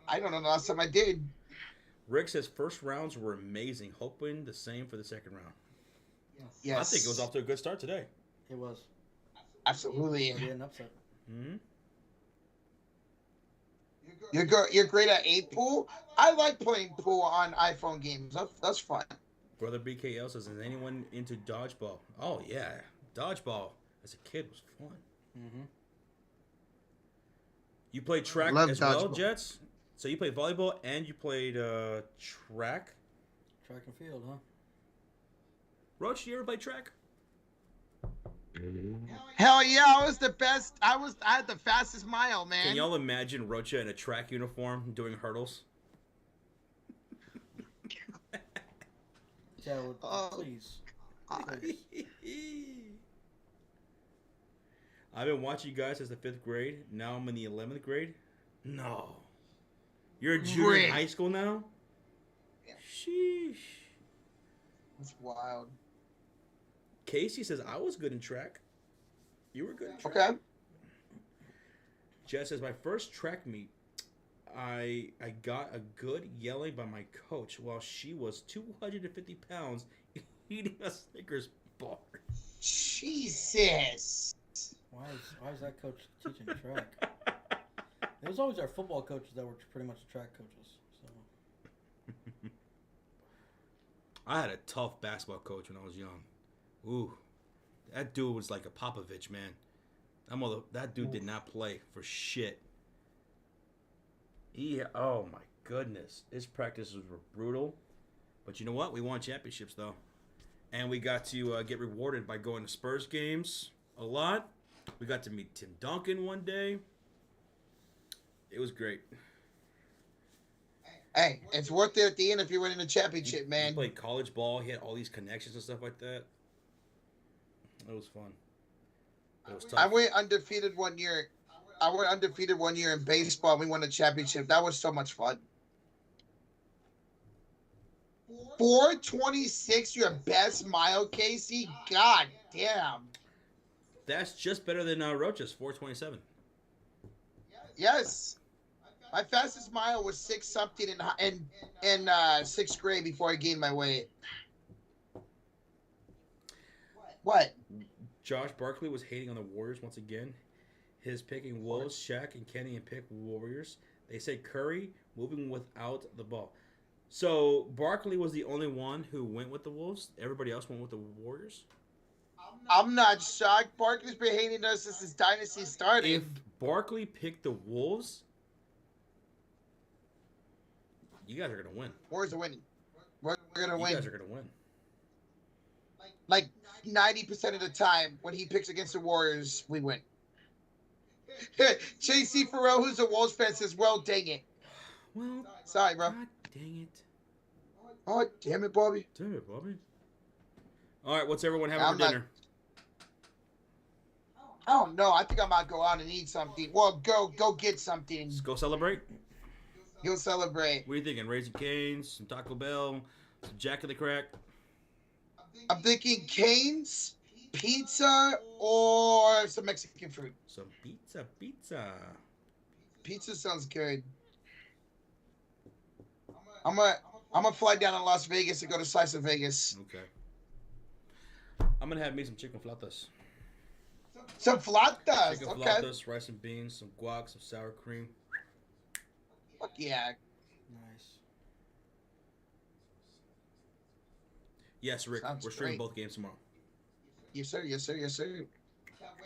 I don't know the last time I did. Rick says first rounds were amazing. Hoping the same for the second round. Yes. I think it was off to a good start today. It was. Absolutely. Already an upset. Hmm. You're great at 8 pool. I like playing pool on iPhone games. That's fun. Brother BKL says, is anyone into dodgeball? Oh yeah, dodgeball as a kid was fun. Mm-hmm. You played track Love as well, dodgeball. Jets? So you played volleyball and you played track? Track and field, huh? Roach, you ever play track? Hell yeah, I was the best. I had the fastest mile, man. Can y'all imagine Rocha in a track uniform doing hurdles? Yeah, Oh, please. Please. I've been watching you guys since the 5th grade. Now I'm in the 11th grade. No. You're a junior in Rick. high school now? Yeah. Sheesh. That's wild. Casey says, I was good in track. You were good in track. Okay. Jess says, my first track meet, I got a good yelling by my coach while she was 250 pounds eating a Snickers bar. Jesus. Why is that coach teaching track? It was always our football coaches that were pretty much track coaches. So I had a tough basketball coach when I was young. Ooh, that dude was like a Popovich, man. That dude did not play for shit. Oh my goodness, his practices were brutal. But you know what? We won championships though, and we got to get rewarded by going to Spurs games a lot. We got to meet Tim Duncan one day. It was great. Hey, it's worth it at the end if you're winning a championship, He man. played college ball. He had all these connections and stuff like that. It was fun. It was tough. I went undefeated 1 year. I went undefeated 1 year in baseball. We won a championship. That was so much fun. 426, your best mile, Casey. God damn. That's just better than Rocha's 427. Yes. My fastest mile was 6 something in 6th grade before I gained my weight. What? Josh Barkley was hating on the Warriors once again. His picking Wolves, Shaq, and Kenny and pick Warriors. They said Curry moving without the ball. So Barkley was the only one who went with the Wolves. Everybody else went with the Warriors. I'm not shocked. Barkley's been hating us since his dynasty started. If Barkley picked the Wolves, you guys are gonna win. Warriors are winning. We're gonna You win. guys are gonna win. Like 90% of the time when he picks against the Warriors, we win. JC Farrell, who's a Wolves fan, says, well, dang it. Well, Sorry, bro. God dang it. Oh, damn it, Bobby. Damn it, Bobby. All right, what's everyone having I'm for not- dinner? I don't know. I think I might go out and eat something. Well, go get something. Let's go celebrate. Go celebrate. What are you thinking? Raising Cane's, some Taco Bell, some Jack of the Crack. I'm thinking Cane's, pizza, or some Mexican food. Some pizza. Pizza sounds good. I'm gonna fly down to Las Vegas and go to Slice of Vegas. Okay. I'm gonna have me some chicken flautas. Some flautas. Chicken Okay. flautas, rice and beans, some guac, some sour cream. Fuck yeah. nice. Yes, Rick. Sounds We're streaming great. both games tomorrow. Yes, sir. Yes, sir. Yes, sir.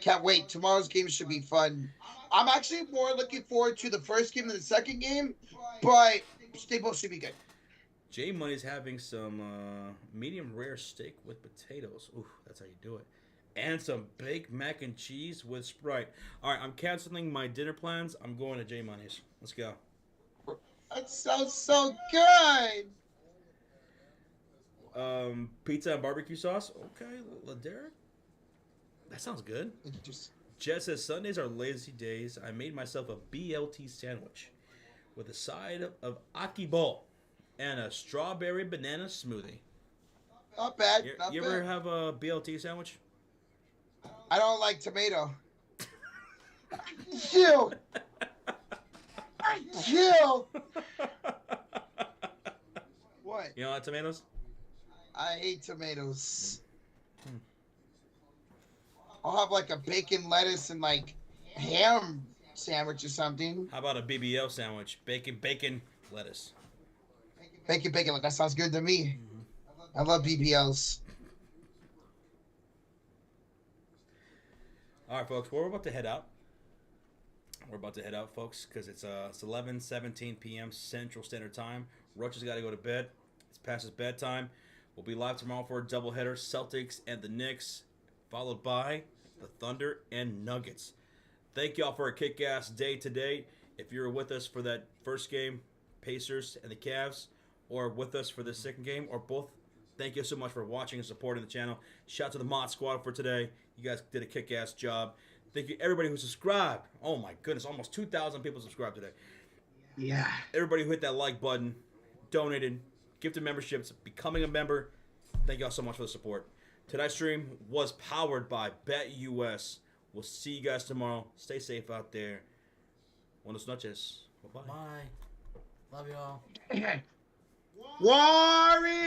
Can't wait. Tomorrow's game should be fun. I'm actually more looking forward to the first game than the second game, but they both should be good. J Money's having some medium rare steak with potatoes. Ooh, that's how you do it. And some baked mac and cheese with Sprite. All right, I'm canceling my dinner plans. I'm going to J Money's. Let's go. That sounds so good. Pizza and barbecue sauce. Okay, Derek. That sounds good. Jess says Sundays are lazy days. I made myself a BLT sandwich with a side of Aki bowl and a strawberry banana smoothie. Not bad. You, Not you bad. ever have a BLT sandwich? I don't like tomato. Chill. Chill. What? You don't like tomatoes? I hate tomatoes. I'll have like a bacon, lettuce, and like ham sandwich or something. How about a BBL sandwich? Bacon, lettuce. Bacon. Like that sounds good to me. I love BBLs. All right, folks. Well, we're about to head out. We're about to head out, folks, because it's 11:17 p.m. Central Standard Time. Roach has got to go to bed. It's past his bedtime. We'll be live tomorrow for a doubleheader: Celtics and the Knicks, followed by the Thunder and Nuggets. Thank y'all for a kick-ass day today. If you're with us for that first game, Pacers and the Cavs, or with us for the second game, or both, thank you so much for watching and supporting the channel. Shout out to the Mod Squad for today. You guys did a kick-ass job. Thank you everybody who subscribed. Oh my goodness, almost 2,000 people subscribed today. Yeah. Everybody who hit that like button, donated, gifted memberships, becoming a member. Thank y'all so much for the support. Tonight's stream was powered by BetUS. We'll see you guys tomorrow. Stay safe out there. Buenas noches. Bye-bye. Bye. Love y'all. Warriors,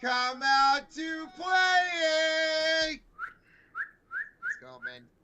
come out to play. Let's go, man.